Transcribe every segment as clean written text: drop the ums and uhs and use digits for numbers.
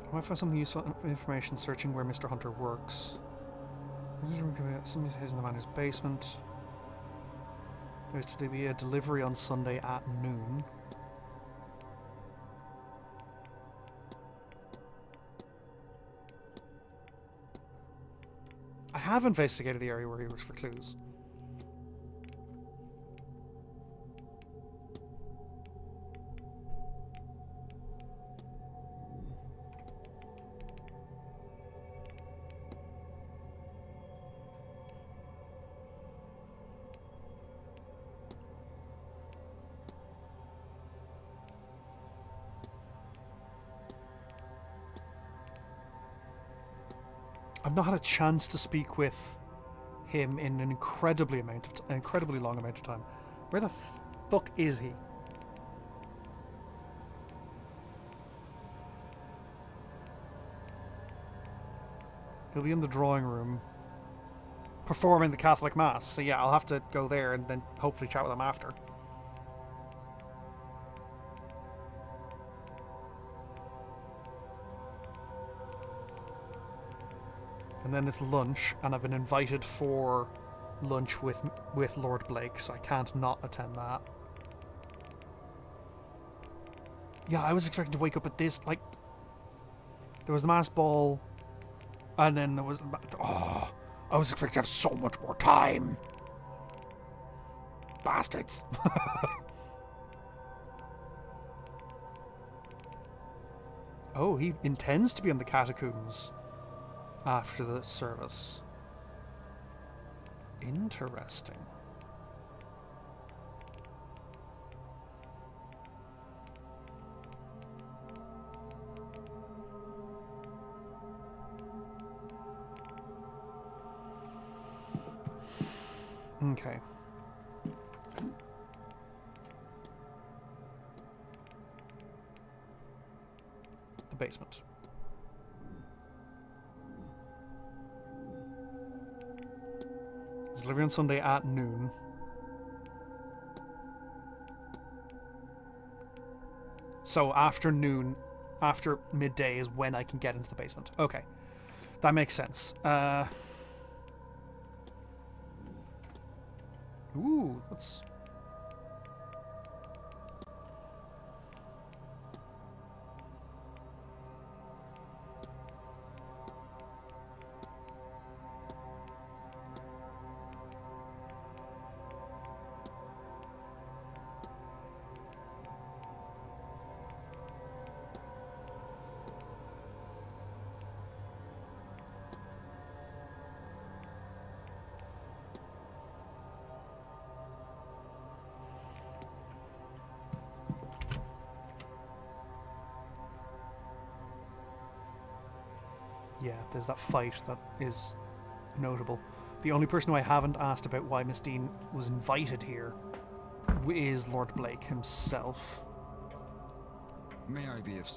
I might find something useful information searching where Mr. Hunter works. Somebody's in the manor's basement. There's to be a delivery on Sunday at noon. I have investigated the area where he works for clues. I've not had a chance to speak with him in an incredibly long amount of time. Where the fuck is he? He'll be in the drawing room performing the Catholic Mass. So yeah, I'll have to go there and then hopefully chat with him after. And then it's lunch, and I've been invited for lunch with Lord Blake, so I can't not attend that. Yeah, I was expecting to wake up at this, like, there was the mass ball, and then there was, oh, I was expecting to have so much more time. Bastards. Oh, he intends to be in the catacombs after the service. Interesting. Okay. The basement. It's delivery on Sunday at noon. So after noon, after midday is when I can get into the basement. Okay. That makes sense. Ooh, that's... Yeah, there's that fight that is notable. The only person who I haven't asked about why Miss Dean was invited here is Lord Blake himself. May I be of...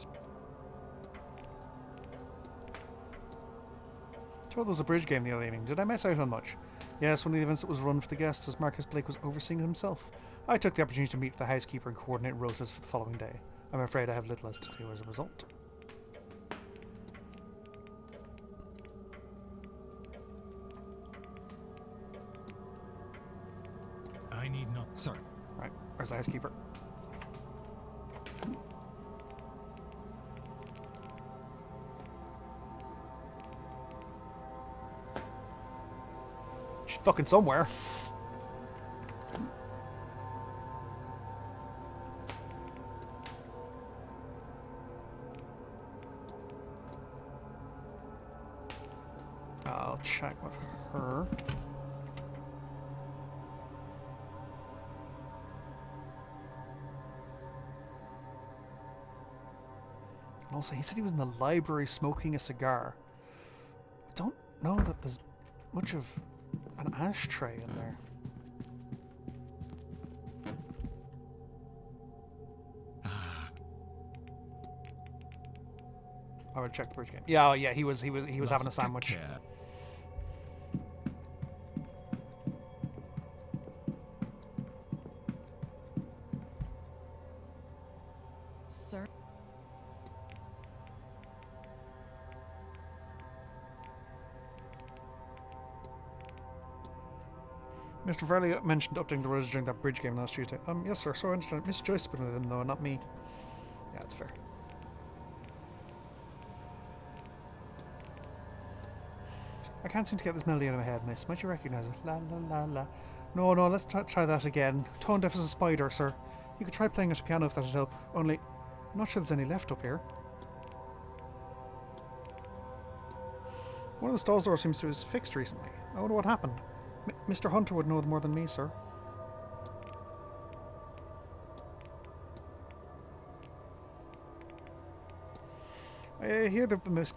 Told there was a bridge game the other evening. Did I miss out on much? Yes, one of the events that was run for the guests as Marcus Blake was overseeing it himself. I took the opportunity to meet the housekeeper and coordinate rotas for the following day. I'm afraid I have little else to do as a result. I need not... Sir. Right, where's the housekeeper? She's fucking somewhere. I'll check with her. And also, he said he was in the library smoking a cigar. I don't know that there's much of an ashtray in there. I would check the bridge game. Yeah, oh, yeah, he was having a sandwich. Sir? Mr. Farley mentioned updating the roads during that bridge game last Tuesday. Yes, sir. So I understand. Miss Joyce has been with him, though, not me. Yeah, that's fair. I can't seem to get this melody out of my head, miss. Might you recognise it? La la la la. No, no, let's try that again. Tone deaf as a spider, sir. You could try playing at a piano if that'd help. Only, I'm not sure there's any left up here. One of the stalls doors seems to have fixed recently. I wonder what happened. Mr. Hunter would know more than me, sir. I hear the big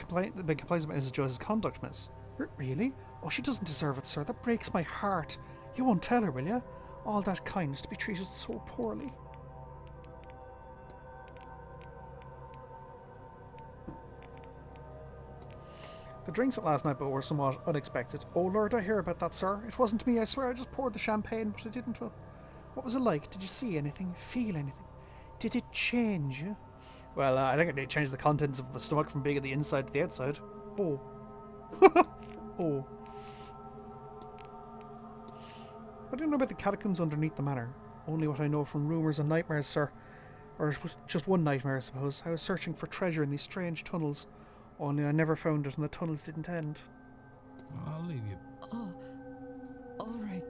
complaints about Mrs. Joyce's conduct, miss. Really? Oh, she doesn't deserve it, sir. That breaks my heart. You won't tell her, will you? All that kindness to be treated so poorly. The drinks at last night were somewhat unexpected. Oh Lord, I hear about that, sir. It wasn't me, I swear. I just poured the champagne, but I didn't. Well, what was it like? Did you see anything? Feel anything? Did it change you? Well, I think it changed the contents of the stomach from being on the inside to the outside. Oh. Oh. What do you know about the catacombs underneath the manor? Only what I know from rumours and nightmares, sir. Or it was just one nightmare, I suppose. I was searching for treasure in these strange tunnels. Only I never found it and the tunnels didn't end. I'll leave you. Oh, all right.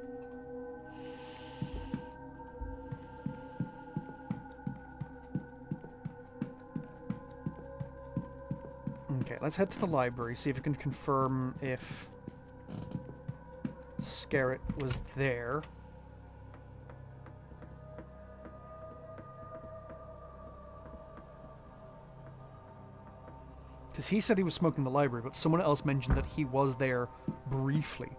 Okay, let's head to the library, see if we can confirm if Scarrett was there. Because he said he was smoking in the library, but someone else mentioned that he was there briefly.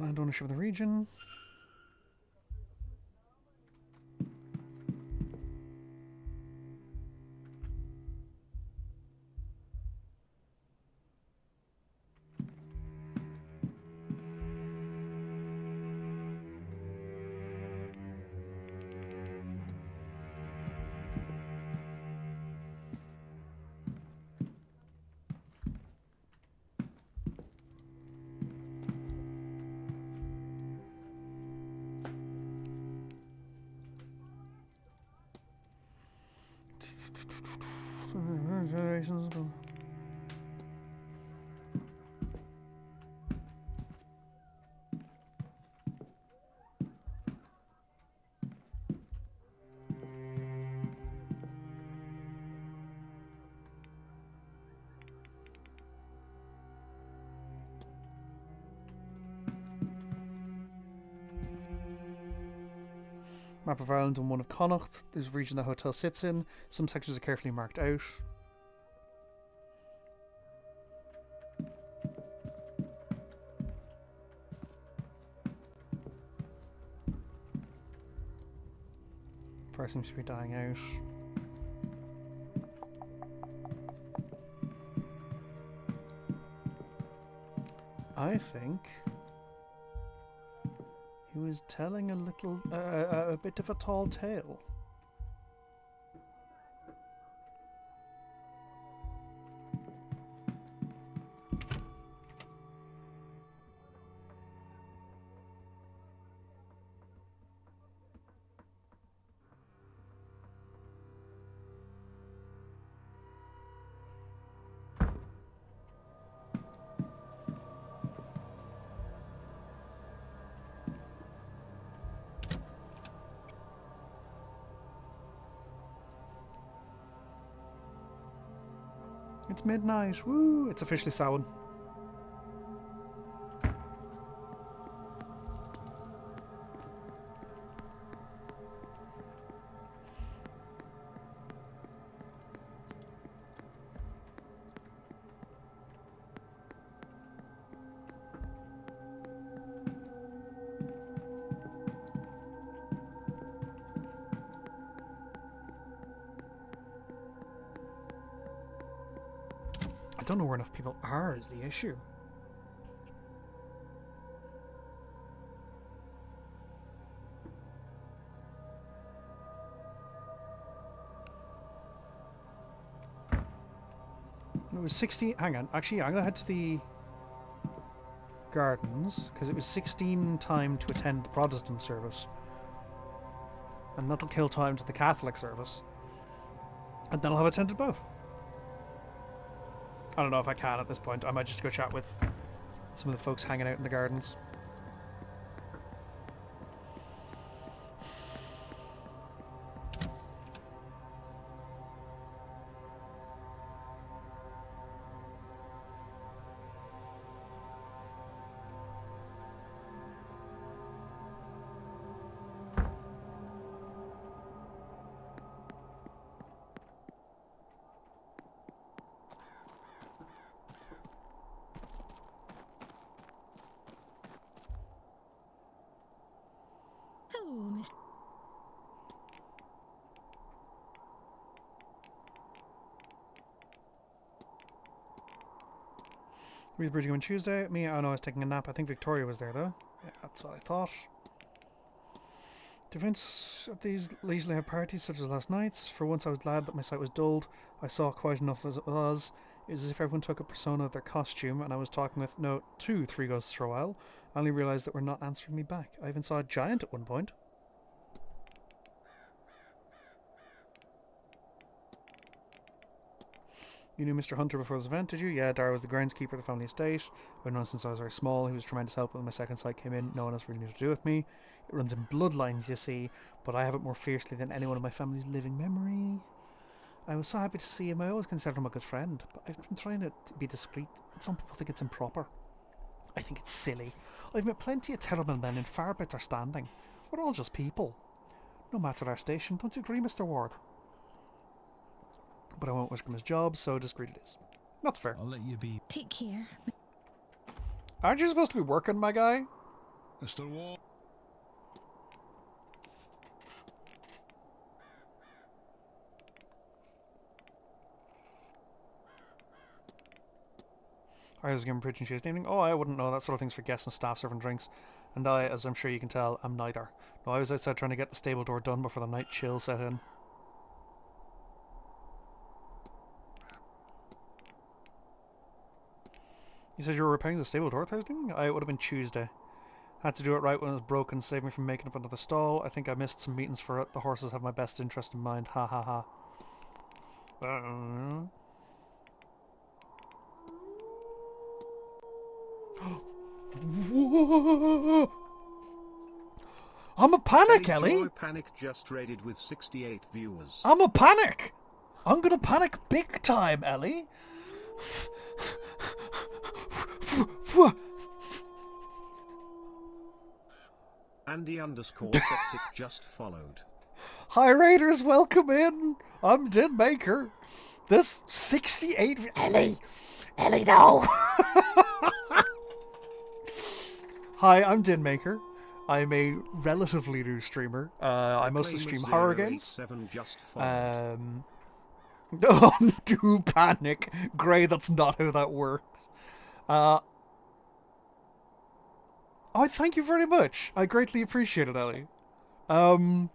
Land ownership of the region. Map of Ireland and one of Connacht. This region the hotel sits in. Some sections are carefully marked out. Fire seems to be dying out. I think he was telling a bit of a tall tale. It's midnight. Woo! It's officially Samhain. I don't know where enough people are is the issue. It was 16. Hang on. Actually, I'm going to head to the gardens because it was 16 time to attend the Protestant service. And that'll kill time to the Catholic service. And then I'll have attended both. I don't know if I can at this point. I might just go chat with some of the folks hanging out in the gardens. Hello, Miss. Read the bridge on Tuesday. Me, oh no, I was taking a nap. I think Victoria was there though. Yeah, that's what I thought. Defence at these leisurely have parties such as last night's. For once I was glad that my sight was dulled. I saw quite enough as it was. It was as if everyone took a persona of their costume, and I was talking with, no, two three ghosts for a while. I only realised that we're not answering me back. I even saw a giant at one point. You knew Mr. Hunter before this event, did you? Yeah, Dara was the groundskeeper of the family estate. I've known since I was very small. He was tremendous help when my second sight came in. No one else really knew what to do with me. It runs in bloodlines, you see, but I have it more fiercely than anyone in my family's living memory. I was so happy to see him. I always considered him a good friend, but I've been trying to be discreet. Some people think it's improper. I think it's silly. I've met plenty of terrible men in far better standing. We're all just people. No matter our station, don't you agree, Mr. Ward? But I won't wish him his job, so discreet it is. That's fair. I'll let you be. Take care. Aren't you supposed to be working, my guy? Mr. Wall. I was given preaching Tuesday evening. Oh, I wouldn't know. That sort of thing's for guests and staff serving drinks. And I, as I'm sure you can tell, am neither. No, I was outside trying to get the stable door done before the night chill set in. You said you were repairing the stable door Thursday evening? It would have been Tuesday. Had to do it right when it was broken, save me from making up another stall. I think I missed some meetings for it. The horses have my best interest in mind. Ha ha ha. Whoa! I'm a panic, Ellie! Joy Panic just raided with 68 viewers. I'm a panic! I'm gonna panic big time, Ellie! Andy_septic just followed. Hi Raiders, welcome in! I'm Din Maker. This 68... Ellie! Ellie, no! Hi, I'm Din Maker. I'm a relatively new streamer. I mostly stream horror games. Just followed. Oh, do panic. Grey, that's not how that works. Oh, thank you very much. I greatly appreciate it, Ellie. So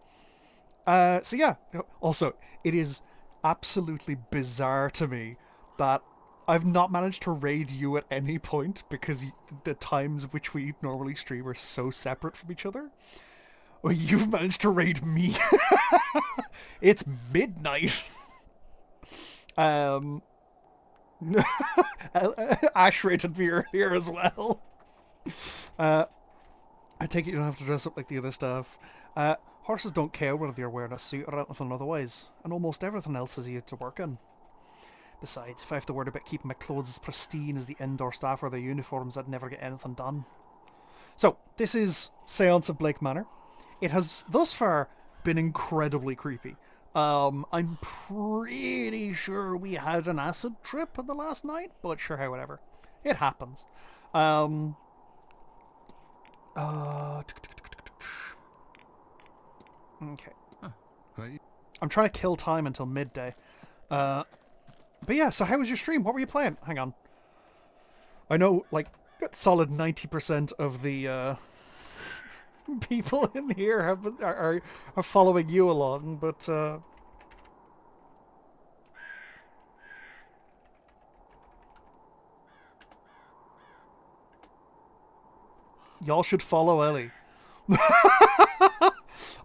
yeah. Also, it is absolutely bizarre to me that I've not managed to raid you at any point because the times which we normally stream are so separate from each other. Well, you've managed to raid me. It's midnight. Ash rated me earlier as well. I take it you don't have to dress up like the other staff. Horses don't care whether you're wearing a suit or anything otherwise, and almost everything else is used to work in. Besides, if I have to worry about keeping my clothes as pristine as the indoor staff or their uniforms, I'd never get anything done. So, this is Seance of Blake Manor. It has, thus far, been incredibly creepy. I'm pretty sure we had an acid trip on the last night, but sure, how, whatever. It happens. Okay. Right. I'm trying to kill time until midday. But yeah, so how was your stream? What were you playing? Hang on. I know, like, a solid 90% of the people in here are following you along, but Y'all should follow Ellie.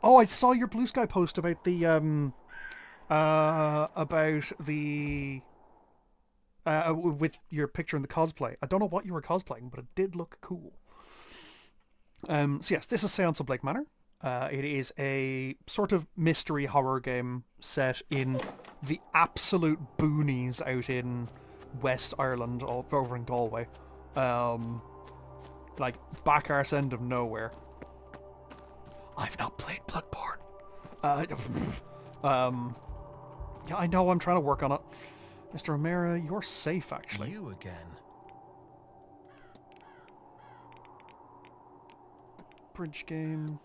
Oh, I saw your Blue Sky post about the with your picture in the cosplay. I don't know what you were cosplaying, but it did look cool. So yes, this is Seance of Blake Manor. It is a sort of mystery horror game set in the absolute boonies out in West Ireland, over in Galway. Like back arse end of nowhere. I've not played Bloodborne. Yeah, I know. I'm trying to work on it. Mr. O'Mara, you're safe, actually. You again. Bridge game.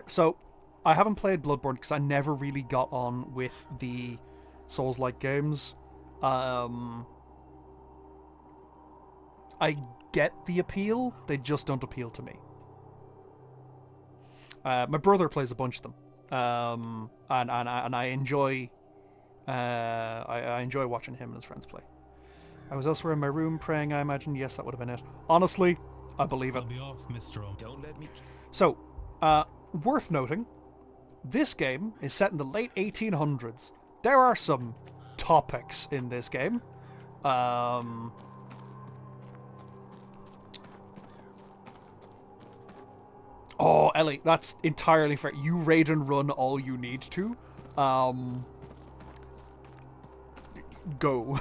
So, I haven't played Bloodborne because I never really got on with the Souls-like games. I get the appeal, they just don't appeal to me. My brother plays a bunch of them, and I enjoy. I enjoy watching him and his friends play. I was elsewhere in my room praying. I imagine, yes, that would have been it. Honestly, I believe it. I'll be off, Mr. O. Don't let me. So, worth noting, this game is set in the late 1800s. There are some topics in this game. Oh, Ellie, that's entirely fair. You raid and run all you need to. Go.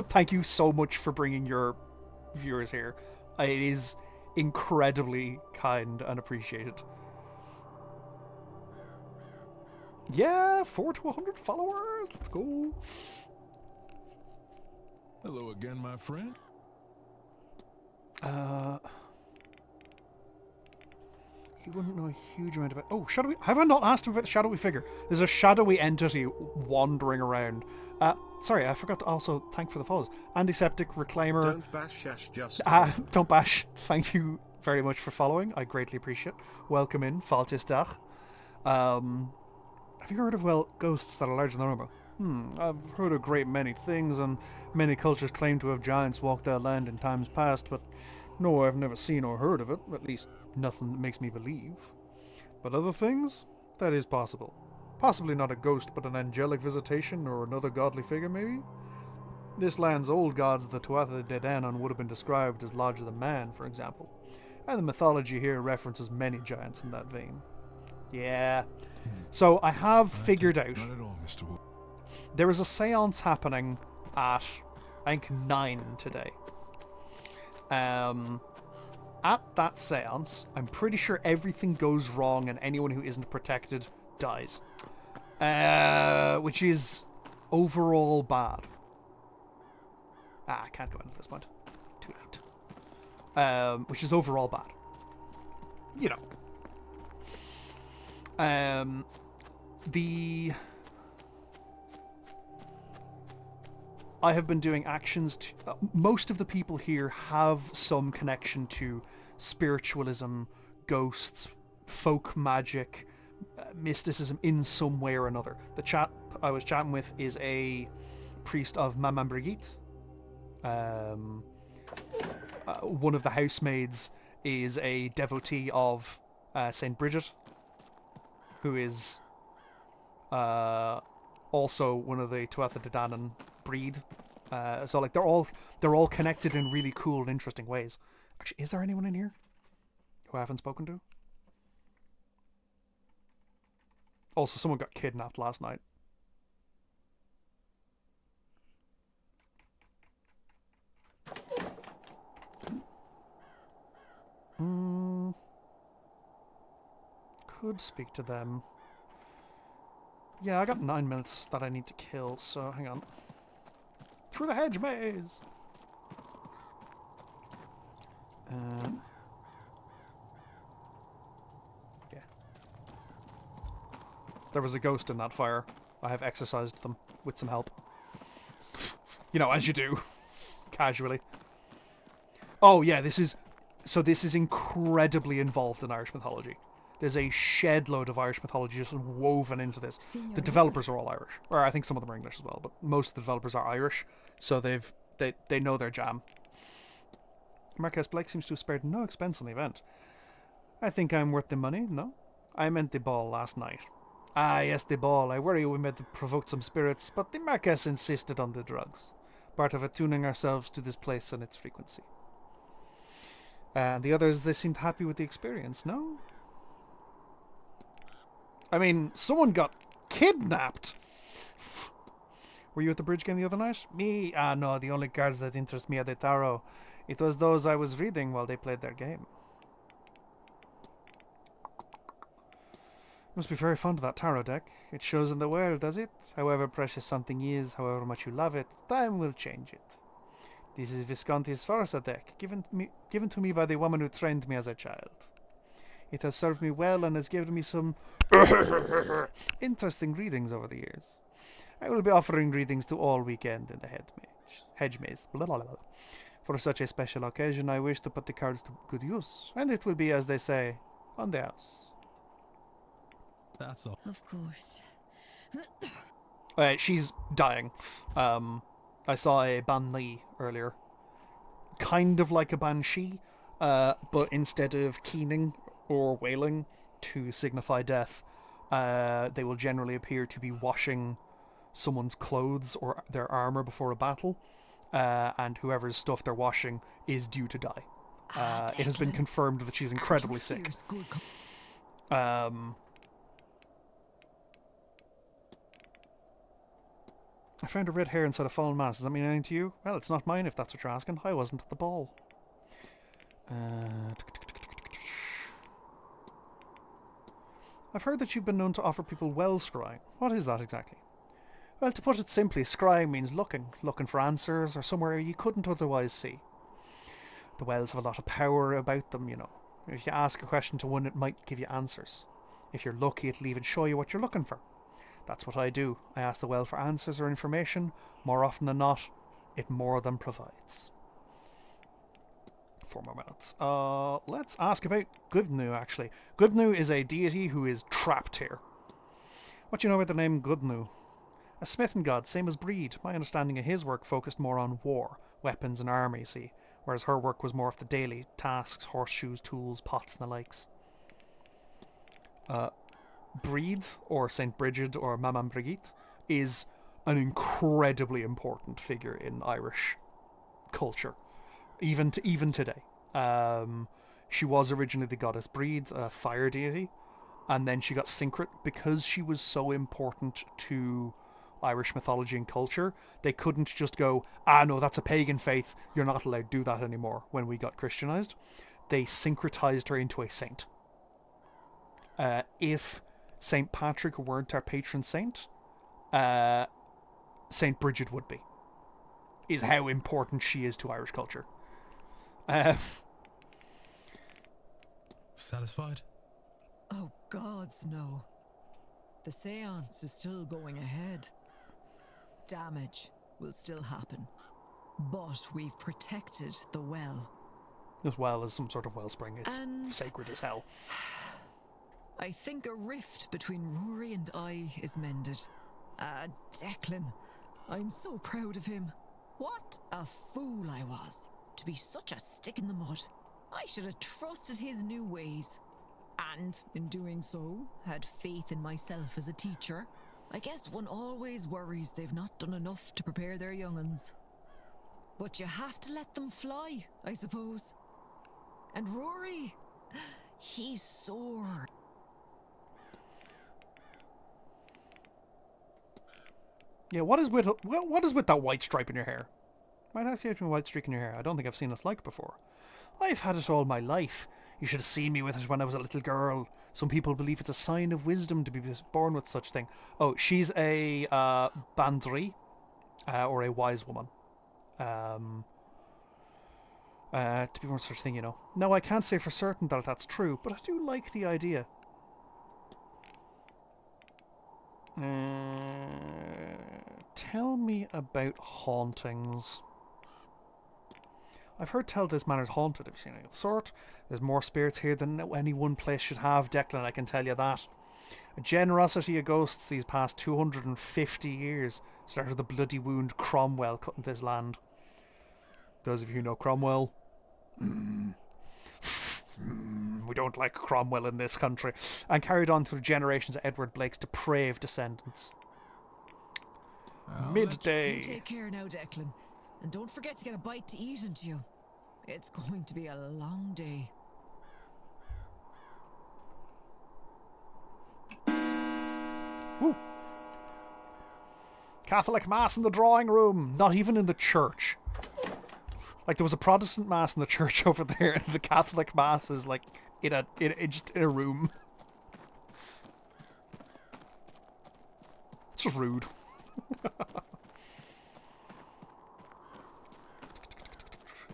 Thank you so much for bringing your viewers here. It is incredibly kind and appreciated. Yeah, 4 to 100 followers. Let's go. Hello again, my friend. He wouldn't know a huge amount about. Oh, shadowy. Have I not asked him about the shadowy figure? There's a shadowy entity wandering around. Sorry, I forgot to also thank for the follows. Antiseptic Reclaimer. Don't bash Shash, just Don't bash. Thank you very much for following. I greatly appreciate it. Welcome in, Faltistach. Have you heard of, well, ghosts that are larger than normal? I've heard a great many things, and many cultures claim to have giants walk their land in times past, but no, I've never seen or heard of it. At least, nothing that makes me believe. But other things? That is possible. Possibly not a ghost, but an angelic visitation or another godly figure, maybe? This land's old gods, the Tuatha De Danann, would have been described as larger than man, for example. And the mythology here references many giants in that vein. Yeah. So I have figured out Not at all, Mr. Wu. there is a seance happening at, I think, 9 today. At that seance, I'm pretty sure everything goes wrong and anyone who isn't protected dies. Which is overall bad. I can't go into this point. Too late. Which is overall bad. You know. I have been doing actions to... most of the people here have some connection to spiritualism, ghosts, folk magic, mysticism in some way or another. The chap I was chatting with is a priest of Maman Brigitte. One of the housemaids is a devotee of Saint Bridget, who is also one of the Tuatha De Danann breed. So like they're all connected in really cool and interesting ways. Actually, is there anyone in here who I haven't spoken to? Also, someone got kidnapped last night. Could speak to them. Yeah, I got 9 minutes that I need to kill, so hang on. Through the hedge maze! Yeah. There was a ghost in that fire. I have exorcised them with some help. You know, as you do. Casually. Oh yeah, this is incredibly involved in Irish mythology. There's a shed load of Irish mythology just woven into this. The developers are all Irish. Or I think some of them are English as well, but most of the developers are Irish, so they know their jam. Marquess Blake seems to have spared no expense on the event. I think I'm worth the money, no? I meant the ball last night. Ah, yes, the ball. I worry we might have provoked some spirits, but the Marquess insisted on the drugs. Part of attuning ourselves to this place and its frequency. And the others, they seemed happy with the experience, no? I mean, someone got kidnapped! Were you at the bridge game the other night? Me? Ah, no, the only cards that interest me are the tarot. It was those I was reading while they played their game. You must be very fond of that tarot deck. It shows in the world, does it? However precious something is, however much you love it, time will change it. This is Visconti's Sforza deck, given to me by the woman who trained me as a child. It has served me well and has given me some interesting readings over the years. I will be offering readings to all weekend in the hedge maze. Blah, blah, blah. For such a special occasion, I wish to put the cards to good use, and it will be, as they say, on the house. That's all. Of course. She's dying. I saw a Banli earlier. Kind of like a banshee, but instead of keening or wailing to signify death, they will generally appear to be washing someone's clothes or their armor before a battle, and whoever's stuff they're washing is due to die. It has been confirmed that she's incredibly sick. I found a red hair inside a fallen mask. Does that mean anything to you? Well, it's not mine if that's what you're asking. I wasn't at the ball. I've heard that you've been known to offer people well scrying. What is that exactly? Well, to put it simply, scrying means looking for answers or somewhere you couldn't otherwise see. The wells have a lot of power about them, you know. If you ask a question to one, it might give you answers. If you're lucky, it'll even show you what you're looking for. That's what I do. I ask the well for answers or information. More often than not, it more than provides. 4 more minutes. Let's ask about Gudnu, actually. Gudnu is a deity who is trapped here. What do you know about the name Gudnu? A smithing god, same as Breed. My understanding of his work focused more on war, weapons and armour, you see, whereas her work was more of the daily tasks, horseshoes, tools, pots and the likes. Breed, or Saint Brigid, or Maman Brigitte, is an incredibly important figure in Irish culture, even today. She was originally the goddess Breed, a fire deity, and then she got syncret because she was so important to Irish mythology and culture. They couldn't just go, no, that's a pagan faith, you're not allowed to do that anymore. When we got Christianized, they syncretized her into a saint. If St. Patrick weren't our patron saint, St. Bridget would be. Is how important she is to Irish culture. Satisfied? Oh, gods, no. The seance is still going ahead. Damage will still happen. But we've protected the well. As well as some sort of wellspring. It's sacred as hell. I think a rift between Rory and I is mended. Declan. I'm so proud of him. What a fool I was, to be such a stick in the mud. I should have trusted his new ways. And, in doing so, had faith in myself as a teacher. I guess one always worries they've not done enough to prepare their young'uns. But you have to let them fly, I suppose. And Rory, he's sore. Yeah, what is with that white stripe in your hair? Might ask you a white streak in your hair. I don't think I've seen this like before. I've had it all my life. You should have seen me with it when I was a little girl. Some people believe it's a sign of wisdom to be born with such thing. Oh, she's a Bandri, or a wise woman. To be more such thing, you know. No, I can't say for certain that that's true, but I do like the idea. Tell me about hauntings. I've heard tell this manor's haunted. Have you seen anything of the sort? There's more spirits here than any one place should have, Declan, I can tell you that. A generosity of ghosts these past 250 years started the bloody wound Cromwell cut into this land. Those of you who know Cromwell, We don't like Cromwell in this country, and carried on through generations of Edward Blake's depraved descendants. I'll Midday. You take care now, Declan. And don't forget to get a bite to eat into you. It's going to be a long day. Woo. Catholic Mass in the drawing room, not even in the church. Like, there was a Protestant Mass in the church over there, and the Catholic Mass is, like, just in a room. It's just rude.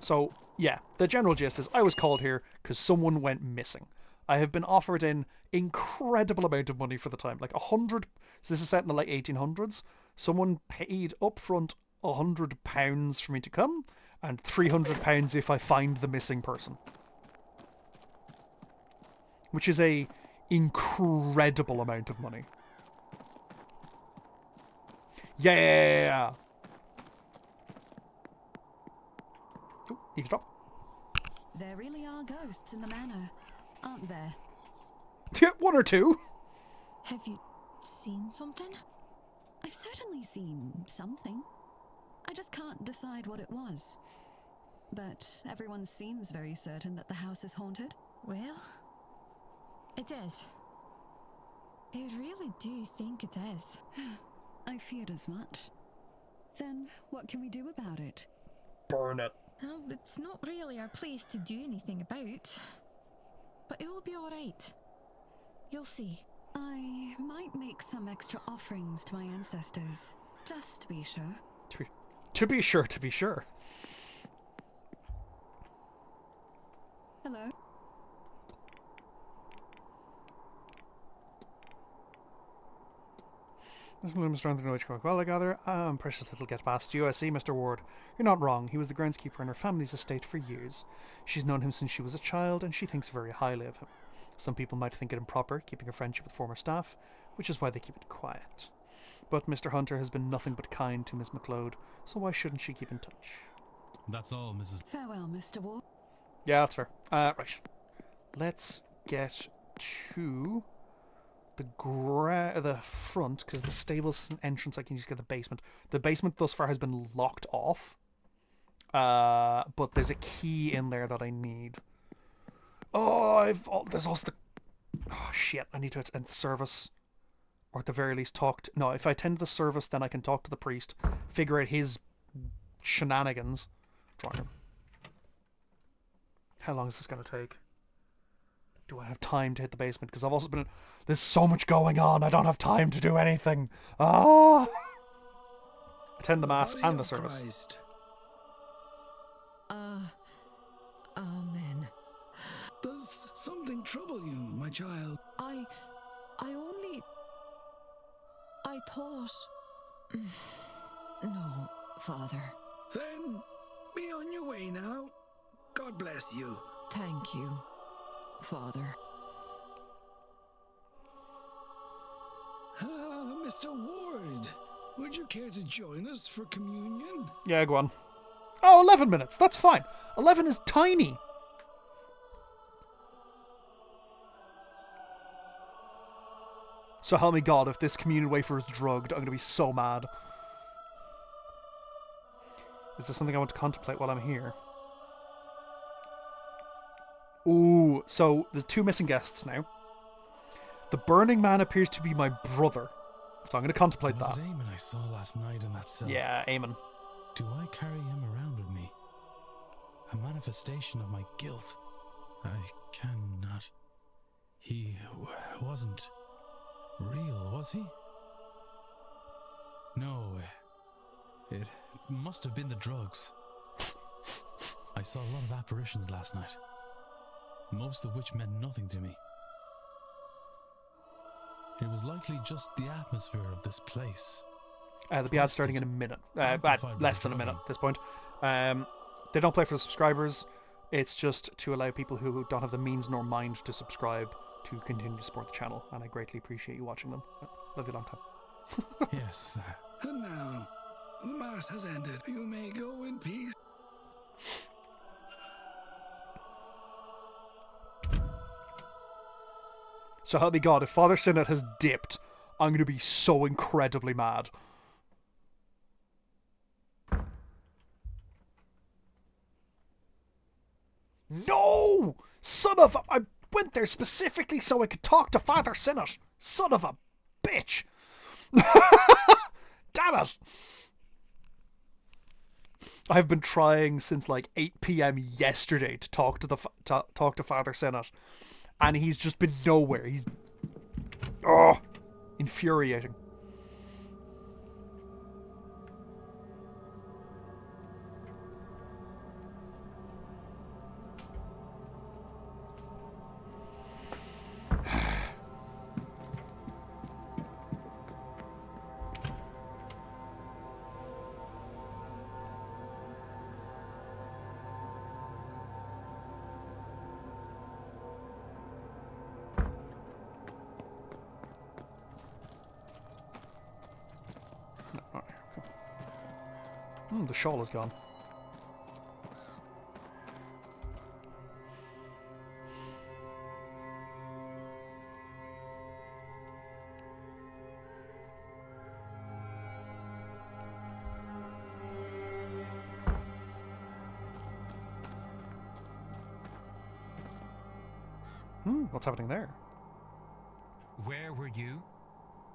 So, yeah, the general gist is I was called here because someone went missing. I have been offered an incredible amount of money for the time, like 100. So this is set in the late 1800s. Someone paid up front £100 for me to come, and £300 if I find the missing person, which is a incredible amount of money. Yeah. Oh, eavesdrop. There really are ghosts in the manor, aren't there? One or two. Have you seen something? I've certainly seen something. I just can't decide what it was. But everyone seems very certain that the house is haunted. Well, it is. I really do think it is. I feared as much. Then what can we do about it? Burn it. Well, it's not really our place to do anything about. But it will be alright. You'll see. I might make some extra offerings to my ancestors, just to be sure. To be sure, to be sure. Hello? Mr. Bloom is strong to know which well, I gather. Precious little get past you. I see, Mr. Ward. You're not wrong. He was the groundskeeper in her family's estate for years. She's known him since she was a child, and she thinks very highly of him. Some people might think it improper, keeping a friendship with former staff, which is why they keep it quiet. But Mr. Hunter has been nothing but kind to Miss McLeod, so why shouldn't she keep in touch? That's all, Mrs. Farewell, Mr. Ward. Yeah, that's fair. Right. Let's get to the front, because the stables is an entrance. I can just get the basement. The basement thus far has been locked off. But there's a key in there that I need. There's also the... Oh, shit. I need to attend the service. Or at the very least talk to... No, if I attend the service, then I can talk to the priest, figure out his shenanigans. Drawing room. How long is this going to take? Do I have time to hit the basement? Because I've also been... There's so much going on. I don't have time to do anything. Attend the mass and the service. Christ. Amen. Does something trouble you, my child? I thought... No, Father. Then be on your way now. God bless you. Thank you, Father. Mr. Ward, would you care to join us for communion? Yeah, go on. Oh, 11 minutes. That's fine. 11 is tiny. So help me God, if this communion wafer is drugged, I'm going to be so mad. Is there something I want to contemplate while I'm here? Ooh, so there's two missing guests now. The Burning Man appears to be my brother. So I'm going to contemplate Was that. it Eamon I saw last night in that cell? Yeah, Eamon. Do I carry him around with me? A manifestation of my guilt. I cannot. He wasn't real, was he? No, it must have been the drugs. I saw a lot of apparitions last night, most of which meant nothing to me. It was likely just the atmosphere of this place. There'll be ads starting in a minute. Less than a minute at this point. They don't play for the subscribers. It's just to allow people who don't have the means nor mind to subscribe to continue to support the channel, and I greatly appreciate you watching them. Love you a long time. Yes. And now, the Mass has ended. You may go in peace. So help me God, if Father Sinnott has dipped, I'm going to be so incredibly mad. No! Son of a... I went there specifically so I could talk to Father Sinnott. Son of a bitch. Damn it. I've been trying since like 8 p.m. yesterday to talk to talk to Father Sinnott, and he's just been nowhere. He's infuriating. The shawl is gone. What's happening there? Where were you?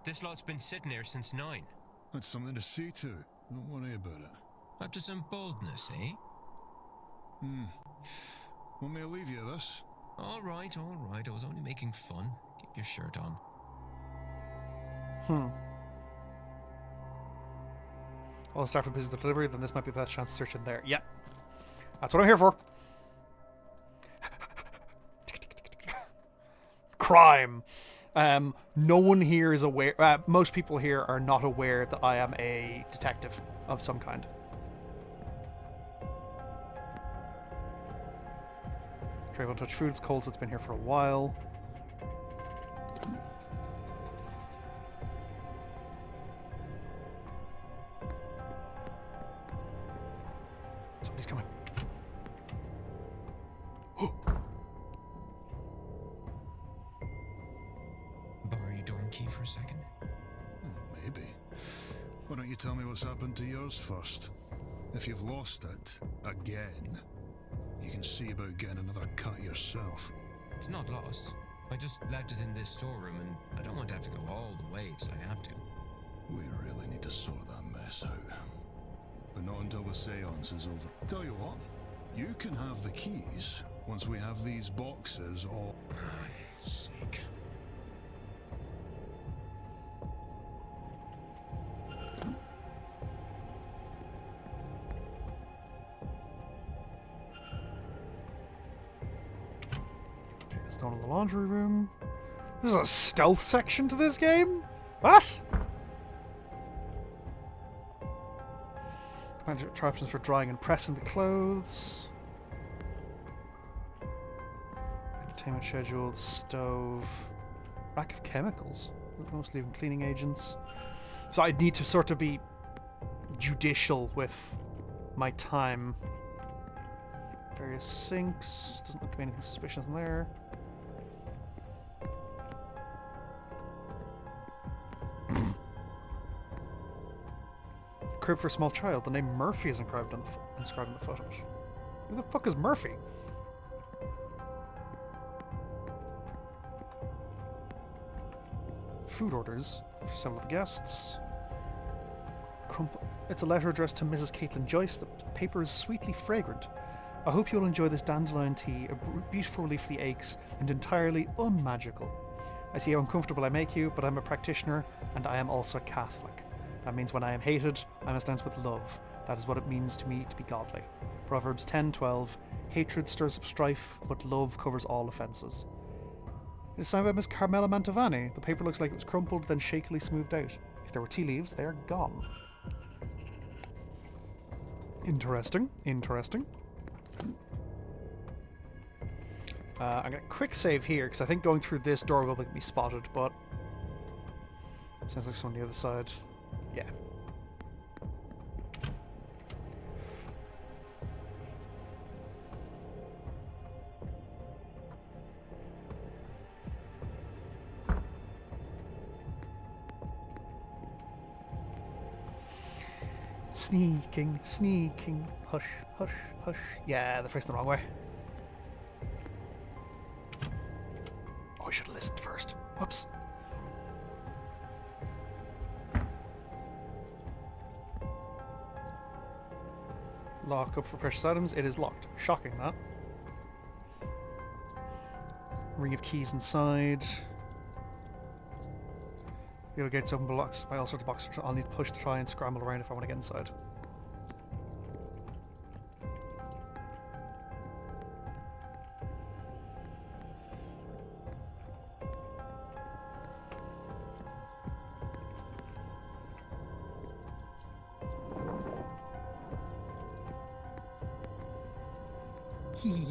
This lot's been sitting here since 9. That's something to see to. Don't worry about it. Up to some boldness, eh? Want me to leave you this? All right. I was only making fun. Keep your shirt on. All the staff are busy with the delivery, then this might be the best chance to search in there. Yep. That's what I'm here for. Crime. No one here is aware. Most people here are not aware that I am a detective of some kind. Tray won't touch food. It's cold, so it's been here for a while. Somebody's coming. Borrow your door and key for a second? Maybe. Why don't you tell me what's happened to yours first? If you've lost it, again, you can see about getting another cut yourself. It's not lost. I just left it in this storeroom, and I don't want to have to go all the way till I have to. We really need to sort that mess out. But not until the seance is over. Tell you what, you can have the keys once we have these boxes all... Sake. Let's go to the laundry room. There's a stealth section to this game? What? Try options for drying and pressing the clothes. Entertainment schedule, the stove. Rack of chemicals. Mostly even cleaning agents. So I'd need to sort of be judicial with my time. Various sinks. Doesn't look to be anything suspicious in there. Crib for a small child. The name Murphy is inscribed on the footage. Who the fuck is Murphy? Food orders for several of the guests. It's a letter addressed to Mrs. Caitlin Joyce. The paper is sweetly fragrant. I hope you'll enjoy this dandelion tea, a beautiful relief for the aches, and entirely unmagical. I see how uncomfortable I make you, but I'm a practitioner, and I am also a Catholic. That means when I am hated, I must dance with love. That is what it means to me to be godly. Proverbs 10:12. Hatred stirs up strife, but love covers all offences. It is signed by Miss Carmela Mantovani. The paper looks like it was crumpled, then shakily smoothed out. If there were tea leaves, they are gone. Interesting. Interesting. I'm going to quick save here, because I think going through this door will make me spotted, but... sounds like someone on the other side. Yeah. Sneaking, sneaking. Hush, hush, hush. Yeah, they're facing the wrong way. Oh, I should have listened first. Whoops. Lock up for precious items. It is locked. Shocking, that. Ring of keys inside. The other gates open blocks by all sorts of boxes. I'll need to push to try and scramble around if I want to get inside. Hee.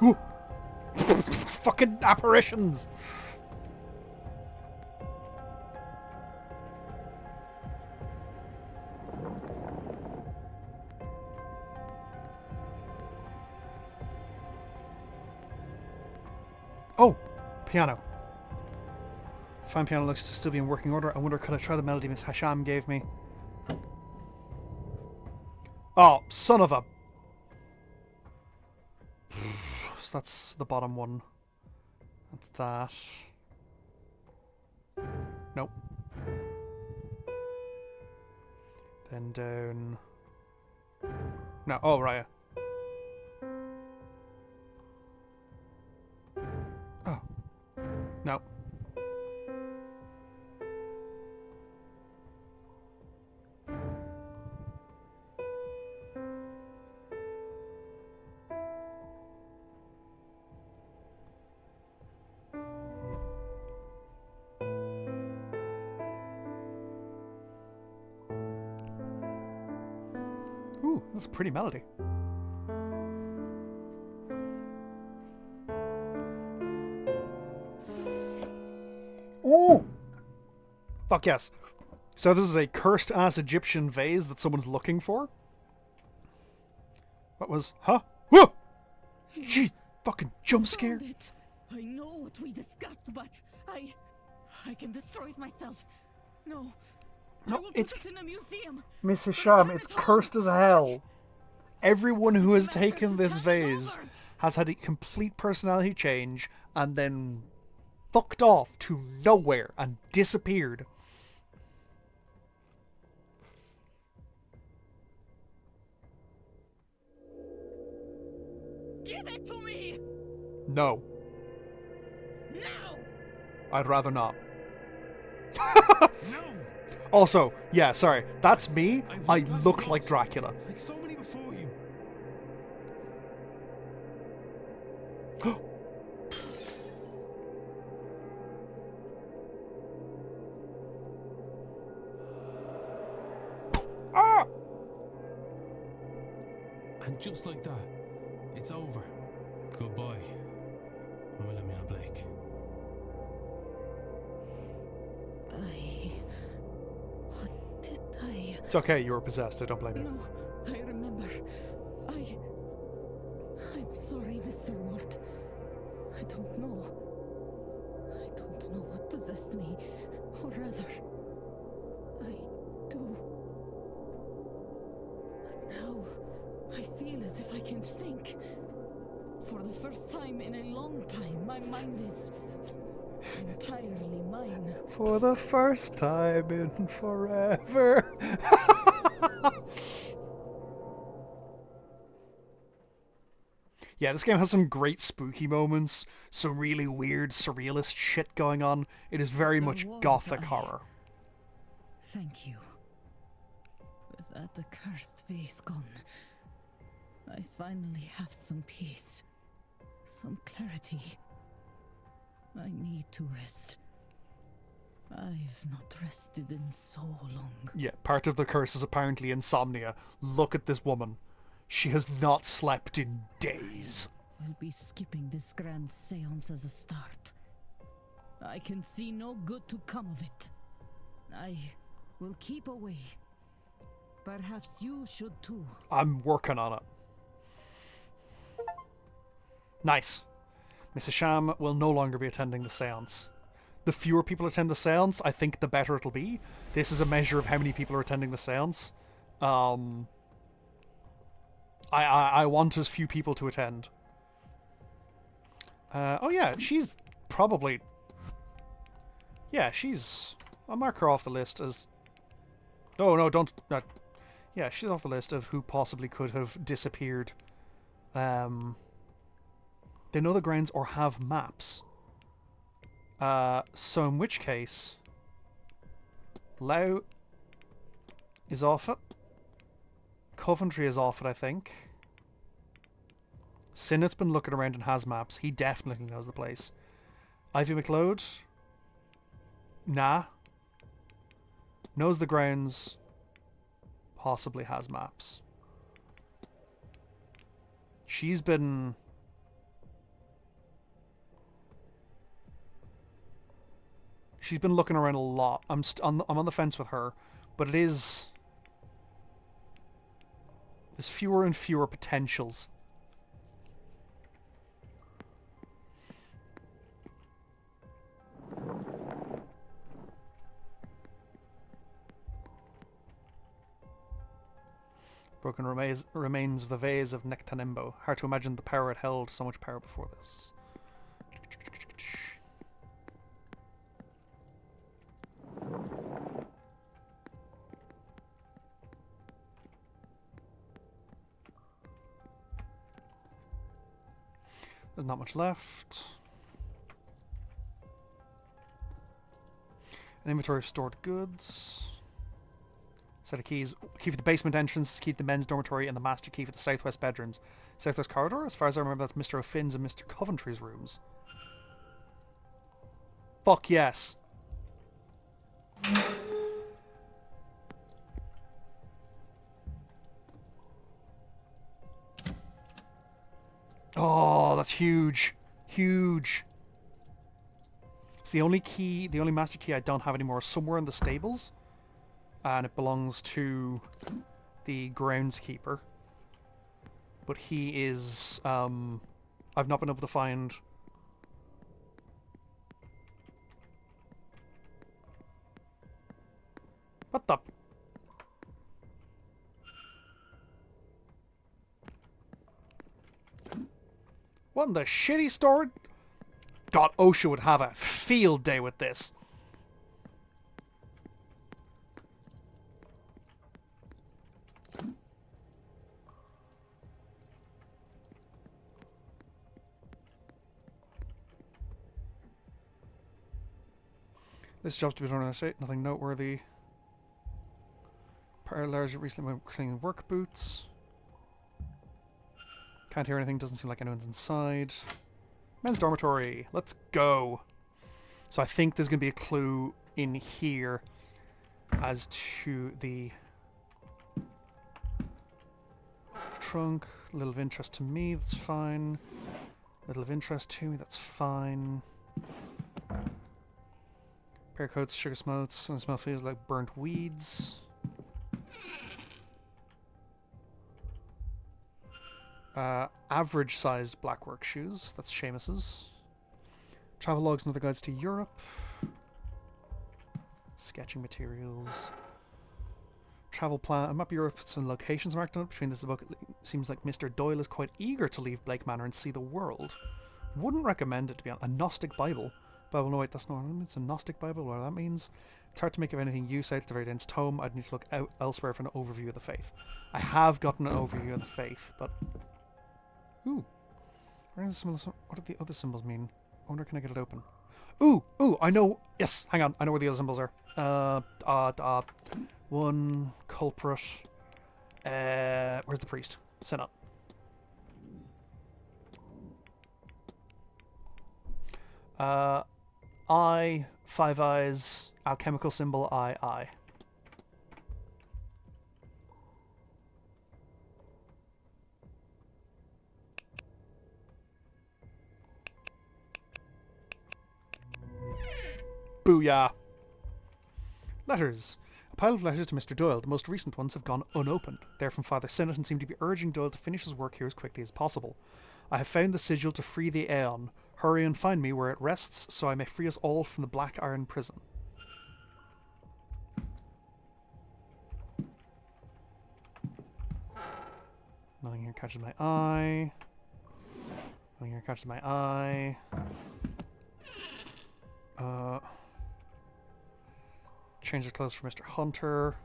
Ooh. Fucking apparitions! Oh! Piano. Fine piano looks to still be in working order. I wonder, could I try the melody Miss Hasham gave me? Oh, son of a... So that's the bottom one. That's that. Nope. Then down... No, oh, right. Oh. No. Ooh, that's a pretty melody. Ooh! Fuck yes. So this is a cursed-ass Egyptian vase that someone's looking for? What was... Huh? Whoa! Gee, fucking jump scare. I know what we discussed, but I can destroy it myself. No. I No, will it's... put it in a museum. Miss Hisham, it's cursed as hell. Everyone who has taken this vase has had a complete personality change and then fucked off to nowhere and disappeared. Give it to me! No. Now! I'd rather not. No! Also, yeah, sorry, that's me. I look like Dracula. Like so many before you. Ah! And just like that, it's over. Goodbye, Wilhelmina Blake. What did I... It's okay, you were possessed, I don't blame you. No, I remember. I'm sorry, Mr. Ward. I don't know. I don't know what possessed me. Or rather, I do. But now, I feel as if I can think. For the first time in a long time, my mind is entirely mine. For the first time in forever. Yeah, this game has some great spooky moments, some really weird surrealist shit going on. It is very much gothic horror. Thank you. With that accursed vase gone, I finally have some peace. Some clarity. I need to rest. I've not rested in so long. Yeah, part of the curse is apparently insomnia. Look at this woman. She has not slept in days. We'll be skipping this grand seance as a start. I can see no good to come of it. I will keep away. Perhaps you should too. I'm working on it. Nice. Mrs. Sham will no longer be attending the seance. The fewer people attend the seance, I think the better it'll be. This is a measure of how many people are attending the seance. I want as few people to attend. Oh yeah, she's probably... Yeah, she's... I'll mark her off the list as... Oh no, don't... Yeah, she's off the list of who possibly could have disappeared. They know the grounds or have maps. So in which case... Lau is off it. Coventry is off it, I think. Sinnett's been looking around and has maps. He definitely knows the place. Ivy McLeod? Nah. Knows the grounds. Possibly has maps. She's been... She's been looking around a lot. I'm on the fence with her. But it is... There's fewer and fewer potentials. Broken remains of the vase of Nectanimbo. Hard to imagine the power it held. So much power before this. There's not much left. An inventory of stored goods. Set of keys. Key for the basement entrance, key to the men's dormitory, and the master key for the southwest bedrooms. Southwest corridor? As far as I remember, that's Mr. O'Finn's and Mr. Coventry's rooms. Fuck yes. Oh, that's huge. Huge. It's the only key, the only master key I don't have anymore is somewhere in the stables. And it belongs to the groundskeeper. But he is, I've not been able to find... What the... What in the shitty store? God, OSHA would have a field day with this. This job's to be done on the estate, nothing noteworthy. Parlors recently went cleaning work boots. Can't hear anything, doesn't seem like anyone's inside. Men's dormitory, let's go. So I think there's going to be a clue in here as to the trunk. Little of interest to me, that's fine. Little of interest to me, that's fine. Pear coats, sugar smokes, and the smell feels like burnt weeds. Average-sized blackwork shoes. That's Seamus's. Travel logs and other guides to Europe. Sketching materials. Travel plan. A map of Europe, some locations marked on it. Between this book, it seems like Mr. Doyle is quite eager to leave Blake Manor and see the world. Wouldn't recommend it to be on a Gnostic Bible. Bible, no wait, that's not. It's a Gnostic Bible. What that means? It's hard to make of anything use out. It's a very dense tome. I'd need to look out elsewhere for an overview of the faith. I have gotten an overview of the faith, but ooh, what do the other symbols mean? I wonder, can I get it open? Ooh, I know. Yes, hang on. I know where the other symbols are. One culprit. Where's the priest? Synod. I, five eyes, alchemical symbol I. Booyah! Letters. A pile of letters to Mr. Doyle. The most recent ones have gone unopened. They're from Father Sinnott and seem to be urging Doyle to finish his work here as quickly as possible. I have found the sigil to free the Aeon. Hurry and find me where it rests, so I may free us all from the black iron prison. Nothing here catches my eye. Nothing here catches my eye. Change the clothes for Mr. Hunter.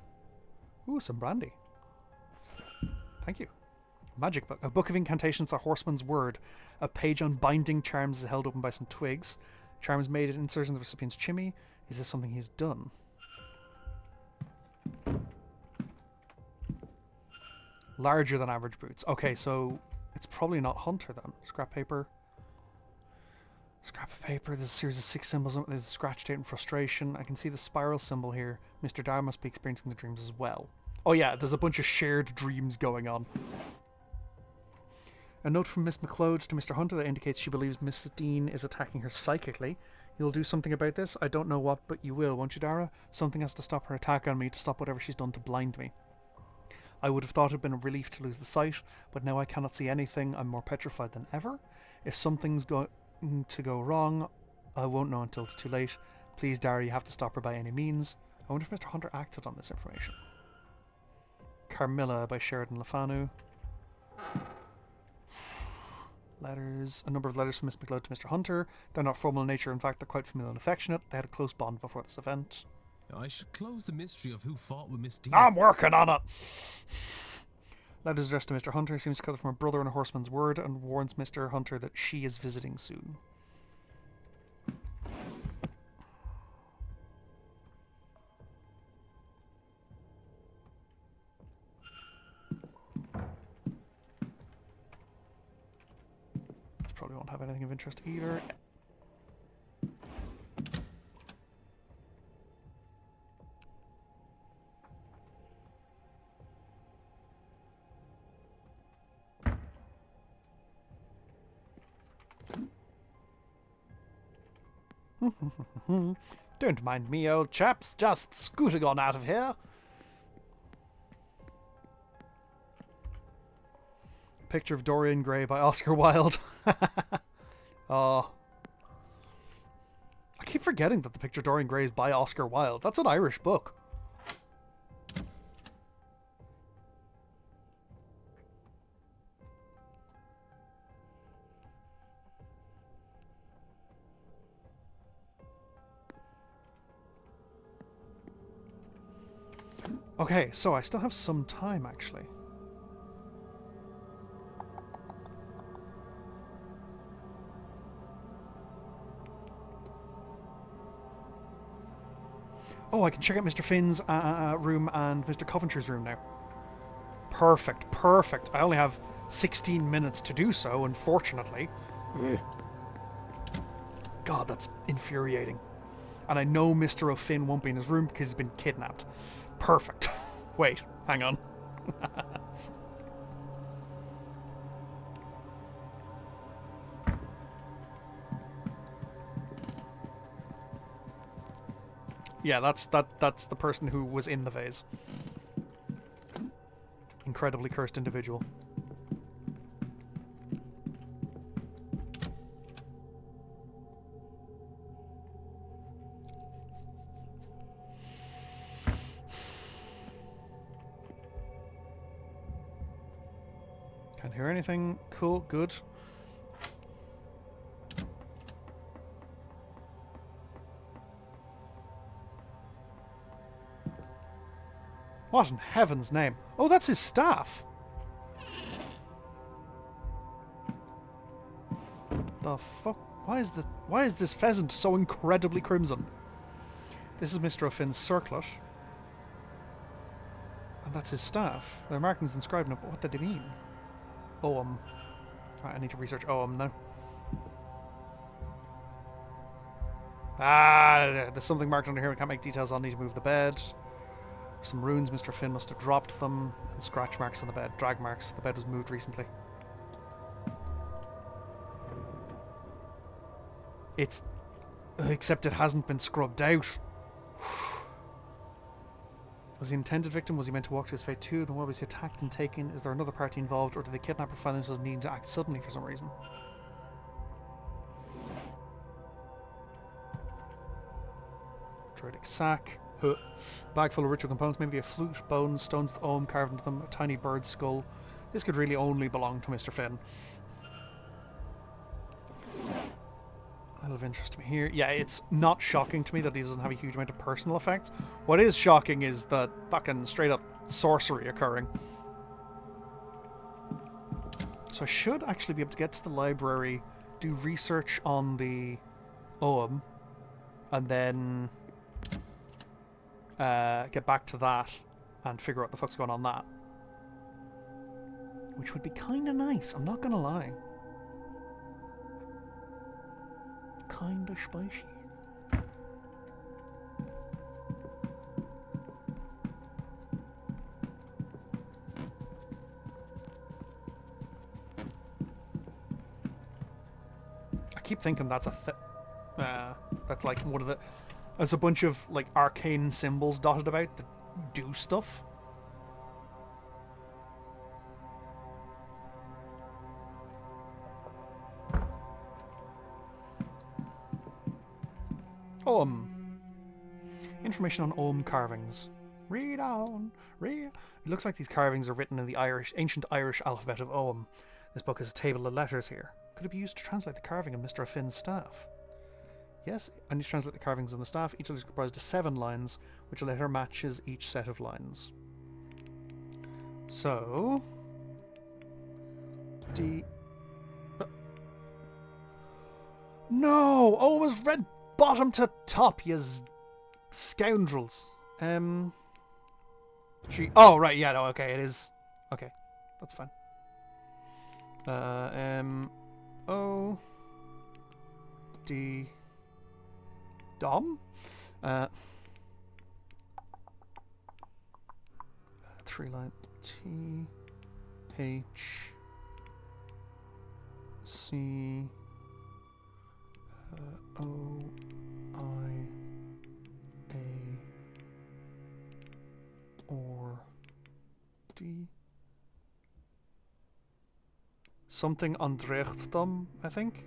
Ooh, some brandy. Thank you. Magic book. A book of incantations, the horseman's word. A page on binding charms is held open by some twigs. Charms made and inserted in the recipient's chimney. Is this something he's done? Larger than average boots. Okay, so it's probably not Hunter then. Scrap paper. Scrap of paper. There's a series of 6 symbols. There's a scratch date and frustration. I can see the spiral symbol here. Mr. Dyer must be experiencing the dreams as well. Oh yeah, there's a bunch of shared dreams going on. A note from Miss McLeod to Mr. Hunter that indicates she believes Miss Dean is attacking her psychically. You'll do something about this? I don't know what, but you will, won't you, Dara? Something has to stop her attack on me, to stop whatever she's done to blind me. I would have thought it had been a relief to lose the sight, but now I cannot see anything. I'm more petrified than ever. If something's going to go wrong, I won't know until it's too late. Please, Dara, you have to stop her by any means. I wonder if Mr. Hunter acted on this information. Carmilla by Sheridan Lefanu. Letters. A number of letters from Miss McLeod to Mr. Hunter. They're not formal in nature, in fact they're quite familiar and affectionate. They had a close bond before this event. I should close the mystery of who fought with Miss Dean. I'm working on it! Letters addressed to Mr. Hunter. Seems to come from a brother and a horseman's word, and warns Mr. Hunter that she is visiting soon. Probably won't have anything of interest either. Don't mind me, old chaps. Just scooting on out of here. Picture of Dorian Gray by Oscar Wilde. Oh. I keep forgetting that the picture of Dorian Gray is by Oscar Wilde. That's an Irish book. Okay, so I still have some time, actually. Oh, I can check out Mr. Finn's room and Mr. Coventry's room now. Perfect, perfect. I only have 16 minutes to do so, unfortunately. God, that's infuriating. And I know Mr. O'Finn won't be in his room because he's been kidnapped. Perfect. Wait, hang on. Yeah, that's the person who was in the vase. Incredibly cursed individual. Can't hear anything. Cool, good. What in heaven's name? Oh, that's his staff! The fuck? Why is this pheasant so incredibly crimson? This is Mr. O'Finn's circlet. And that's his staff. Their markings inscribed on it, but what did they mean? Right, I need to research now. There's something marked under here. I can't make details. I'll need to move the bed. Some runes. Mr. Finn must have dropped them. And scratch marks on the bed. Drag marks. The bed was moved recently. Except it hasn't been scrubbed out. Was he intended victim? Was he meant to walk to his fate too? Then why was he attacked and taken? Is there another party involved? Or did the kidnapper find themselves needing to act suddenly for some reason? Druidic sack. Huh. Bag full of ritual components, maybe a flute, bones, stones with Ohm carved into them, a tiny bird skull. This could really only belong to Mr. Finn. A little of interest to me here. Yeah, it's not shocking to me that he doesn't have a huge amount of personal effects. What is shocking is the fucking straight up sorcery occurring. So I should actually be able to get to the library, do research on the Ohm, and then get back to that and figure out what the fuck's going on that. Which would be kind of nice, I'm not gonna lie. Kind of spicy. I keep thinking that's that's like one of the... There's a bunch of like arcane symbols dotted about that do stuff. Information on Ohm carvings. Read on. Read. It looks like these carvings are written in the ancient Irish alphabet of Ohm. This book has a table of letters here. Could it be used to translate the carving on Mr. Finn's staff? Yes, I need to translate the carvings on the staff. Each is comprised of 7 lines, which a letter matches each set of lines. So... No! Oh, it was red bottom to top, you scoundrels. Oh, right, yeah, no, okay, it is. Okay, that's fine. O... D... Dom? 3 line T... H... C... O... I... A... Or... D... Something Andrechtdom, I think?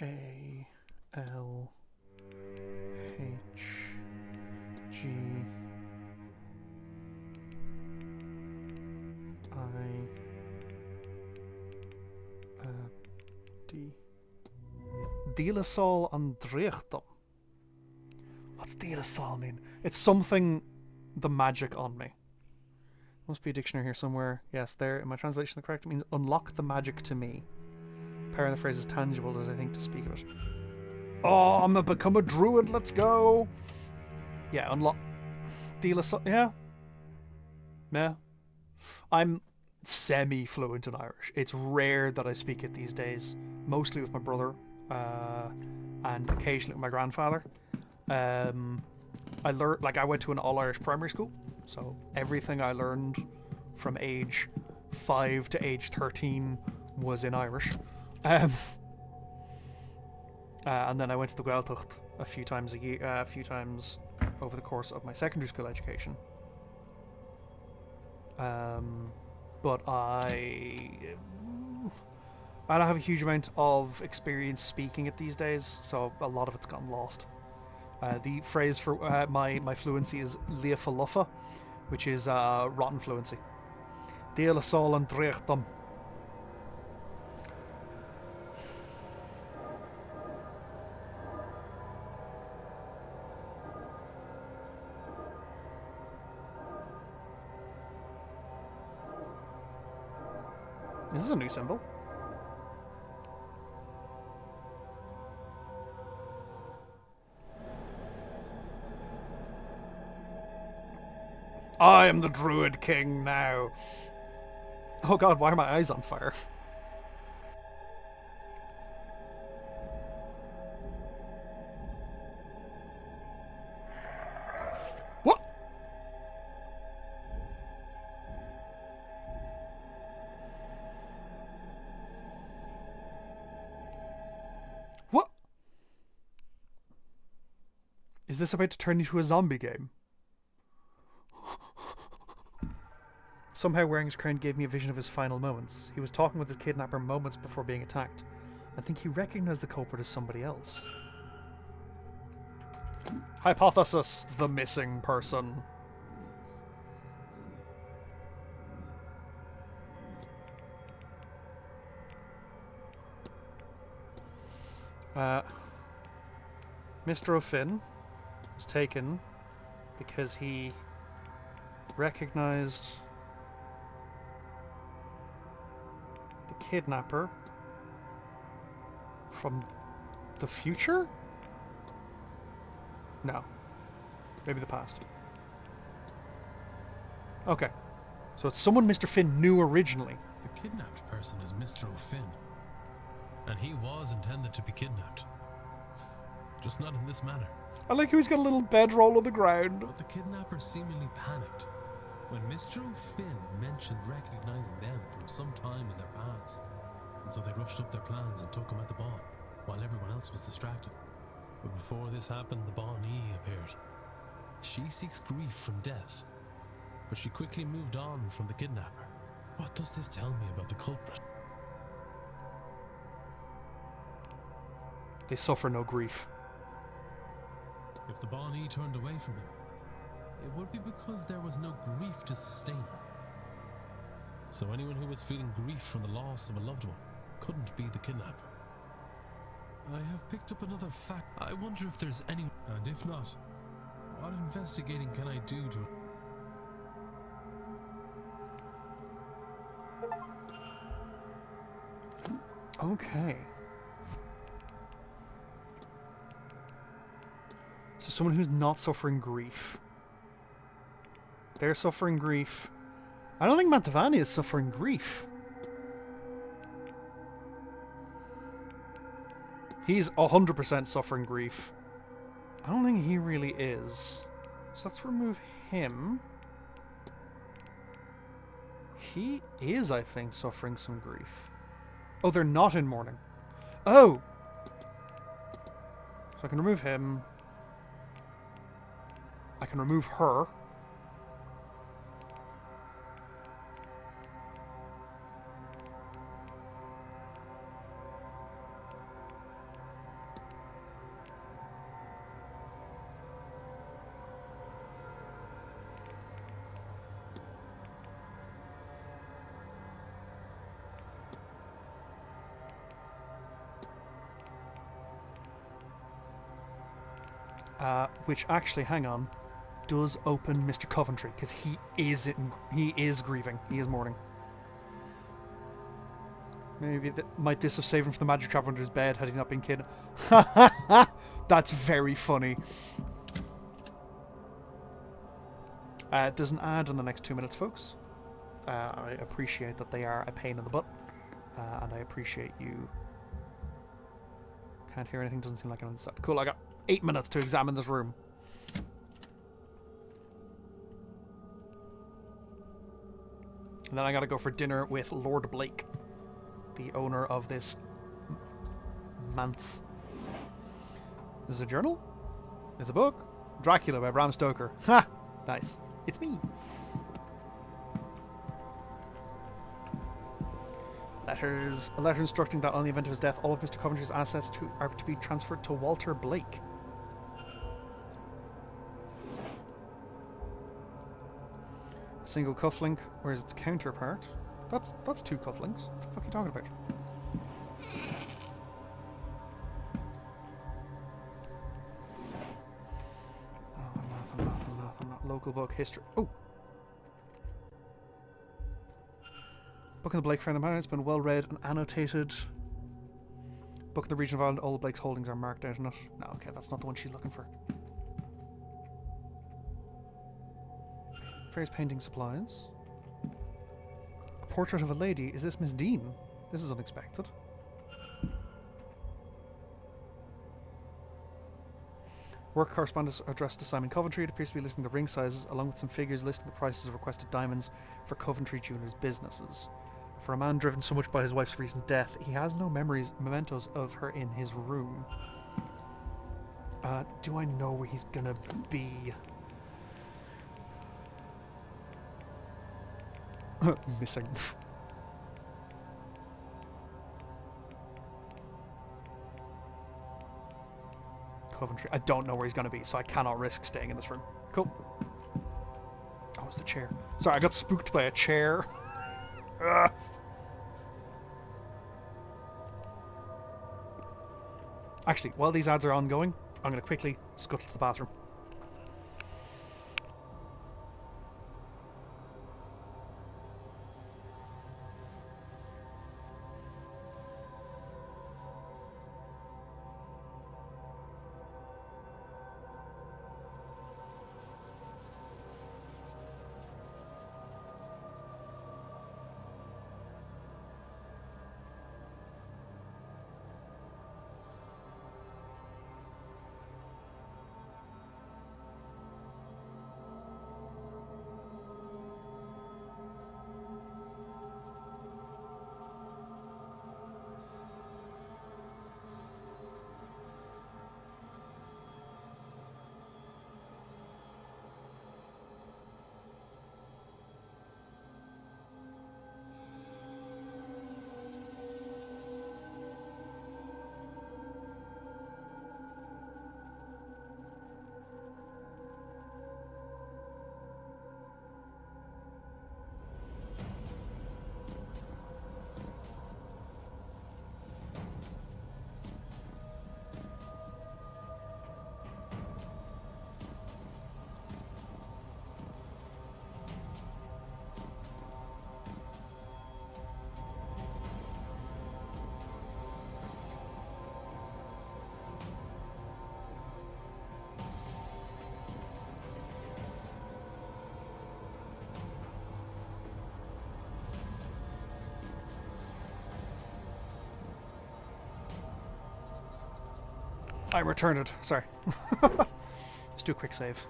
A L H G I D. Dilasol Andreachtum. What's Dilasol mean? It's something the magic on me. Must be a dictionary here somewhere. Yes, there. In my translation, the correct means unlock the magic to me. Pairing the phrase is tangible as I think to speak of it. Oh, I'm gonna become a druid. Let's go. Yeah, unlock. Dilasol. Yeah. Yeah. I'm semi-fluent in Irish. It's rare that I speak it these days. Mostly with my brother, and occasionally with my grandfather. I learned, like, I went to an all-Irish primary school, so everything I learned from age 5 to age 13 was in Irish. And then I went to the Gaeltacht a few times over the course of my secondary school education. But I don't have a huge amount of experience speaking it these days, so a lot of it's gotten lost. The phrase for my fluency is Leafaluffa, which is rotten fluency. Déla Sol and Drechtum. This is a new symbol. I am the Druid King now. Oh god, why are my eyes on fire? What? What? Is this about to turn into a zombie game? Somehow wearing his crown gave me a vision of his final moments. He was talking with his kidnapper moments before being attacked. I think he recognized the culprit as somebody else. Hypothesis: the missing person. Mr. O'Finn was taken because he recognized the kidnapper from the future? No. Maybe the past. Okay. So it's someone Mr. Finn knew originally. The kidnapped person is Mr. O'Finn. And he was intended to be kidnapped. Just not in this manner. I like how he's got a little bedroll on the ground. But the kidnapper seemingly panicked when Mr. O'Finn mentioned recognizing them from some time in their past. And so they rushed up their plans and took him at the ball, while everyone else was distracted. But before this happened, the Bonnie appeared. She seeks grief from death, but she quickly moved on from the kidnapper. What does this tell me about the culprit? They suffer no grief. If the Bonnie turned away from him, it would be because there was no grief to sustain her. So anyone who was feeling grief from the loss of a loved one couldn't be the kidnapper. I have picked up another fact. I wonder if there's any... And if not, what investigating can I do to... Okay. So someone who's not suffering grief. They're suffering grief. I don't think Mantovani is suffering grief. He's 100% suffering grief. I don't think he really is. So let's remove him. He is, I think, suffering some grief. Oh, they're not in mourning. Oh! So I can remove him. I can remove her. Which actually, hang on, does open Mr. Coventry, because he is grieving. He is mourning. Maybe might this have saved him from the magic trap under his bed had he not been kidnapped? That's very funny. It doesn't add in the next 2 minutes, folks. I appreciate that they are a pain in the butt, and I appreciate you. Can't hear anything. Doesn't seem like I'm inside. Cool. I got 8 minutes to examine this room. And then I gotta go for dinner with Lord Blake, the owner of this manse. This is a journal? It's a book? Dracula by Bram Stoker. Ha! Nice. It's me. Letters. A letter instructing that on the event of his death, all of Mr. Coventry's assets are to be transferred to Walter Blake. A single cufflink, whereas its counterpart. That's two cufflinks. What the fuck are you talking about? Nothing. Local book history. Oh! Book in the Blake Family Manor has been well read and annotated. Book in the region of Ireland, all of Blake's holdings are marked out in it. No, okay, that's not the one she's looking for. Various painting supplies. A portrait of a lady. Is this Miss Dean? This is unexpected. Work correspondence addressed to Simon Coventry. It appears to be listing the ring sizes along with some figures listing the prices of requested diamonds for Coventry Junior's businesses. For a man driven so much by his wife's recent death, he has no memories, mementos of her in his room. Do I know where he's gonna be? Missing. Coventry. I don't know where he's gonna be, so I cannot risk staying in this room. Cool. Oh, it's the chair. Sorry, I got spooked by a chair. Ugh. Actually, while these ads are ongoing, I'm going to quickly scuttle to the bathroom. I returned it. Sorry. Let's do a quick save.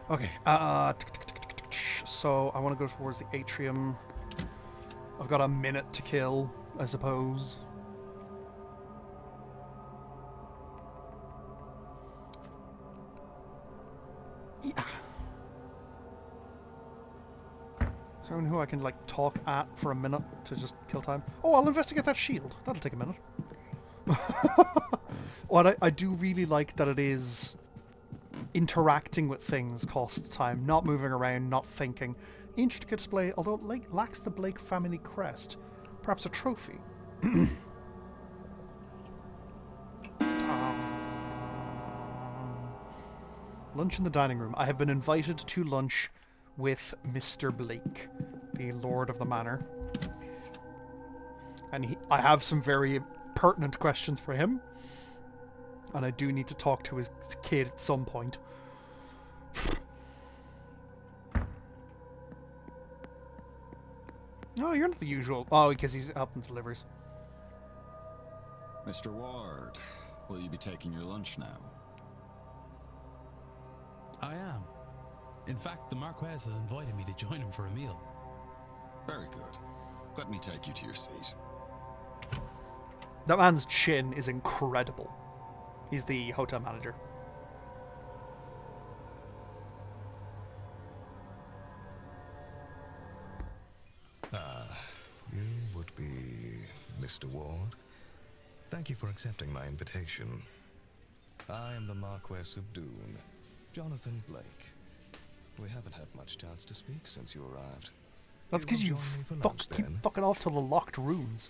Okay. So I want to go towards the atrium. I've got a minute to kill, I suppose. Yeah. Is there anyone who I can, like, talk at for a minute to just kill time? Oh, I'll investigate that shield. That'll take a minute. What I do really like that it is interacting with things costs time, not moving around, not thinking. Intricate display, although it lacks the Blake family crest. Perhaps a trophy. Lunch in the dining room. I have been invited to lunch with Mr. Blake, the Lord of the Manor. And I have some very pertinent questions for him. And I do need to talk to his kid at some point. No, you're not the usual. Oh, because he's helping deliveries. Mr. Ward, will you be taking your lunch now? I am. In fact, the Marquess has invited me to join him for a meal. Very good. Let me take you to your seat. That man's chin is incredible. He's the hotel manager. You would be Mr. Ward? Thank you for accepting my invitation. I am the Marquess of Doon, Jonathan Blake. We haven't had much chance to speak since you arrived. That's because you keep fucking off to the locked rooms.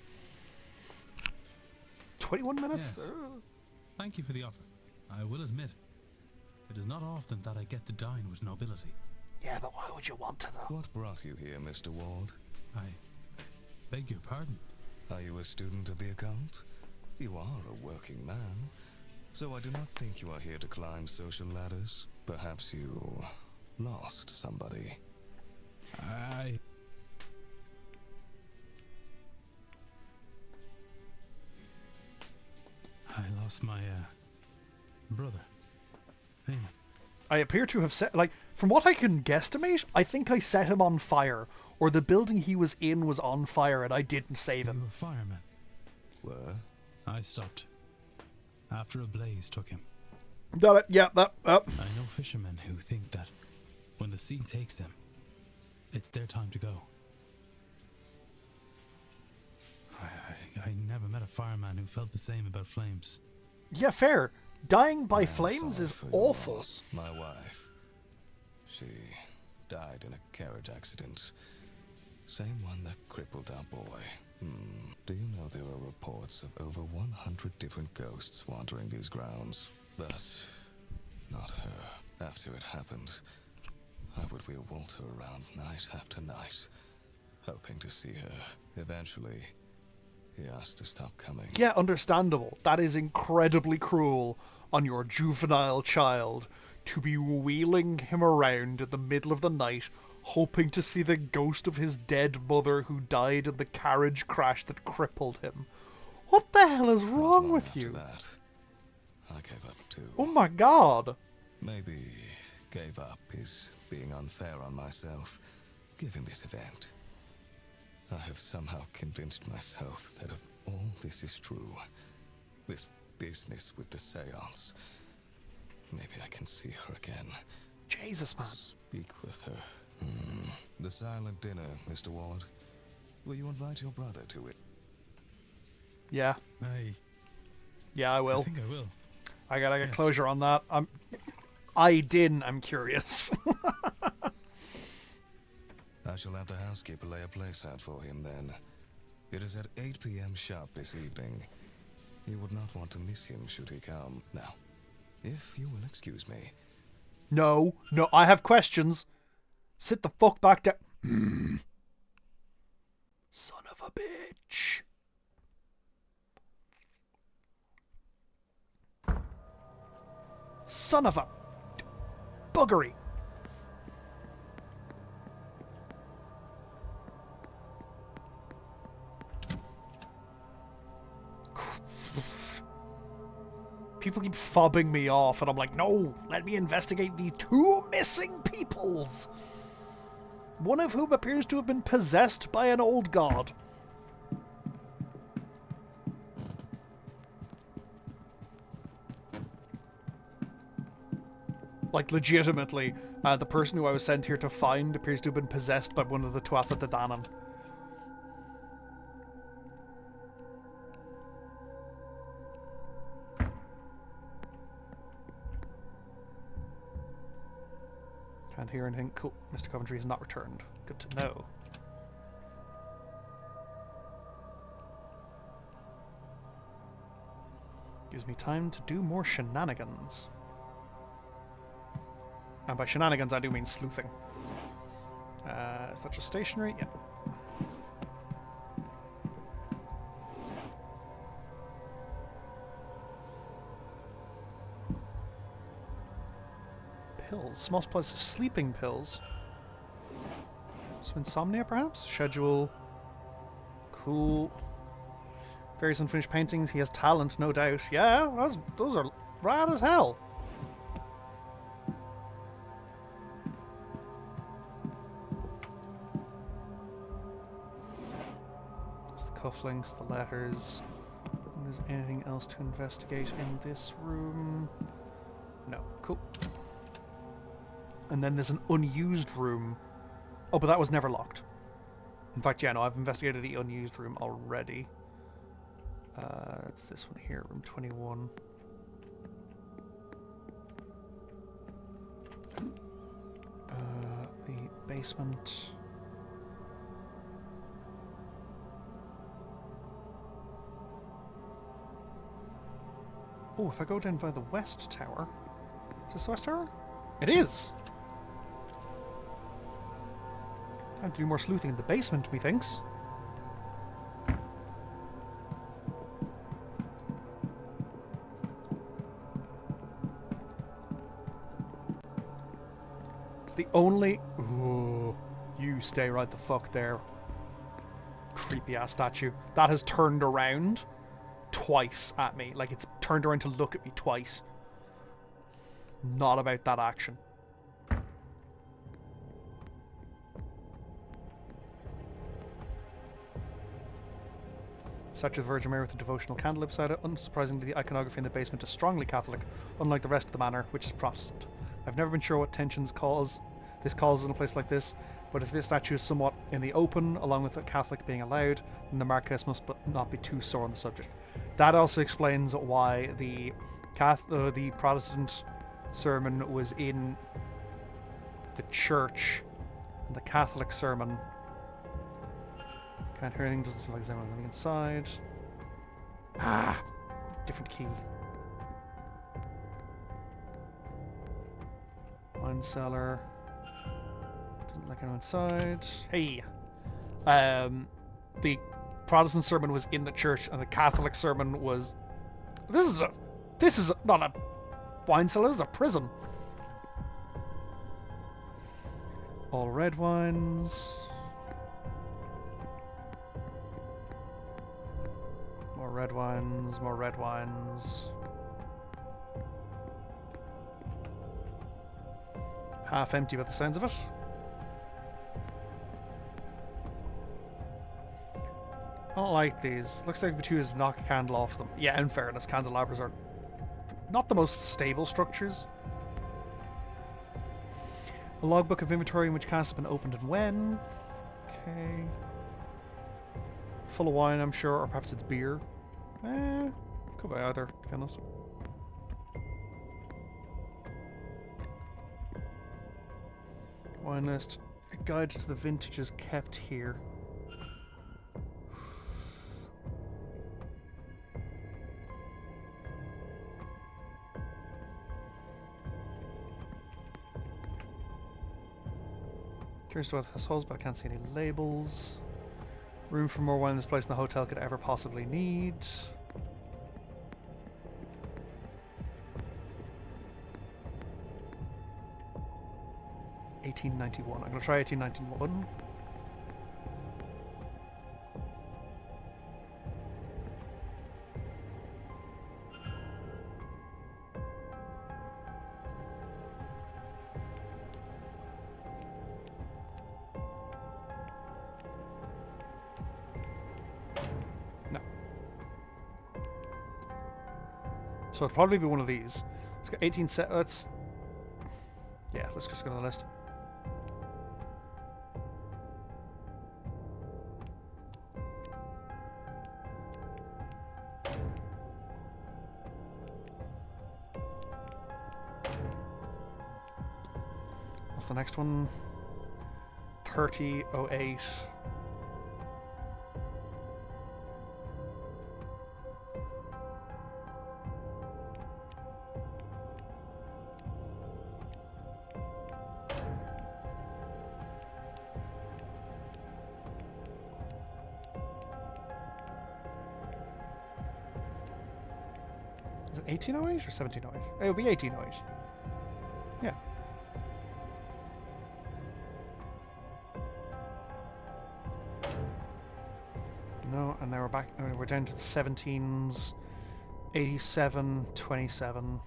21 minutes? Yes. Thank you for the offer. I will admit, it is not often that I get to dine with nobility. Yeah, but why would you want to, though? What brought you here, Mr. Ward? I beg your pardon. Are you a student of the occult? You are a working man, so I do not think you are here to climb social ladders. Perhaps you lost somebody. I lost my brother, Eamon. I appear to have set, like, from what I can guesstimate, I think I set him on fire, or the building he was in was on fire and I didn't save him. You were fireman. Were? I stopped. after a blaze took him. Got it. Yeah, that. I know fishermen who think that when the sea takes them, it's their time to go. I never met a fireman who felt the same about flames. Yeah, fair. Dying by I am flames sorry is for your awful. loss. My wife, she died in a carriage accident. Same one that crippled our boy. Do you know there are reports of over 100 different ghosts wandering these grounds? But not her. After it happened, I would wheel Walter around night after night, hoping to see her. Eventually, he asked to stop coming. Yeah, understandable. That is incredibly cruel on your juvenile child to be wheeling him around in the middle of the night, hoping to see the ghost of his dead mother who died in the carriage crash that crippled him. What the hell is wrong Not long with after you? that, I gave up too. Oh my god. Maybe gave up is being unfair on myself, given this event. I have somehow convinced myself that if all this is true, this business with the seance, maybe I can see her again. Jesus, man. Speak with her. The silent dinner, Mr. Ward. Will you invite your brother to it? Yeah. Yeah, I will. I think I will. I gotta get Yes. closure on that. I'm curious. I shall have the housekeeper lay a place out for him then. It is at 8 p.m. sharp this evening. You would not want to miss him should he come. Now, if you will excuse me. No, I have questions. Sit the fuck back down. Son of a bitch. Son of a buggery. People keep fobbing me off, and I'm like, no, let me investigate the two missing peoples. One of whom appears to have been possessed by an old god. Like, legitimately, the person who I was sent here to find appears to have been possessed by one of the Tuatha De Danann. Can't hear anything. Cool. Mr. Coventry has not returned. Good to know. Gives me time to do more shenanigans. And by shenanigans, I do mean sleuthing. Is that just stationary? Yeah. Pills. Small supplies of sleeping pills. Some insomnia, perhaps? Schedule. Cool. Various unfinished paintings. He has talent, no doubt. Yeah, those are rad as hell. It's the cufflinks, the letters. And there's anything else to investigate in this room? No. Cool. And then there's an unused room. Oh, but that was never locked. In fact, yeah, no, I've investigated the unused room already. It's this one here, room 21. The basement. Oh, if I go down by the west tower. Is this the west tower? It is! Time to do more sleuthing in the basement, methinks. It's the only... Ooh, you stay right the fuck there. Creepy ass statue. That has turned around twice at me. Like, it's turned around to look at me twice. Not about that action. Statue of the Virgin Mary with a devotional candle beside it. Unsurprisingly, the iconography in the basement is strongly Catholic, unlike the rest of the manor, which is Protestant. I've never been sure what tensions this causes in a place like this, but if this statue is somewhat in the open, along with a Catholic being allowed, then the Marquess must not be too sore on the subject. That also explains why the Protestant sermon was in the church, and the Catholic sermon. Can't hear anything, doesn't seem like there's anyone living inside. Ah! Different key. Wine cellar. Doesn't like anyone inside. Hey! The Protestant sermon was in the church, and the Catholic sermon was... This is not a wine cellar, this is a prison. All red wines. More red wines, more red wines. Half empty by the sounds of it. I don't like these. Looks like Vitu's knock a candle off them. Yeah, in fairness, candelabras are not the most stable structures. A logbook of inventory in which casks have been opened and when. Okay. Full of wine, I'm sure, or perhaps it's beer. Could be either, to be honest. Wine list. A guide to the vintages kept here. Curious to what this holds, but I can't see any labels. Room for more wine in this place than the hotel could ever possibly need. $18.91. I'm gonna try $18.91. So it'll probably be one of these. It's got 18 set. Let's just go to the list. What's the next one? 3008. Is it 1808 or 1708? It'll be 1808. Yeah. No, and now we're back. I mean, we're down to the 17s. 87, 27.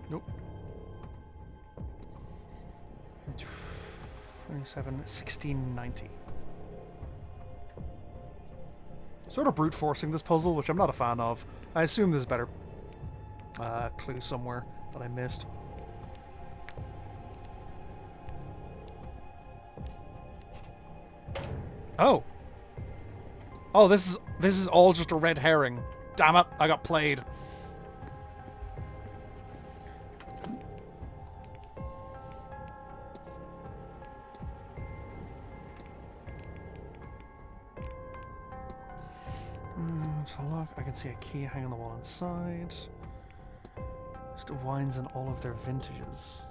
Nope. 27, 1690. Sort of brute forcing this puzzle, which I'm not a fan of. I assume there's a better clue somewhere that I missed. Oh. Oh, this is all just a red herring. Damn it, I got played. Let's have a look. I can see a key hanging on the wall inside. Just wines in all of their vintages.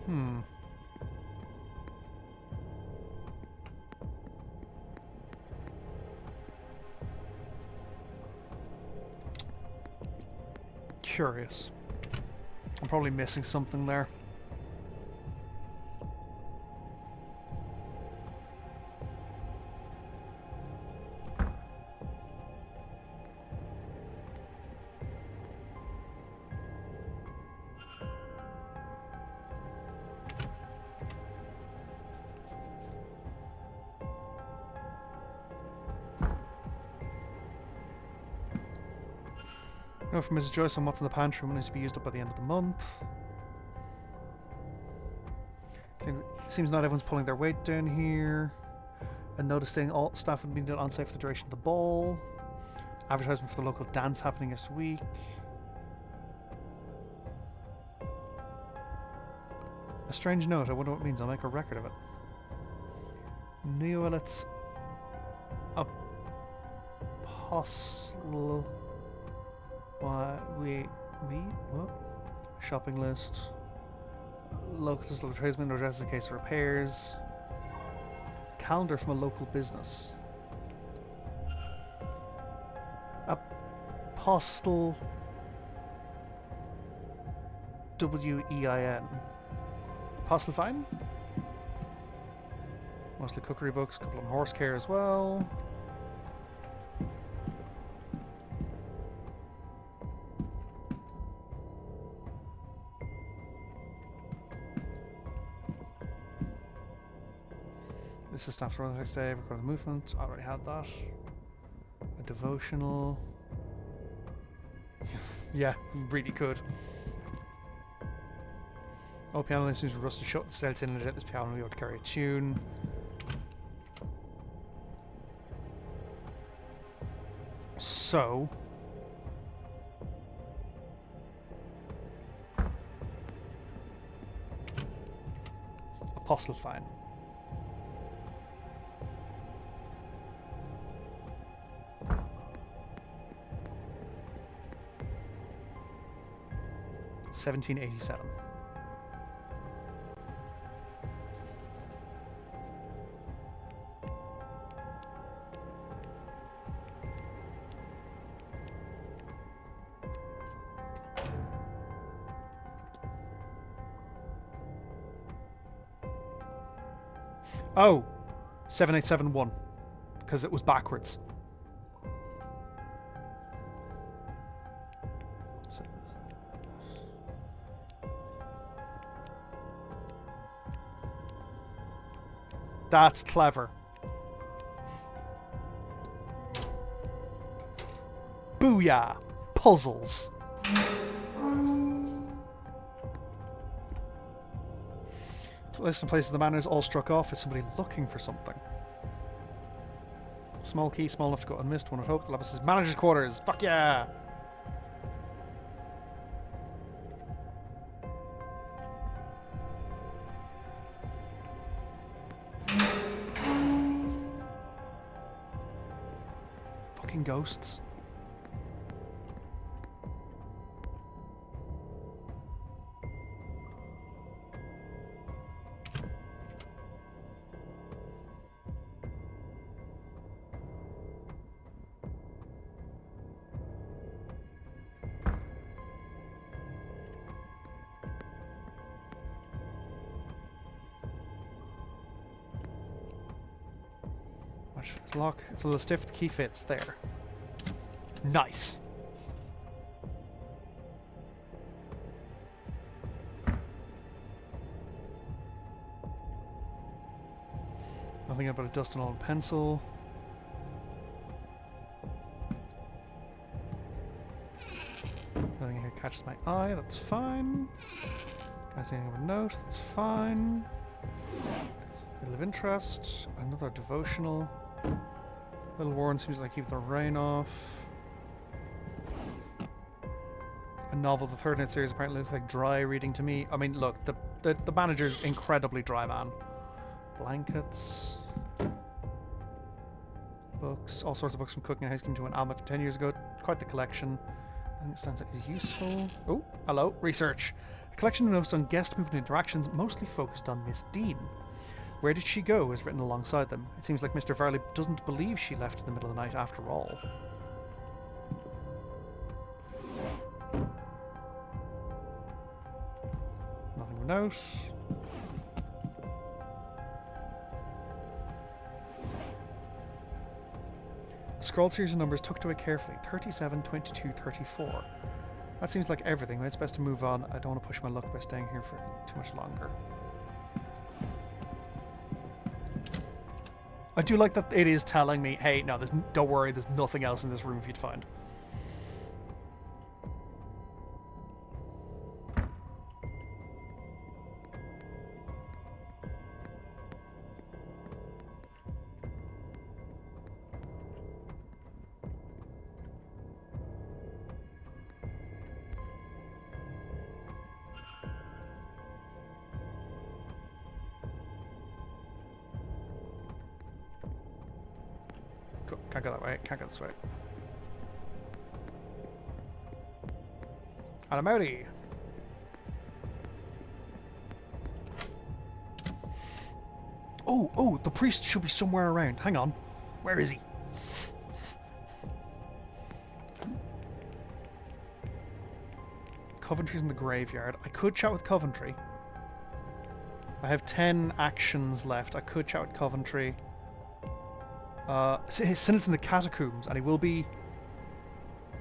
Hmm. Curious. I'm probably missing something there. Note from Mrs. Joyce on what's in the pantry when it's to be used up by the end of the month. Okay, seems not everyone's pulling their weight down here. And noticing all staff would be on site for the duration of the ball. Advertisement for the local dance happening next week. A strange note, I wonder what it means. I'll make a record of it. Neolith's apostle. Why what? Shopping list. Local tradesman addresses in case of repairs. Calendar from a local business. Apostle WEIN. Apostle Fine? Mostly cookery books, a couple on horse care as well. This is staff for the next day, record the movement. I already had that. A devotional. Yeah, really could. Oh, piano lessons with rusted shut. The sales in and this piano will be able to carry a tune. So. Apostle Fine. $17.87. Oh, 7871, because it was backwards. That's clever. Booyah! Puzzles. List of places the manor is all struck off. Is somebody looking for something? Small key, small enough to go unmissed. One would hope. The lobby says manager's quarters. Fuck yeah! Fucking ghosts. It's lock. It's a little stiff. The key fits there. Nice. Nothing about a dust and old pencil. Nothing here catches my eye. That's fine. Can I see anything with a note? That's fine. Little of interest. Another devotional. Little Warren seems like keep the rain off. A novel, the third in its series, apparently looks like dry reading to me. I mean, look, the manager's incredibly dry, man. Blankets. Books. All sorts of books from cooking and housekeeping to an almanac from 10 years ago. Quite the collection. I think it stands out as useful. Oh, hello. Research. A collection of notes on guest movement interactions, mostly focused on Miss Dean. Where did she go is written alongside them. It seems like Mr. Varley doesn't believe she left in the middle of the night after all. Nothing of note. Scroll series of numbers tucked away carefully. 37, 22, 34. That seems like everything. It's best to move on. I don't want to push my luck by staying here for too much longer. I do like that it is telling me, hey, no, don't worry, there's nothing else in this room for you to find. Cool. Can't go that way. Can't go this way. And I'm outie. Oh, the priest should be somewhere around. Hang on. Where is he? Coventry's in the graveyard. I could chat with Coventry. I have 10 actions left. I could chat with Coventry. Since in the catacombs, and he will be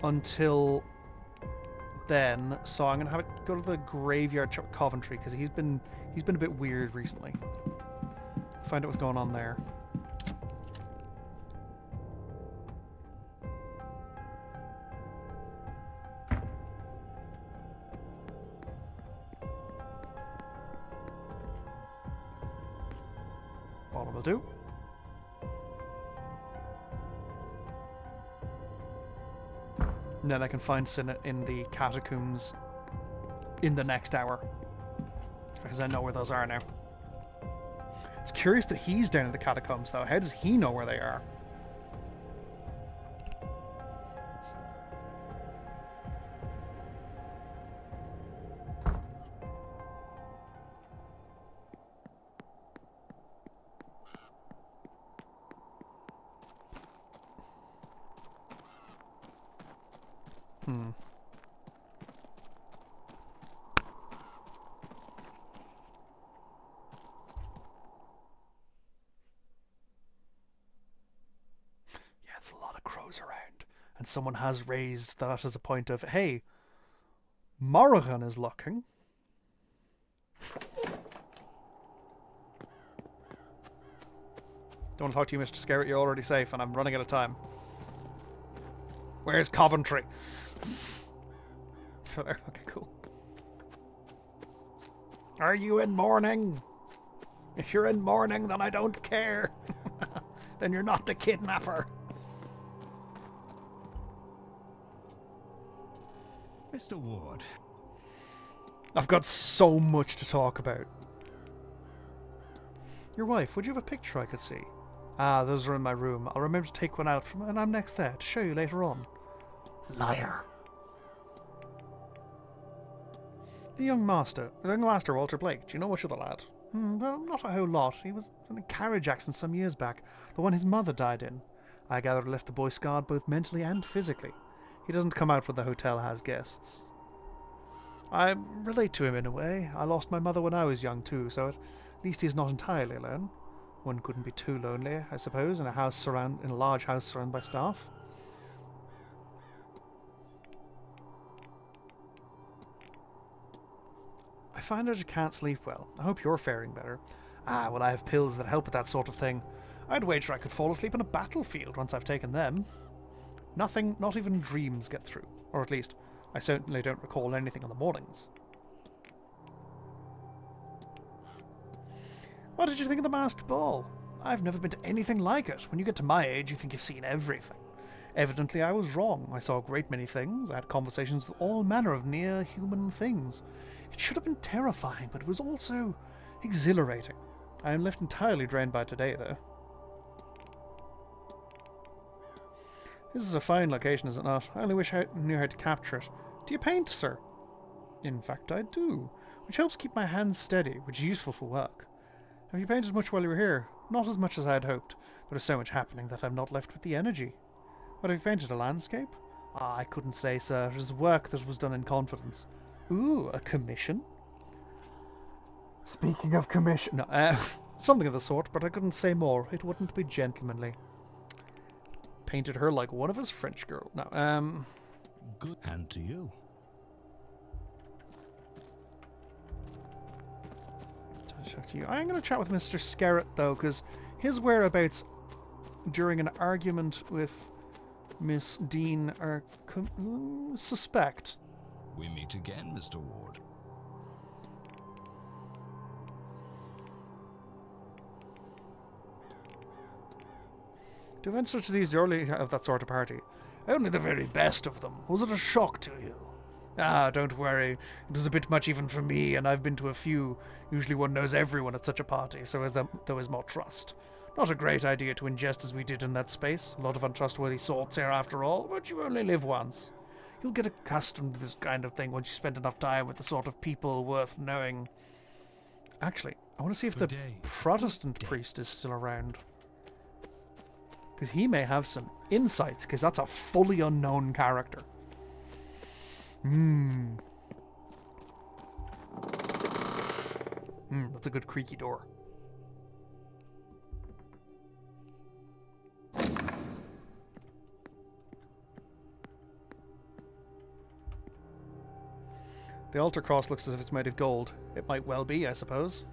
until then. So I'm gonna have it go to the graveyard, chat with Coventry, because he's been a bit weird recently. Find out what's going on there. All will do. And then I can find Sinnott in the catacombs in the next hour. Because I know where those are now. It's curious that he's down in the catacombs, though. How does he know where they are? It's a lot of crows around. And someone has raised that as a point of, hey, Morrigan is looking. Don't want to talk to you, Mr. Scarrett. You're already safe, and I'm running out of time. Where's Coventry? So there. Okay, cool. Are you in mourning? If you're in mourning, then I don't care. Then you're not the kidnapper. Mr. Ward. I've got so much to talk about. Your wife, would you have a picture I could see? Ah, those are in my room. I'll remember to take one out from and I'm next there to show you later on. Liar. The young master, Walter Blake. Do you know much of the lad? Well, not a whole lot. He was in a carriage accident some years back, the one his mother died in. I gather it left the boy scarred both mentally and physically. He doesn't come out when the hotel has guests. I relate to him in a way. I lost my mother when I was young too, so at least he's not entirely alone. One couldn't be too lonely, I suppose, in a large house surrounded by staff. I find out you can't sleep well. I hope you're faring better. Ah, well, I have pills that help with that sort of thing. I'd wager I could fall asleep on a battlefield once I've taken them. Nothing, not even dreams get through. Or at least, I certainly don't recall anything in the mornings. What did you think of the masked ball? I've never been to anything like it. When you get to my age, you think you've seen everything. Evidently, I was wrong. I saw a great many things. I had conversations with all manner of near-human things. It should have been terrifying, but it was also exhilarating. I am left entirely drained by today, though. This is a fine location, is it not? I only wish I knew how to capture it. Do you paint, sir? In fact, I do. which helps keep my hands steady, which is useful for work. Have you painted much while you were here? Not as much as I had hoped. There is so much happening that I'm not left with the energy. What, have you painted a landscape? Ah, I couldn't say, sir. It is work that was done in confidence. Ooh, a commission? Speaking of commission... No, something of the sort, but I couldn't say more. It wouldn't be gentlemanly. Painted her like one of his French girls. No, Good. And to you. I'm going to chat with Mr. Skerritt, though, because his whereabouts during an argument with Miss Dean are suspect. We meet again, Mr. Ward. Do events such as these early of that sort of party? Only the very best of them. Was it a shock to you? Ah, don't worry. It was a bit much even for me, and I've been to a few. Usually one knows everyone at such a party, so as there is more trust. Not a great idea to ingest as we did in that space. A lot of untrustworthy sorts here after all, but you only live once. You'll get accustomed to this kind of thing once you spend enough time with the sort of people worth knowing. Actually, I want to see if the Protestant priest is still around. Because he may have some insights, because that's a fully unknown character. That's a good creaky door. The altar cross looks as if it's made of gold. It might well be, I suppose.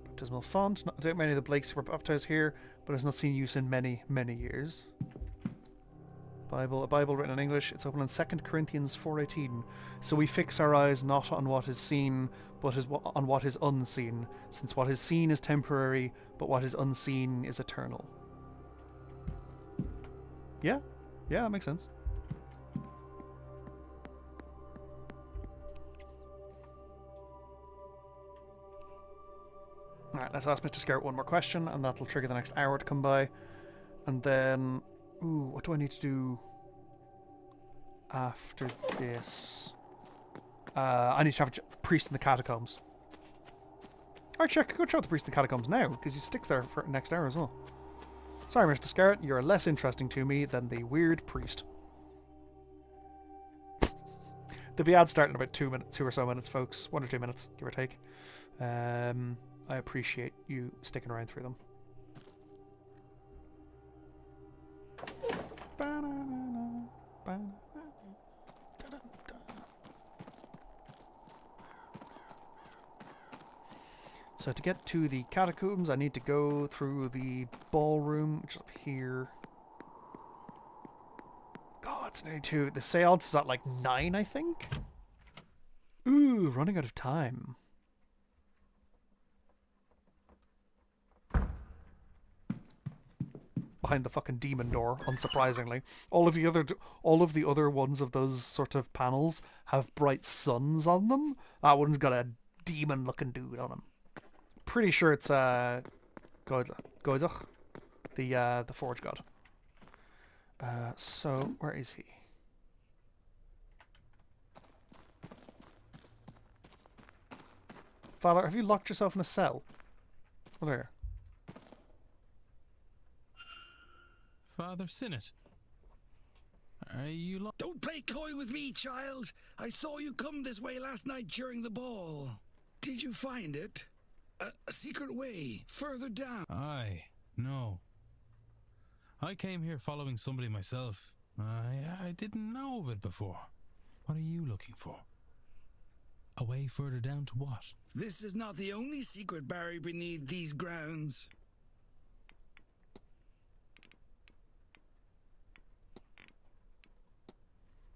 Baptismal font. Not many of the Blakes were baptized here, but has not seen use in many, many years. A Bible written in English. It's open in 2 Corinthians 4:18. So we fix our eyes not on what is seen, but on what is unseen, since what is seen is temporary, but what is unseen is eternal. Yeah, that makes sense. Alright, let's ask Mr. Skerritt one more question, and that'll trigger the next hour to come by. And then... Ooh, what do I need to do after this? I need to have a priest in the catacombs. Actually, I could go check out the priest in the catacombs now, because he sticks there for next hour as well. Sorry, Mr. Skerritt, you're less interesting to me than the weird priest. There'll be ads starting in about 2 or so minutes, folks. 1 or 2 minutes, give or take. I appreciate you sticking around through them. So to get to the catacombs, I need to go through the ballroom, which is up here. God, it's nearly 2. The seance is at like 9, I think? Ooh, running out of time. Behind the fucking demon door, unsurprisingly. All of the other ones of those sort of panels have bright suns on them. That one's got a demon-looking dude on him. Pretty sure it's Goidach, the Forge God. So where is he? Father, have you locked yourself in a cell? Oh, there. Father Sinnott. Are you Don't play coy with me, child. I saw you come this way last night during the ball. Did you find it? A secret way, further down. Aye, no. I came here following somebody myself. I didn't know of it before. What are you looking for? A way further down to what? This is not the only secret buried beneath these grounds.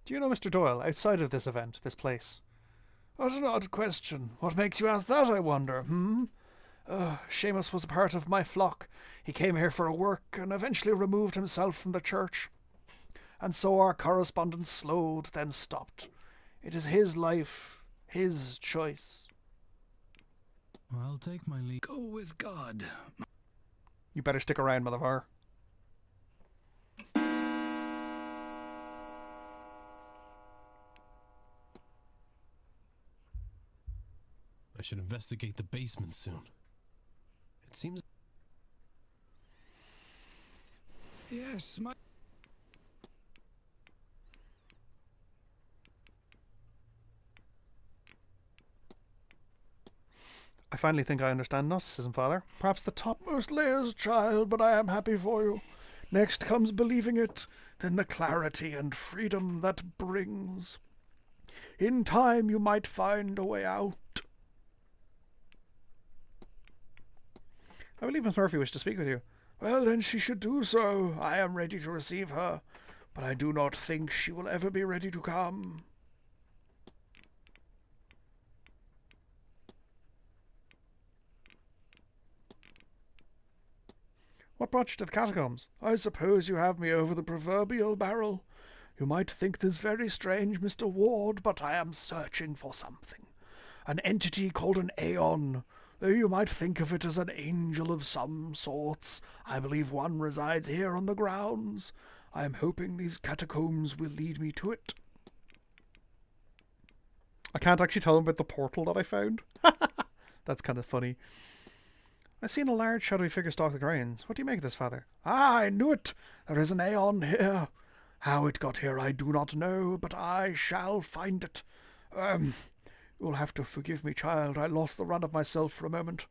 Do you know Mr. Doyle, outside of this event, this place? What an odd question. What makes you ask that, I wonder, Seamus was a part of my flock. He came here for a work and eventually removed himself from the church. And so our correspondence slowed, then stopped. It is his life, his choice. I'll take my leave. Go with God. You better stick around, motherfucker. I should investigate the basement soon. It seems... Yes, my... I finally think I understand Gnosticism, Father. Perhaps the topmost layers, child, but I am happy for you. Next comes believing it, then the clarity and freedom that brings. In time you might find a way out. I believe Miss Murphy wished to speak with you. Well, then she should do so. I am ready to receive her, but I do not think she will ever be ready to come. What brought you to the catacombs? I suppose you have me over the proverbial barrel. You might think this very strange, Mr. Ward, but I am searching for something. An entity called an Aeon. Though you might think of it as an angel of some sorts, I believe one resides here on the grounds. I am hoping these catacombs will lead me to it. I can't actually tell him about the portal that I found. That's kind of funny. I've seen a large shadowy figure stalk the grounds. What do you make of this, Father? Ah, I knew it! There is an Aeon here. How it got here I do not know, but I shall find it. You'll have to forgive me, child. I lost the run of myself for a moment.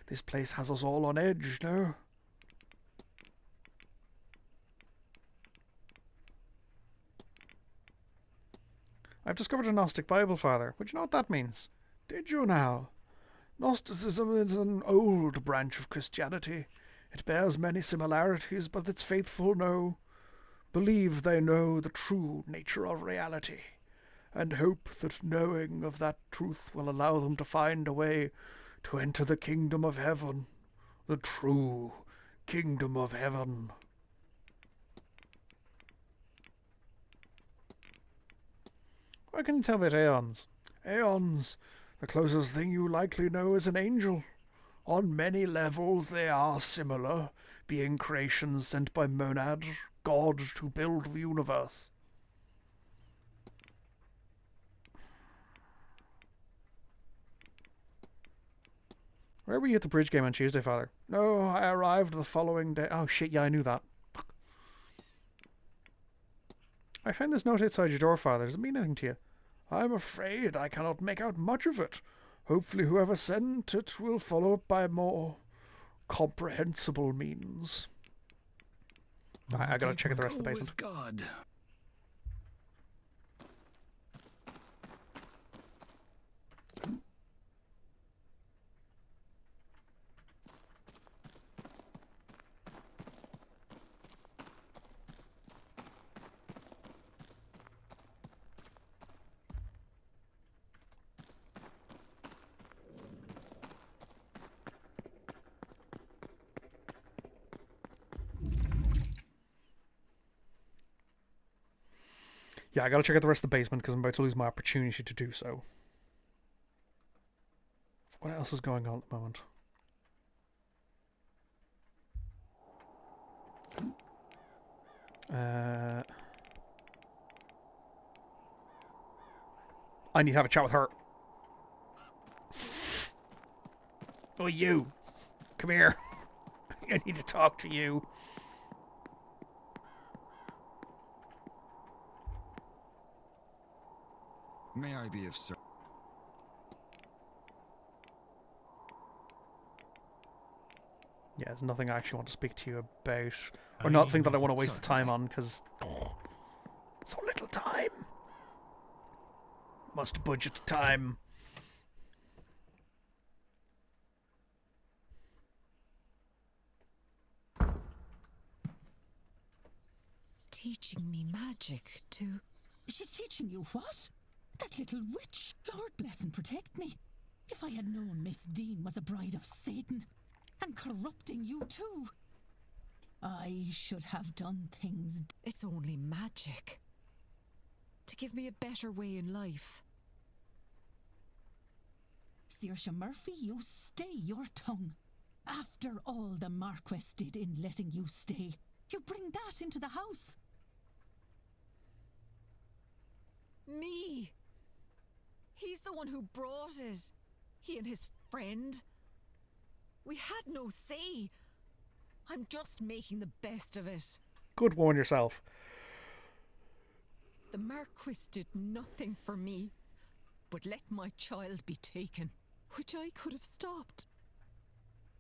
This place has us all on edge, no? I've discovered a Gnostic Bible, Father. Would you know what that means? Did you now? Gnosticism is an old branch of Christianity. It bears many similarities, but its faithful believe they know the true nature of reality, and hope that knowing of that truth will allow them to find a way to enter the kingdom of heaven, the true kingdom of heaven. What can you tell me about Aeons? Aeons, the closest thing you likely know is an angel. On many levels they are similar, being creations sent by Monad, God, to build the universe. Where were you at the bridge game on Tuesday, Father? No, I arrived the following day. Oh shit, yeah, I knew that. I found this note outside your door, Father. Does it mean anything to you? I'm afraid I cannot make out much of it. Hopefully whoever sent it will follow up by more comprehensible means. I gotta check out the rest of the basement. God. Yeah, I gotta check out the rest of the basement because I'm about to lose my opportunity to do so. What else is going on at the moment? I need to have a chat with her. Oh, you. Come here. I need to talk to you. May I be of service? Yeah, there's nothing I actually want to speak to you about. Or nothing that I want to waste the time on, because... so little time. Must budget time. Teaching me magic, too. She's teaching you what? That little witch? Lord bless and protect me. If I had known Miss Dean was a bride of Satan, and corrupting you too, I should have done things. It's only magic. To give me a better way in life. Saoirse Murphy, you stay your tongue. After all the Marquess did in letting you stay, you bring that into the house. Me! He's the one who brought it. He and his friend. We had no say. I'm just making the best of it. Good, warn yourself. The Marquis did nothing for me, but let my child be taken, which I could have stopped.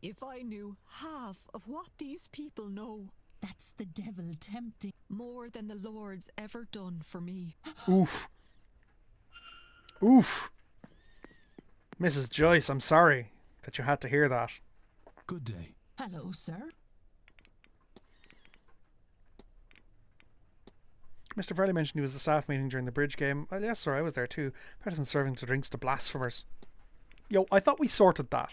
If I knew half of what these people know. That's the devil tempting. More than the Lord's ever done for me. Oof. Oof. Mrs. Joyce, I'm sorry that you had to hear that. Good day. Hello, sir. Mr. Farley mentioned he was at the staff meeting during the bridge game. Well, yes, sir, I was there too. Better than serving the drinks to blasphemers. Yo, I thought we sorted that.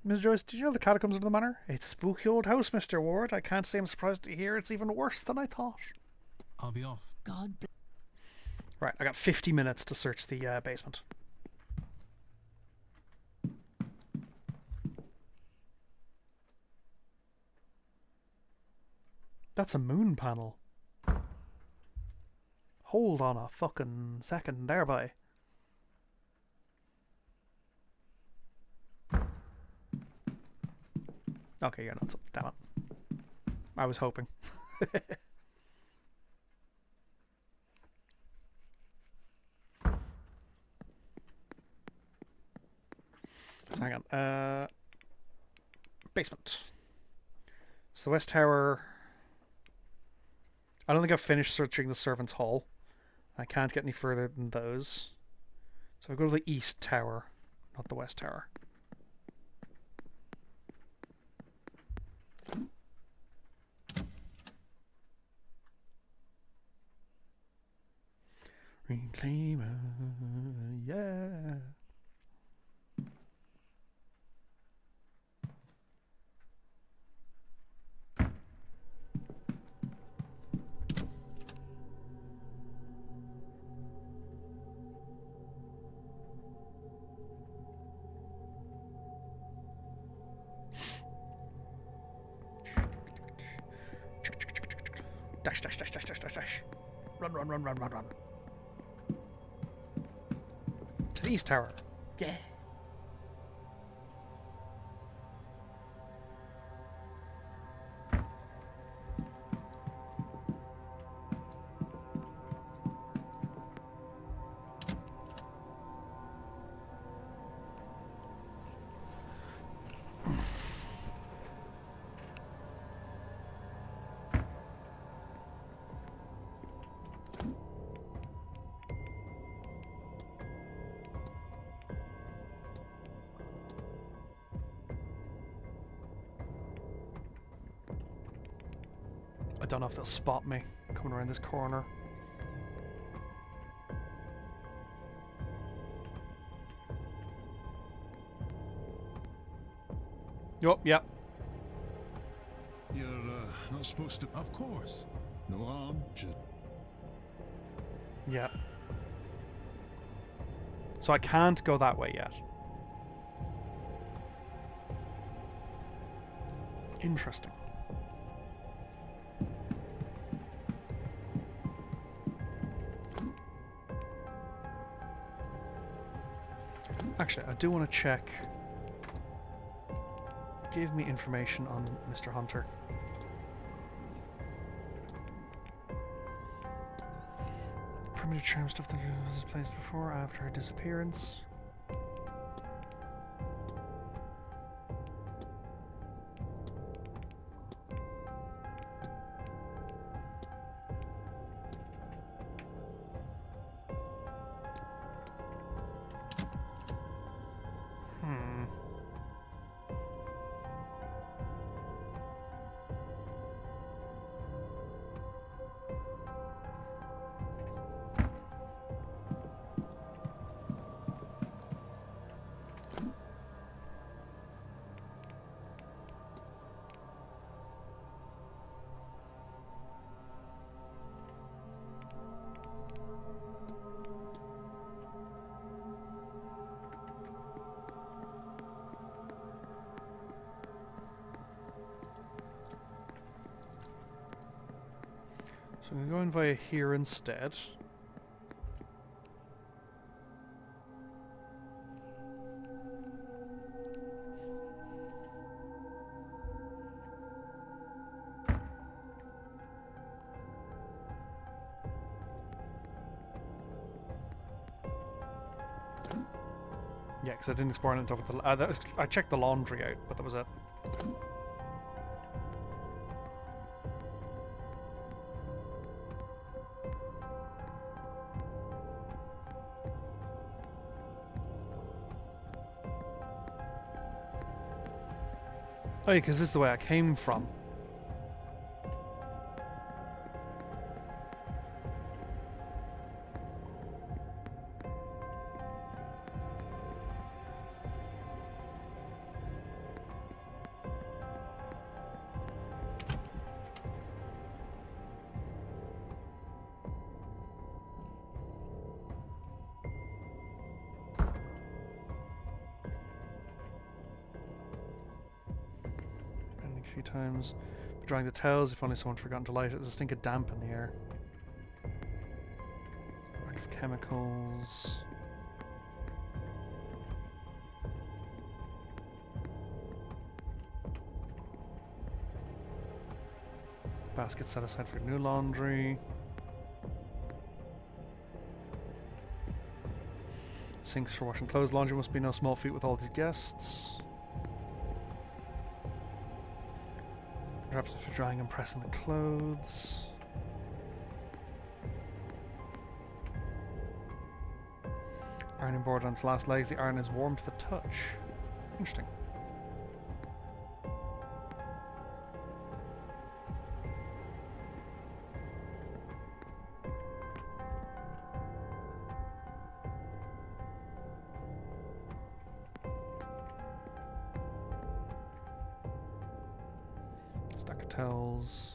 Miss Joyce, did you know the catacombs of the manor? It's a spooky old house, Mr. Ward. I can't say I'm surprised to hear it's even worse than I thought. I'll be off. God bless. Right, I got 50 minutes to search the basement. That's a moon panel. Hold on a fucking second there, boy. Okay, you're not. Damn it. I was hoping. So hang on. Basement. So the West Tower. I don't think I've finished searching the servants' hall. I can't get any further than those. So I go to the East Tower, not the West Tower. Reclaimer, yeah. Dash, dash, dash, dash, dash, dash, dash. Run, run, run, run, run, run. To the East Tower. Yeah. I don't know if they'll spot me coming around this corner. Yep. You're not supposed to. Of course. No harm. Just. Yeah. So I can't go that way yet. Interesting. Actually, I do want to check. Give me information on Mr. Hunter. Primitive charm stuff that was placed before, after her disappearance. So I'm going via here instead. Yeah, because I didn't explore it until I checked the laundry out, but that was it. Oh yeah, because this is the way I came from. A few times. Drying the towels, if only someone's forgotten to light it. There's a stink of damp in the air. Active chemicals. Basket set aside for new laundry. Sinks for washing clothes. Laundry must be no small feat with all these guests. Wraps for drying and pressing the clothes. Ironing board on its last legs. The iron is warm to the touch. Interesting. Stack of towels.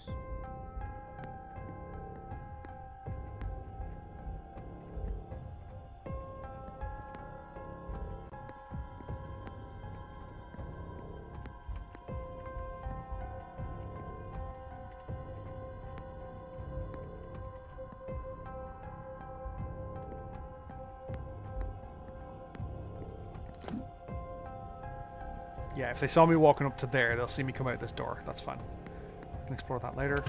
Yeah, if they saw me walking up to there, they'll see me come out this door. That's fine. I can explore that later.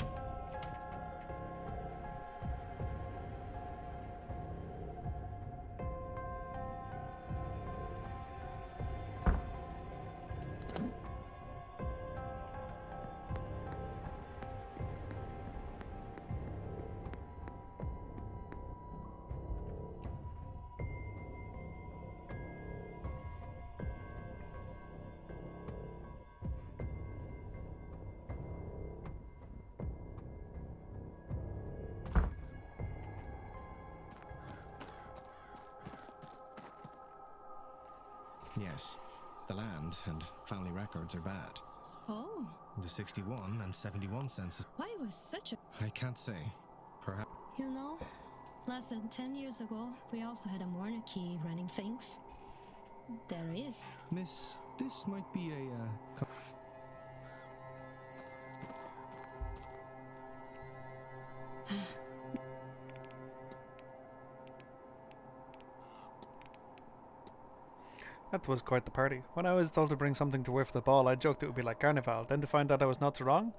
Yes, the land and family records are bad. Oh. The 61 and 71 census. Why was such a... I can't say. Perhaps. You know, less than 10 years ago, we also had a monarchy running things. There is. Miss, this might be a... That was quite the party. When I was told to bring something to wear for the ball, I joked it would be like Carnival. Then to find out I was not so wrong?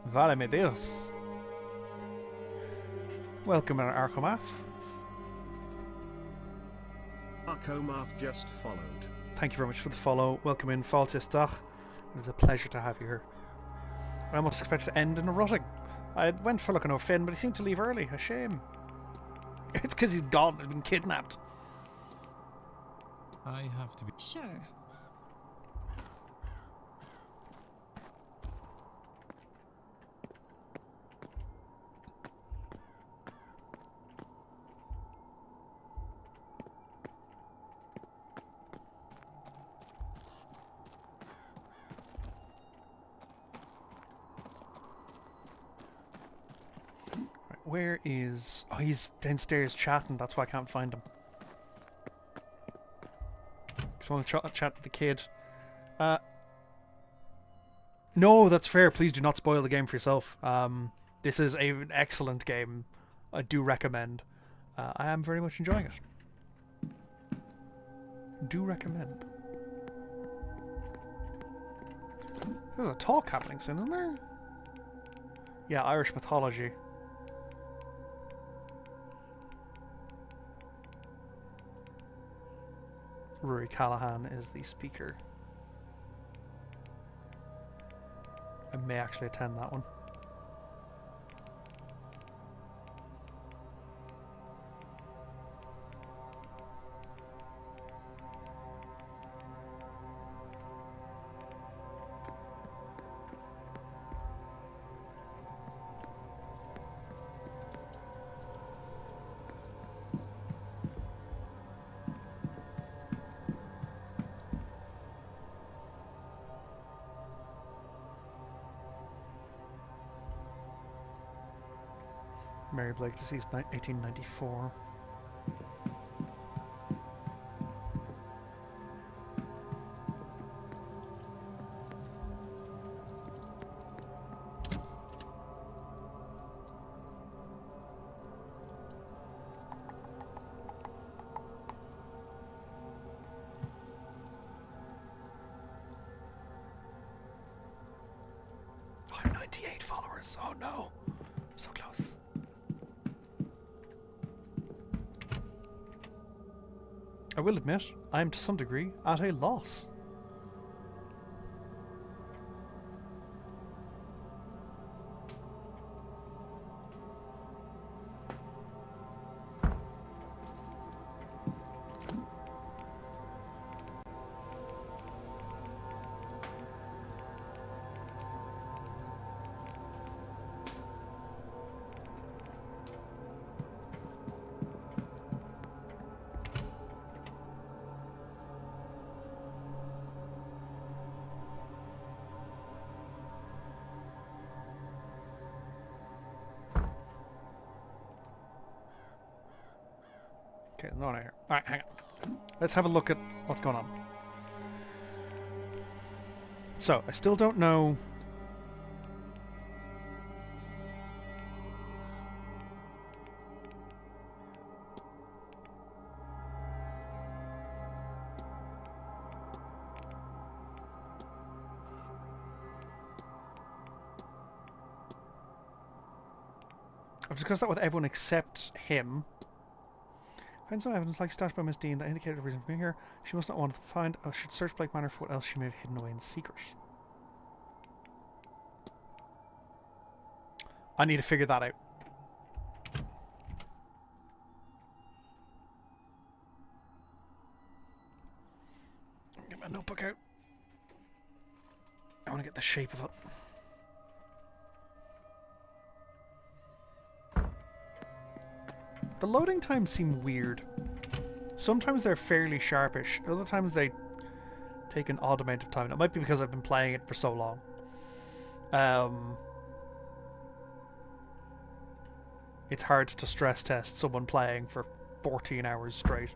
Vale me Dios. Welcome, Arkomath. Arkomath just followed. Thank you very much for the follow. Welcome in, Faltistach. It was a pleasure to have you here. I almost expected to end in a rutting. I went for looking over Finn, but he seemed to leave early. A shame. It's because he's gone and been kidnapped. I have to be... Sure. Right, where is... Oh, he's downstairs chatting. That's why I can't find him. I want to chat to the kid. No, that's fair. Please do not spoil the game for yourself. This is an excellent game. I do recommend. I am very much enjoying it. Do recommend. There's a talk happening soon, isn't there? Yeah, Irish mythology. Rory Callahan is the speaker. I may actually attend that one. Mary Blake, deceased 1894. I have 98 followers. Oh no. So close. I will admit, I am to some degree at a loss. Okay, no one here. Alright, hang on. Let's have a look at what's going on. So, I still don't know... I've discussed that with everyone except him. Find some evidence like stashed by Miss Dean that indicated a reason for being here. She must not want to find. I should search Blake Manor for what else she may have hidden away in secret. I need to figure that out. Get my notebook out. I want to get the shape of it. The loading times seem weird. Sometimes they're fairly sharpish, other times they take an odd amount of time. It might be because I've been playing it for so long. It's hard to stress test someone playing for 14 hours straight.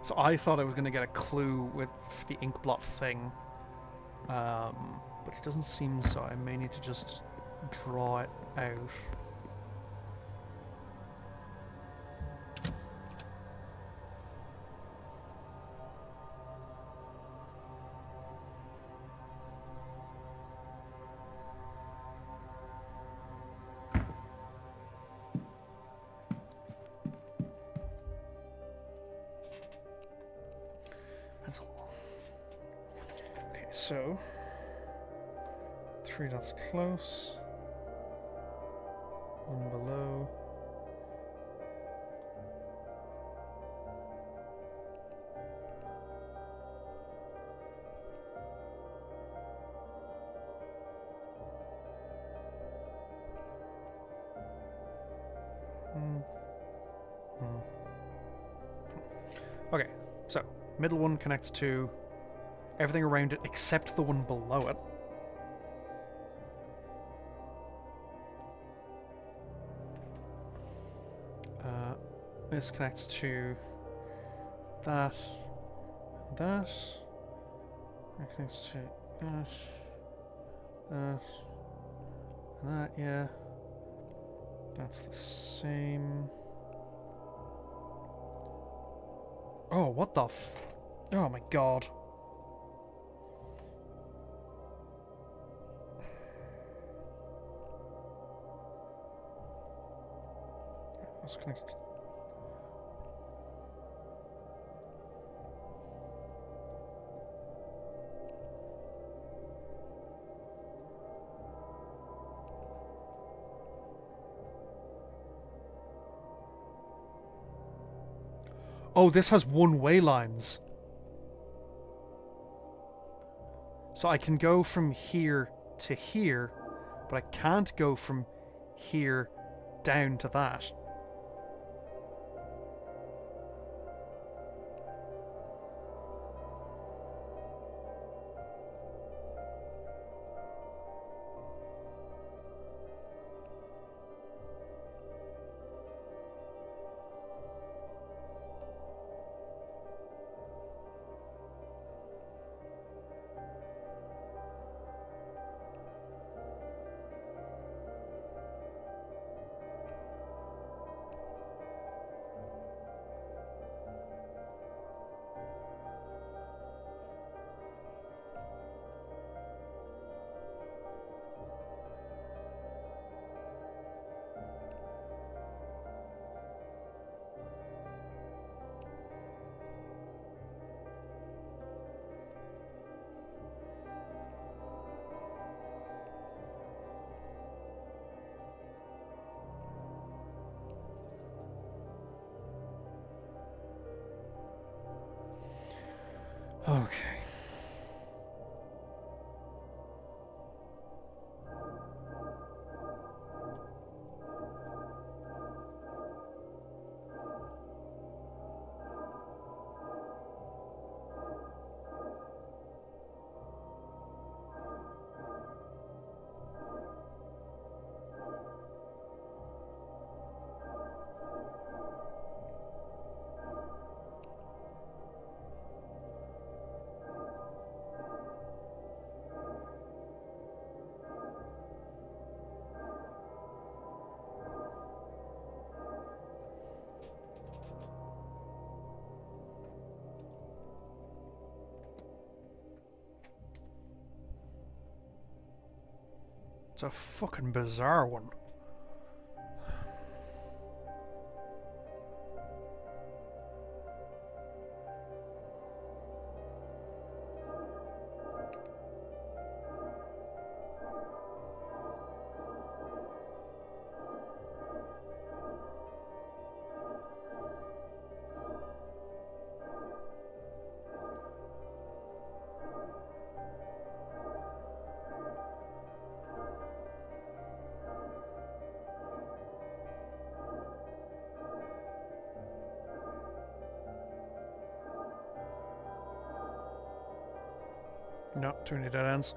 So I thought I was going to get a clue with the ink blot thing, but it doesn't seem so. I may need to just draw it out. That's all. Okay, so 3 dots close, 1 below. Okay, so middle one connects to everything around it except the one below it. This connects to that, and that. That connects to that, that, and that, yeah. That's the same. Oh, what the f... Oh my god. That's connected. Oh, this has one-way lines. So I can go from here to here, but I can't go from here down to that. Okay. It's a fucking bizarre one. No, too many dead ends.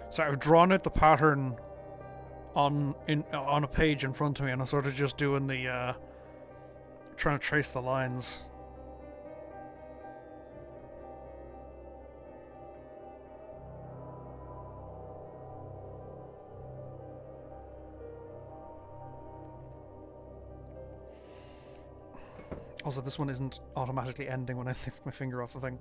So I've drawn out the pattern on a page in front of me, and I'm sort of just doing the trying to trace the lines. Also, this one isn't automatically ending when I lift my finger off the thing.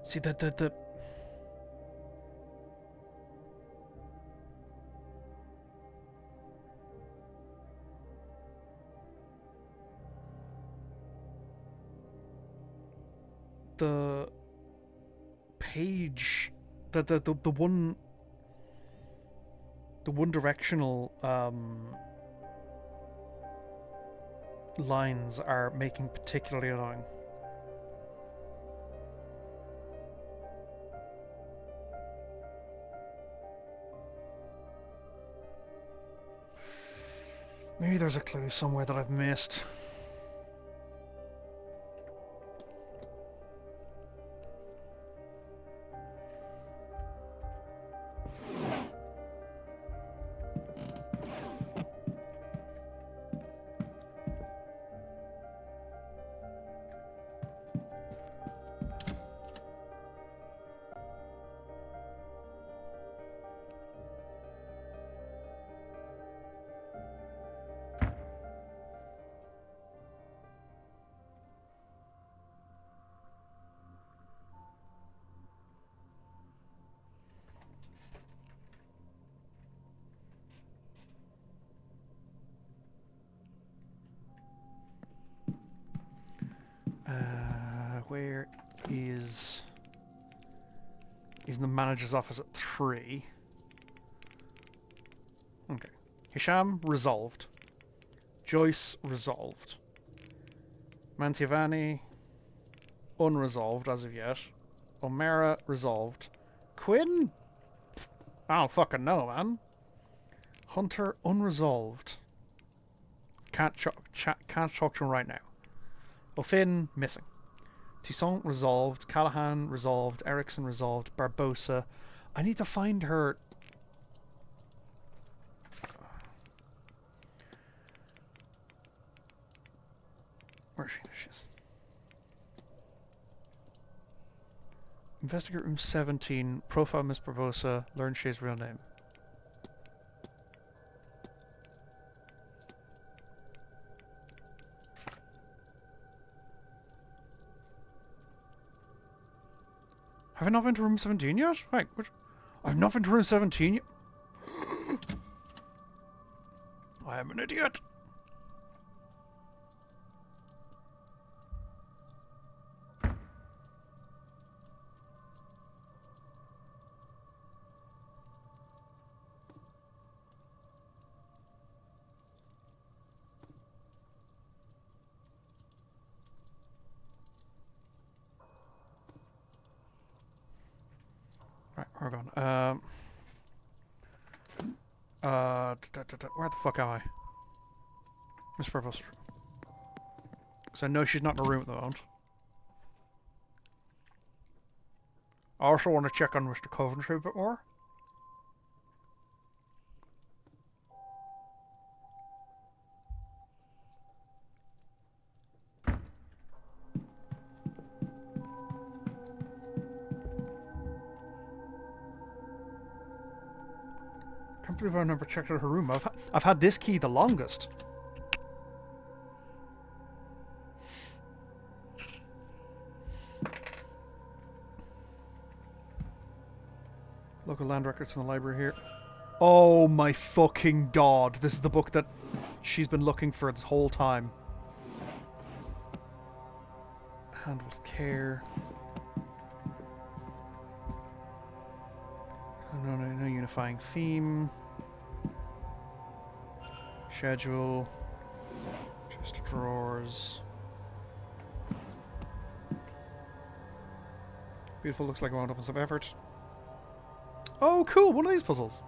See the page, the one directional lines are making particularly annoying. Maybe there's a clue somewhere that I've missed. is... He's in the manager's office at 3. Okay. Hisham, resolved. Joyce, resolved. Mantiavani, unresolved as of yet. O'Mara, resolved. Quinn? I don't fucking know, man. Hunter, unresolved. Can't talk to him right now. O'Finn, missing. Toussaint, resolved. Callahan, resolved. Erickson, resolved. Barbosa. I need to find her... Where is she? There she is. Investigate room 17. Profile Miss Barbosa. Learn Shay's real name. Have I not been to room 17 yet? Wait, which... I've not been to room 17 yet? I am an idiot. Right, we're gone. Where the fuck am I? Miss Purpose. Because I know she's not in the room at the moment. I also want to check on Mr. Coventry a bit more. Can't believe I've never checked out her room. I've had this key the longest. Local land records from the library here. Oh my fucking god. This is the book that she's been looking for this whole time. Handled with care. No unifying theme. Schedule. Chest of drawers. Beautiful, looks like I wound up with some effort. Oh, cool! One of these puzzles.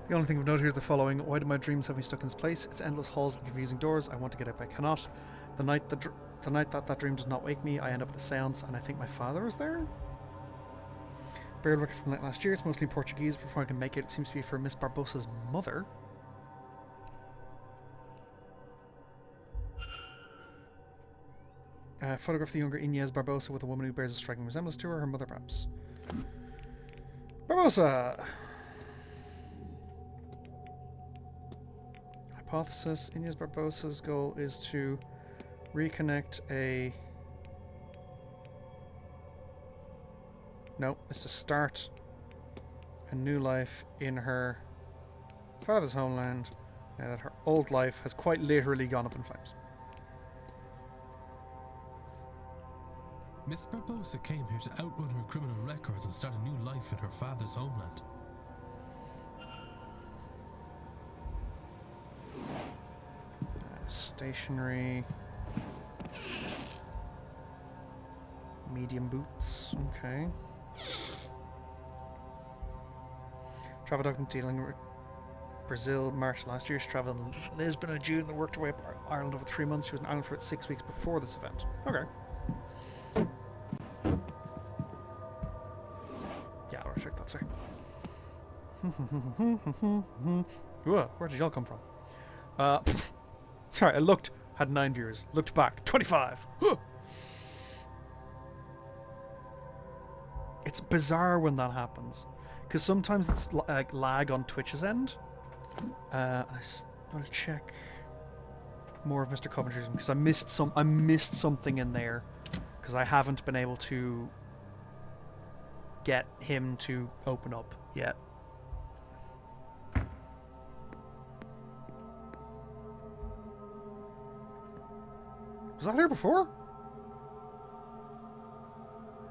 The only thing I've noted here is the following. Why do my dreams have me stuck in this place? It's endless halls and confusing doors. I want to get out, but I cannot. The night that dream does not wake me, I end up at a seance, and I think my father is there? Burial record from last year. It's mostly in Portuguese. Before I can make it, it seems to be for Miss Barbosa's mother. Photograph of the younger Inez Barbosa with a woman who bears a striking resemblance to her mother perhaps. Barbosa! Hypothesis, Inez Barbosa's goal is to reconnect a... No, it's to start a new life in her father's homeland now that her old life has quite literally gone up in flames. Miss Barbosa came here to outrun her criminal records and start a new life in her father's homeland. Stationery. Medium boots. Okay. Travel document dealing with Brazil, March last year. She traveled in Lisbon in June. They worked her way up Ireland over 3 months. She was in Ireland for 6 weeks before this event. Okay. Yeah, I'll check that, sir. Where did y'all come from? Sorry, I looked, had 9 viewers. Looked back, 25. It's bizarre when that happens, because sometimes it's like lag on Twitch's end. I want to check more of Mr. Coventry's because I missed something in there because I haven't been able to get him to open up yet. Was that here before?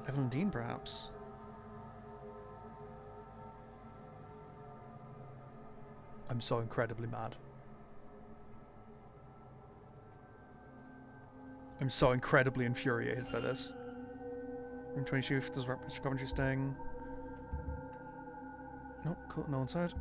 Evelyn Dean, perhaps. I'm so incredibly mad. I'm so incredibly infuriated by this. Room 22, this is where Mr. Coventry's staying. Nope, cool, no inside.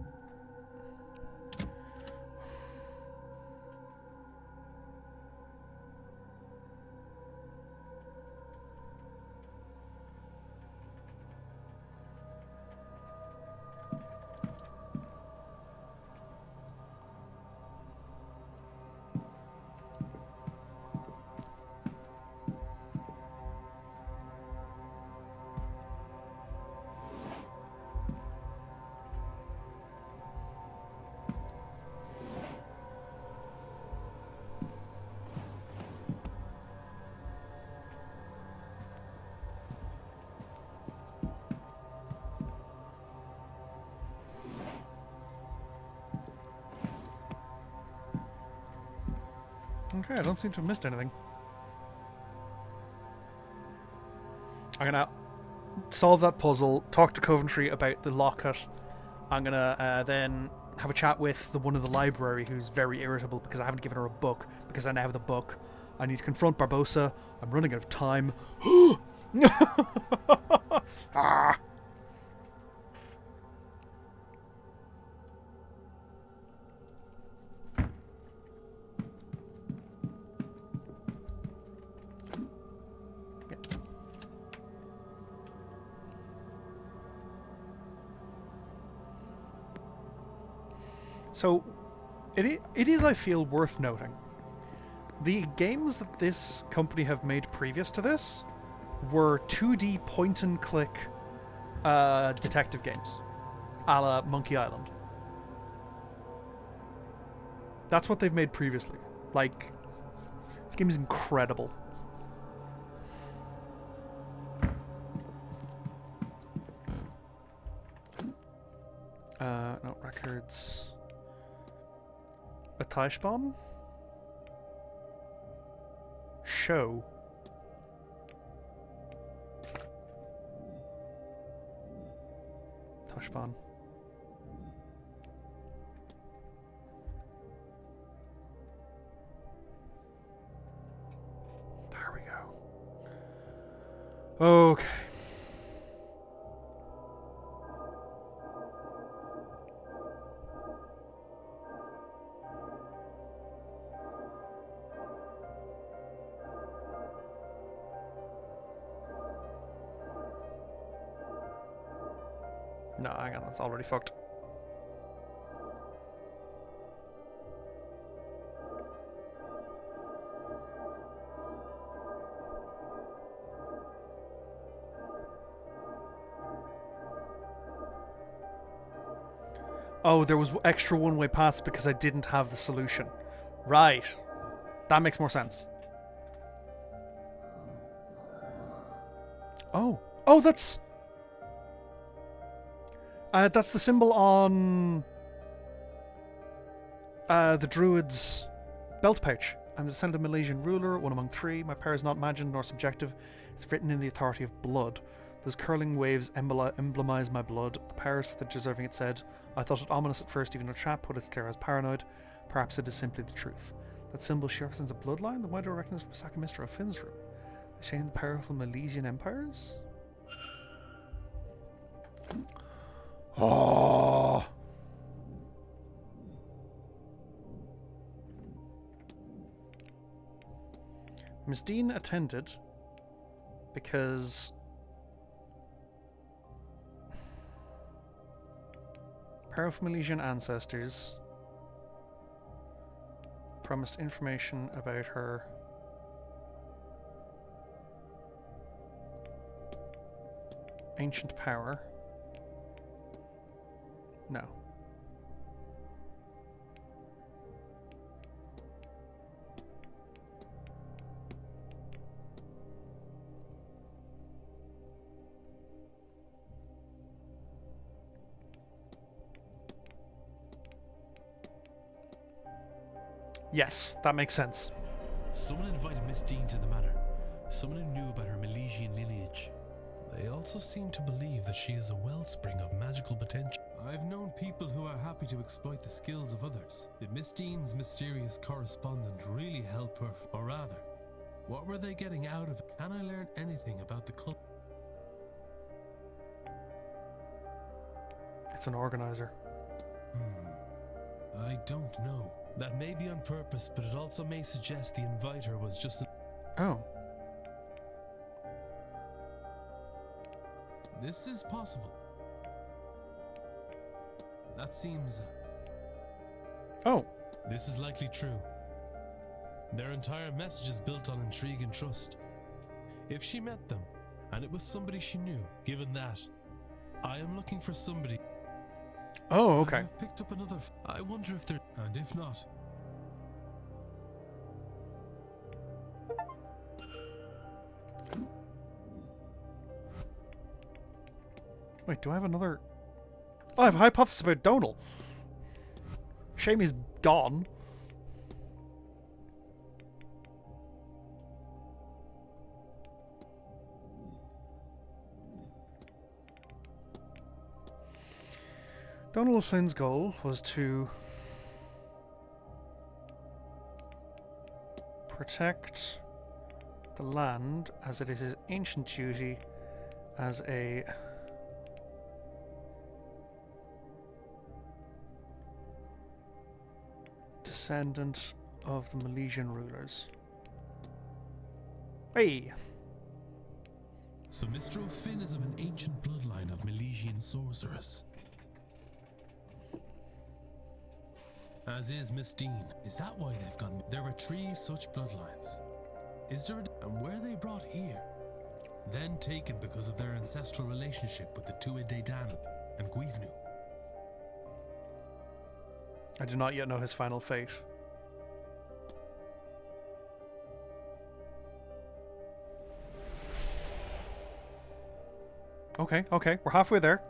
Okay, I don't seem to have missed anything. I'm gonna solve that puzzle, talk to Coventry about the locket. I'm gonna then have a chat with the one in the library who's very irritable because I haven't given her a book, because I now have the book. I need to confront Barbosa. I'm running out of time. Ah! So, it is, I feel, worth noting. The games that this company have made previous to this were 2D point-and-click detective games, a la Monkey Island. That's what they've made previously. Like, this game is incredible. No, records... A Teichbahn? Show. Teichbahn. There we go. Okay. No, hang on, that's already fucked. Oh, there was extra one-way paths because I didn't have the solution. Right. That makes more sense. Oh. Oh, that's the symbol on the druid's belt pouch. I'm the descendant of a Malaysian ruler, one among 3. My power is not imagined nor subjective. It's written in the authority of blood. Those curling waves emblemize my blood. The power is for the deserving, it said. I thought it ominous at first, even though Chap put it clear as paranoid. Perhaps it is simply the truth. That symbol she represents a bloodline? Then why do I reckon it's Saka Mister of Finn's room? Saying the powerful Milesian empires? Oh! Miss Dean attended because powerful Milesian ancestors promised information about her ancient power. No. Yes, that makes sense. Someone invited Miss Dean to the manor. Someone who knew about her Milesian lineage. They also seem to believe that she is a wellspring of magical potential. I've known people who are happy to exploit the skills of others. Did Miss Dean's mysterious correspondent really help her? Or rather, what were they getting out of it? Can I learn anything about the cult? It's an organizer. I don't know. That may be on purpose, but it also may suggest the inviter was just an... Oh. This is possible. That seems... Oh. This is likely true. Their entire message is built on intrigue and trust. If she met them, and it was somebody she knew, given that, I am looking for somebody... Oh, okay. I've picked up another... I wonder if they're... And if not... Wait, do I have another... Oh, I have a hypothesis about Donal. Shame he's gone. Donal Flynn's goal was to protect the land as it is his ancient duty as a descendant of the Milesian rulers. Hey! So Mr. O'Finn is of an ancient bloodline of Milesian sorceress. As is Miss Dean. Is that why they've gone? There are 3 such bloodlines. Is there and were they brought here? Then taken because of their ancestral relationship with the Tua De Dan and Guivnu. I do not yet know his final fate. Okay, okay, we're halfway there.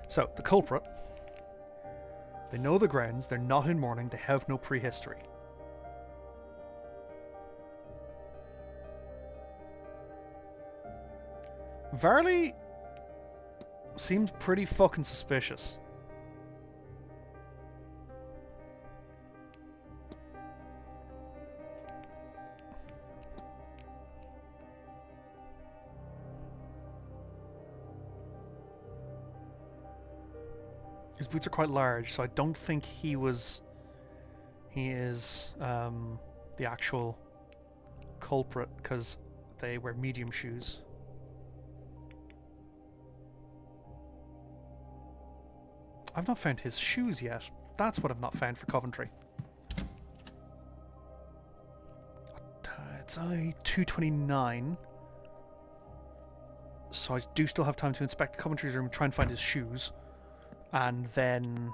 So, the culprit. They know the grounds, they're not in mourning, they have no prehistory. Varley seems pretty fucking suspicious. His boots are quite large, so I don't think he is the actual culprit, because they wear medium shoes. I've not found his shoes yet. That's what I've not found for Coventry. It's I-229. So I do still have time to inspect Coventry's room, try and find his shoes. And then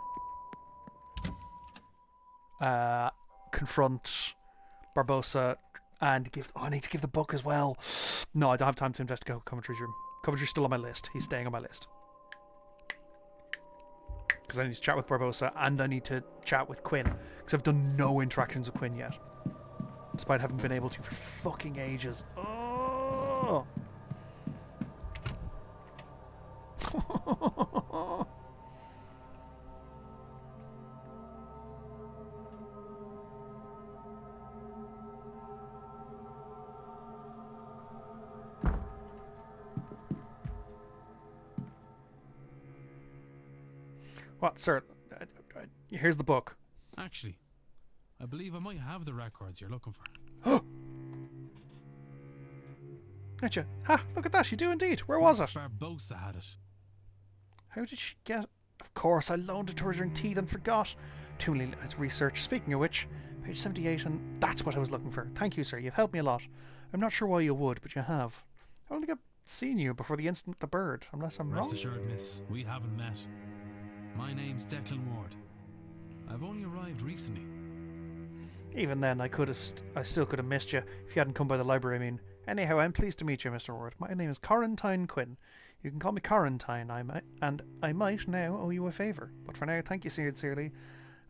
confront Barbosa and give... Oh, I need to give the book as well. No, I don't have time to investigate Coventry's room. Coventry's still on my list. He's staying on my list. Because I need to chat with Barbosa and I need to chat with Quinn. Because I've done no interactions with Quinn yet. Despite having been able to for fucking ages. Oh! What, sir? Here's the book. Actually, I believe I might have the records you're looking for. Gotcha. Ha! Look at that. You do indeed. Where was it? Barbosa had it. How did she get? Of course, I loaned it to her during tea, then forgot. Too late to research. Speaking of which, page 78, and that's what I was looking for. Thank you, sir. You've helped me a lot. I'm not sure why you would, but you have. I don't think I've seen you before the incident with the bird, unless I'm Rest wrong. assured, miss, we haven't met. My name's Declan Ward. I've only arrived recently. Even then, I still could have missed you if you hadn't come by the library. I mean, anyhow, I'm pleased to meet you, Mr. Ward. My name is Correntine Quinn. You can call me Correntine. I might now owe you a favour. But for now, thank you sincerely,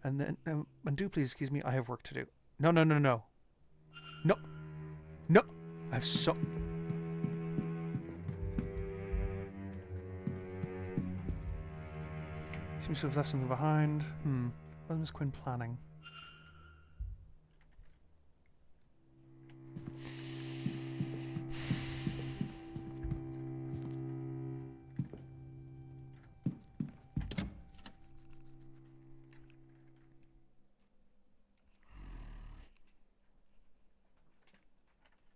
and then and do please excuse me. I have work to do. No. I've so. Seems to have left something behind. What is Miss Quinn planning?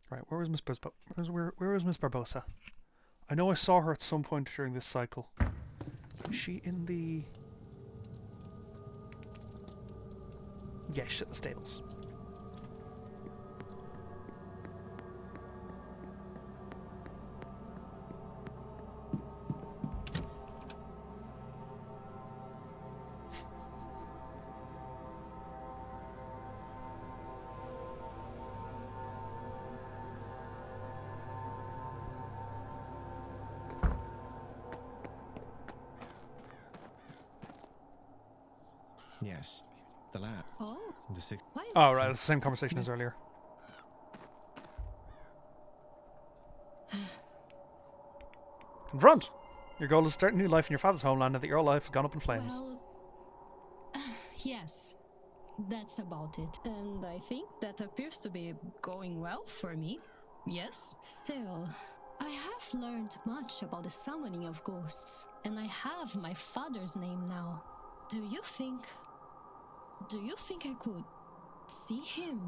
Right, where was Miss Barbosa? I know I saw her at some point during this cycle. Is she in the... Yeah, she's at the stables. Yes, the lad. Oh. The six. Oh, right, it's the same conversation as earlier. Confront! Your goal is to start a new life in your father's homeland, and that your life has gone up in flames. Well, yes, that's about it. And I think that appears to be going well for me. Yes? Still, I have learned much about the summoning of ghosts, and I have my father's name now. Do you think I could see him?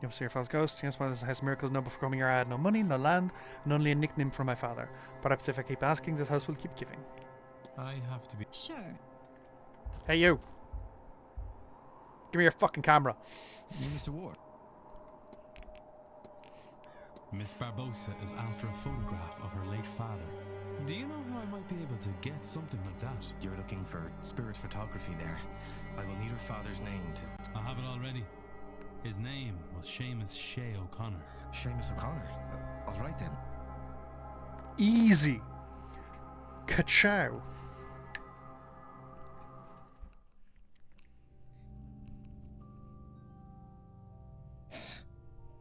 You ever see your father's ghost? Yes, well, this house of miracles, no before coming here. I had no money, no land, and only a nickname for my father. Perhaps if I keep asking, this house will keep giving. I have to be... Sure. Hey, you! Give me your fucking camera. Mr. Ward. Miss Barbosa is after a photograph of her late father. Do you know how I might be able to get something like that? You're looking for spirit photography there. I will need her father's name to... I have it already. His name was Seamus Shea O'Connor. Seamus O'Connor? All right then. Easy. Ka-chow.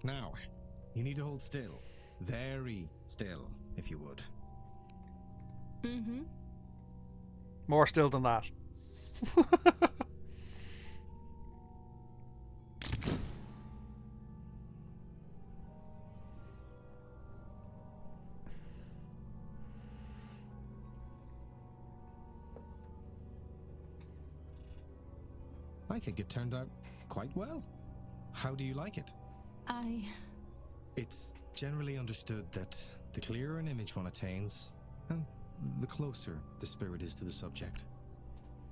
Now, you need to hold still. Very still, if you would. Mm-hmm. More still than that. I think it turned out quite well. How do you like it? It's generally understood that the clearer an image one attains, and the closer the spirit is to the subject,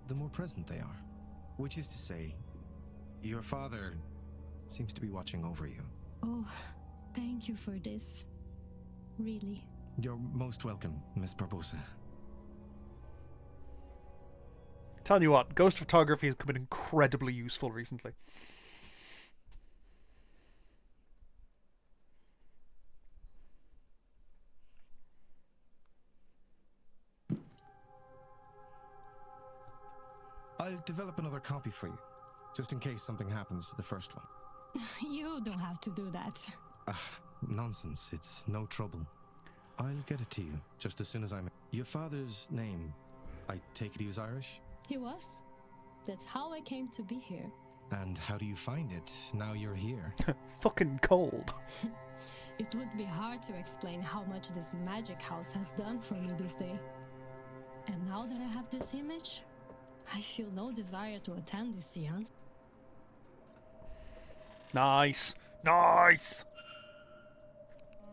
the more present they are. Which is to say, your father seems to be watching over you. Oh, thank you for this. Really. You're most welcome, Miss Barbosa. Telling you what, ghost photography has been incredibly useful recently. I'll develop another copy for you, just in case something happens to the first one. You don't have to do that. Nonsense, it's no trouble. I'll get it to you, just as soon as I'm... Your father's name, I take it he was Irish? He was. That's how I came to be here. And how do you find it now you're here? Fucking cold. It would be hard to explain how much this magic house has done for me this day. And now that I have this image, I feel no desire to attend this seance. Nice. Nice.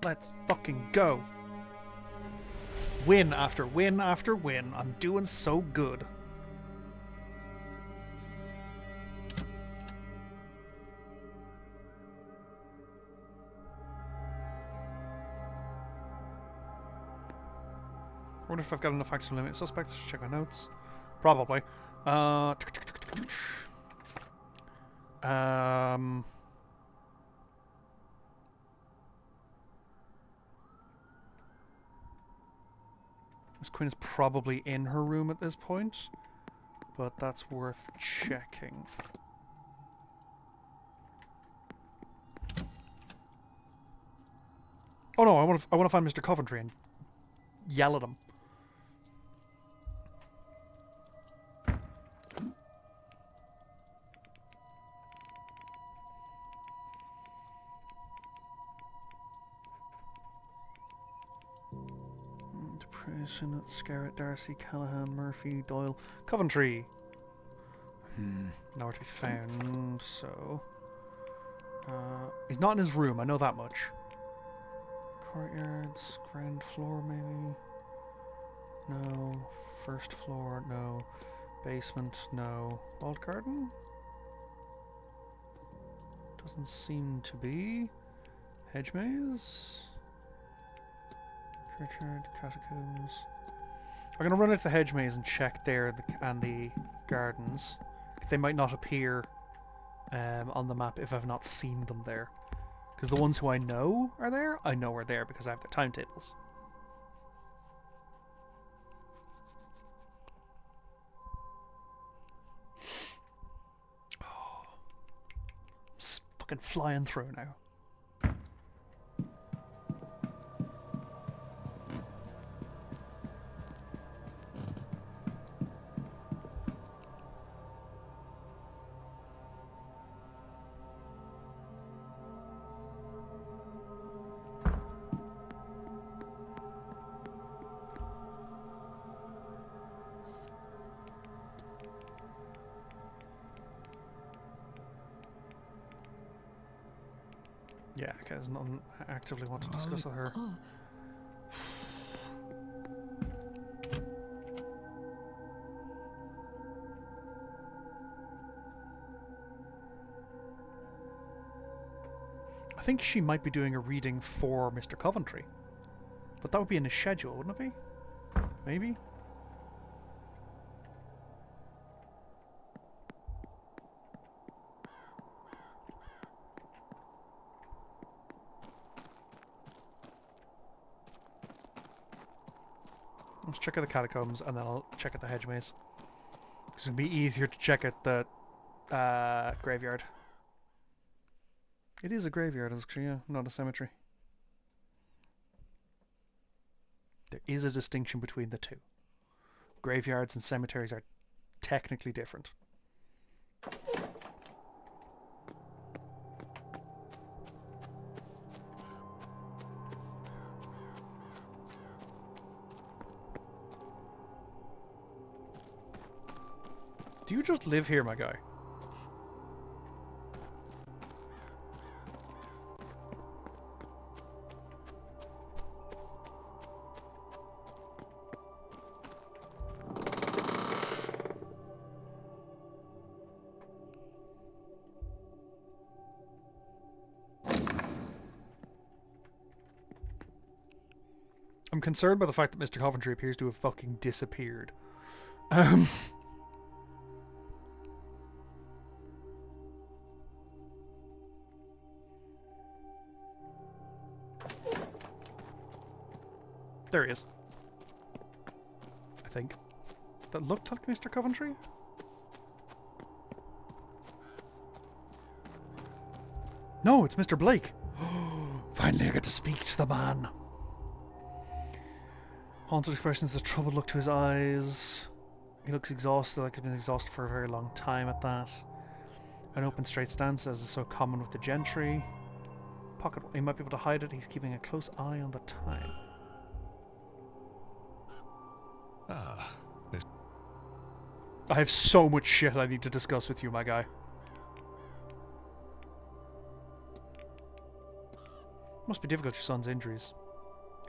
Let's fucking go. Win after win after win. I'm doing so good. I wonder if I've got enough active limit suspects to check my notes. Probably. Miss Quinn is probably in her room at this point, but that's worth checking. Oh no, I want to find Mr. Coventry and yell at him. Depression at Scarrett, Darcy, Callahan, Murphy, Doyle, Coventry. Nowhere to be found, so... he's not in his room, I know that much. Courtyards, ground floor maybe? No. First floor, no. Basement, no. Walled garden? Doesn't seem to be. Hedge maze? Churchyard, catacombs. I'm going to run into the hedge maze and check there and the gardens. They might not appear on the map if I've not seen them there. Because the ones who I know are there, I know are there because I have their timetables. Oh, I'm fucking flying through now. Yeah, okay, there's nothing I actively want to discuss with her. I think she might be doing a reading for Mr. Coventry. But that would be in his schedule, wouldn't it be? Maybe? Let's check out the catacombs and then I'll check out the hedge maze. It's going to be easier to check out the graveyard. It is a graveyard, actually, yeah, not a cemetery. There is a distinction between the two. Graveyards and cemeteries are technically different. Do you just live here, my guy? I'm concerned by the fact that Mr. Coventry appears to have fucking disappeared. There he is. I think. That looked like Mr. Coventry? No, it's Mr. Blake. Finally I get to speak to the man. Haunted expressions, the troubled look to his eyes. He looks exhausted, like he's been exhausted for a very long time at that. An open straight stance, as is so common with the gentry. Pocket, he might be able to hide it. He's keeping a close eye on the time. Ah, this... I have so much shit I need to discuss with you, my guy. Must be difficult, your son's injuries.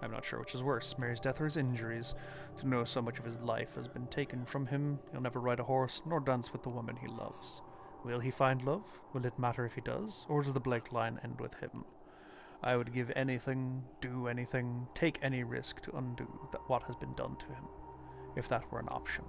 I'm not sure which is worse, Mary's death or his injuries. To know so much of his life has been taken from him, he'll never ride a horse, nor dance with the woman he loves. Will he find love? Will it matter if he does? Or does the Blake line end with him? I would give anything, do anything, take any risk to undo what has been done to him, if that were an option.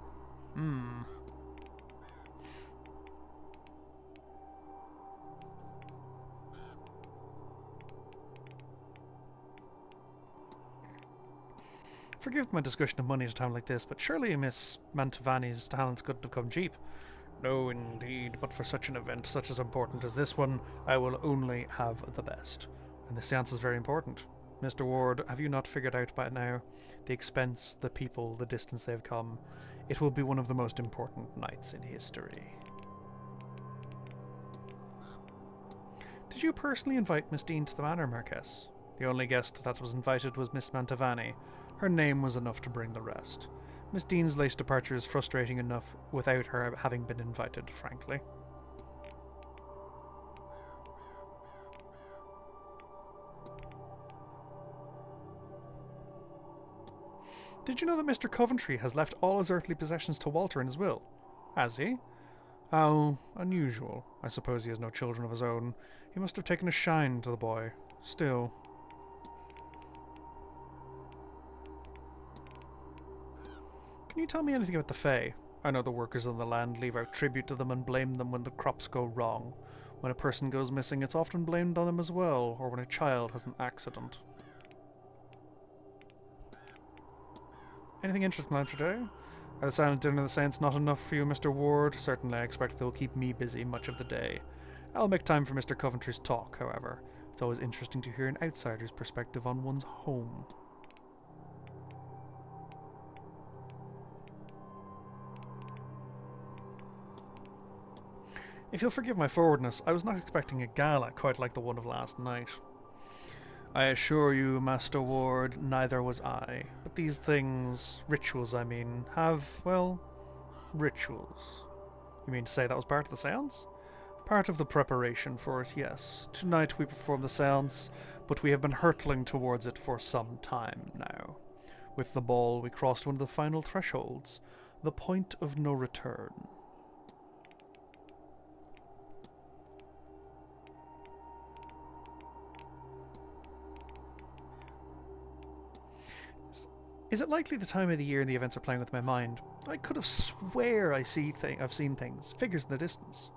Forgive my discussion of money at a time like this, but surely Miss Mantovani's talents couldn't have come cheap. No, indeed, but for such an event, such as important as this one, I will only have the best. And the seance is very important. Mr. Ward, have you not figured out by now the expense, the people, the distance they have come? It will be one of the most important nights in history. Did you personally invite Miss Dean to the Manor, Marquess? The only guest that was invited was Miss Mantovani. Her name was enough to bring the rest. Miss Dean's late departure is frustrating enough without her having been invited, frankly. Did you know that Mr. Coventry has left all his earthly possessions to Walter in his will? Has he? How unusual. I suppose he has no children of his own. He must have taken a shine to the boy. Still... Can you tell me anything about the Fae? I know the workers on the land leave out tribute to them and blame them when the crops go wrong. When a person goes missing, it's often blamed on them as well, or when a child has an accident. Anything interesting planned for today? Are the silent dinner of the Saints not enough for you, Mr. Ward? Certainly, I expect they will keep me busy much of the day. I'll make time for Mr. Coventry's talk, however. It's always interesting to hear an outsider's perspective on one's home. If you'll forgive my forwardness, I was not expecting a gala quite like the one of last night. I assure you, Master Ward, neither was I. But these things, rituals I mean, have, well, rituals. You mean to say that was part of the seance? Part of the preparation for it, yes. Tonight we perform the seance, but we have been hurtling towards it for some time now. With the ball we crossed one of the final thresholds, the point of no return. Is it likely the time of the year and the events are playing with my mind? I could have swear I've seen things, figures in the distance.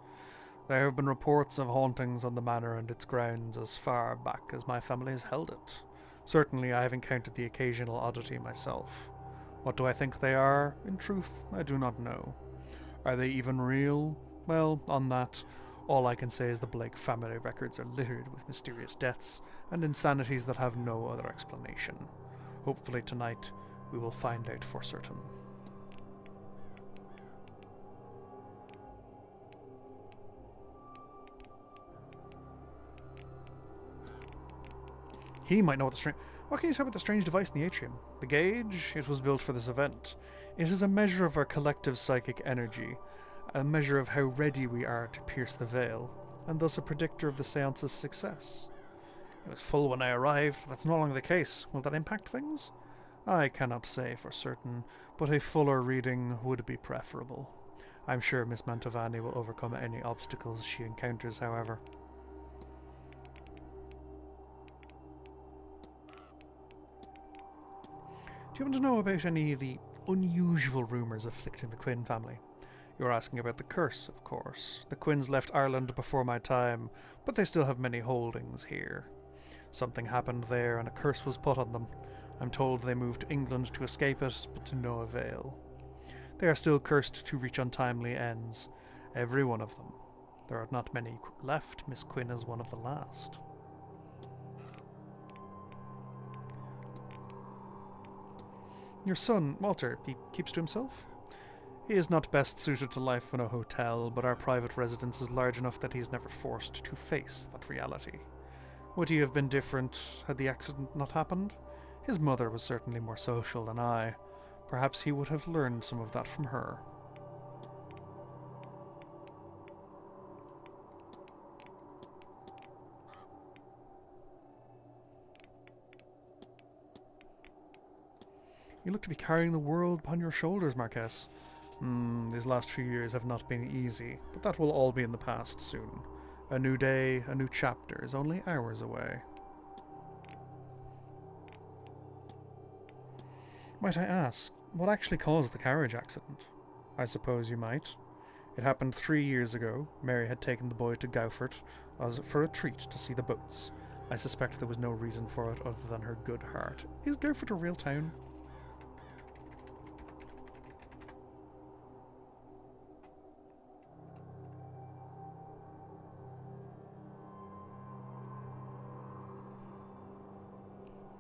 There have been reports of hauntings on the manor and its grounds as far back as my family has held it. Certainly I have encountered the occasional oddity myself. What do I think they are? In truth, I do not know. Are they even real? Well, on that, all I can say is the Blake family records are littered with mysterious deaths and insanities that have no other explanation. Hopefully tonight we will find out for certain. He might know what the strange... What can you say about the strange device in the atrium? The gauge? It was built for this event. It is a measure of our collective psychic energy, a measure of how ready we are to pierce the veil, and thus a predictor of the seance's success. It was full when I arrived. That's no longer the case. Will that impact things? I cannot say for certain, but a fuller reading would be preferable. I'm sure Miss Mantovani will overcome any obstacles she encounters, however. Do you want to know about any of the unusual rumours afflicting the Quinn family? You're asking about the curse, of course. The Quinns left Ireland before my time, but they still have many holdings here. Something happened there and a curse was put on them. I'm told they moved to England to escape it, but to no avail. They are still cursed to reach untimely ends. Every one of them. There are not many left. Miss Quinn is one of the last. Your son, Walter, he keeps to himself? He is not best suited to life in a hotel, but our private residence is large enough that he is never forced to face that reality. Would he have been different had the accident not happened? His mother was certainly more social than I. Perhaps he would have learned some of that from her. You look to be carrying the world upon your shoulders, Marquess. These last few years have not been easy, but that will all be in the past soon. A new day, a new chapter is only hours away. Might I ask, what actually caused the carriage accident? I suppose you might. It happened 3 years ago. Mary had taken the boy to Gaufort as for a treat to see the boats. I suspect there was no reason for it other than her good heart. Is Gaufort a real town?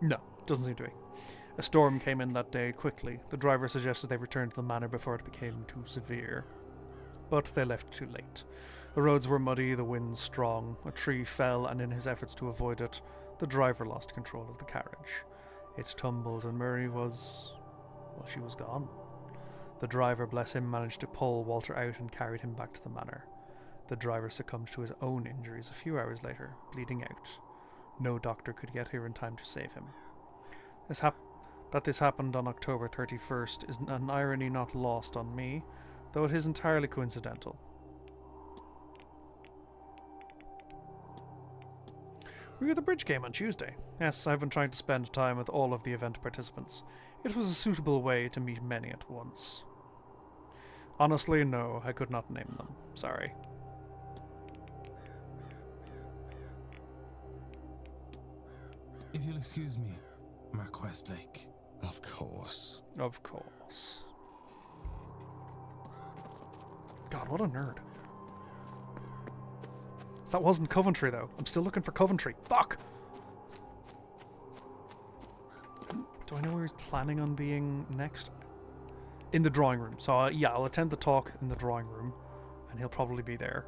No, doesn't seem to be. A storm came in that day quickly. The driver suggested they return to the manor before it became too severe. But they left too late. The roads were muddy, the wind strong. A tree fell, and in his efforts to avoid it, the driver lost control of the carriage. It tumbled, and Mary was... well, she was gone. The driver, bless him, managed to pull Walter out and carried him back to the manor. The driver succumbed to his own injuries a few hours later, bleeding out. No doctor could get here in time to save him. That this happened on October 31st is an irony not lost on me, though it is entirely coincidental. We were at the bridge game on Tuesday. Yes, I've been trying to spend time with all of the event participants. It was a suitable way to meet many at once. Honestly, no, I could not name them. Sorry. If you'll excuse me, Marquess Blake. Of course. Of course. God, what a nerd. So that wasn't Coventry, though. I'm still looking for Coventry. Fuck! Do I know where he's planning on being next? In the drawing room. So, yeah, I'll attend the talk in the drawing room, and he'll probably be there.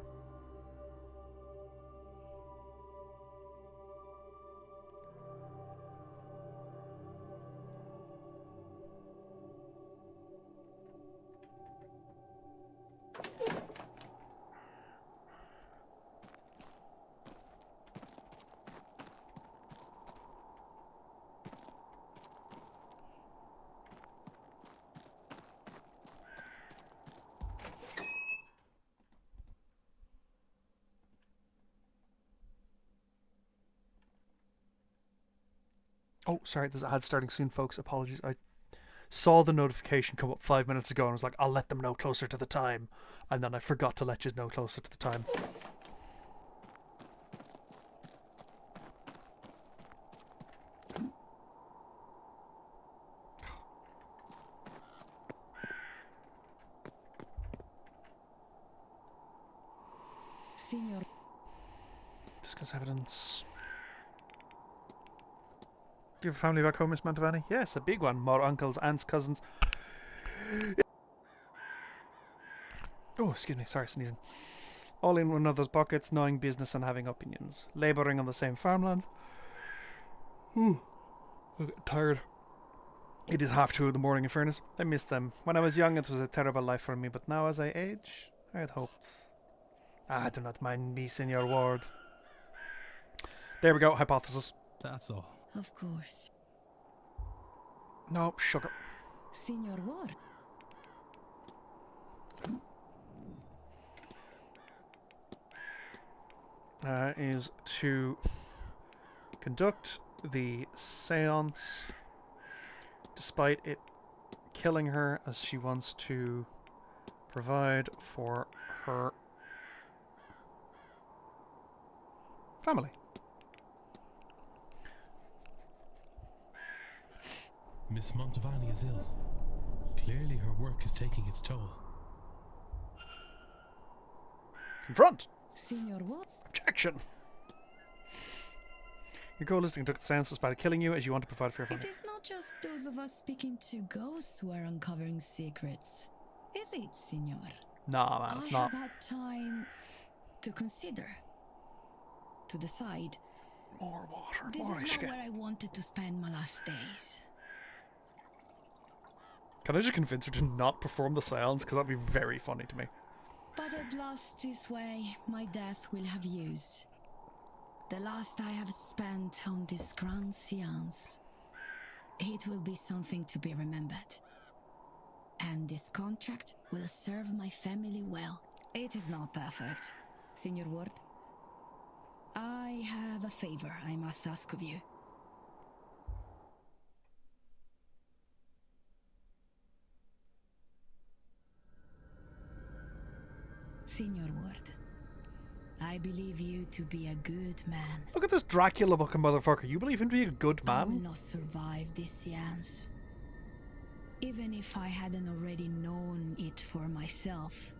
Oh, sorry, there's an ad starting soon, folks. Apologies. I saw the notification come up 5 minutes ago and I was like, I'll let them know closer to the time. And then I forgot to let you know closer to the time. Signor. Discuss evidence. Do you have a family back home, Miss Mantovani? Yes, a big one. More uncles, aunts, cousins. Oh, excuse me. Sorry, sneezing. All in one another's pockets, knowing business and having opinions. Labouring on the same farmland. Ooh, I'm getting tired. It is 2:30 in the morning, in fairness. I miss them. When I was young, it was a terrible life for me, but now as I age, I had hoped. Ah, do not mind me, Senor Ward. There we go, hypothesis. That's all. Of course. No, sugar. Signor Ward. Is to conduct the seance despite it killing her, as she wants to provide for her family. Miss Mantovani is ill. Clearly her work is taking its toll. Confront! Signor what? Objection! Your goal is to conduct the seance despite killing you, as you want to provide for your family. It is not just those of us speaking to ghosts who are uncovering secrets. Is it, Signor? Nah, man, it's I not. have had time to consider, to decide. More water. This More is ice not skating. where I wanted to spend my last days. Can I just convince her to not perform the seance? Because that'd be very funny to me. But at last this way, my death will have used. The last I have spent on this grand seance. It will be something to be remembered. And this contract will serve my family well. It is not perfect, Signor Ward. I have a favor I must ask of you. Signor Ward, I believe you to be a good man. Look at this Dracula looking motherfucker. You believe him to be a good I will man? not survive this seance. Even if I hadn't already known it for myself.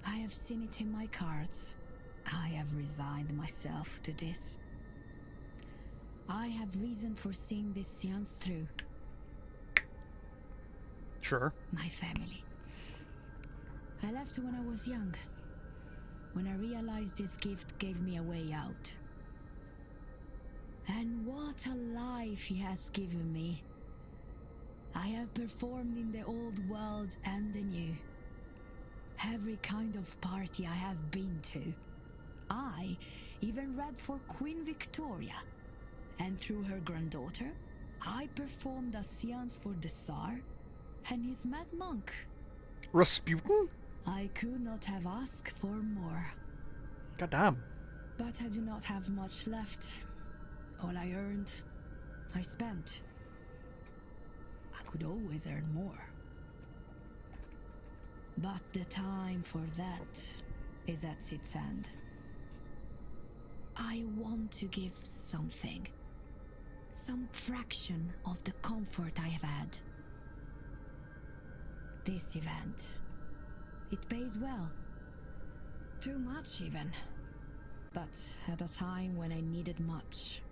I have seen it in my cards. I have resigned myself to this. I have reason for seeing this seance through. Sure. My family. I left when I was young. When I realized this gift gave me a way out. And what a life he has given me. I have performed in the old world and the new. Every kind of party I have been to. I even read for Queen Victoria. And through her granddaughter, I performed a seance for the Tsar and his mad monk. Rasputin? I could not have asked for more. Goddamn. But I do not have much left. All I earned, I spent. I could always earn more. But the time for that is at its end. I want to give something. Some fraction of the comfort I have had. This event. It pays well. Too much even. But at a time when I needed much.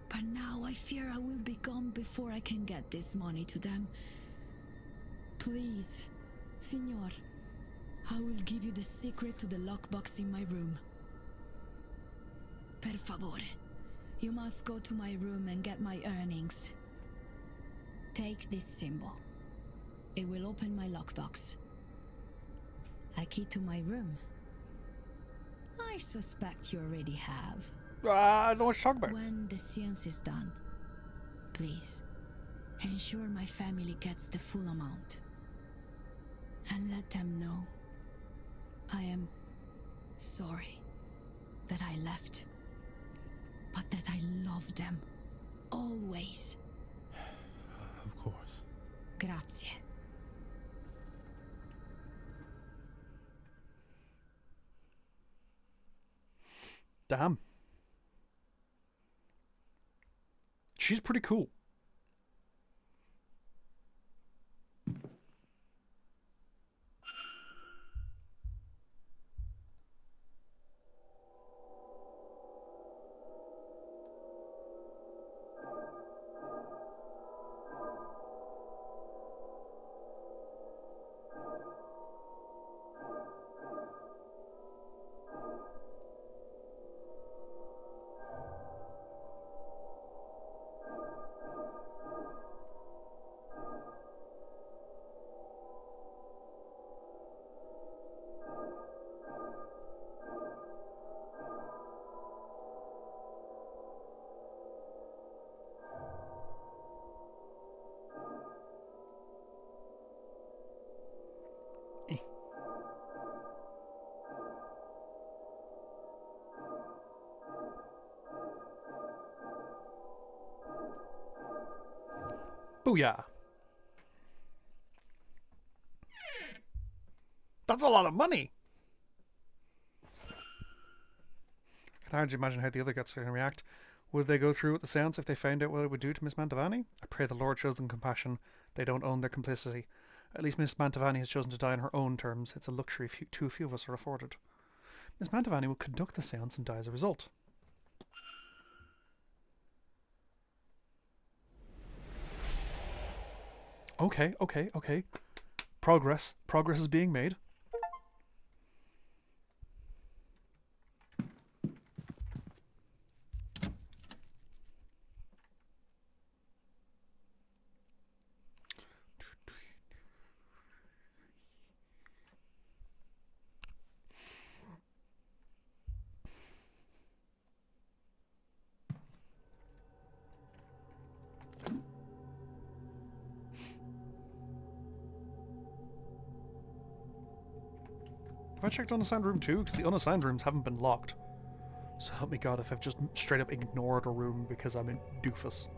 But now I fear I will be gone before I can get this money to them. Please, Signor, I will give you the secret to the lockbox in my room. Per favore, you must go to my room and get my earnings. Take this symbol. It will open my lockbox. A key to my room. I suspect you already have. I don't know what you're talking about. When the seance is done, please ensure my family gets the full amount. And let them know I am sorry that I left, but that I love them always. Of course. Grazie. Damn. She's pretty cool. Booyah. That's a lot of money. I can hardly imagine how the other guests are going to react. Would they go through with the seance if they found out what it would do to Miss Mantovani? I pray the Lord shows them compassion. They don't own their complicity. At least Miss Mantovani has chosen to die on her own terms. It's a luxury too few of us are afforded. Miss Mantovani will conduct the seance and die as a result. Okay. Progress. Progress is being made. Have I checked unassigned room too? Because the unassigned rooms haven't been locked. So help me God if I've just straight up ignored a room because I'm a doofus.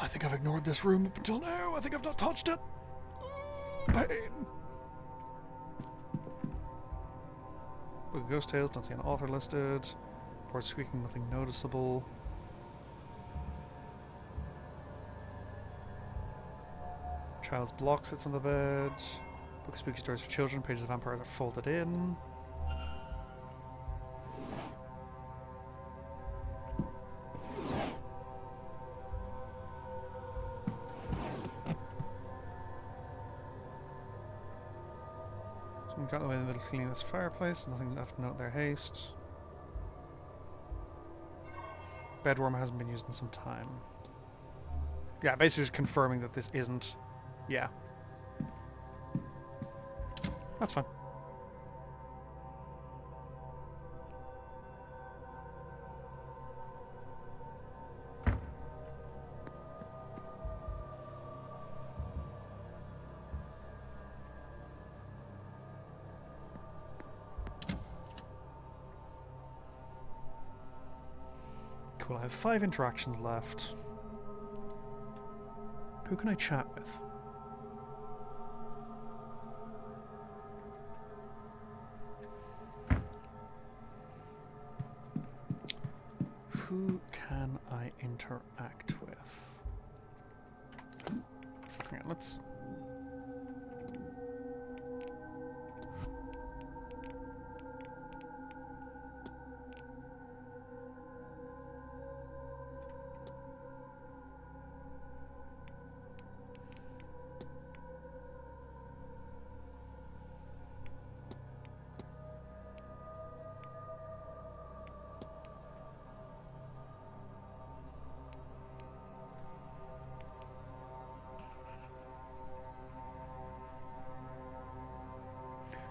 I think I've ignored this room up until now. I think I've not touched it. Pain. Book of Ghost Tales, don't see an author listed. Board squeaking, nothing noticeable. Child's block sits on the bed. Book of Spooky Stories for Children, pages of vampires are folded in. Someone got away in the middle cleaning this fireplace, nothing left to note their haste. Bed warmer hasn't been used in some time. Yeah, basically just confirming that this isn't... Yeah. That's fine. Cool, I have 5 interactions left. Who can I chat with? Who can I interact with? Hang on, let's...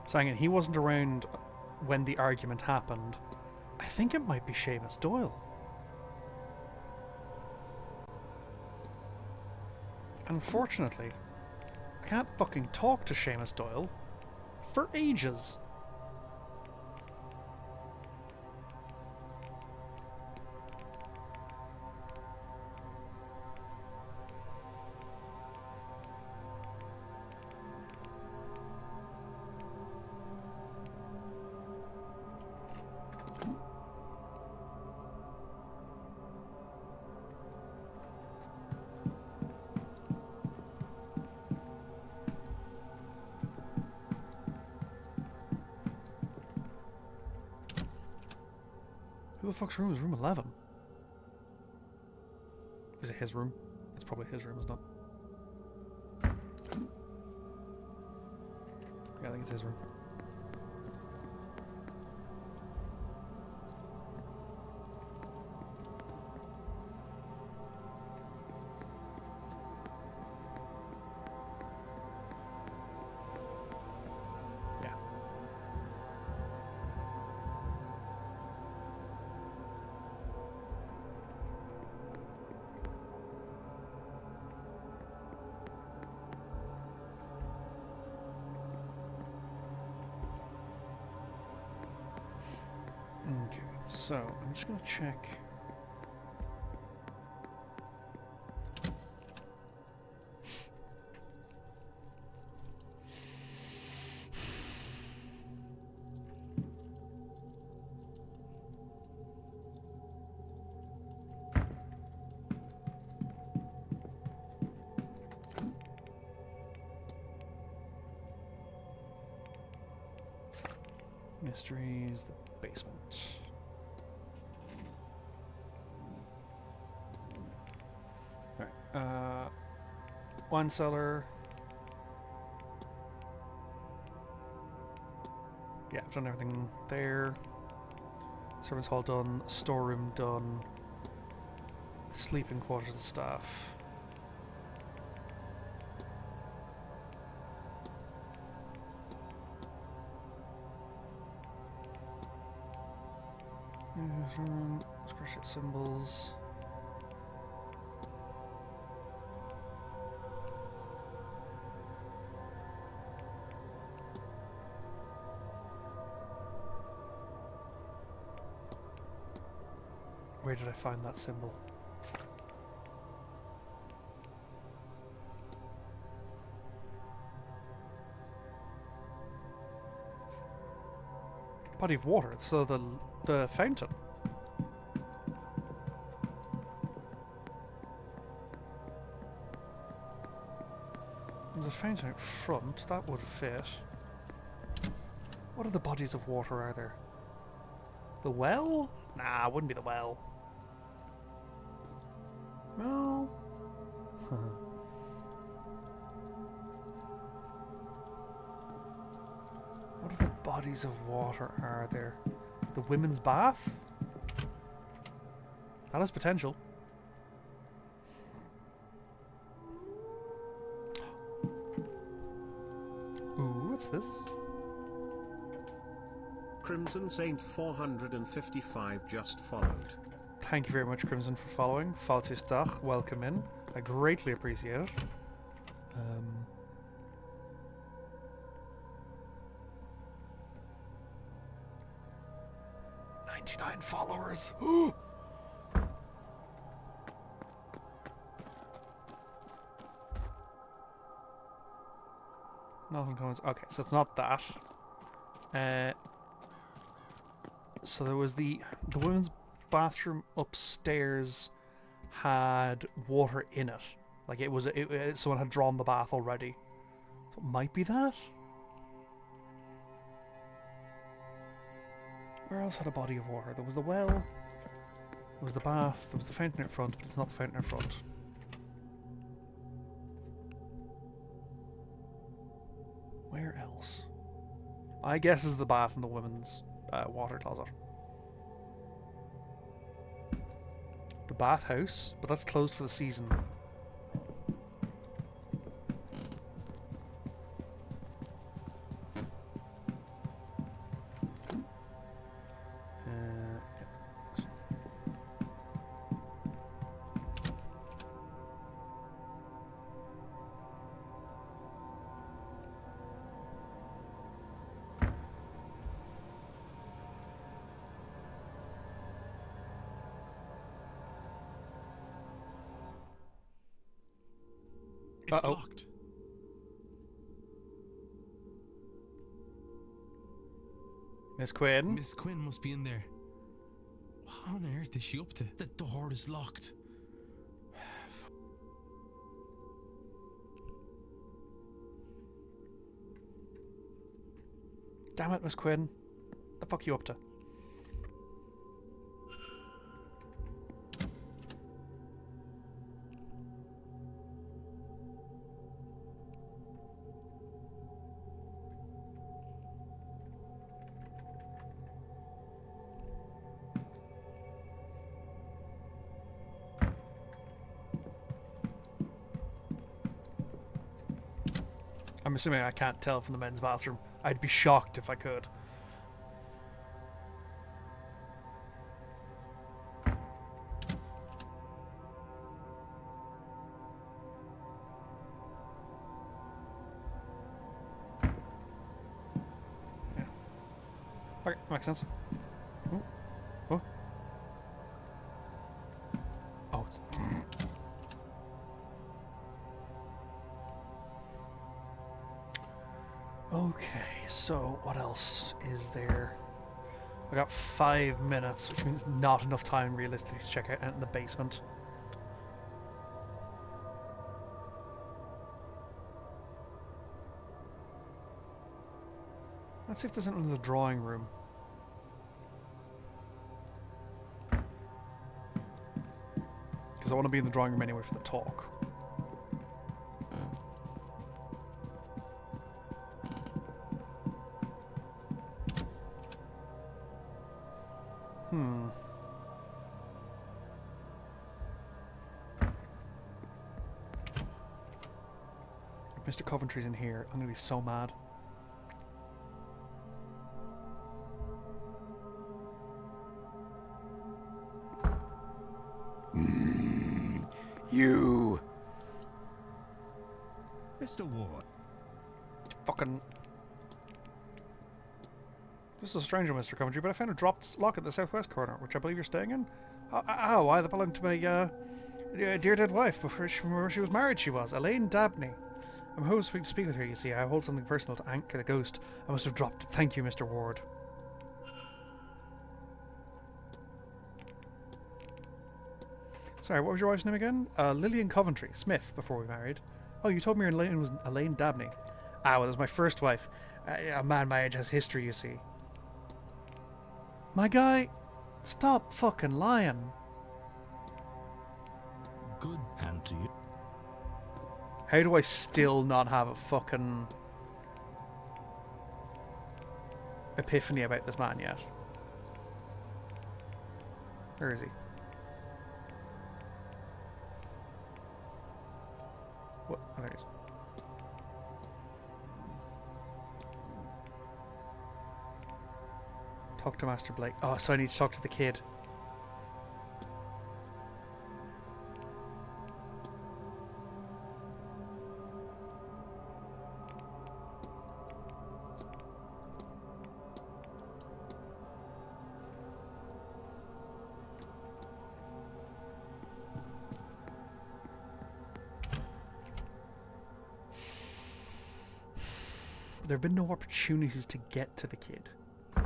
Saying it, he wasn't around when the argument happened. I think it might be Seamus Doyle. Unfortunately, I can't fucking talk to Seamus Doyle for ages. Who the fuck's room is room 11? Is it his room? It's probably his room, isn't it? Yeah, I think it's his room. Okay, so I'm just going to check. Mysteries, the basement. Alright, wine cellar. Yeah, I've done everything there. Servants' hall done, storeroom done, sleeping quarters of the staff. Newsroom, scratch out symbols. Where did I find that symbol? Body of water, so the fountain. There's a fountain out front, that would fit. What other bodies of water are there? The well? Nah, it wouldn't be the well. No. What other bodies of water are there? The women's bath? That has potential. Ooh, what's this? Crimson Saint 455 just followed. Thank you very much, Crimson, for following. Faltus Dach, welcome in. I greatly appreciate it. 99 followers. Nothing comes. Okay, so it's not that. So there was the women's bathroom upstairs had water in it. Like it was, someone had drawn the bath already. So it might be that. Where else had a body of water? There was the well. There was the bath. There was the fountain out front, but it's not the fountain out front. Where else? My guess is the bath and the women's water closet. The bathhouse, but that's closed for the season. It's locked. Miss Quinn? Miss Quinn must be in there. What on earth is she up to? The door is locked. Damn it, Miss Quinn. The fuck you up to? I'm assuming I can't tell from the men's bathroom. I'd be shocked if I could. Yeah. Okay, makes sense. Ooh. Oh. Oh. Okay, so what else is there? I got 5 minutes, which means not enough time realistically to check out in the basement. Let's see if there's anything in the drawing room. Because I want to be in the drawing room anyway for the talk. If Mr. Coventry's in here, I'm going to be so mad. You! Mr. Ward. Fucking... This is a strange one, Mr. Coventry, but I found a dropped lock at the southwest corner, which I believe you're staying in. Oh, why? That belonged to my, dear dead wife, before she was married she was, Elaine Dabney. I'm hoping to speak with her, you see. I hold something personal to anchor the ghost. I must have dropped it. Thank you, Mr. Ward. Sorry, what was your wife's name again? Lillian Coventry. Smith, before we married. Oh, you told me her name was Elaine Dabney. Ah, well, it was my first wife. A man my age has history, you see. My guy, stop fucking lying. Good, and to you. How do I still not have a fucking epiphany about this man yet? Where is he? What? Oh, there he is. Talk to Master Blake. Oh, so I need to talk to the kid. There have been no opportunities to get to the kid. I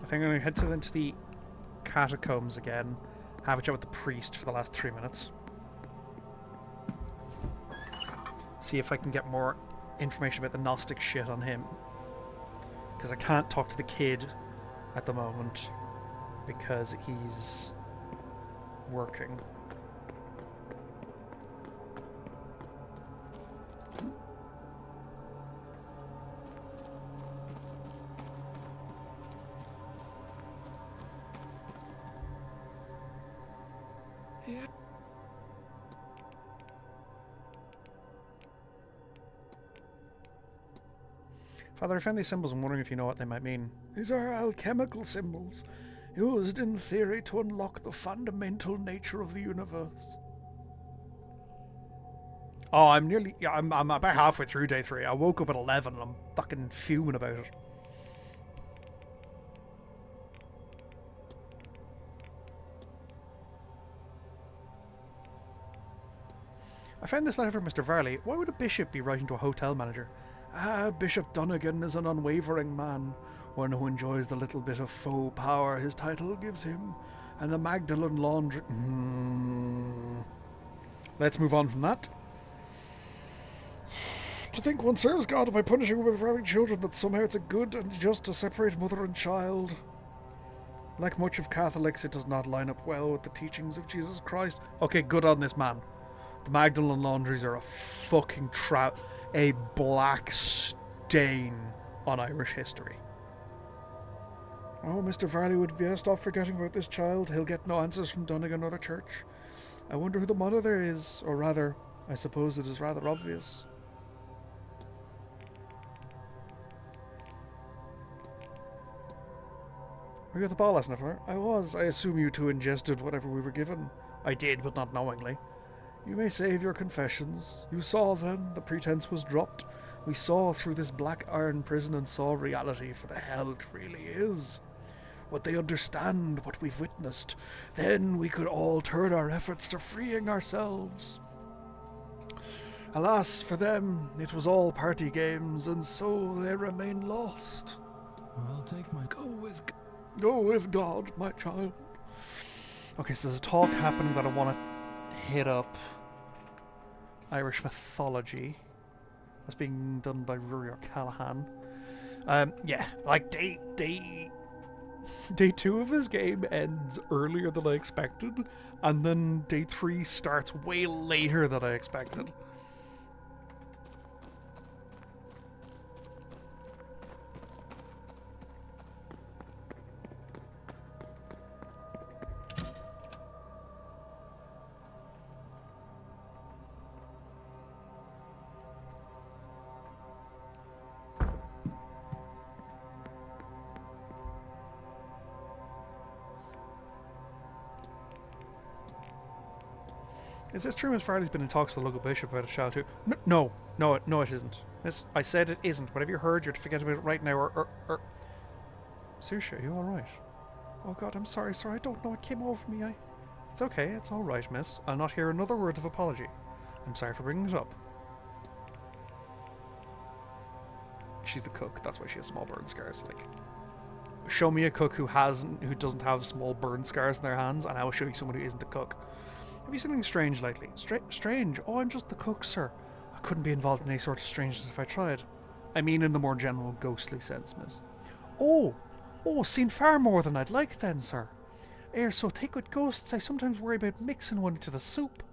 think I'm going to head into the catacombs again, have a chat with the priest for the last 3 minutes. See if I can get more information about the Gnostic shit on him. Because I can't talk to the kid at the moment, because he's working. Yeah. Father, I found these symbols and wondering if you know what they might mean. These are alchemical symbols, used in theory to unlock the fundamental nature of the universe. Oh, I'm about halfway through day 3. I woke up at 11 and I'm fucking fuming about it. I found this letter from Mr. Varley. Why would a bishop be writing to a hotel manager? Ah, Bishop Dunnigan is an unwavering man, one who enjoys the little bit of faux power his title gives him, and the Magdalen laundry... Let's move on from that. To think one serves God by punishing women for having children, that somehow it's a good and just to separate mother and child. Like much of Catholics, it does not line up well with the teachings of Jesus Christ. Okay, good on this man. The Magdalen laundries are a fucking a black stain on Irish history. Oh, Mr. Varley would be best off forgetting about this child. He'll get no answers from Dunnigan or the church. I wonder who the mother there is, or rather, I suppose it is rather obvious. Were you at the ball last night, Father? I was. I assume you two ingested whatever we were given. I did, but not knowingly. You may save your confessions. You saw then, the pretense was dropped. We saw through this black iron prison and saw reality for the hell it really is. Would they understand what we've witnessed? Then we could all turn our efforts to freeing ourselves. Alas, for them, it was all party games, and so they remain lost. I'll take my... Go with God, my child. Okay, so there's a talk happening that I want to hit up. Irish mythology. That's being done by Rory O'Callaghan. Yeah, like day 2 of this game ends earlier than I expected, and then day 3 starts way later than I expected. Is this true? Miss Farley's been in talks with the local bishop about a child too? No, it isn't. Miss, I said it isn't. Whatever you heard, you're to forget about it right now, or... Susha, you alright? Oh god, I'm sorry, sir. I don't know what came over me. It's okay. It's alright, miss. I'll not hear another word of apology. I'm sorry for bringing it up. She's the cook. That's why she has small burn scars. Like, show me a cook who doesn't have small burn scars in their hands, and I will show you someone who isn't a cook. Have you seen anything strange lately? Strange? Oh, I'm just the cook, sir. I couldn't be involved in any sort of strangeness if I tried. I mean in the more general ghostly sense, miss. Oh, seen far more than I'd like then, sir. Air so thick with ghosts, I sometimes worry about mixing one into the soup.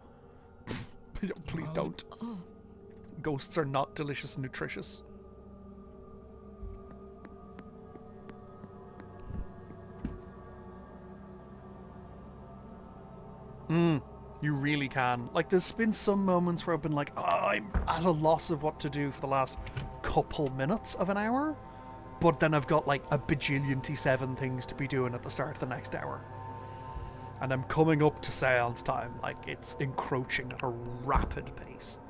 Please don't. Ghosts are not delicious and nutritious. You really can. Like, there's been some moments where I've been like, oh, I'm at a loss of what to do for the last couple minutes of an hour, but then I've got like a bajillion T7 things to be doing at the start of the next hour. And I'm coming up to seance time. Like, it's encroaching at a rapid pace.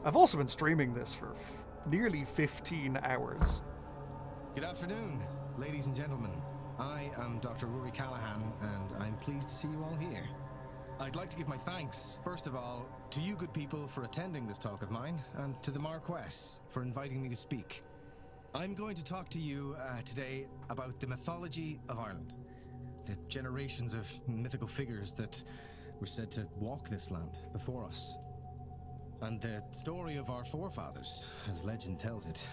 I've also been streaming this for nearly 15 hours. Good afternoon, ladies and gentlemen. I am Dr. Rory Callahan, and I'm pleased to see you all here. I'd like to give my thanks, first of all, to you good people for attending this talk of mine, and to the Marquess for inviting me to speak. I'm going to talk to you today about the mythology of Ireland, the generations of mythical figures that were said to walk this land before us, and the story of our forefathers, as legend tells it,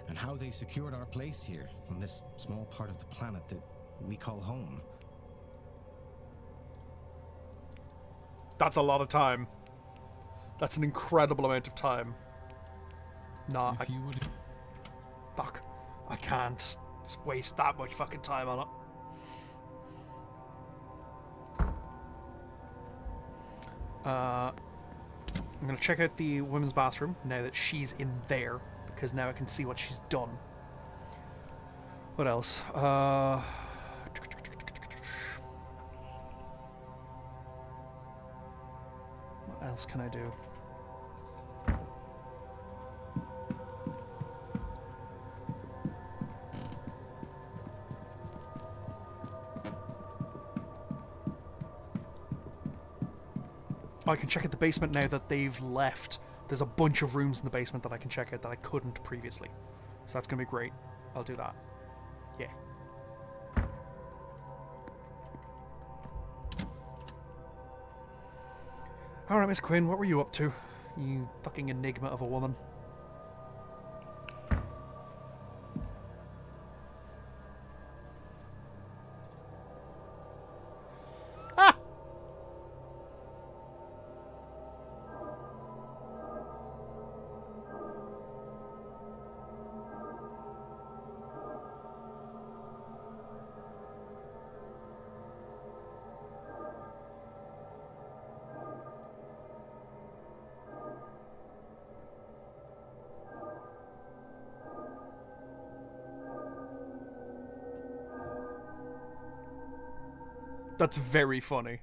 and how they secured our place here on this small part of the planet that we call home. That's a lot of time. That's an incredible amount of time. Nah, fuck. I can't waste that much fucking time on it. I'm gonna check out the women's bathroom now that she's in there, because now I can see what she's done. What else? What else can I do? I can check out the basement now that they've left. There's a bunch of rooms in the basement that I can check out that I couldn't previously. So that's going to be great. I'll do that. Yeah. Alright, Miss Quinn, what were you up to? You fucking enigma of a woman. That's very funny.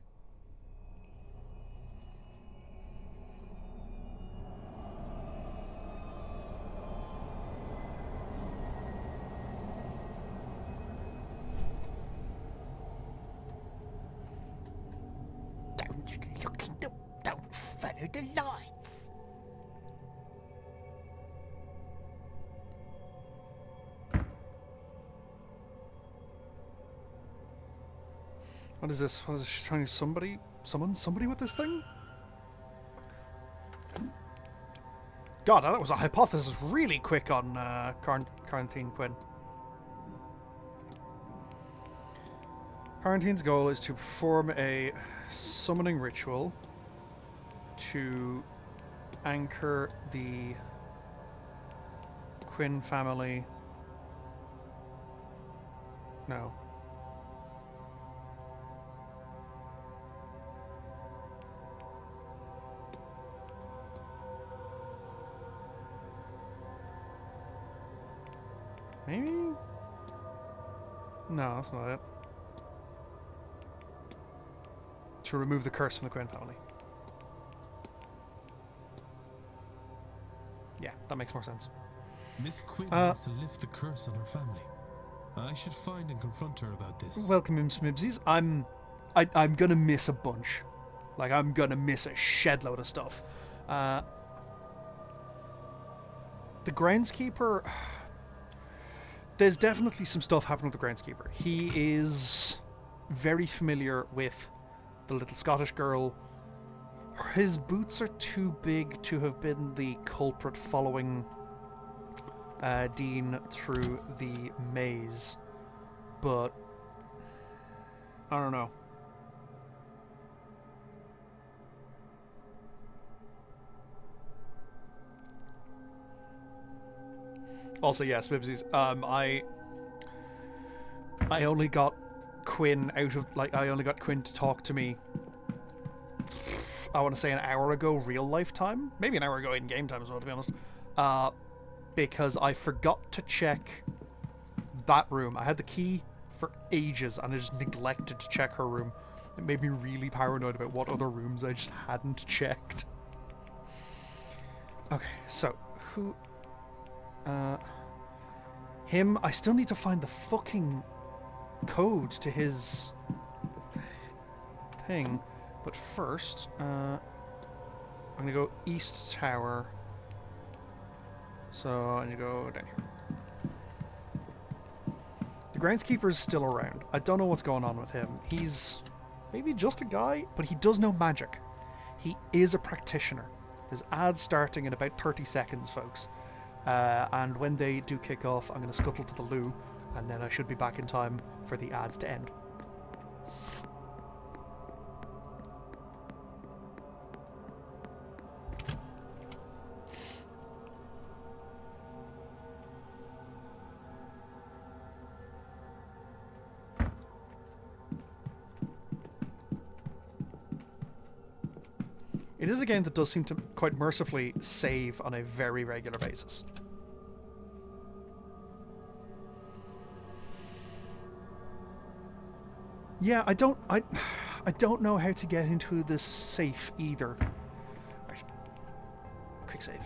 Don't follow the lights. What is this? What is she trying to summon somebody with this thing? God, that was a hypothesis really quick on Quarantine Quinn. Quarantine's goal is to perform a summoning ritual to anchor the Quinn family. No. Maybe? No, that's not it. To remove the curse from the Quinn family. Yeah, that makes more sense. Miss Quinn wants to lift the curse on her family. I should find and confront her about this. Welcome, Smibsies. I'm gonna miss a bunch. Like, I'm gonna miss a shed load of stuff. The groundskeeper... There's definitely some stuff happening with the groundskeeper. He is very familiar with the little Scottish girl. His boots are too big to have been the culprit following Dean through the maze. But I don't know. Also, yes, Bibsies. I only got Quinn out of I only got Quinn to talk to me. I want to say an hour ago, real life time, maybe an hour ago in game time as well, to be honest. Because I forgot to check that room. I had the key for ages, and I just neglected to check her room. It made me really paranoid about what other rooms I just hadn't checked. Okay, so who? Him. I still need to find the fucking code to his thing. But first, I'm gonna go East Tower. So I'm gonna go down here. The groundskeeper is still around. I don't know what's going on with him. He's maybe just a guy, but he does know magic. He is a practitioner. There's ads starting in about 30 seconds, folks. And when they do kick off, I'm going to scuttle to the loo, and then I should be back in time for the ads to end. It is a game that does seem to quite mercifully save on a very regular basis. Yeah, I don't know how to get into this safe either. Right. Quick save.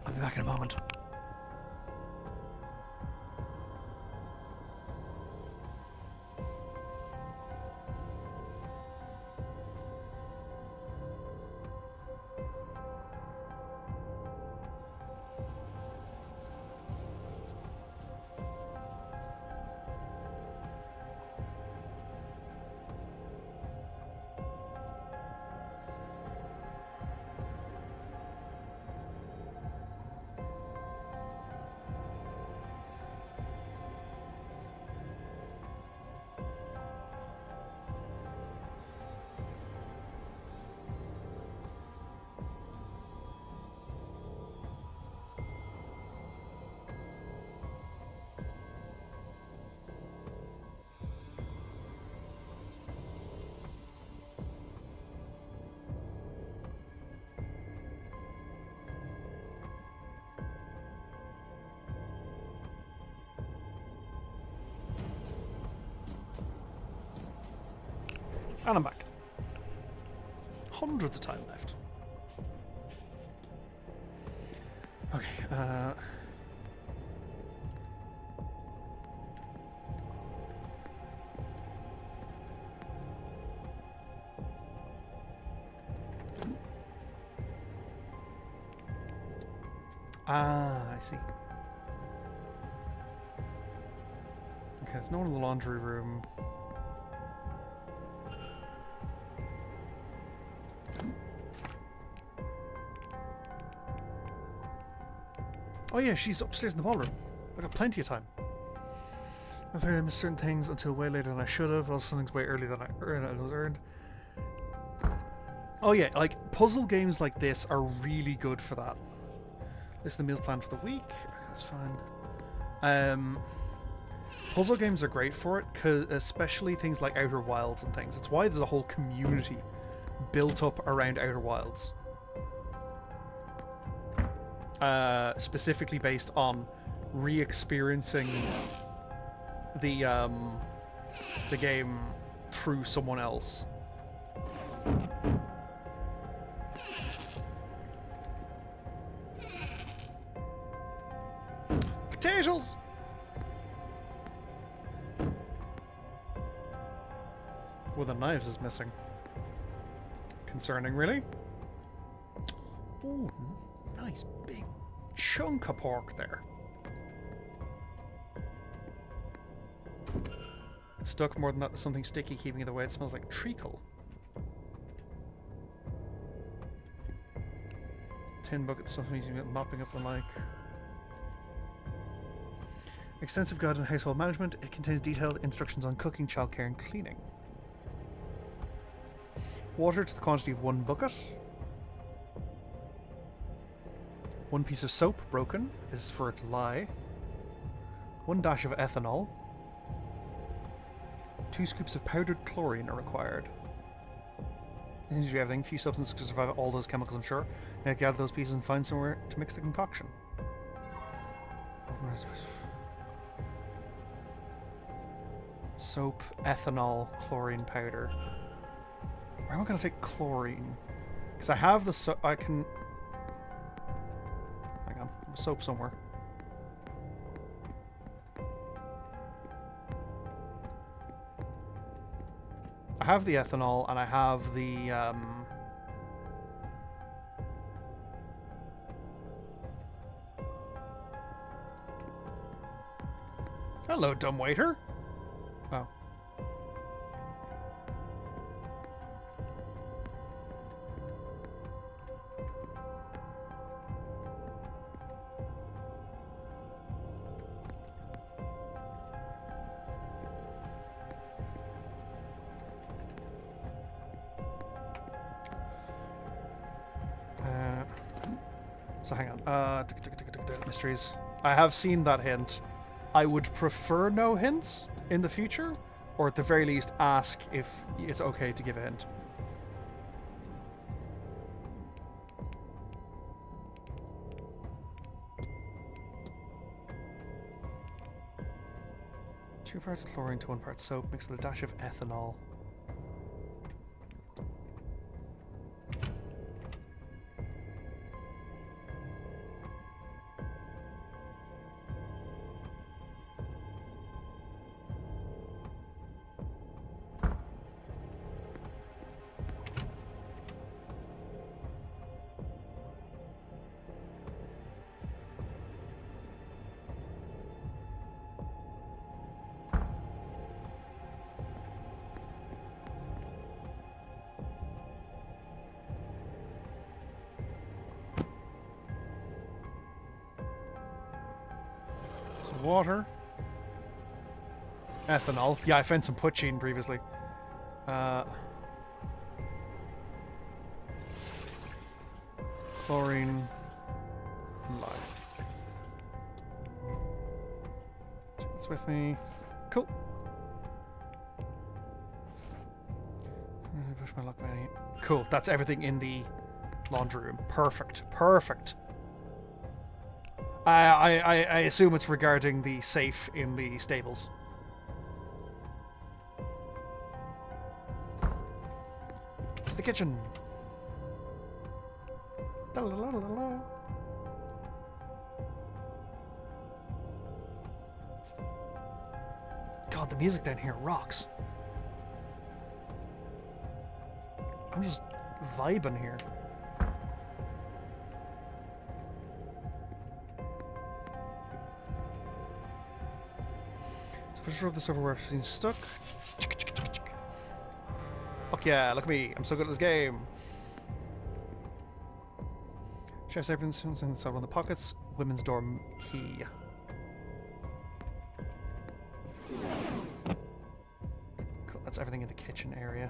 I'll be back in a moment. And I'm back. Hundreds of time left. Okay, I see. Okay, there's no one in the laundry room. Oh yeah, she's upstairs in the ballroom. I got plenty of time. I've heard I missed certain things until way later than I should have. Also, something's way earlier than I was earned. Oh yeah, like puzzle games like this are really good for that. This is the meals plan for the week. That's fine. Puzzle games are great for it, cause especially things like Outer Wilds and things. It's why there's a whole community built up around Outer Wilds. Specifically based on re-experiencing the game through someone else. Potatoes! Well, the knives is missing. Concerning, really. Ooh, nice big chunk of pork there. It's stuck more than that. There's something sticky keeping it away. It smells like treacle. Tin bucket, something using it, mopping up the like. Extensive guide on household management. It contains detailed instructions on cooking, childcare, and cleaning. Water to the quantity of 1 bucket. 1 piece of soap broken. This is for its lye. 1 dash of ethanol. 2 scoops of powdered chlorine are required. This seems to be everything. Few substances to survive all those chemicals, I'm sure. Now gather those pieces and find somewhere to mix the concoction. Soap, ethanol, chlorine powder. Where am I going to take chlorine? Because I have the soap. I can. Hang on, there's soap somewhere. I have the ethanol and I have the. Hello, dumbwaiter. Oh. So hang on. Mysteries. I have seen that hint. I would prefer no hints in the future, or at the very least ask if it's okay to give a hint. Two parts chlorine to 1 part soap mixed with a dash of ethanol. Water. Ethanol. Yeah, I found some poutine previously. Chlorine. Lye. Take this with me. Cool. Push my luck, Manny. Cool. That's everything in the laundry room. Perfect. Perfect. I assume it's regarding the safe in the stables. To the kitchen. Da-la-la-la-la. God, the music down here rocks. I'm just vibing here. So For sure of the server where everything's stuck. Fuck yeah, look at me. I'm so good at this game. Chef's apron, something inside one of the pockets. Women's dorm key. Cool, that's everything in the kitchen area.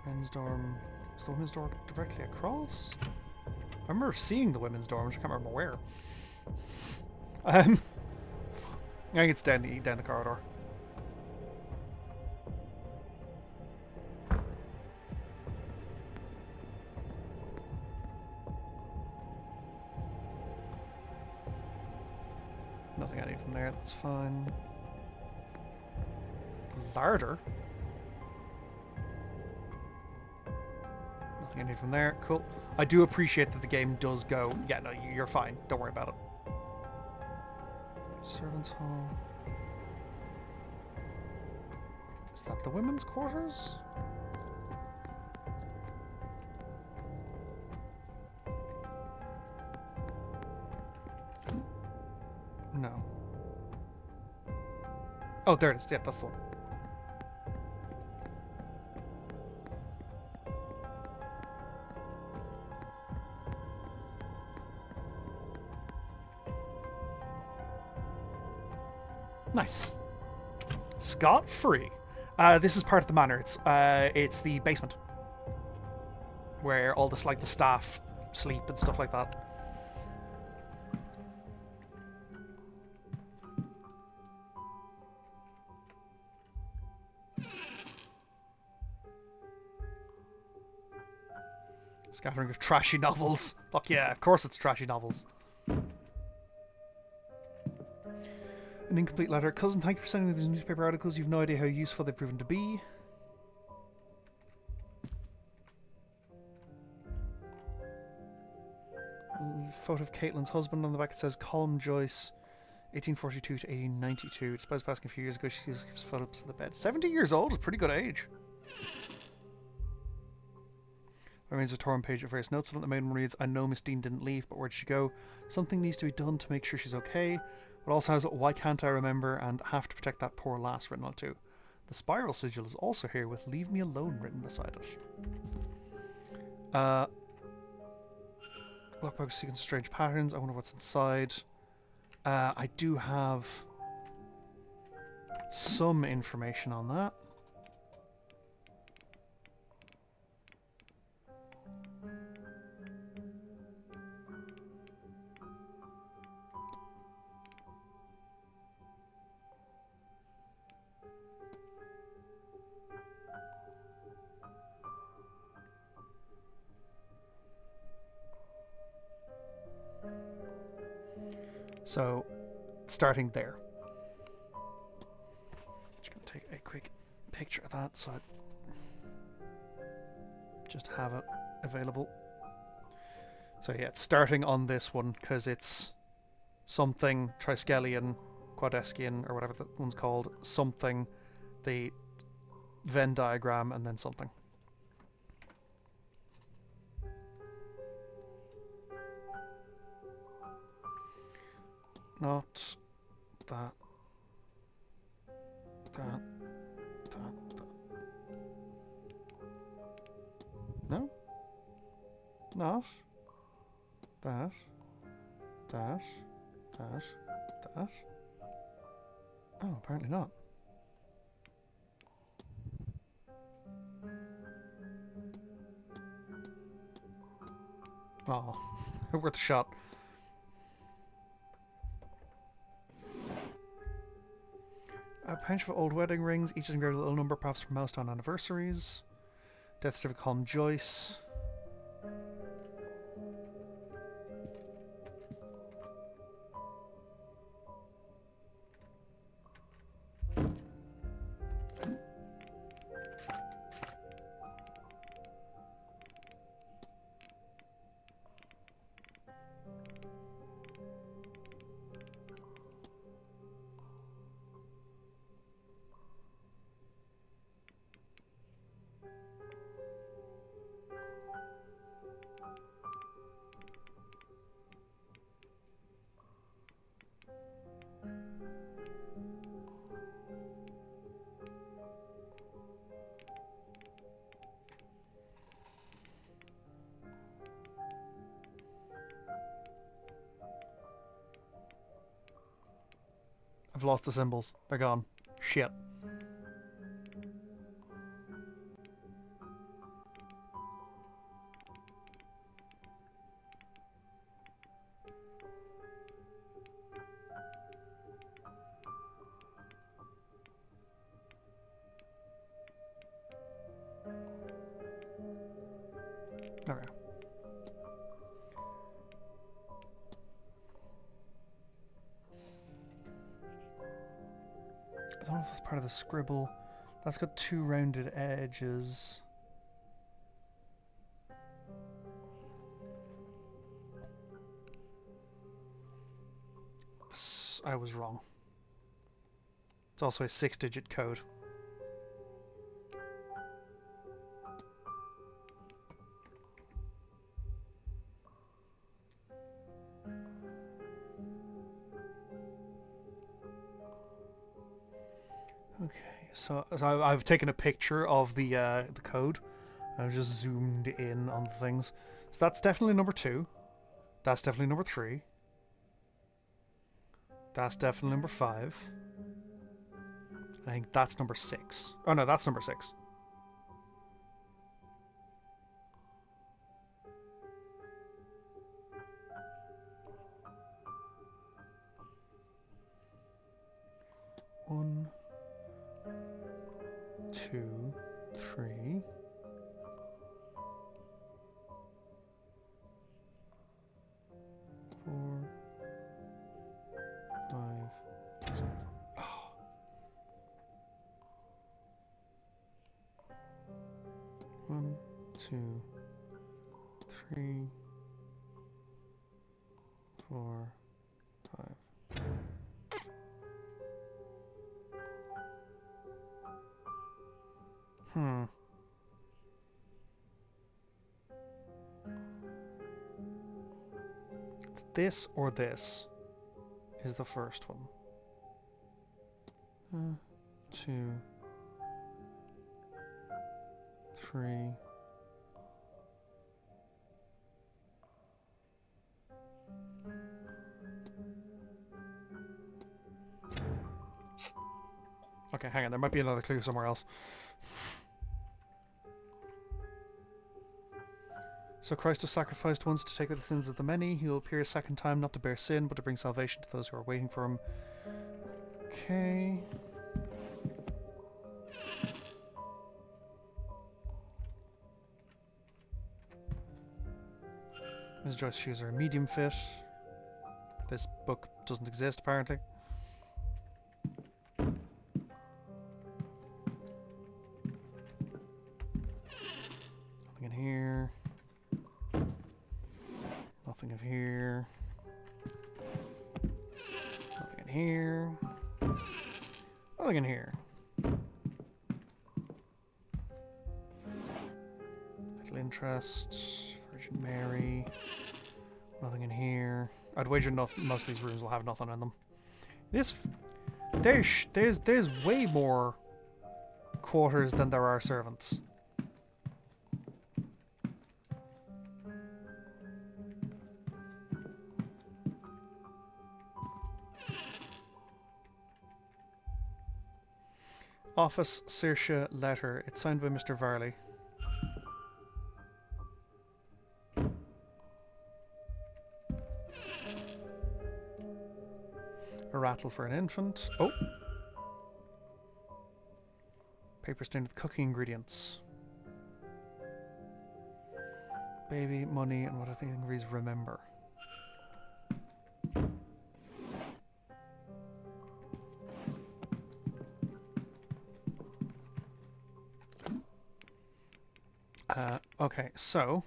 Men's dorm. Is the women's dorm directly across? I remember seeing the women's dorm, I just can't remember where. I think it's down the corridor. Nothing I need from there, that's fine. Larder? Nothing I need from there, cool. I do appreciate that the game does go, yeah, no, you're fine, don't worry about it. Servants' hall. Is that the women's quarters? No. Oh, there it is. Yeah, that's the one. Nice. Scot-free. This is part of the manor. It's the basement where all this, like, the staff sleep and stuff like that. Scattering of trashy novels. Fuck yeah, of course it's trashy novels. An incomplete letter. Cousin, thank you for sending me these newspaper articles. You've no idea how useful they've proven to be. Photo of Caitlin's husband. On the back it says Colm Joyce, 1842 to 1892. Despite passing a few years ago, she keeps photos of the bed. 70 years old is a pretty good age. Remains a torn page of various notes on it. The main one reads, I know Miss Dean didn't leave, but where'd she go? Something needs to be done to make sure she's okay. It also has, why can't I remember, and have to protect that poor lass written on it too. The spiral sigil is also here with leave me alone written beside it. Lockbox sequence of strange patterns. I wonder what's inside. I do have some information on that. So, starting there. Just going to take a quick picture of that so I just have it available. So yeah, it's starting on this one because it's something Triskelion, Quadescian, or whatever that one's called, something, the Venn diagram, and then something. Not that. That. No? Not. That. That. Oh, apparently not. Oh, worth a shot. A bunch of old wedding rings, each is engraved with a little number, perhaps for milestone anniversaries. Death certificate column Joyce. I've lost the symbols. They're gone. Shit. Okay. I don't know if that's part of the scribble. That's got 2 rounded edges. I was wrong. It's also a 6-digit code. Okay, so I've taken a picture of the code. I've just zoomed in on things. So that's definitely number 2. That's definitely number 3. That's definitely number 5. I think that's number 6. Oh no, that's number 6. One, 2, 3. 4, 5, 6. Oh. 1, 2, 3, 4, 5. It's this or this is the first one. 2, 3. Okay, hang on. There might be another clue somewhere else. So Christ was sacrificed once to take away the sins of the many. He will appear a second time, not to bear sin, but to bring salvation to those who are waiting for him. Okay. Ms. Joyce's shoes are a medium fit. This book doesn't exist, apparently. Nothing in here. Nothing of here. Nothing in here. Nothing in here. Little interest. Virgin Mary. Nothing in here. I'd wager most of these rooms will have nothing in them. There's way more quarters than there are servants. Office Saoirse letter. It's signed by Mr. Varley. A rattle for an infant. Oh! Paper stained with cooking ingredients. Baby, money, and what I think reads remember. Okay, so,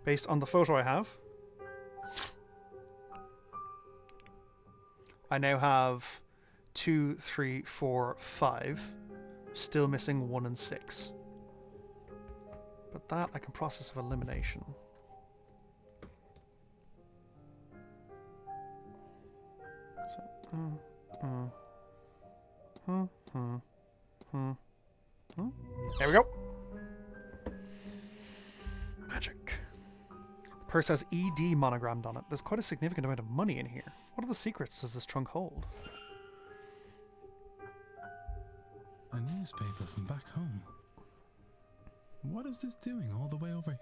based on the photo I have, I now have 2, 3, 4, 5, still missing 1 and 6. But that I can process of elimination. There we go. Magic. The purse has ED monogrammed on it. There's quite a significant amount of money in here. What are the secrets does this trunk hold? A newspaper from back home. What is this doing all the way over here?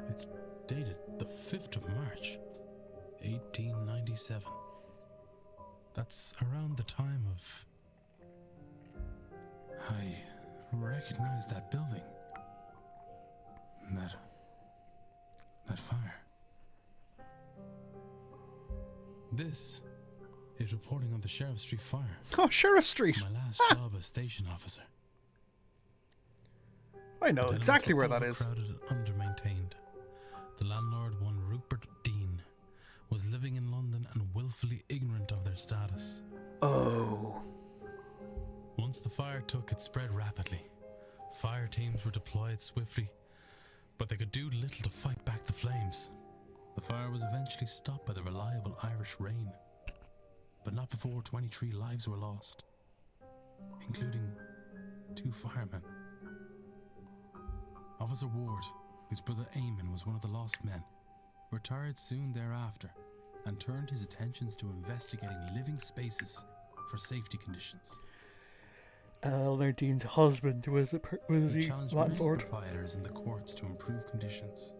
It's dated the 5th of March, 1897. That's around the time of... I recognize that building. That fire. This is reporting on the Sheriff Street fire. Oh, Sheriff Street! My last job as station officer. I know exactly where that is. Overcrowded and under-maintained. The landlord, one Rupert Dean, was living in London and willfully ignorant of their status. Oh. Once the fire took, it spread rapidly. Fire teams were deployed swiftly, but they could do little to fight back the flames. The fire was eventually stopped by the reliable Irish rain, but not before 23 lives were lost, including 2 firemen. Officer Ward, whose brother Eamon was one of the lost men, retired soon thereafter and turned his attentions to investigating living spaces for safety conditions. Eleanor Dean's husband was the challenged landlord. many proprietors in the courts to improve conditions.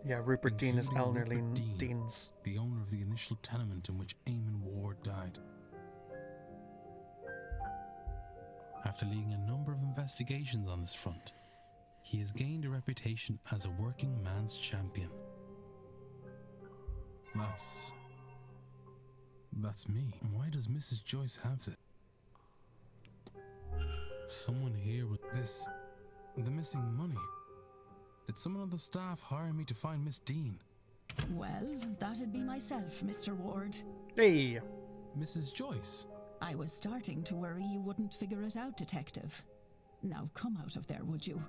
Yeah, Rupert Dean is including Eleanor Rupert Dean's. The owner of the initial tenement in which Eamon Ward died. After leading a number of investigations on this front, he has gained a reputation as a working man's champion. That's me. Why does Mrs. Joyce have this? Someone here with this... the missing money. Did someone on the staff hire me to find Miss Dean? Well, that'd be myself, Mr. Ward. Hey! Mrs. Joyce? I was starting to worry you wouldn't figure it out, Detective. Now come out of there, would you?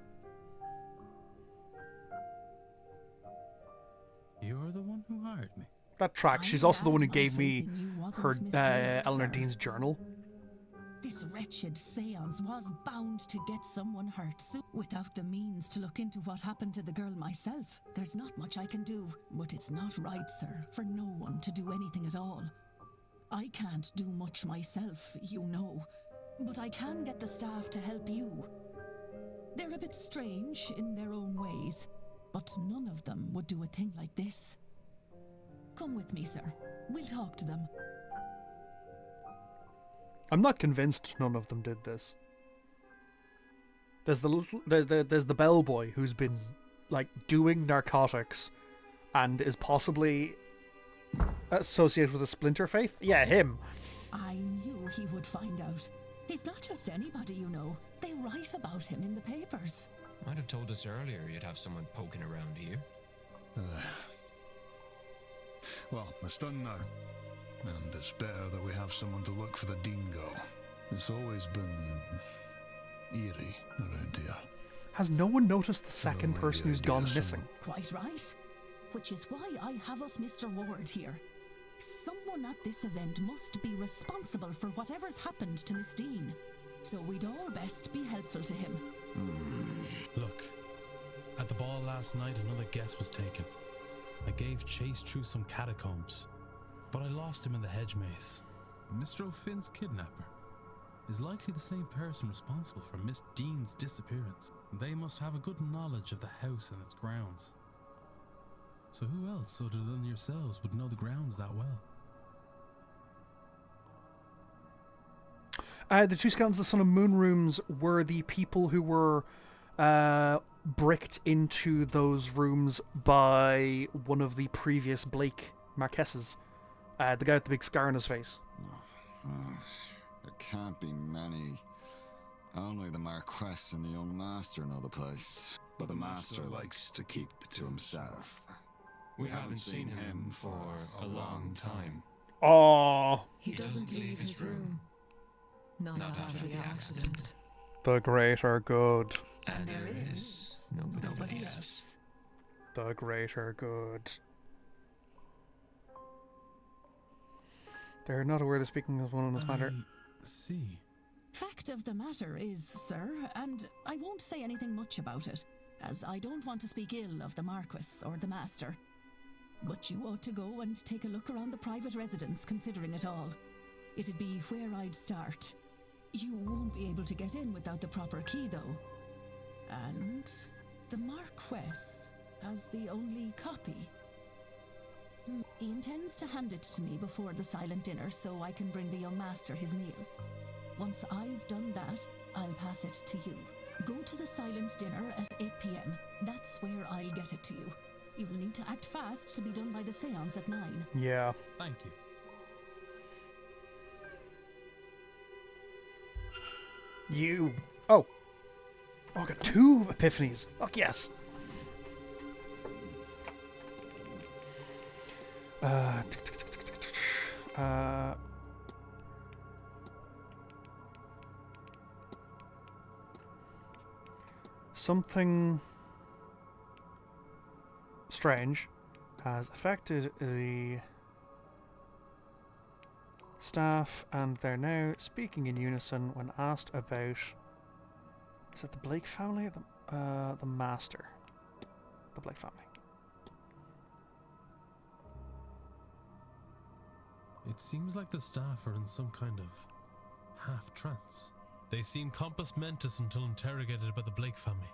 You're the one who hired me. That tracks. She's also the one who gave me her Eleanor Dean's journal. This wretched seance was bound to get someone hurt. So without the means to look into what happened to the girl myself, there's not much I can do. But it's not right, sir, for no one to do anything at all. I can't do much myself, you know, but I can get the staff to help you. They're a bit strange in their own ways, but none of them would do a thing like this. Come with me, sir. We'll talk to them. I'm not convinced none of them did this. There's the bellboy who's been like doing narcotics and is possibly associated with a splinter faith. Yeah, him. I knew he would find out. He's not just anybody, you know. They write about him in the papers. Might have told us earlier you'd have someone poking around here. Well, it's done now. And it's better that we have someone to look for the Dean girl. It's always been eerie around here. Has no one noticed the second person who's gone missing? Quite right. Which is why I have us Mr. Ward here. Someone at this event must be responsible for whatever's happened to Miss Dean. So we'd all best be helpful to him. Look, at the ball last night another guess was taken. I gave chase through some catacombs, but I lost him in the hedge maze. Mr. O'Finn's kidnapper is likely the same person responsible for Miss Dean's disappearance. They must have a good knowledge of the house and its grounds. So who else other than yourselves would know the grounds that well? The two skeletons, the Sun and Moon rooms, were the people who were bricked into those rooms by one of the previous Blake Marquesses. The guy with the big scar on his face. There can't be many. Only the Marquess and the young master know the place. But the master likes to keep it to himself. We haven't seen him for a long time. Oh, He doesn't leave his room. Not after the accident. the great are good. And there is nobody else. The great are good. They're not aware they're speaking as one on this matter. See. Fact of the matter is, sir, and I won't say anything much about it, as I don't want to speak ill of the Marquess or the Master. But you ought to go and take a look around the private residence, considering it all. It'd be where I'd start. You won't be able to get in without the proper key, though. And the Marquess has the only copy. He intends to hand it to me before the silent dinner so I can bring the young master his meal. Once I've done that, I'll pass it to you. Go to the silent dinner at 8 p.m. That's where I'll get it to you. You'll need to act fast to be done by the seance at 9. Yeah. Thank you. Oh, I got 2 epiphanies. Fuck yes. Something strange has affected the staff, and they're now speaking in unison when asked about. Is it the Blake family or the master? The Blake family. It seems like the staff are in some kind of half-trance. They seem compos mentis until interrogated by the Blake family.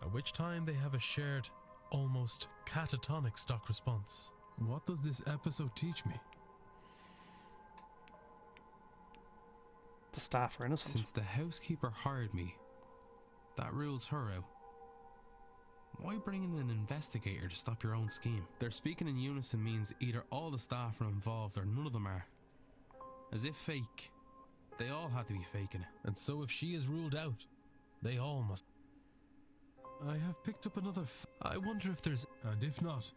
At which time they have a shared, almost catatonic stock response. What does this episode teach me? The staff are innocent. Since the housekeeper hired me, that rules her out. Why bring in an investigator to stop your own scheme? Their speaking in unison means either all the staff are involved or none of them are. As if fake. They all had to be faking it. And so if she is ruled out, they all must. I have picked up another I wonder if there's... And if not...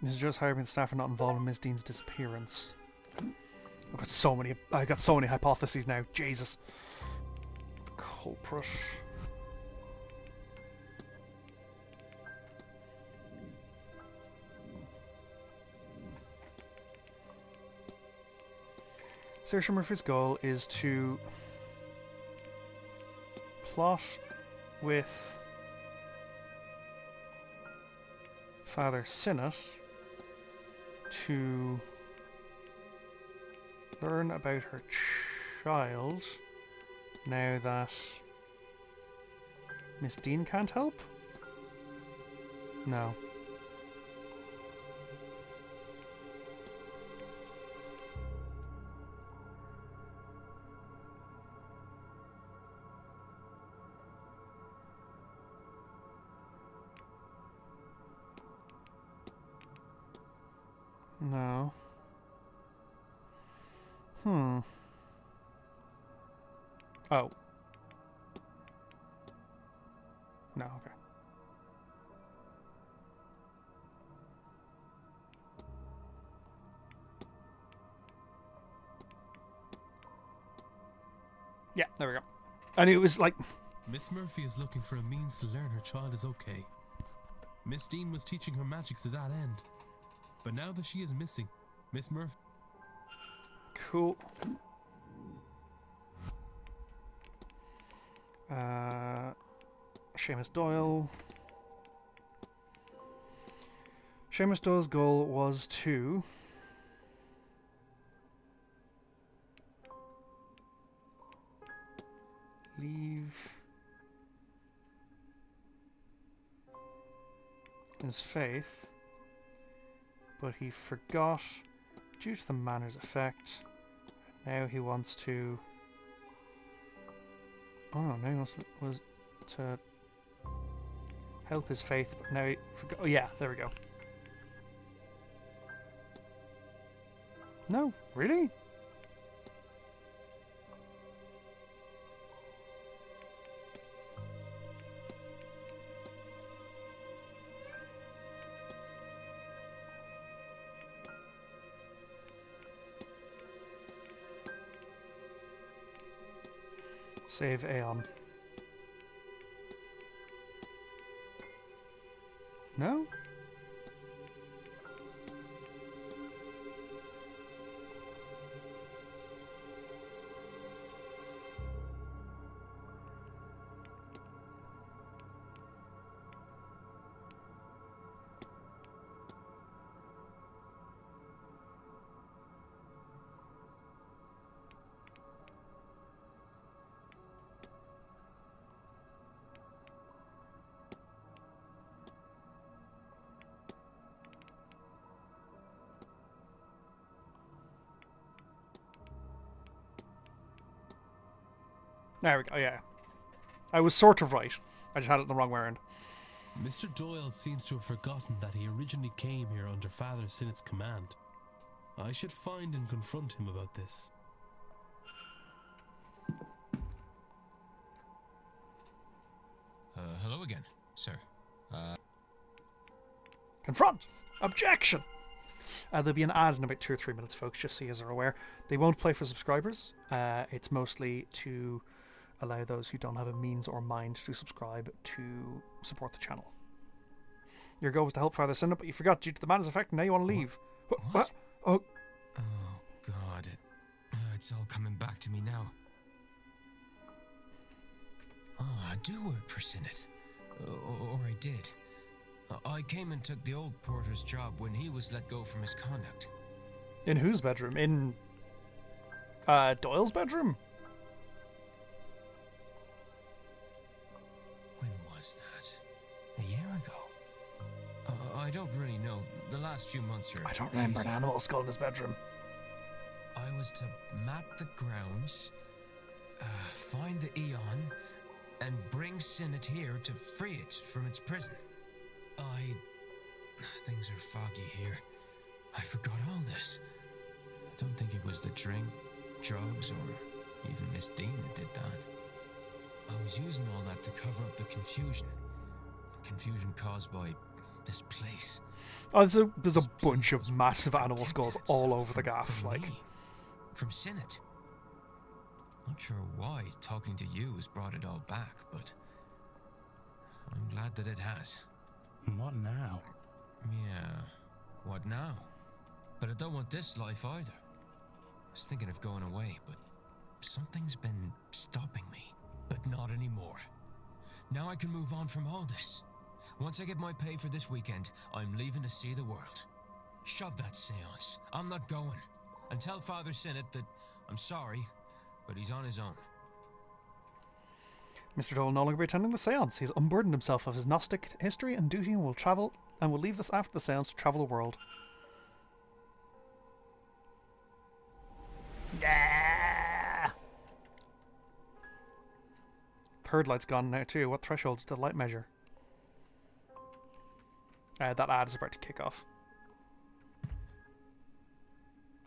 Mrs. Joe's hiring the staff are not involved in Miss Dean's disappearance. I got so many hypotheses now. Jesus. The culprit. Saoirse Murphy's goal is to plot with Father Sinnott to learn about her child now that Miss Dean can't help? No. No. Oh. No, okay. Yeah, there we go. And it was like... Miss Murphy is looking for a means to learn her child is okay. Miss Dean was teaching her magic to that end. But now that she is missing, Miss Murphy... Cool. Seamus Doyle. Seamus Doyle's goal was to... leave his faith, but he forgot due to the Manor's effect. Now he wants to... Oh no, now he was to help his faith, but now he forgot... Oh yeah, there we go. No, really? Save Aeon. No? There we go, yeah. I was sort of right. I just had it the wrong way around. Mr. Doyle seems to have forgotten that he originally came here under Father Sinnott's command. I should find and confront him about this. Hello again, sir. Confront! Objection! There'll be an ad in about 2 or 3 minutes, folks, just so you are aware. They won't play for subscribers. It's mostly to allow those who don't have a means or mind to subscribe to support the channel. Your goal was to help Father Sinnott, but you forgot due to the madness effect, and now you want to leave. What? Oh. Oh, God. It's all coming back to me now. Oh, I do work for Sinnott. Or I did. I came and took the old porter's job when he was let go for misconduct. In whose bedroom? In Doyle's bedroom? When was that? A year ago? I don't really know. The last few months are... I don't remember an animal skull in his bedroom. I was to map the grounds, find the Eon, and bring Sinnott here to free it from its prison. Things are foggy here. I forgot all this. Don't think it was the drink, drugs, or even Miss Dean that did that. I was using all that to cover up the confusion. Confusion caused by this place. Oh, there's a bunch of massive animal skulls all over the gaff, like. From Sinnott. Not sure why talking to you has brought it all back, but I'm glad that it has. What now? Yeah, what now? But I don't want this life either. I was thinking of going away, but something's been stopping me. But not anymore. Now I can move on from all this. Once I get my pay for this weekend, I'm leaving to see the world. Shove that seance. I'm not going. And tell Father Sinnott that I'm sorry, but he's on his own. Mr. Doyle will no longer be attending the seance. He has unburdened himself of his Gnostic history and duty and will leave this after the seance to travel the world. Yeah! Third light's gone now too. What threshold does the light measure? That ad is about to kick off.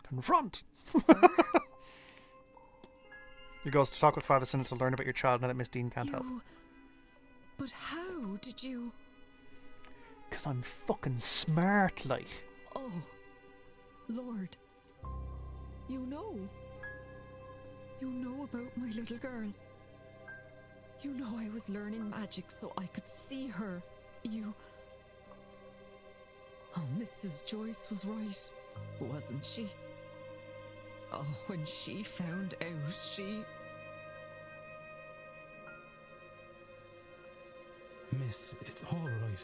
Confront! Your goal is to talk with Father Sinnott to learn about your child now that Miss Dean can't help. But how did you... Because I'm fucking smart, like. Oh, Lord. You know. You know about my little girl. You know I was learning magic so I could see her. You... Oh, Mrs. Joyce was right, wasn't she? Oh, when she found out, she... Miss, it's all right.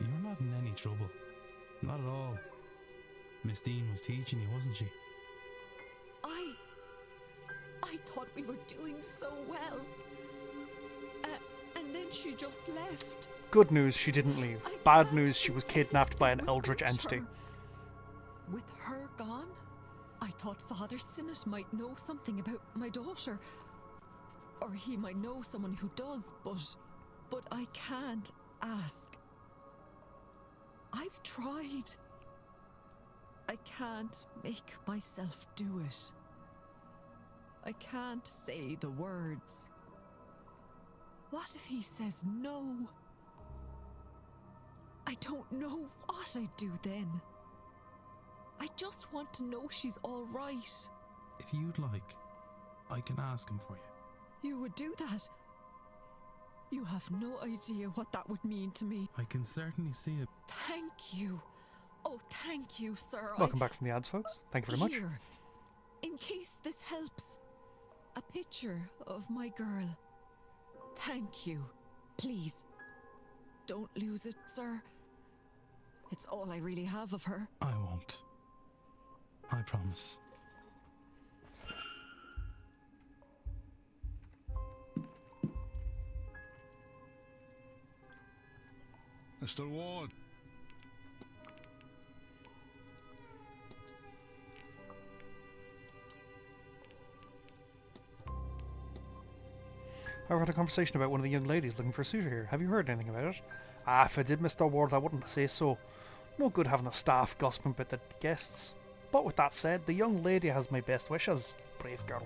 You're not in any trouble. Not at all. Miss Dean was teaching you, wasn't she? I thought we were doing so well. And then she just left. Good news, she didn't leave. Bad news, she was kidnapped by an eldritch entity. With her gone, I thought Father Sinnott might know something about my daughter. Or he might know someone who does, but I can't ask. I've tried. I can't make myself do it. I can't say the words. What if he says no? I don't know what I'd do then. I just want to know she's all right. If you'd like, I can ask him for you. You would do that? You have no idea what that would mean to me. I can certainly see it. Thank you. Oh, thank you, sir. Welcome back from the ads, folks. Thank you very much. Here, in case this helps, a picture of my girl. Thank you. Please, don't lose it, sir. It's all I really have of her. I won't. I promise. Mr. Ward. I've had a conversation about one of the young ladies looking for a suitor here. Have you heard anything about it? Ah, if I did, Mr. Ward, I wouldn't say so. No good having the staff gossiping about the guests. But with that said, the young lady has my best wishes. Brave girl.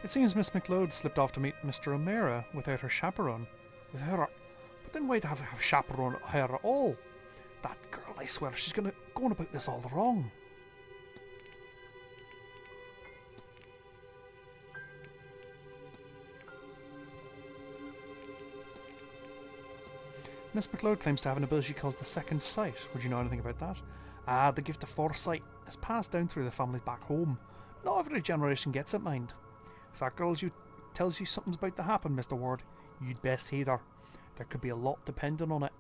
It seems Miss McLeod slipped off to meet Mr. O'Meara without her chaperone. But then why'd have a chaperone her at all? That girl, I swear, she's going about this all wrong. Miss McLeod claims to have an ability she calls the second sight. Would you know anything about that? Ah, the gift of foresight is passed down through the families back home. Not every generation gets it, mind. If that girl tells you something's about to happen, Mr. Ward, you'd best heed her. There could be a lot depending on it.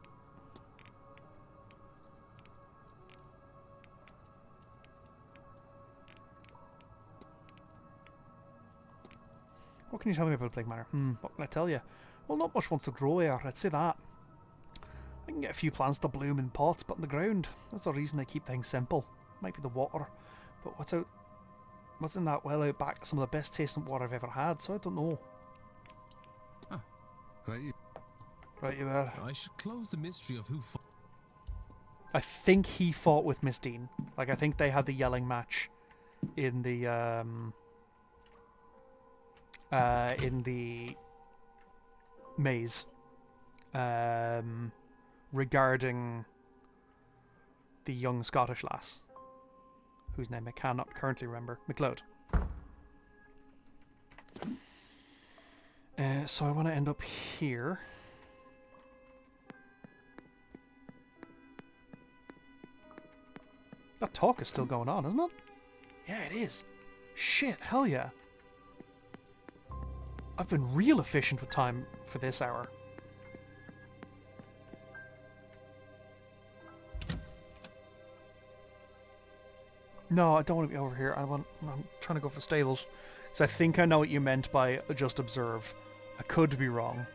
What can you tell me about Blake Manor? What can I tell you? Well, not much wants to grow here, I'd say that. I can get a few plants to bloom in pots, but in the ground. That's the reason I keep things simple. Might be the water, but what's in that well out back? Some of the best tasting water I've ever had, so I don't know. Right you are. I should close the mystery of who fought. I think he fought with Miss Dean. Like, I think they had the yelling match in the maze. Regarding the young Scottish lass, whose name I cannot currently remember. McLeod. So I want to end up here. That talk is still going on, isn't it? Yeah, it is. Shit, hell yeah. I've been real efficient with time for this hour. No, I don't want to be over here. I'm trying to go for the stables. So I think I know what you meant by just observe. I could be wrong.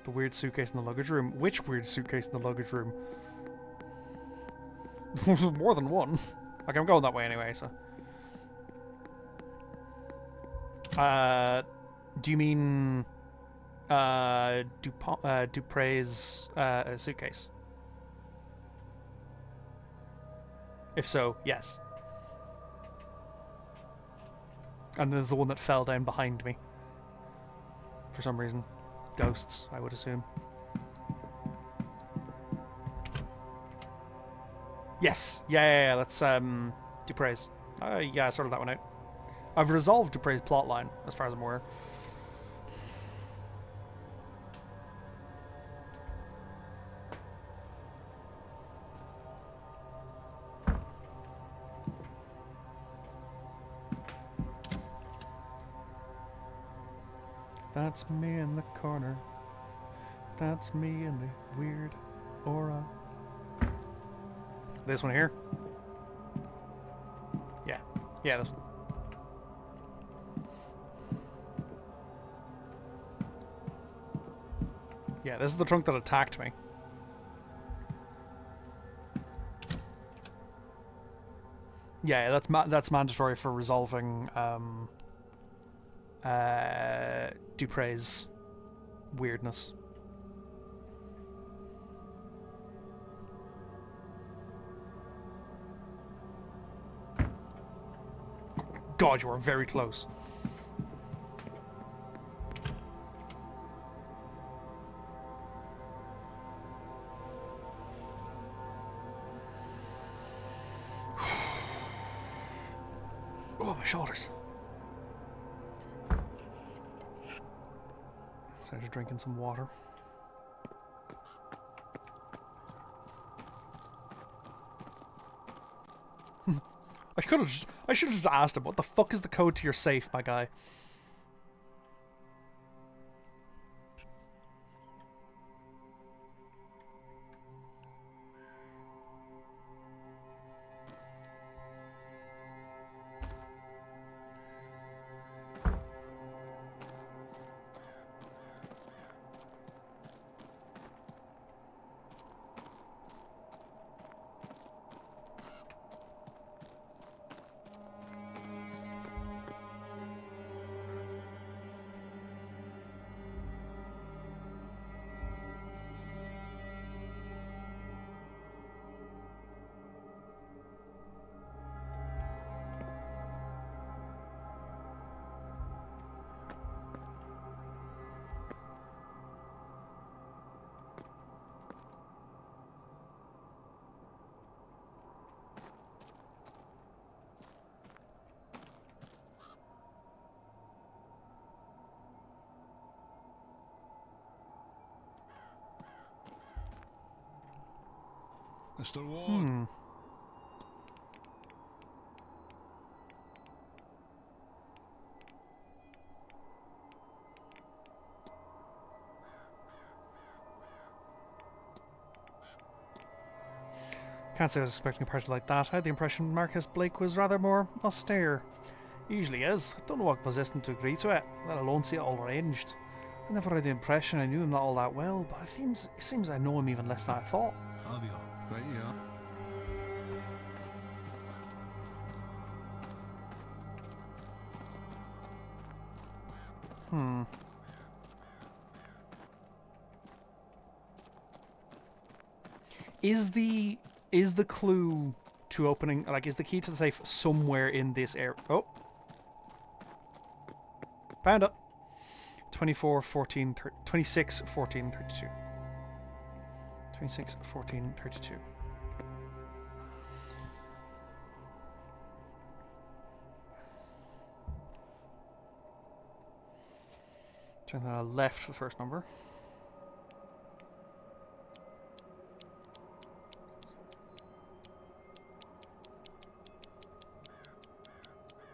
The weird suitcase in the luggage room. Which weird suitcase in the luggage room? More than one. Like, I'm going that way anyway, so. Do you mean Dupre's suitcase? If so, yes. And there's the one that fell down behind me. For some reason. Ghosts, I would assume. Yes! Yeah, that's Dupre's. Yeah, I sorted that one out. I've resolved Dupre's plotline, as far as I'm aware. That's me in the corner. That's me in the weird aura. This one here? Yeah. Yeah, this one. Yeah, this is the trunk that attacked me. Yeah, that's mandatory for resolving Dupre's weirdness. God, you are very close. Oh, my shoulders. So I'm just drinking some water. I should have just asked him, what the fuck is the code to your safe, my guy? Mr. Ward. Can't say I was expecting a party like that. I had the impression Marcus Blake was rather more austere. He usually is. I don't know what possessed him to agree to it, let alone see it all arranged. I never had the impression I knew him not all that well, but it seems I know him even less than I thought. I'll be on. Right, yeah. Is the clue to opening, like, is the key to the safe somewhere in this area? Oh. Found it. 24, 14, 26, 14, 32. 26, 14, 32. Turn that left for the first number.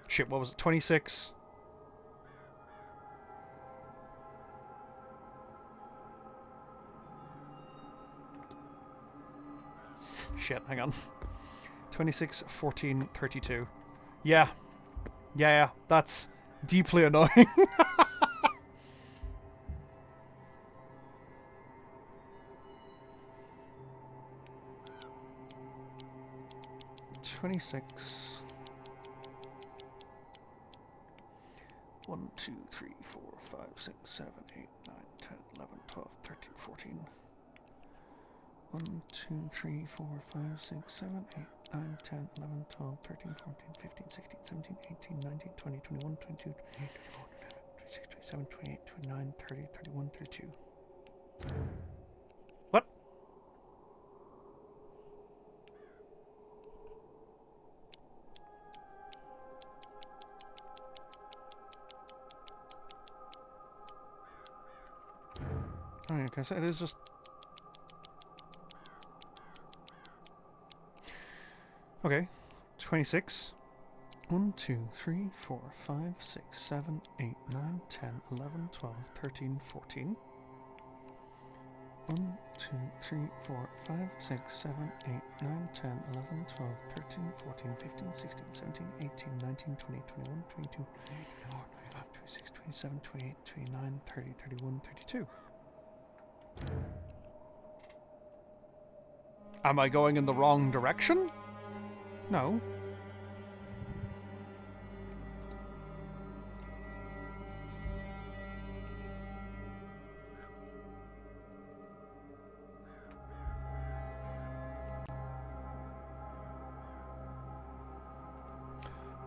Shit, what was it? 26. Shit, hang on. 26, 14, 32. Yeah. Yeah, that's deeply annoying. 26. 1, 2, 3, 4, 5, 6, 7, 8, 9, 10, 11, 12, 13, 14. 1, 2, 3, 4, 5, 6, 7, 8, 9, 10, 11, 12, 13, 14, 15, 16, 17, 18, 19, 20, 21, 22, 28, 26, 27, 28, 29, 30, 31, 32. What? Okay, so it is just... Okay, 26. 1, 2, 3, 4, 5, 6, 7, 8, 9, 10, 11, 12, 13, 14. 1, 2, 3, 4, 5, 6, 7, 8, 9, 10, 11, 12, 13, 14, 15, 16, 17, 18, 19, 20, 21, 22, 24, 25, 26, 27, 28, 29, 30, 31, 32. Am I going in the wrong direction? No.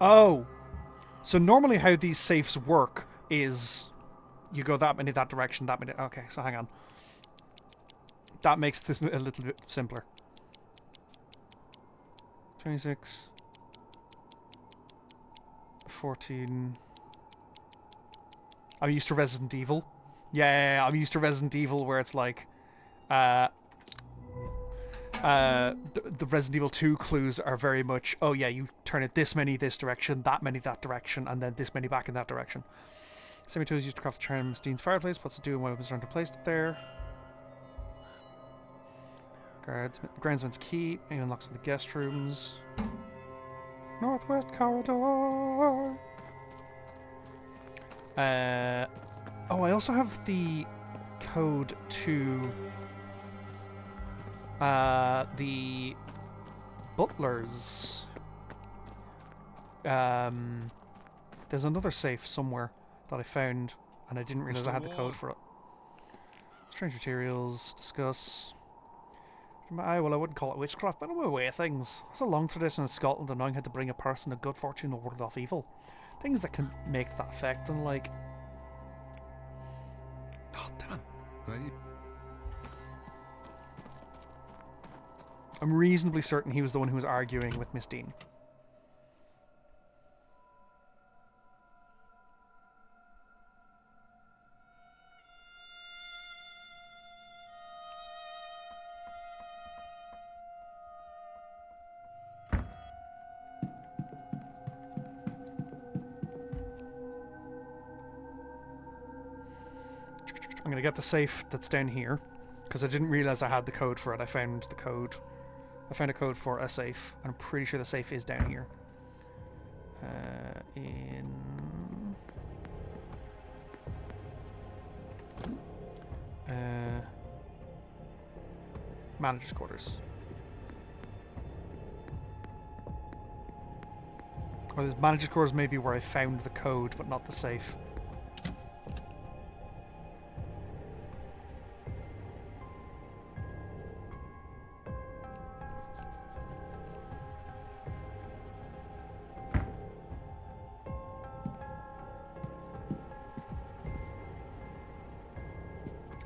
Oh. So normally how these safes work is you go that many that direction, that many... Okay, so hang on. That makes this a little bit simpler. 26. 14. I'm used to Resident Evil. Yeah, I'm used to Resident Evil where it's like... the Resident Evil 2 clues are very much, oh yeah, you turn it this many this direction, that many that direction, and then this many back in that direction. Semi-tools used to craft the charm Dean's fireplace. What's it doing when weapons aren't placed there? Groundsman's key. It unlocks the guest rooms. Northwest corridor. Oh, I also have the code to the butlers. There's another safe somewhere that I found, and I didn't realize I had the code for it. Strange materials. Discuss. Well, I wouldn't call it witchcraft, but in a way of things. It's a long tradition in Scotland of knowing how to bring a person of good fortune or ward off evil. Things that can make that effect, and like... Oh, damn. Right. I'm reasonably certain he was the one who was arguing with Miss Dean. I'm gonna get the safe that's down here, because I didn't realize I had the code for it. I found the code. I found a code for a safe, and I'm pretty sure the safe is down here. In manager's quarters. Or this manager's quarters may be where I found the code, but not the safe.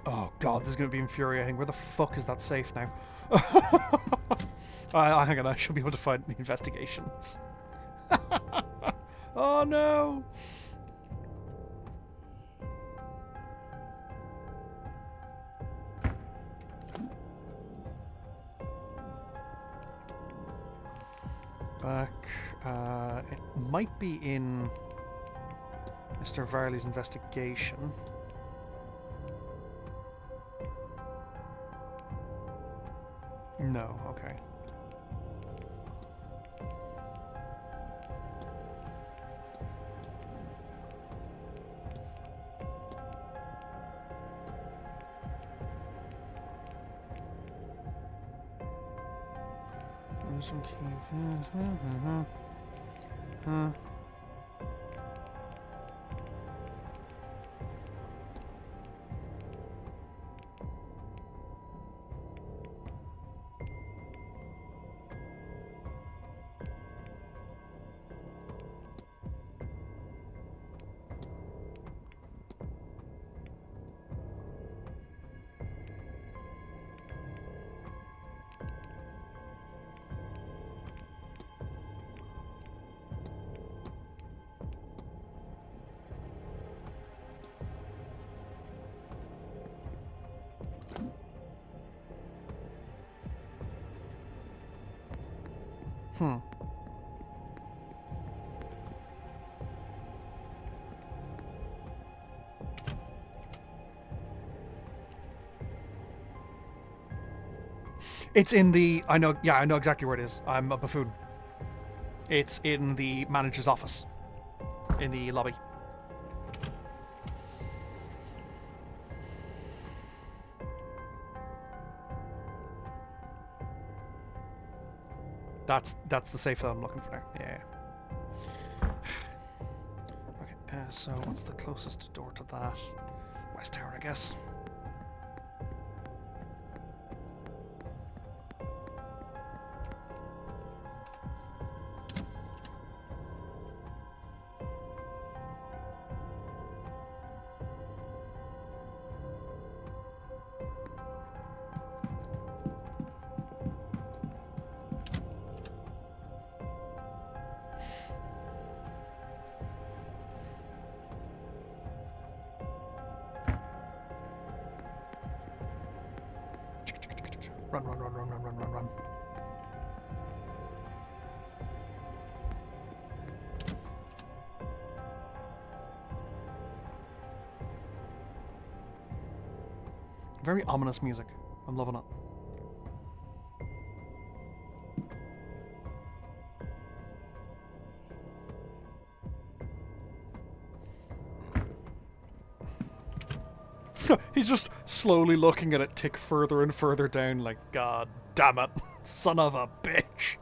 Oh god, this is going to be infuriating. Where the fuck is that safe now? Hang on, I should be able to find the investigations. Oh no! Back. It might be in Mr. Varley's investigation. No, okay. It's in the... I know exactly where it is. I'm a buffoon. It's in the manager's office. In the lobby. That's the safe that I'm looking for now. Yeah. Okay, so what's the closest door to that? West Tower, I guess. Run, run, run, run, run, run, run, run. Very ominous music. I'm loving it. He's just slowly looking at it tick further and further down like, God damn it, son of a bitch.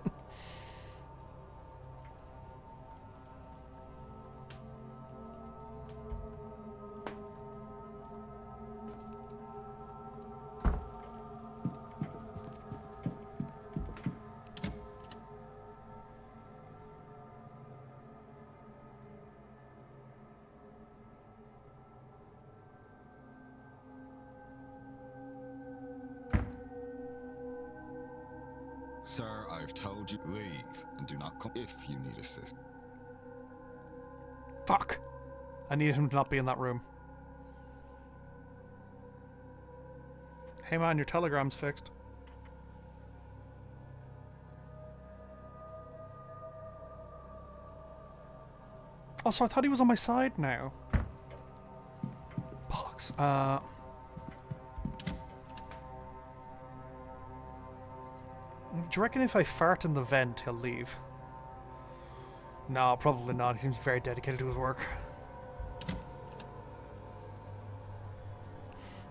Sir, I've told you, leave, and do not come if you need assistance. Fuck. I need him to not be in that room. Hey man, your telegram's fixed. Also, I thought he was on my side now. Bollocks. Do you reckon if I fart in the vent, he'll leave? No, probably not. He seems very dedicated to his work.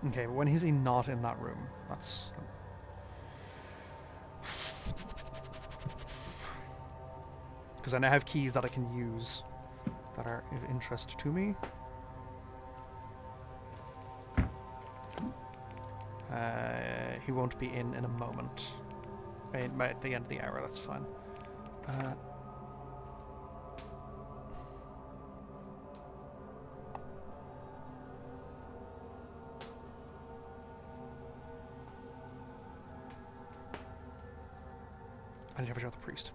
Okay, but when is he not in that room? That's... Because I now have keys that I can use that are of interest to me. He won't be in a moment. At the end of the hour, that's fine. I never shot the priest.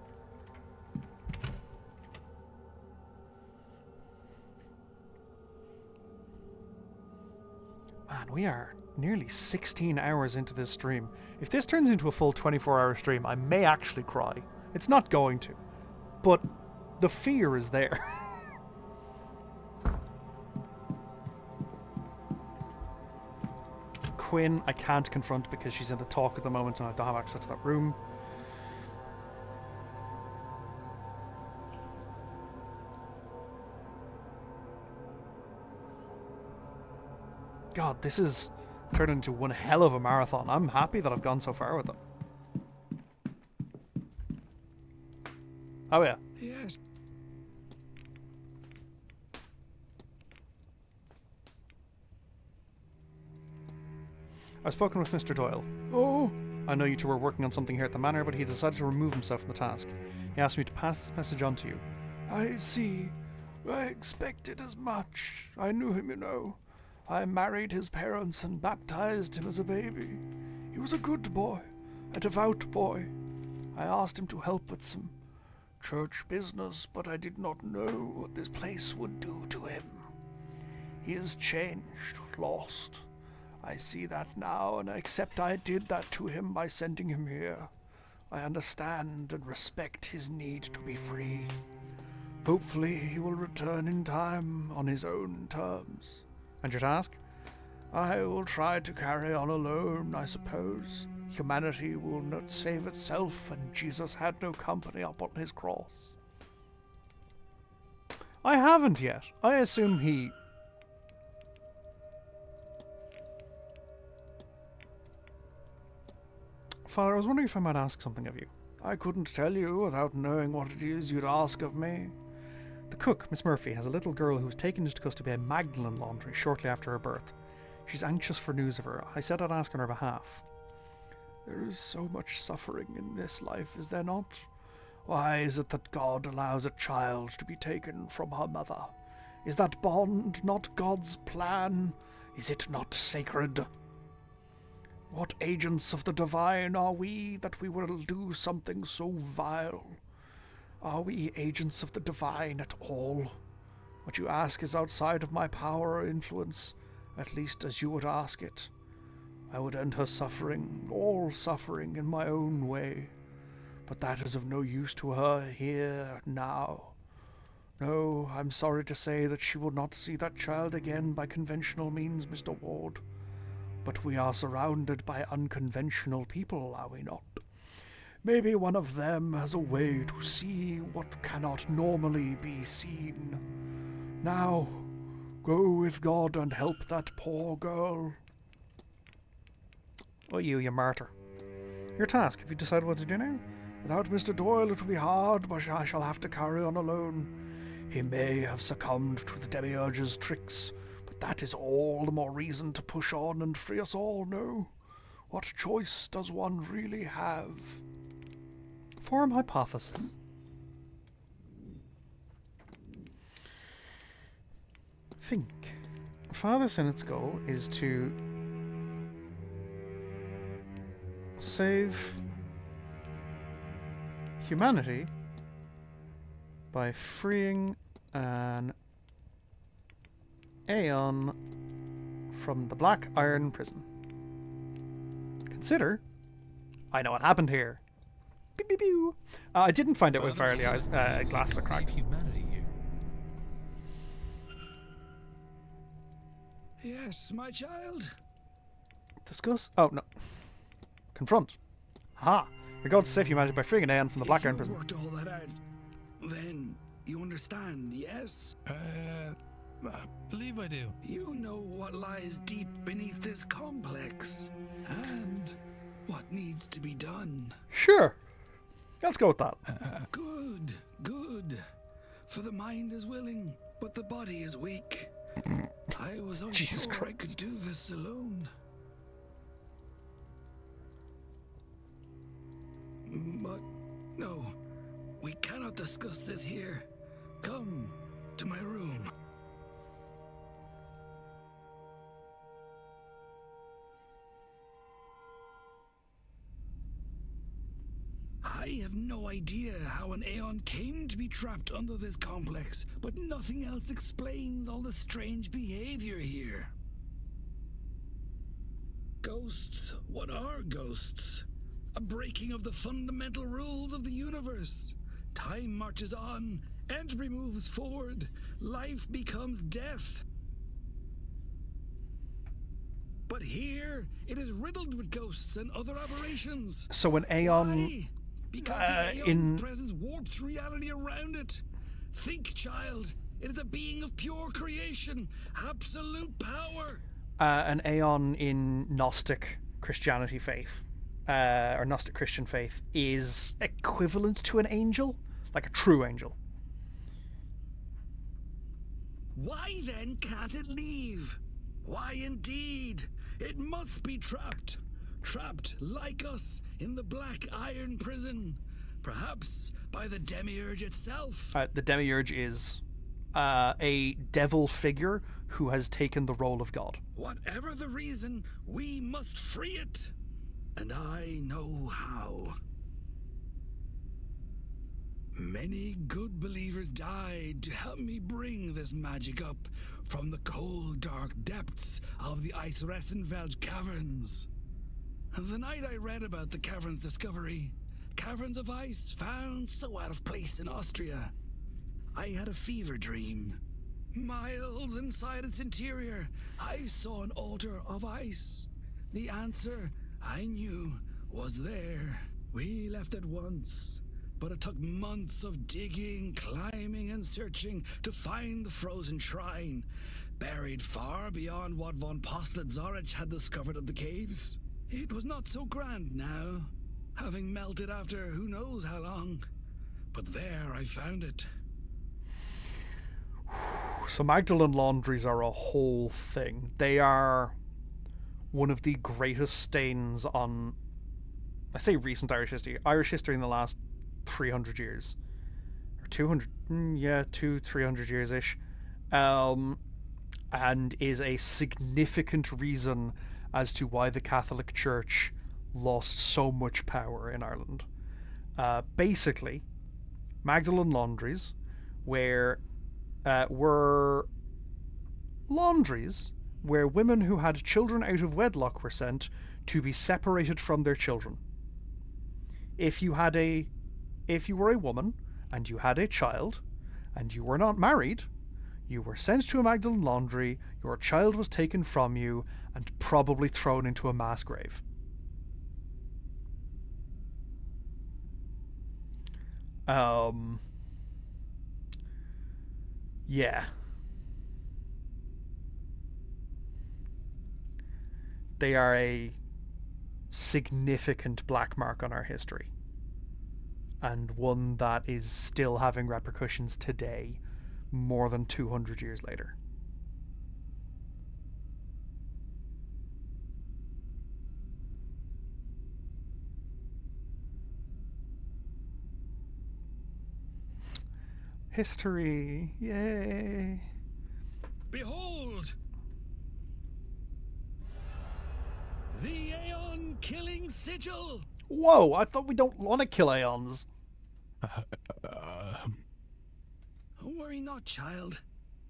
Man, we are nearly 16 hours into this stream. If this turns into a full 24-hour stream, I may actually cry. It's not going to. But the fear is there. Quinn, I can't confront because she's in the talk at the moment and I don't have access to that room. God, this is turned into one hell of a marathon. I'm happy that I've gone so far with it. Oh yeah. Yes. I've spoken with Mr. Doyle. Oh! I know you two were working on something here at the Manor, but he decided to remove himself from the task. He asked me to pass this message on to you. I see. I expected as much. I knew him, you know. I married his parents and baptized him as a baby. He was a good boy, a devout boy. I asked him to help with some church business, but I did not know what this place would do to him. He is changed, lost. I see that now, and I accept I did that to him by sending him here. I understand and respect his need to be free. Hopefully he will return in time on his own terms. And your task? I will try to carry on alone, I suppose. Humanity will not save itself, and Jesus had no company up on his cross. I haven't yet. I assume he... Father, I was wondering if I might ask something of you. I couldn't tell you without knowing what it is you'd ask of me. The cook, Miss Murphy, has a little girl who was taken into custody by Magdalen Laundry shortly after her birth. She's anxious for news of her. I said I'd ask on her behalf. There is so much suffering in this life, is there not? Why is it that God allows a child to be taken from her mother? Is that bond not God's plan? Is it not sacred? What agents of the divine are we that we will do something so vile? Are we agents of the divine at all? What you ask is outside of my power or influence, at least as you would ask it. I would end her suffering, all suffering, in my own way. But that is of no use to her here, now. No, I'm sorry to say that she will not see that child again by conventional means, Mr. Ward. But we are surrounded by unconventional people, are we not? Maybe one of them has a way to see what cannot normally be seen. Now, go with God and help that poor girl. Oh, you martyr. Your task, have you decided what to do now? Without Mr. Doyle it will be hard, but I shall have to carry on alone. He may have succumbed to the demiurge's tricks, but that is all the more reason to push on and free us all, no? What choice does one really have? Form hypothesis. Think. Father Senate's goal is to save humanity by freeing an Aeon from the Black Iron Prison. Consider, I know what happened here. Pew, pew, pew. I didn't find it with Farley eyes, glasses are cracked. Humanity here. Yes, my child. Discuss? Oh, no. Confront. Ha! Your goal to save humanity by freeing an Aeon from the Black Iron If you prison. worked all that out, then you understand, yes? I believe I do. You know what lies deep beneath this complex, and what needs to be done. Sure. Let's go with that. Good, good. For the mind is willing, but the body is weak. I was Jesus unsure I Christ. could do this alone. But no, we cannot discuss this here. Come to my room. I have no idea how an Aeon came to be trapped under this complex, but nothing else explains all the strange behavior here. Ghosts? What are ghosts? A breaking of the fundamental rules of the universe. Time marches on, entropy moves forward, life becomes death. But here, it is riddled with ghosts and other aberrations. So an Aeon... Why? Because the Aeon's presence warps reality around it. Think, child. It is a being of pure creation, absolute power. An Aeon in Gnostic Christianity faith, or Gnostic Christian faith, is equivalent to an angel, like a true angel. Why then can't it leave? Why indeed? It must be trapped. Trapped, like us, in the Black Iron prison. Perhaps by the Demiurge itself. The Demiurge is a devil figure who has taken the role of God. Whatever the reason, we must free it. And I know how. Many good believers died to help me bring this magic up from the cold, dark depths of the Eisressenwelt caverns. The night I read about the caverns' discovery, caverns of ice found so out of place in Austria, I had a fever dream. Miles inside its interior, I saw an altar of ice. The answer, I knew, was there. We left at once, but it took months of digging, climbing, and searching to find the frozen shrine, buried far beyond what von Postlett-Zorich had discovered of the caves. It was not so grand now, having melted after who knows how long. But there I found it. So Magdalen laundries are a whole thing. They are one of the greatest stains on, I say recent Irish history in the last 300 years. Or 200, 300 years-ish. And is a significant reason as to why the Catholic Church lost so much power in Ireland. Basically, Magdalen laundries were laundries where women who had children out of wedlock were sent to be separated from their children. If you were a woman and you had a child and you were not married, you were sent to a Magdalen laundry, your child was taken from you and probably thrown into a mass grave. Yeah. They are a significant black mark on our history. And one that is still having repercussions today, more than 200 years later. History, yay! Behold! The Aeon killing sigil! Whoa, I thought we don't want to kill Aeons. Worry not, child.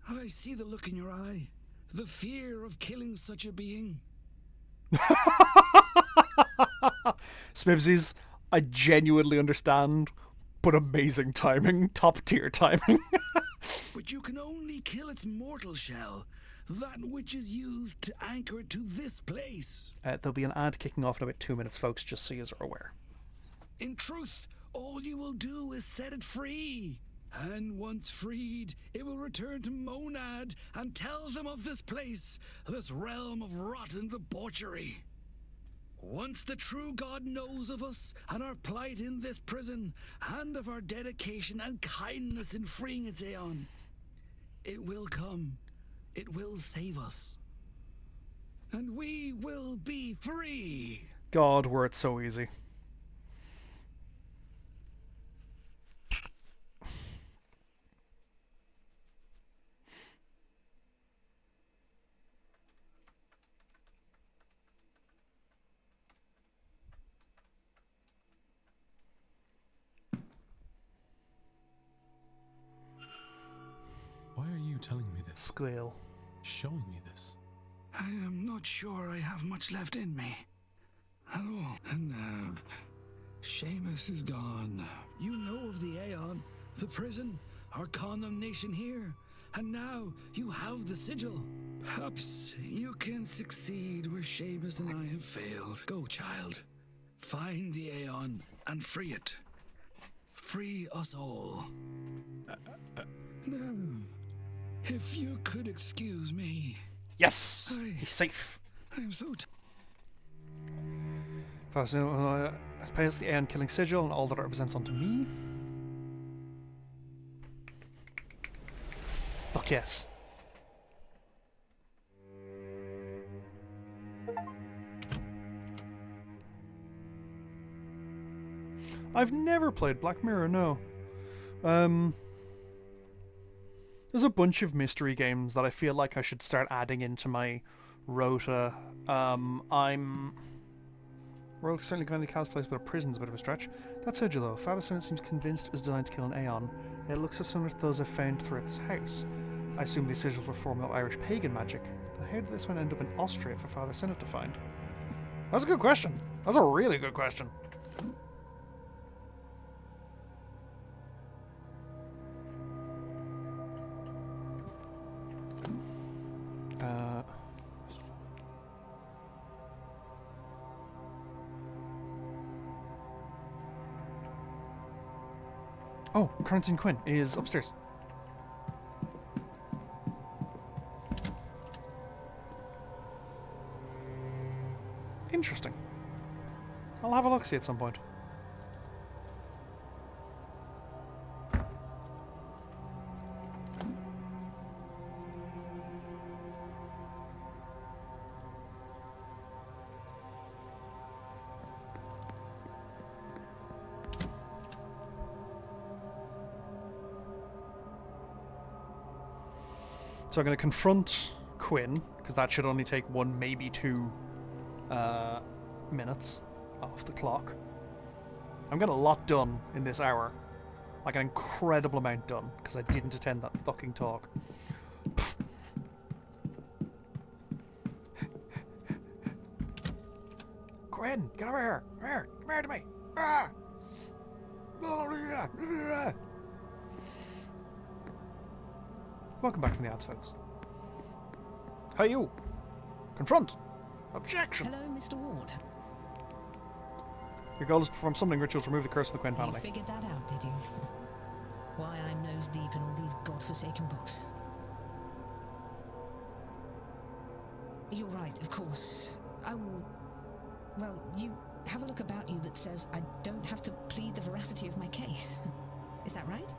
I see the look in your eye. The fear of killing such a being. Smibsies, I genuinely understand, but amazing timing, top tier timing. But you can only kill its mortal shell, that which is used to anchor it to this place. There'll be an ad kicking off in about 2 minutes, folks, just so you're aware. In truth, all you will do is set it free. And once freed, it will return to Monad and tell them of this place, this realm of rot and debauchery. Once the true God knows of us and our plight in this prison, and of our dedication and kindness in freeing its Aeon, it will come. It will save us. And we will be free. God, were it so easy. Why are you telling me this? Squeal. Showing me this? I am not sure I have much left in me. At all. And now, Seamus is gone. You know of the Aeon, the prison, our condemnation here. And now you have the sigil. Perhaps you can succeed where Seamus and I have failed. Go, child. Find the Aeon and free it. Free us all. Now, if you could excuse me. Yes! He's safe. I'm so As pays the Aeon killing sigil and all that it represents unto me. Fuck yes. I've never played Black Mirror, no. There's a bunch of mystery games that I feel like I should start adding into my rota. Royal certainly going to Cal's place, but a prison's a bit of a stretch. That sigil though, Father Senate seems convinced it was designed to kill an Aeon. It looks so similar to those I've found throughout this house. I assume these sigils were formed of Irish pagan magic. But how did this one end up in Austria for Father Senate to find? That's a good question. That's a really good question. Oh, Quarantine Quinn is upstairs. Interesting. I'll have a look-see at some point. So I'm going to confront Quinn, because that should only take 1, maybe 2 minutes off the clock. I'm getting a lot done in this hour. Like an incredible amount done, because I didn't attend that fucking talk. Quinn, get over here! Come here! Come here to me! Ah! Welcome back from the ads, folks. Hey, you! Confront! Objection! Hello, Mr. Ward. Your goal is to perform summoning rituals to remove the curse of the Quinn family. You figured that out, did you? Why I'm nose deep in all these godforsaken books. You're right, of course. I will... Well, you have a look about you that says I don't have to plead the veracity of my case. Is that right?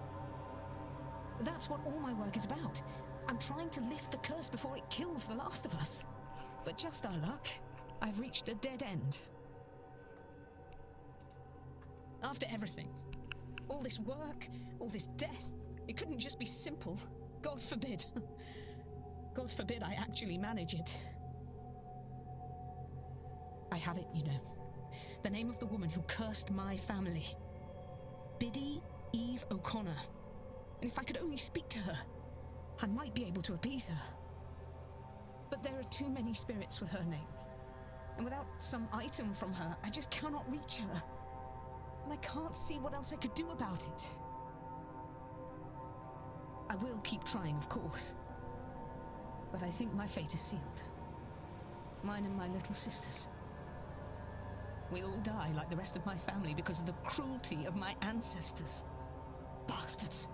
That's what all my work is about. I'm trying to lift the curse before it kills the last of us. But just our luck, I've reached a dead end. After everything, all this work, all this death, it couldn't just be simple. God forbid. God forbid I actually manage it. I have it, you know. The name of the woman who cursed my family. Biddy Eve O'Connor. And if I could only speak to her, I might be able to appease her. But there are too many spirits with her name. And without some item from her, I just cannot reach her. And I can't see what else I could do about it. I will keep trying, of course. But I think my fate is sealed. Mine and my little sister's. will die like the rest of my family because of the cruelty of my ancestors. Bastards.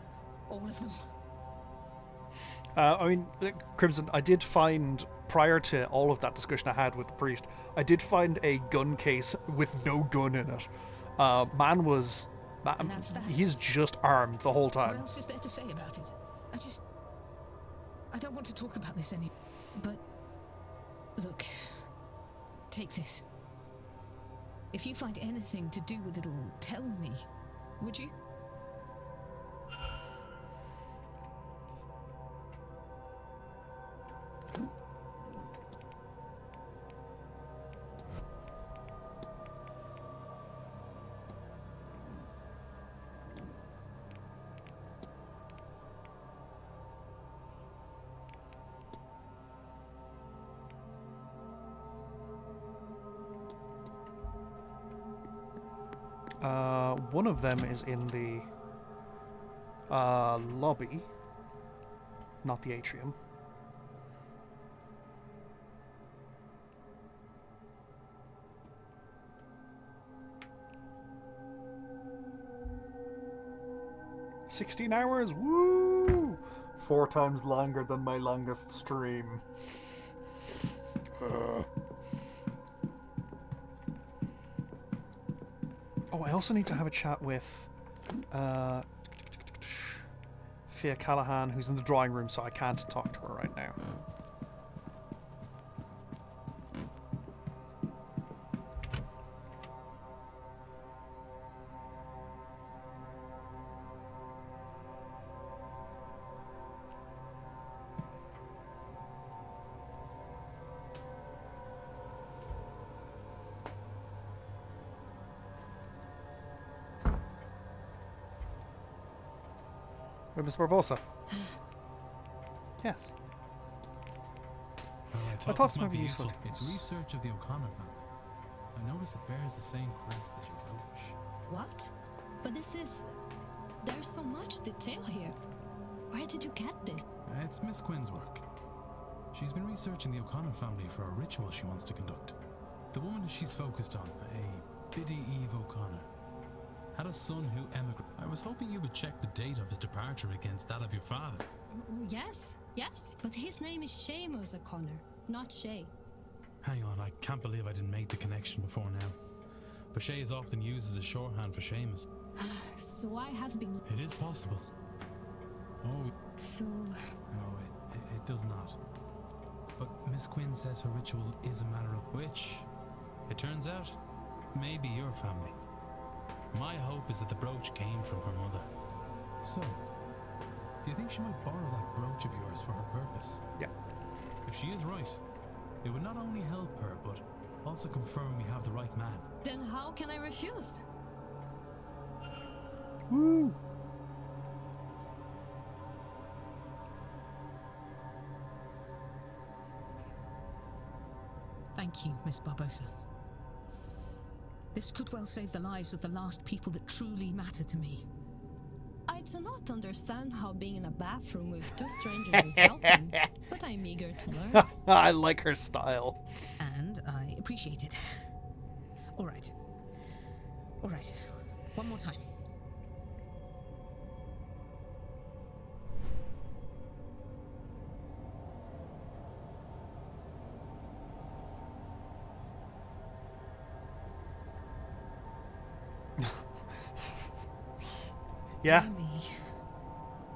All of them. I mean, Crimson, I did find, prior to all of that discussion I had with the priest, I did find a gun case with no gun in it. Man was... And that's that. He's just armed the whole time. What else is there to say about it? I don't want to talk about this any... But... Look. Take this. If you find anything to do with it all, tell me. Would you? One of them is in the lobby, not the atrium. "16 hours, woo! 4 times longer than my longest stream." Oh, I also need to have a chat with Fia Callahan, who's in the drawing room, so I can't talk to her right now. Miss Barbosa. Yes. Well, I thought this this might might be be useful. useful. It's research of the O'Connor family. I notice it bears the same crest as your brooch. What? But this is... There's so much detail here. Where did you get this? It's Miss Quinn's work. She's been researching the O'Connor family for a ritual she wants to conduct. The woman she's focused on, a Biddy Eve O'Connor, had a son who emigrated. I was hoping you would check the date of his departure against that of your father. Yes, but his name is Seamus O'Connor, not Shay. Hang on, I can't believe I didn't make the connection before now. But Shay is often used as a shorthand for Seamus. So I have been... It is possible. Oh. So... No, it does not. But Miss Quinn says her ritual is a matter of which, it turns out, may be your family. My hope is that the brooch came from her mother. So, do you think she might borrow that brooch of yours for her purpose? Yeah. If she is right, it would not only help her, but also confirm we have the right man. Then how can I refuse? Woo! Thank you, Miss Barbosa. This could well save the lives of the last people that truly matter to me. I do not understand how being in a bathroom with 2 strangers is helping, but I'm eager to learn. I like her style. And I appreciate it. All right. One more time. Yeah. Hear me,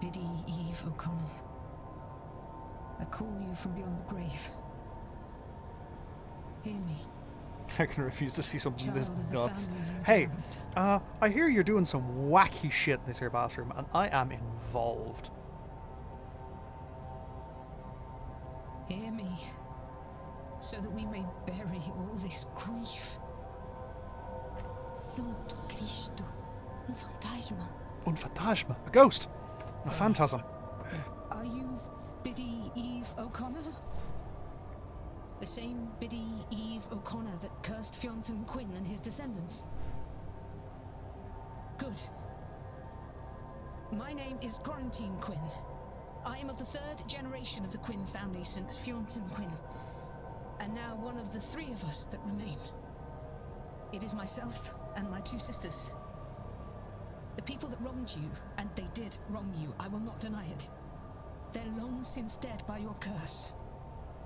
Biddy Eve O'Connor. I call you from beyond the grave. Hear me. I can refuse to see something this Child of the nuts. family you Hey, damned. I hear you're doing some wacky shit in this here bathroom, and I am involved. Hear me, so that we may bury all this grief. Santo Cristo, fantasma. Un fantasma, a ghost, a phantasm. Are you Biddy Eve O'Connor? The same Biddy Eve O'Connor that cursed Fionn Quinn and his descendants? Good. My name is Quarantine Quinn. I am of the 3rd generation of the Quinn family since Fionn Quinn, and now one of the 3 of us that remain. It is myself and my 2 sisters. The people that wronged you, and they did wrong you, I will not deny it. They're long since dead by your curse.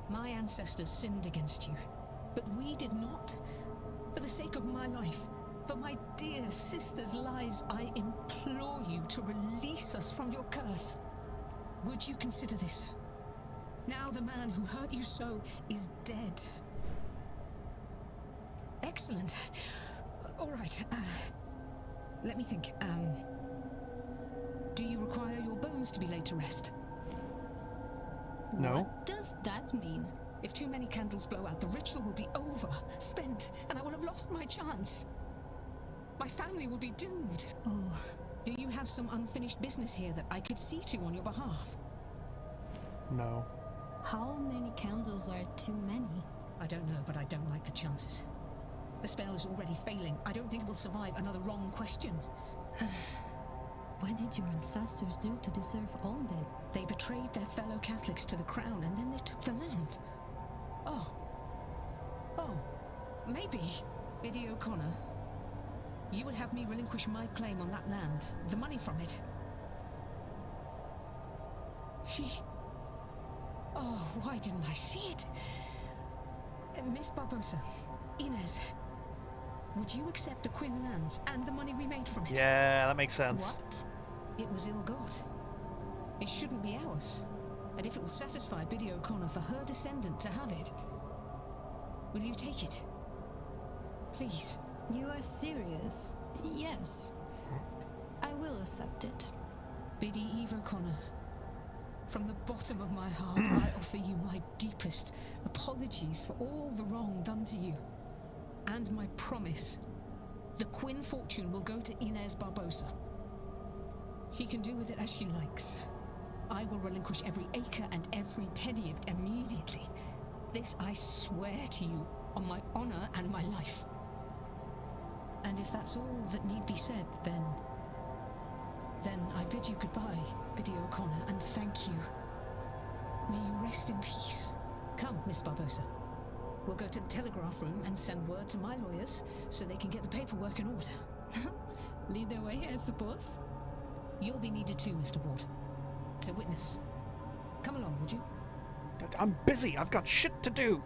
My ancestors sinned against you, but we did not. For the sake of my life, for my dear sisters' lives, I implore you to release us from your curse. Would you consider this? Now the man who hurt you so is dead. Excellent. All right. Let me think. Do you require your bones to be laid to rest? No. What does that mean? If too many candles blow out, the ritual will be over, spent, and I will have lost my chance. My family will be doomed. Oh. Do you have some unfinished business here that I could see to on your behalf? No. How many candles are too many? I don't know, but I don't like the chances. The spell is already failing. I don't think it will survive another wrong question. What did your ancestors do to deserve all that? They betrayed their fellow Catholics to the crown, and then they took the land. Oh, maybe, Biddy O'Connor, you would have me relinquish my claim on that land, the money from it. Oh, why didn't I see it? Miss Barbosa, Inez, would you accept the Quinn lands and the money we made from it? Yeah, that makes sense. What? It was ill-got. It shouldn't be ours. And if it will satisfy Biddy O'Connor for her descendant to have it, will you take it? Please. You are serious? Yes. I will accept it. Biddy Eve O'Connor, from the bottom of my heart, I offer you my deepest apologies for all the wrong done to you. And my promise, the Quinn fortune will go to Inez Barbosa. She can do with it as she likes. I will relinquish every acre and every penny of it immediately. This I swear to you on my honor and my life. And if that's all that need be said, then I bid you goodbye, Biddy O'Connor, and thank you. May you rest in peace. Come, Miss Barbosa. We'll go to the telegraph room and send word to my lawyers so they can get the paperwork in order. Lead the way, I suppose. You'll be needed too, Mr. Ward. To witness. Come along, would you? I'm busy. I've got shit to do.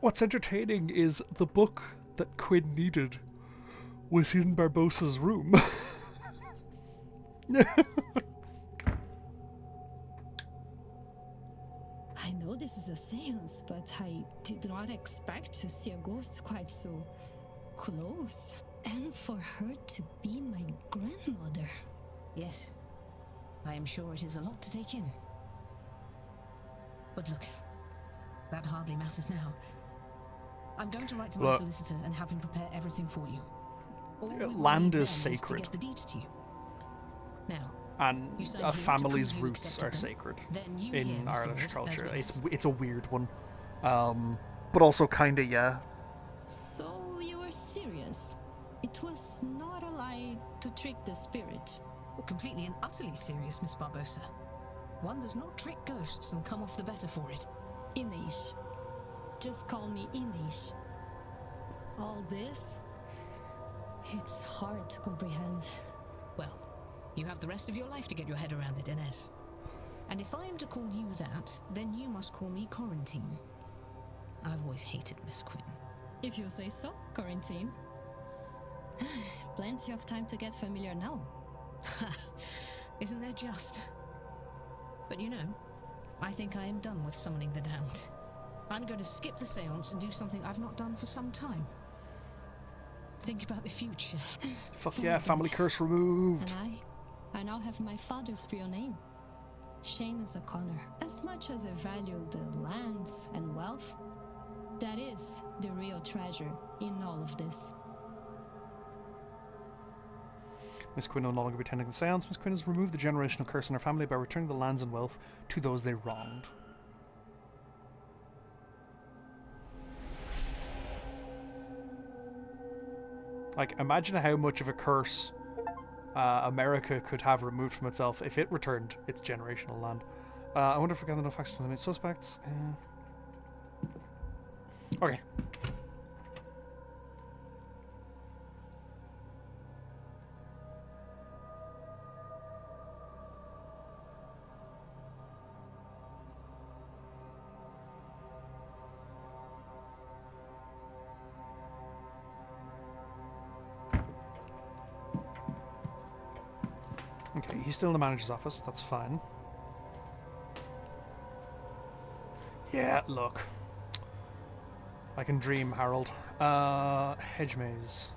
What's entertaining is the book that Quinn needed was in Barbosa's room. I know this is a seance, but I did not expect to see a ghost quite so close. And for her to be my grandmother. Yes. I am sure it is a lot to take in. But look, that hardly matters now. I'm going to write to my solicitor and have him prepare everything for you. Land is sacred. To get the deeds to you. Now, and a family's roots are sacred in Irish culture. It's a weird one, but also kinda yeah. So you are serious? It was not a lie to trick the spirit. Well, completely and utterly serious, Miss Barbosa. One does not trick ghosts and come off the better for it. Inês. Just call me Inês. All this? It's hard to comprehend. Well, you have the rest of your life to get your head around it, Inez. And if I am to call you that, then you must call me Quarantine. I've always hated Miss Quinn. If you say so, Quarantine. Plenty of time to get familiar now. Isn't there just? But you know, I think I am done with summoning the damned. I'm going to skip the seance and do something I've not done for some time. Think about the future. Fuck yeah, family curse removed. And I now have my father's real name. Seamus O'Connor. As much as I value the lands and wealth, that is the real treasure in all of this. Miss Quinn will no longer be attending the seance. Miss Quinn has removed the generational curse in her family by returning the lands and wealth to those they wronged. Like, imagine how much of a curse America could have removed from itself if it returned its generational land. I wonder if we got enough facts to eliminate suspects. Okay. Okay, he's still in the manager's office. That's fine. Yeah, look. I can dream, Harold. Hedge maze.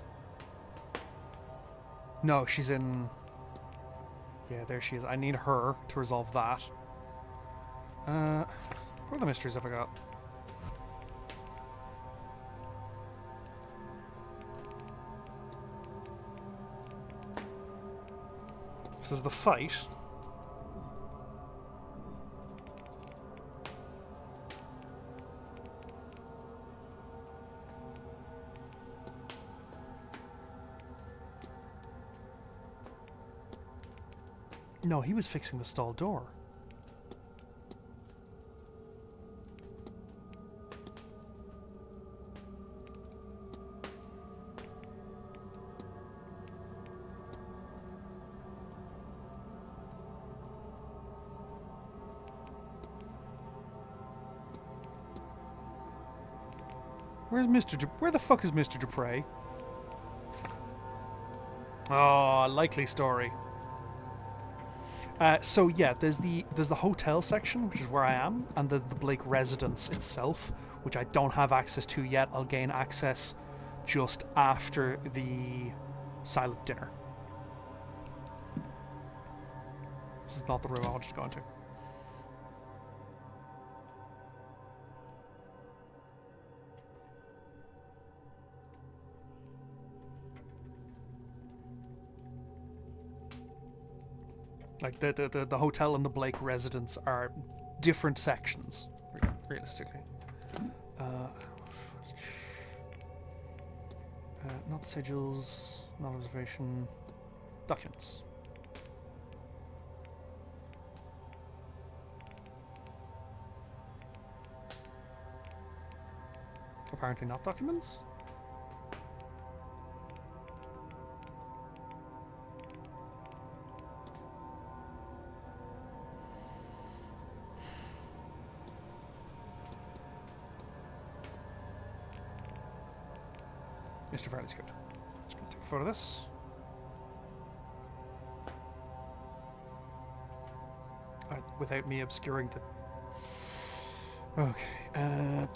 No, she's in... Yeah, there she is. I need her to resolve that. What other mysteries have I got? This is the fight. No, he was fixing the stall door. Where's where the fuck is Mr. Dupre? Oh, likely story. So yeah, there's the hotel section, which is where I am, and the Blake residence itself, which I don't have access to yet. I'll gain access just after the silent dinner. This is not the room I wanted to go into. Like, the hotel and the Blake residence are different sections, realistically. Not sigils, not observation, documents. Apparently not documents. Mr. Farley's good. Just gonna take a photo of this. Without me obscuring the... Okay.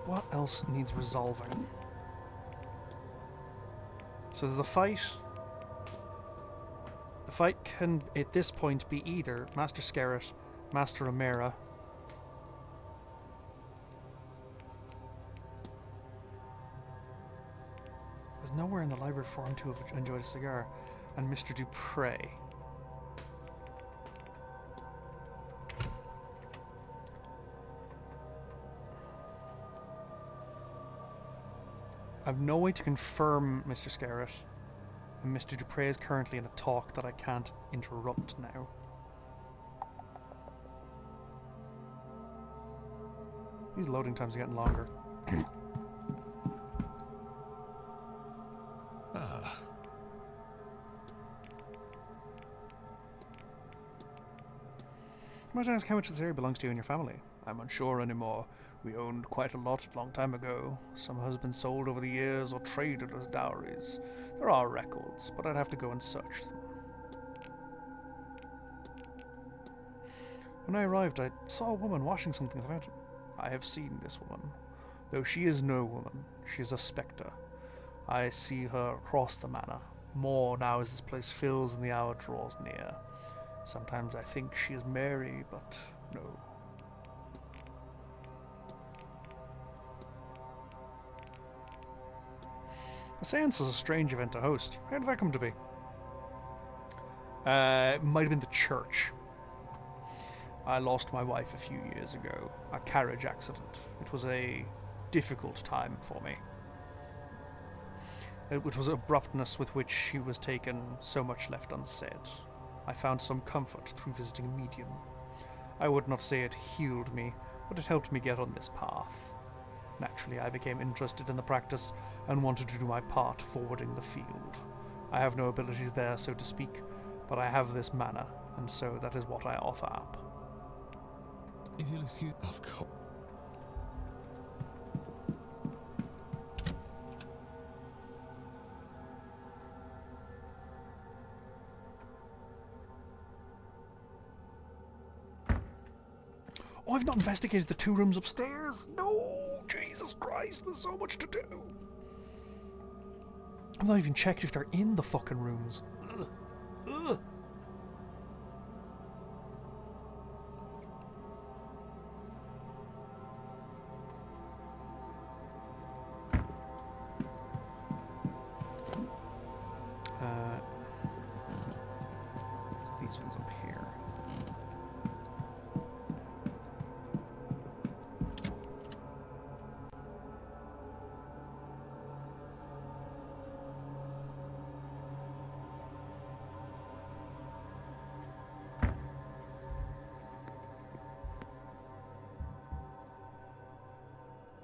What else needs resolving? So there's the fight. The fight can, at this point, be either Master Scarrett, Master O'Mara. There's nowhere in the library for him to have enjoyed a cigar. And Mr. Dupre. I've no way to confirm Mr. Scarrett, and Mr. Dupre is currently in a talk that I can't interrupt now. These loading times are getting longer. Might I ask how much this area belongs to you and your family? I'm unsure anymore. We owned quite a lot a long time ago. Some has been sold over the years or traded as dowries. There are records, but I'd have to go and search them. When I arrived, I saw a woman washing something at the fountain. I have seen this woman. Though she is no woman, she is a spectre. I see her across the manor, more now as this place fills and the hour draws near. Sometimes I think she is Mary, but no. A seance is a strange event to host. How did that come to be? It might have been the church. I lost my wife a few years ago. A carriage accident. It was a difficult time for me. It was abruptness with which she was taken, so much left unsaid. I found some comfort through visiting a medium. I would not say it healed me, but it helped me get on this path. Naturally, I became interested in the practice and wanted to do my part forwarding the field. I have no abilities there, so to speak, but I have this mana, and so that is what I offer up. If you'll excuse... Of course. Oh, I've not investigated the 2 rooms upstairs! No! Jesus Christ, there's so much to do! I've not even checked if they're in the fucking rooms. Ugh. Ugh. These ones up here.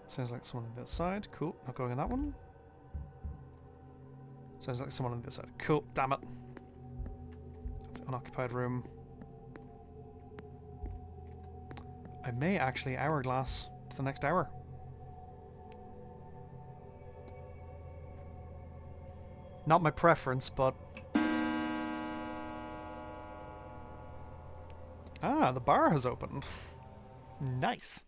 Sounds like someone on the other side. Cool. Not going in that one. Sounds like someone on the other side. Cool. Damn it. That's an unoccupied room. I may actually hourglass to the next hour. Not my preference, but... Ah, the bar has opened. Nice.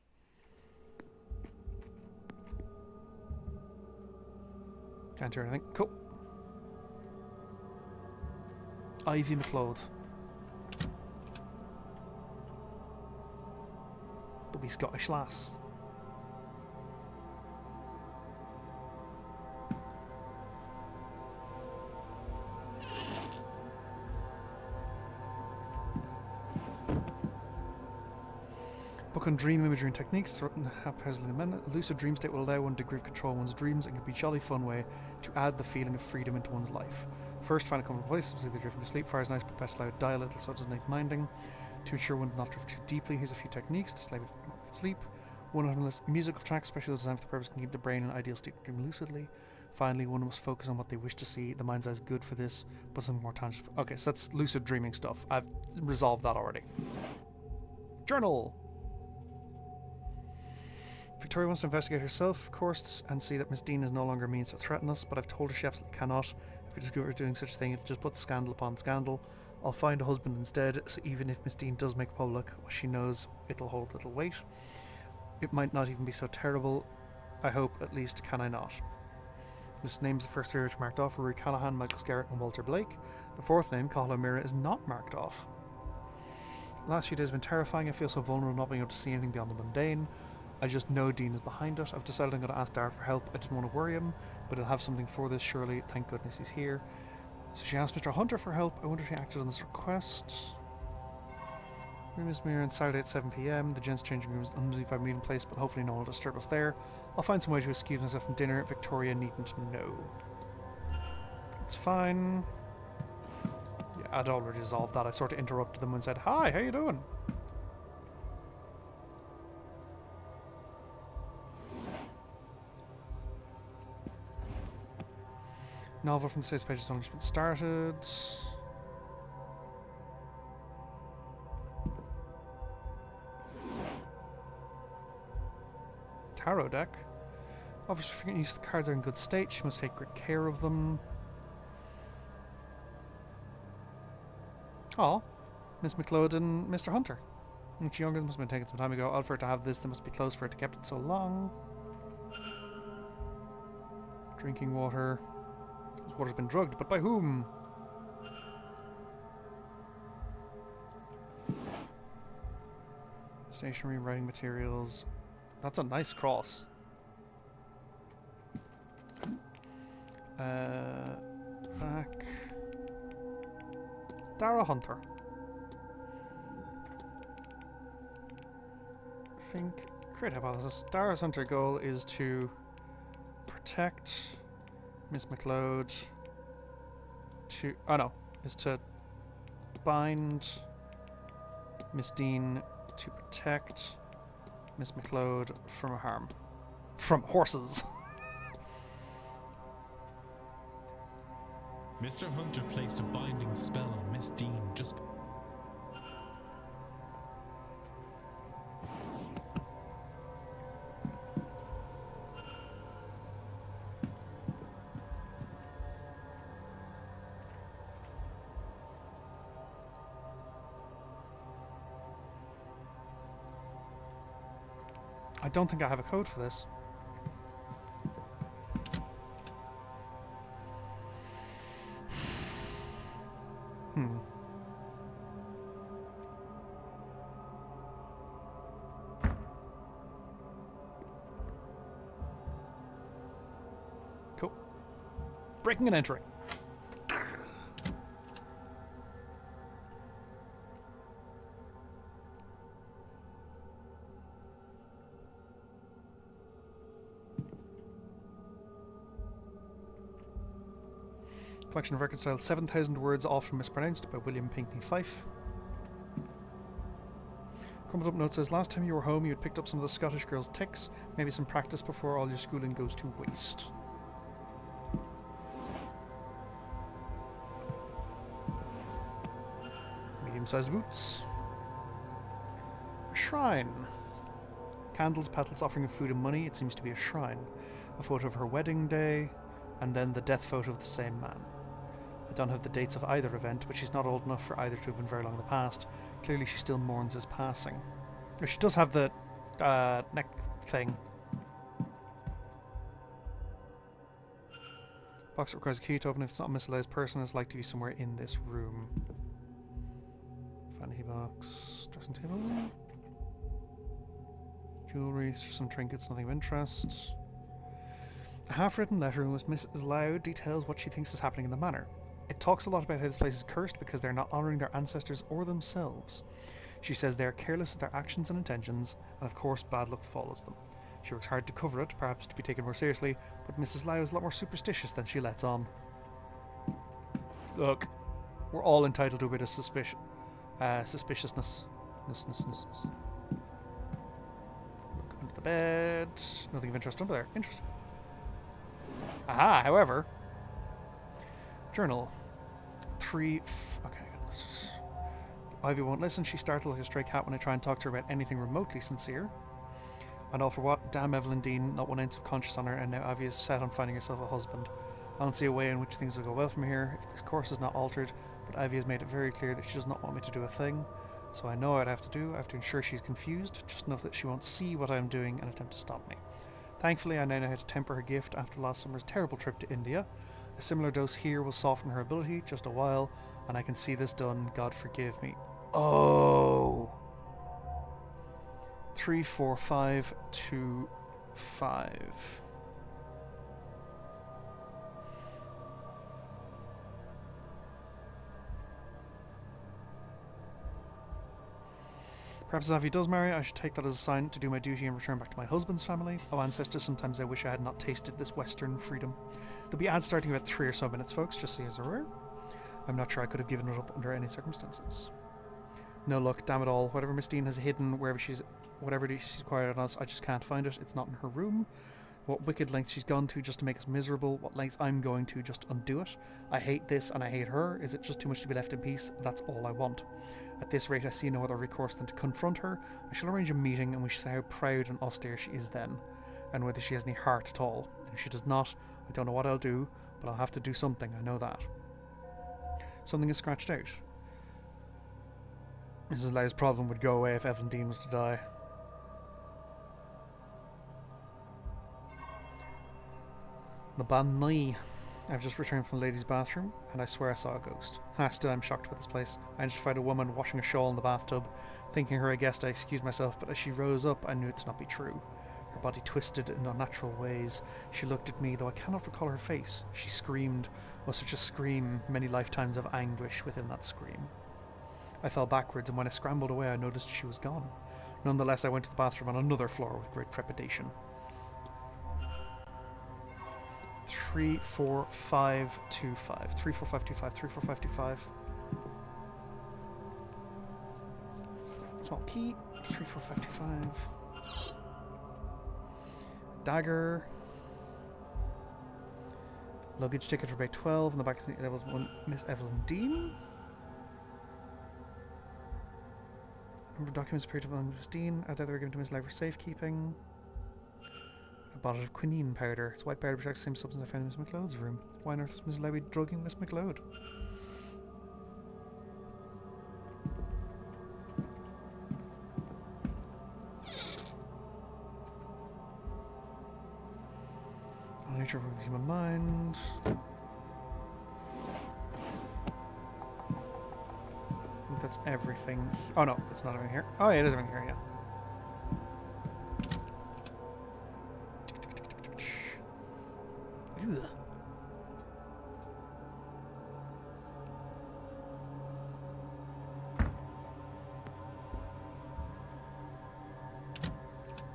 Can't hear anything. Cool. Ivy McLeod. The wee Scottish lass. Book on dream imagery and techniques, written haphazardly amended. A lucid dream state will allow one degree of control of one's dreams and can be a jolly fun way to add the feeling of freedom into one's life. First, find a comfortable place, specifically drifting to sleep. Fire is nice, but best allowed die a little so it doesn't need minding. To ensure one does not drift too deeply, here's a few techniques to sleep. One on list musical tracks, especially those designed for the purpose, can keep the brain in an ideal state to dream lucidly. Finally, one must focus on what they wish to see. The mind's eye is good for this, but something more tangible. Okay, so that's lucid dreaming stuff. I've resolved that already. Journal! Victoria wants to investigate herself, of course, and see that Miss Dean is no longer means to threaten us, but I've told her she absolutely cannot. If we discover her doing such a thing, it'll just put scandal upon scandal. I'll find a husband instead, so even if Miss Dean does make public what she knows, it'll hold little weight. It might not even be so terrible. I hope, at least, can I not? This name's the first search marked off: Rory Callahan, Michael Scarrett, and Walter Blake. The fourth name, Cathal O'Meara, is not marked off. The last few days have been terrifying. I feel so vulnerable not being able to see anything beyond the mundane. I just know Dean is behind it. I've decided I'm going to ask Dara for help. I didn't want to worry him, but he'll have something for this, surely. Thank goodness he's here. So she asked Mr. Hunter for help. I wonder if he acted on this request. Room is mirror on Saturday at 7 PM. The gents' changing room is an undignified meeting place, but hopefully no one will disturb us there. I'll find some way to excuse myself from dinner. Victoria needn't know. It's fine. Yeah, I'd already resolved that. I sort of interrupted them and said, "Hi, how you doing?" Novel from the status page has only just been started. Tarot deck. Obviously, if you can use the cards are in good state, she must take great care of them. Oh, Miss McLeod and Mr. Hunter. Much younger, must have been taken some time ago. Odd for her to have this, they must be close for her to kept it so long. Drinking water. This water's been drugged, but by whom? Stationery, writing materials. That's a nice cross. Back. Dara Hunter. Think. Great hypothesis. Dara's Hunter goal is to protect Miss McLeod. To. Oh no. Is to bind Miss Dean to protect Miss McLeod from harm. From horses. Mr. Hunter placed a binding spell on Miss Dean just... I don't think I have a code for this. Cool. Breaking and entering. Collection of reconciled 7,000 words often mispronounced by William Pinkney Fife. Crumpled up note says, last time you were home you had picked up some of the Scottish girl's tics. Maybe some practice before all your schooling goes to waste. Medium-sized boots. A shrine. Candles, petals offering food and money. It seems to be a shrine. A photo of her wedding day, and then the death photo of the same man. I don't have the dates of either event, but she's not old enough for either to have been very long in the past. Clearly she still mourns his passing. She does have the neck thing. Box that requires a key to open. If it's not a miscellaneous person, it's likely to be somewhere in this room. Vanity box. Dressing table. Jewellery, some trinkets, nothing of interest. A half-written letter in which Mrs. Loud details what she thinks is happening in the manor. It talks a lot about how this place is cursed because they're not honouring their ancestors or themselves. She says they are careless of their actions and intentions, and of course bad luck follows them. She works hard to cover it, perhaps to be taken more seriously, but Mrs. Loud is a lot more superstitious than she lets on. Look, we're all entitled to a bit of suspiciousness. Look under the bed. Nothing of interest under there. Interesting. Aha, however. Journal. Okay, let's just... Ivy won't listen. She startled like a stray cat when I try and talk to her about anything remotely sincere. And all for what? Damn Evelyn Dean, not one ounce of conscience on her, and now Ivy is set on finding herself a husband. I don't see a way in which things will go well from here if this course is not altered, but Ivy has made it very clear that she does not want me to do a thing. So I know what I have to do. I have to ensure she's confused, just enough that she won't see what I am doing and attempt to stop me. Thankfully, I now know how to temper her gift after last summer's terrible trip to India. A similar dose here will soften her ability, just a while, and I can see this done, God forgive me. Oh! 3, 4, 5, 2, 5. Perhaps if Ivy does marry, I should take that as a sign to do my duty and return back to my husband's family. Oh, ancestors, sometimes I wish I had not tasted this Western freedom. There'll be ads starting about 3 or so minutes, folks, just so you guys are aware. I'm not sure I could have given it up under any circumstances. No, look, damn it all. Whatever Miss Dean has hidden, whatever she's acquired on us, I just can't find it. It's not in her room. What wicked lengths she's gone to just to make us miserable. What lengths I'm going to just to undo it. I hate this and I hate her. Is it just too much to be left in peace? That's all I want. At this rate, I see no other recourse than to confront her. I shall arrange a meeting and we shall see how proud and austere she is then, and whether she has any heart at all. And if she does not, I don't know what I'll do, but I'll have to do something, I know that. Something is scratched out. Mrs. Lau's problem would go away if Evelyn Dean was to die. The Ban Nai. I've just returned from the ladies' bathroom, and I swear I saw a ghost. Still, I'm shocked with this place. I just found a woman washing a shawl in the bathtub. Thinking her a guest, I excused myself, but as she rose up, I knew it to not be true. Her body twisted in unnatural ways. She looked at me, though I cannot recall her face. She screamed. Oh, such a scream. Many lifetimes of anguish within that scream. I fell backwards, and when I scrambled away, I noticed she was gone. Nonetheless, I went to the bathroom on another floor with great trepidation. 3, 4, 5, 2, 5. 3, 4, 5, 2, 5. 3, 4, 5, 2, 5. Small key. 34525. Dagger. Luggage ticket for bay 12. In the back seat, levels 1. Miss Evelyn Dean. Number of documents appear to belong to Miss Dean. I doubt they were given to Miss Lau for safekeeping. A bottle of quinine powder. It's white powder, which is the same substance I found in Miss McLeod's room. Why on earth was Miss Lowy drugging Miss McLeod? Nature of the human mind. I think that's everything. Oh no, it's not everything here. Oh yeah, it is everything here, yeah. Ugh.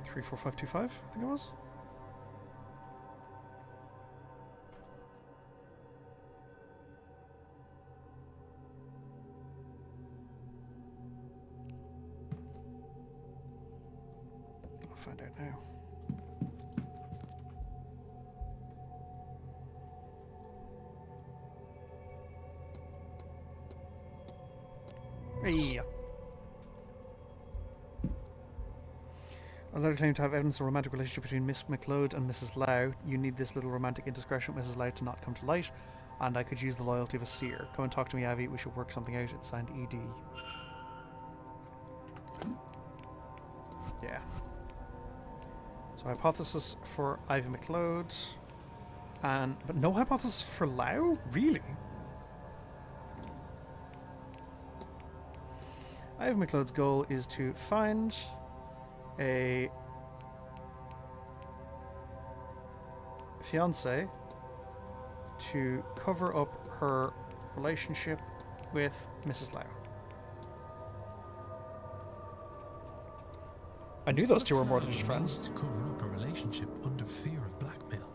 Three, 4, 5, 2, 5, I think it was. I'll find out now. Hey. A letter claiming to have evidence of a romantic relationship between Miss McLeod and Mrs. Lau. You need this little romantic indiscretion with Mrs. Lau to not come to light, and I could use the loyalty of a seer. Come and talk to me, Avi. We should work something out. It's signed ED. Yeah. So hypothesis for Ivy McLeod, but no hypothesis for Lau? Really? Ivy McLeod's goal is to find a fiance to cover up her relationship with Mrs. Lau. I knew those two were more than just friends. To cover up a relationship under fear of blackmail.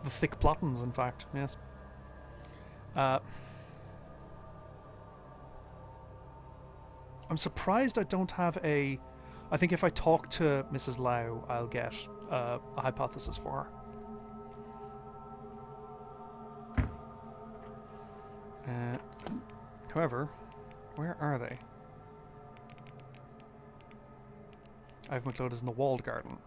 The thick plottings, in fact, yes. I'm surprised I don't have a... I think if I talk to Mrs. Lau, I'll get a hypothesis for her. However, where are they? Ivy McLeod is in the walled garden.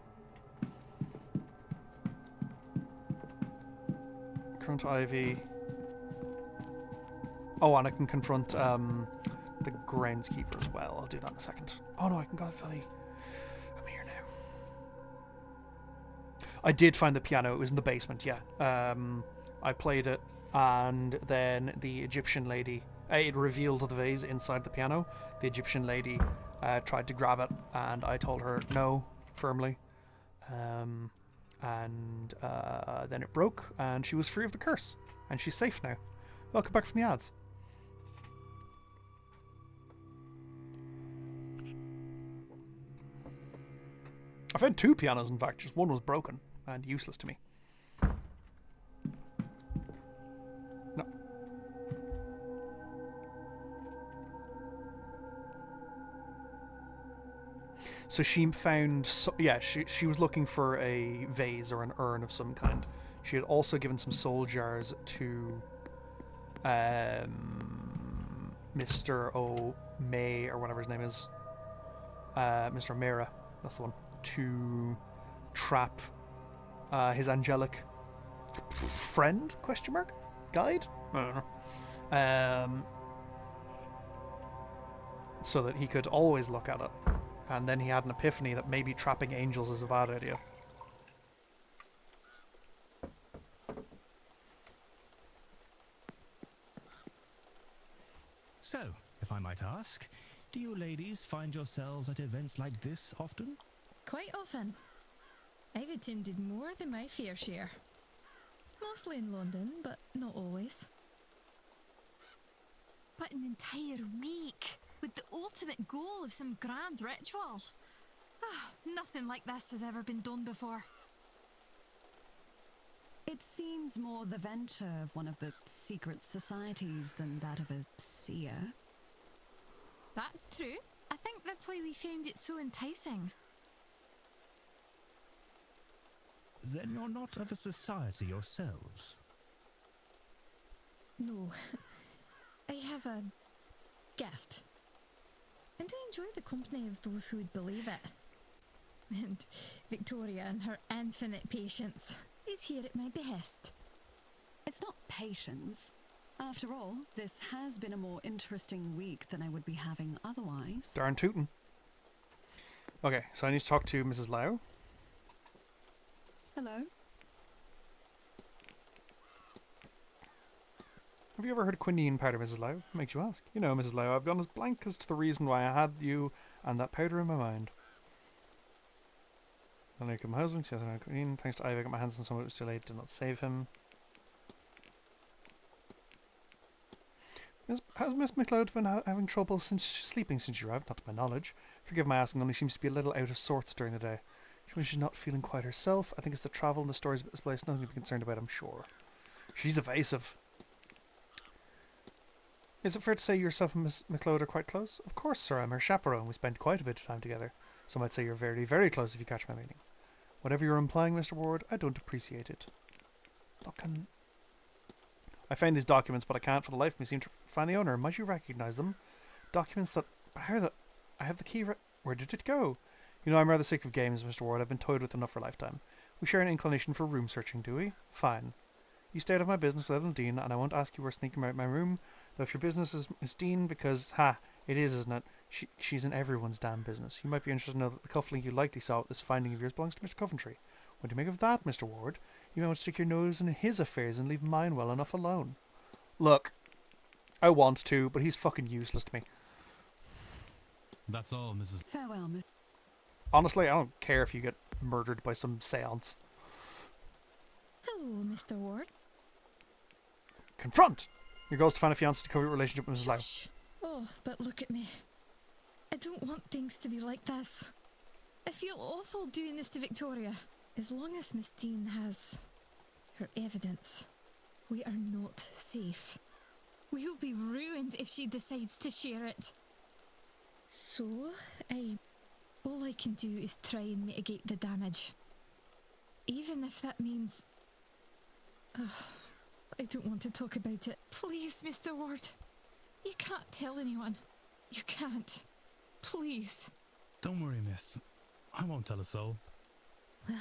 Confront Ivy. Oh, and I can confront the groundskeeper as well. I'll do that in a second. Oh no, I can go for the... I'm here now. I did find the piano. It was in the basement, yeah. I played it, and then the Egyptian lady... it revealed the vase inside the piano. The Egyptian lady tried to grab it, and I told her no, firmly. And then it broke, and she was free of the curse. And she's safe now. Welcome back from the ads. I found two pianos, in fact. Just one was broken and useless to me. No. So she found... yeah, she was looking for a vase or an urn of some kind. She had also given some soul jars to Mr. O'May, or whatever his name is. Mr. O'Meara, that's the one. To trap his angelic friend? Question mark? Guide? I don't know. So that he could always look at it. And then he had an epiphany that maybe trapping angels is a bad idea. So, if I might ask, do you ladies find yourselves at events like this often? Quite often. I've attended more than my fair share. Mostly in London, but not always. But an entire week with the ultimate goal of some grand ritual. Ah, nothing like this has ever been done before. It seems more the venture of one of the secret societies than that of a seer. That's true. I think that's why we found it so enticing. Then you're not of a society yourselves? No. I have a gift. And I enjoy the company of those who would believe it. And Victoria and her infinite patience is here at my behest. It's not patience. After all, this has been a more interesting week than I would be having otherwise. Darn tootin'. Okay, so I need to talk to Mrs. Lau. Hello? Have you ever heard of quinine powder, Mrs. Lau? Makes you ask. You know, Mrs. Lau, I've gone as blank as to the reason why I had you and that powder in my mind. Then I my husband, he has no quinine. Thanks to Ivy, I got my hands on someone who was too late, did not save him. Has Miss McLeod been having trouble sleeping since you arrived? Not to my knowledge. Forgive my asking, only seems to be a little out of sorts during the day. She's not feeling quite herself. I think it's the travel and the stories about this place. Nothing to be concerned about, I'm sure. She's evasive. Is it fair to say yourself and Miss McLeod are quite close? Of course, sir. I'm her chaperone. We spend quite a bit of time together. Some might say you're very, very close if you catch my meaning. Whatever you're implying, Mr. Ward, I don't appreciate it. I found these documents, but I can't for the life of me seem to find the owner. Might you recognize them? Documents that... I have the key... Where did it go? You know, I'm rather sick of games, Mr. Ward. I've been toyed with enough for a lifetime. We share an inclination for room searching, do we? Fine. You stay out of my business with Ethel Dean, and I won't ask you where sneaking out my room. Though if your business is Miss Dean, because, it is, isn't it? She's in everyone's damn business. You might be interested to know that the cufflink you likely saw with this finding of yours belongs to Mr. Coventry. What do you make of that, Mr. Ward? You might want to stick your nose in his affairs and leave mine well enough alone. Look, I want to, but he's fucking useless to me. That's all, Mrs. Farewell, Miss. Honestly, I don't care if you get murdered by some seance. Hello, Mr. Ward. Confront! Your goal is to find a fiancé to cover your relationship with Mrs. Lau. Oh, but look at me. I don't want things to be like this. I feel awful doing this to Victoria. As long as Miss Dean has her evidence, we are not safe. We'll be ruined if she decides to share it. So, all I can do is try and mitigate the damage. Even if that means... I don't want to talk about it. Please, Mr. Ward. You can't tell anyone. You can't. Please. Don't worry, miss. I won't tell a soul. Well,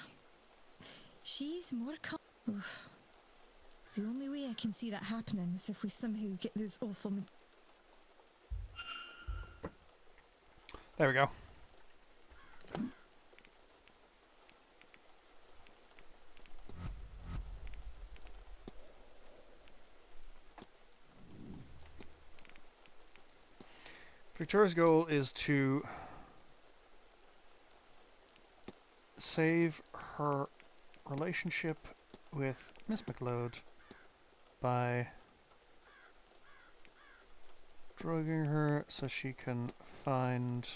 she's more the only way I can see that happening is if we somehow get those awful... There we go. Victoria's goal is to save her relationship with Miss McLeod by drugging her so she can find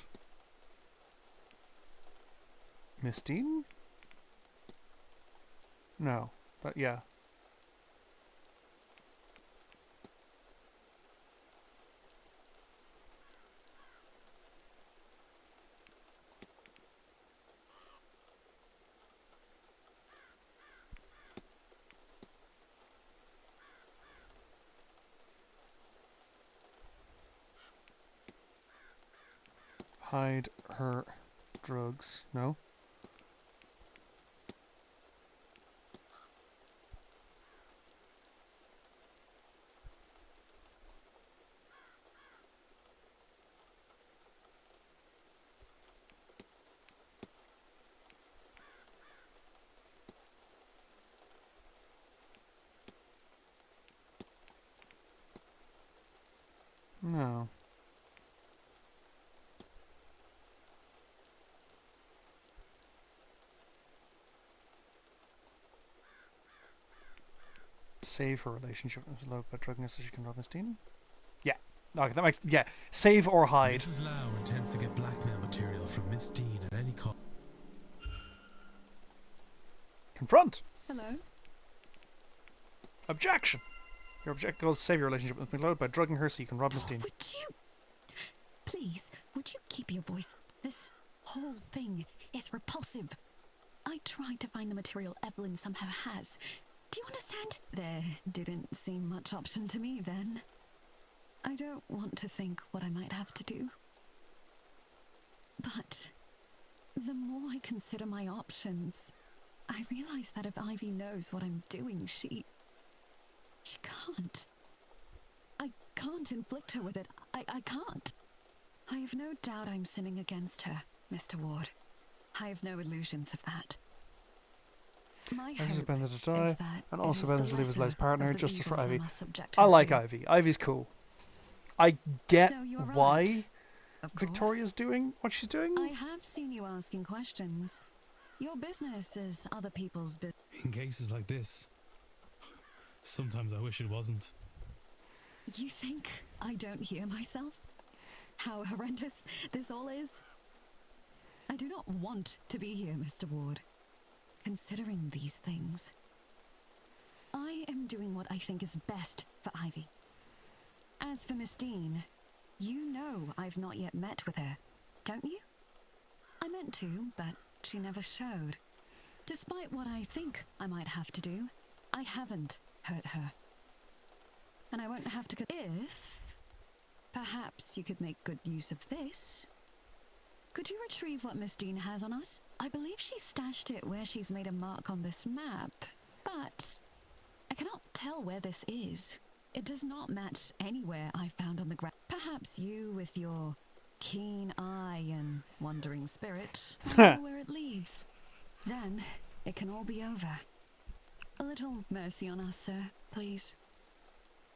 Miss Dean? No, but yeah. Hide her drugs. No? No. Save her relationship with Miss Love by drugging her so she can rob Miss Dean? Yeah. Okay, that makes... Yeah. Save or hide. Mrs. Lau intends to get blackmail material from Miss Dean at any cost. Confront. Hello? Objection. Your object goes to save your relationship with McLeod by drugging her so you can rob Miss Dean. Would you... Please, would you keep your voice... This whole thing is repulsive. I tried to find the material Evelyn somehow has. Do you understand? There didn't seem much option to me then. I don't want to think what I might have to do. But the more I consider my options, I realize that if Ivy knows what I'm doing, she can't. I can't inflict her with it. I can't. I have no doubt I'm sinning against her, Mr. Ward. I have no illusions of that. My Ivy's hope been there to is die, that and it also is been the there to leave his lesser life's partner, of the justice for evils I Ivy. must subject I her like to. Ivy. Ivy's cool. I get So you're why right. Of course. Victoria's doing what she's doing. I have seen you asking questions. Your business is other people's business. In cases like this, sometimes I wish it wasn't. You think I don't hear myself? How horrendous this all is? I do not want to be here, Mr. Ward. Considering these things, I am doing what I think is best for Ivy. As for Miss Dean, you know I've not yet met with her, don't you? I meant to, but she never showed. Despite what I think I might have to do, I haven't hurt her. And I won't have to if perhaps you could make good use of this. Could you retrieve what Miss Dean has on us? I believe she stashed it where she's made a mark on this map, but I cannot tell where this is. It does not match anywhere I found on the ground. Perhaps you, with your keen eye and wandering spirit, know where it leads. Then it can all be over. A little mercy on us, sir, please.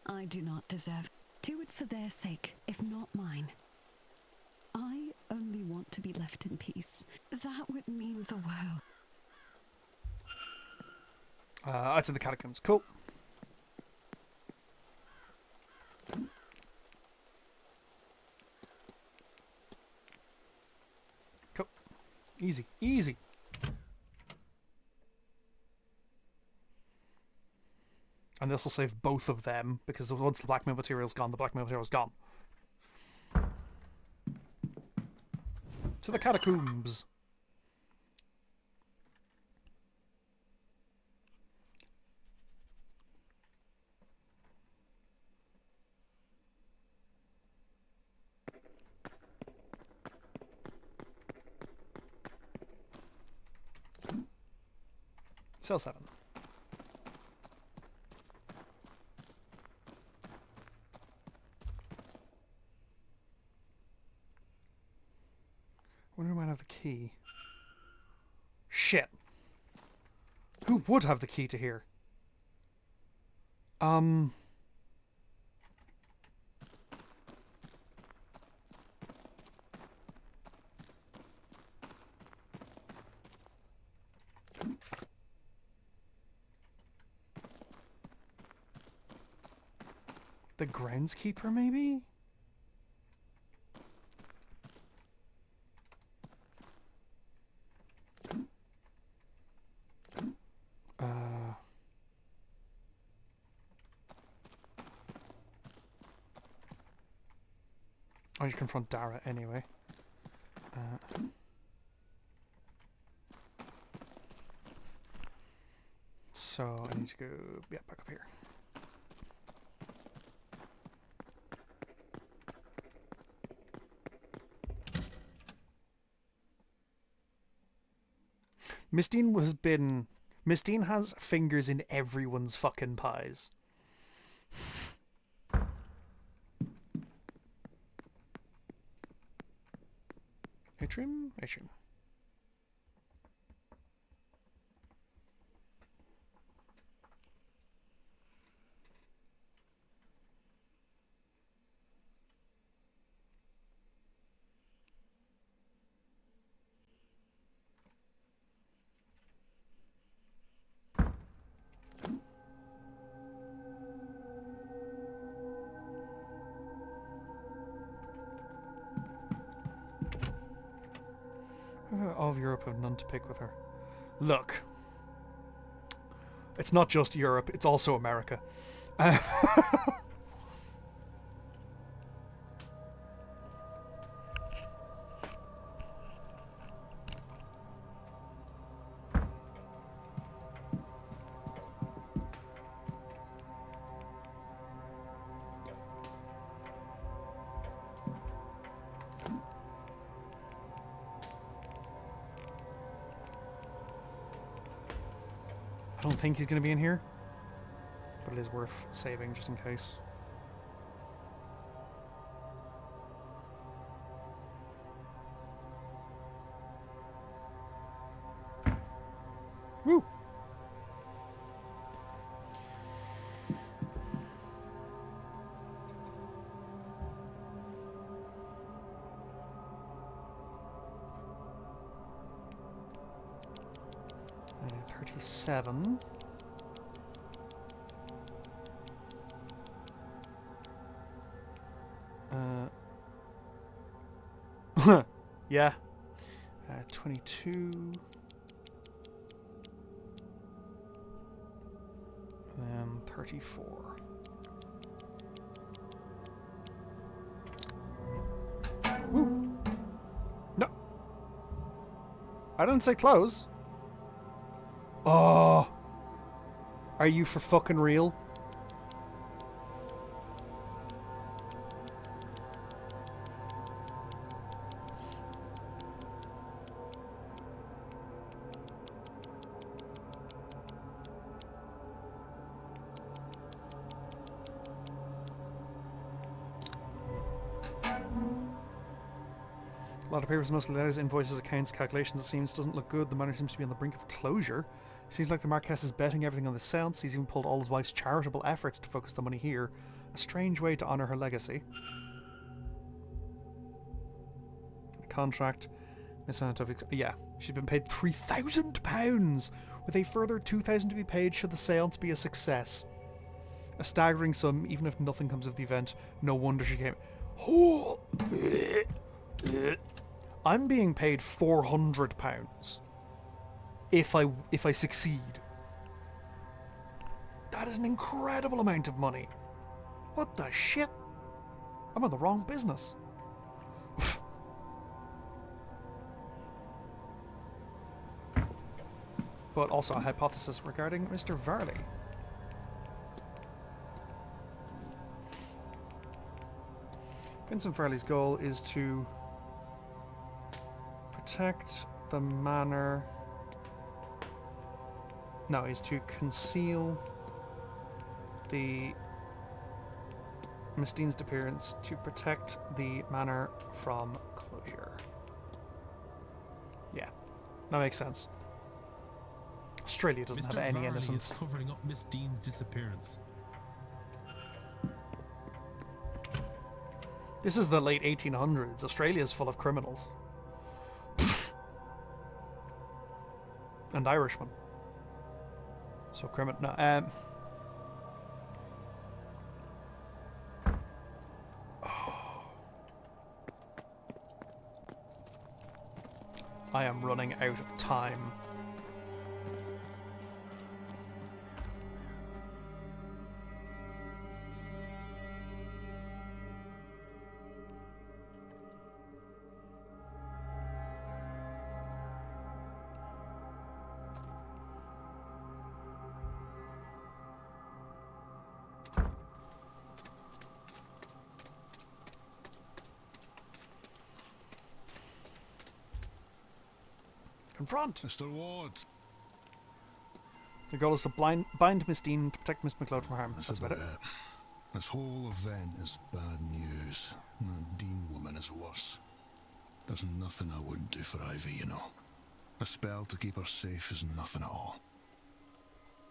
I do not deserve. Do it for their sake, if not mine. I only want to be left in peace. That would mean the world. It's in the catacombs. Cool. Cool. Easy. Easy. And this will save both of them, because once the blackmail material's gone, the blackmail material's gone. To the catacombs. Cell 7. I wonder who might have the key. Shit. Who would have the key to here? The groundskeeper, maybe? I should confront Dara anyway. So I need to go, yeah, back up here. Miss Dean has fingers in everyone's fucking pies. Atrium? Atrium. All of Europe have none to pick with her. Look. It's not just Europe, it's also America. I don't think he's going to be in here, but it is worth saving just in case. Woo! Uh, 37. Yeah. 22. And then 34. Woo. No. I didn't say close. Oh. Are you for fucking real? A lot of papers, mostly letters, invoices, accounts, calculations. It seems doesn't look good. The manor seems to be on the brink of closure. Seems like the Marquess is betting everything on the Seance. He's even pulled all his wife's charitable efforts to focus the money here. A strange way to honour her legacy. Contract. Yeah, she's been paid £3,000, with a further £2,000 to be paid should the Seance be a success. A staggering sum, even if nothing comes of the event. No wonder she came. Oh. I'm being paid £400 if I succeed. That is an incredible amount of money. What the shit? I'm in the wrong business. But also a hypothesis regarding Mr. Varley. Vincent Varley's goal is to protect the manor. No, is to conceal the Miss Dean's disappearance to protect the manor from closure. Yeah, that makes sense. Australia doesn't Mr. have any Varley innocence. is covering up Miss Dean's disappearance. This is the late 1800s. Australia's full of criminals. And Irishmen. So criminal. No, I am running out of time. Confront! Mr. Ward. The goal is to bind Miss Dean to protect Miss McLeod from harm. That's about it. This whole event is bad news. That Dean woman is worse. There's nothing I wouldn't do for Ivy, you know. A spell to keep her safe is nothing at all.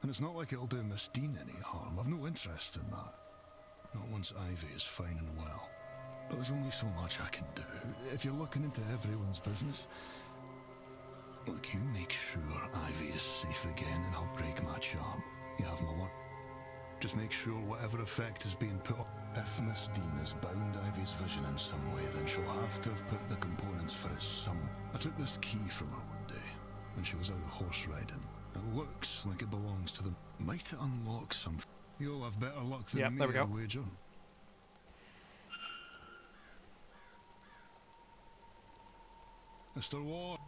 And it's not like it'll do Miss Dean any harm. I've no interest in that. Not once Ivy is fine and well. But there's only so much I can do. If you're looking into everyone's business, look, you make sure Ivy is safe again and I'll break my charm. You have my word? Just make sure whatever effect is being put on. If Miss Dean has bound Ivy's vision in some way, then she'll have to have put the components for it some. I took this key from her one day, when she was out horse riding. It looks like it belongs to them. Might it unlock something? You'll have better luck than Yep, me, there we go. I'll wager. Mr. Ward.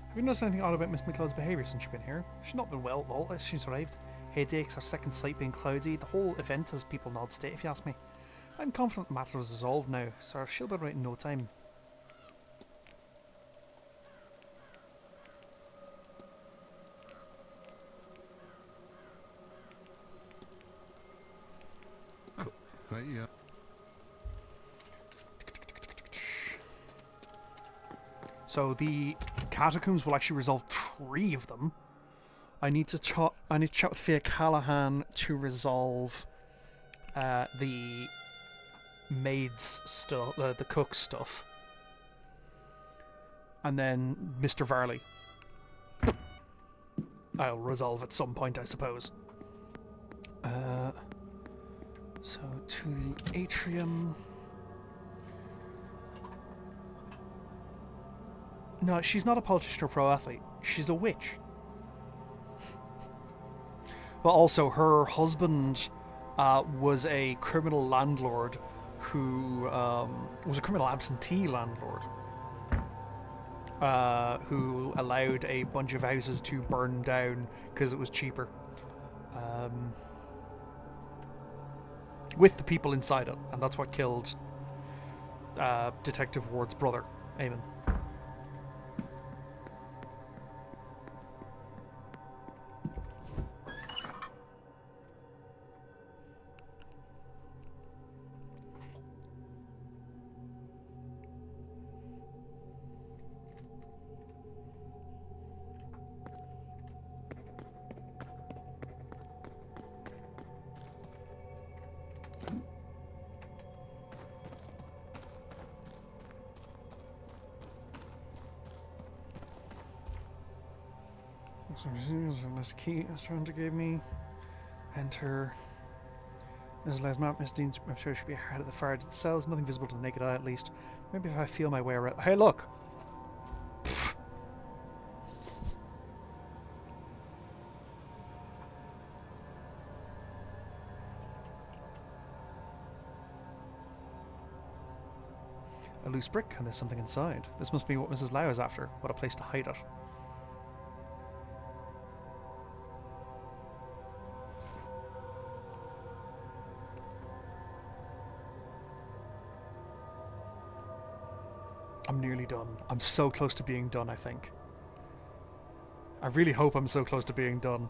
Have you noticed anything odd about Miss McLeod's behaviour since you've been here? She's not been well at all since she arrived. Headaches, her second sight being cloudy, the whole event has people in odd state if you ask me. I'm confident the matter is resolved now, so she'll be right in no time. Right, yeah. So the catacombs will actually resolve 3 of them. I need to chat with Fia Callahan to resolve the maid's stuff, the cook's stuff, and then Mr. Varley I'll resolve at some point, I suppose. So to the atrium. No, she's not a politician or pro athlete. She's a witch. But also, her husband was a criminal landlord who was a criminal absentee landlord who allowed a bunch of houses to burn down because it was cheaper. With the people inside it, and that's what killed Detective Ward's brother, Eamon. This key Stranger gave me. Enter. This is last map. Miss Dean's, I'm sure, should be ahead of the fire to the cells. Nothing visible to the naked eye, at least. Maybe if I feel my way around. Hey, look! A loose brick, and there's something inside. This must be what Mrs. Lau is after. What a place to hide it. I'm nearly done. I'm so close to being done, I think. I really hope I'm so close to being done.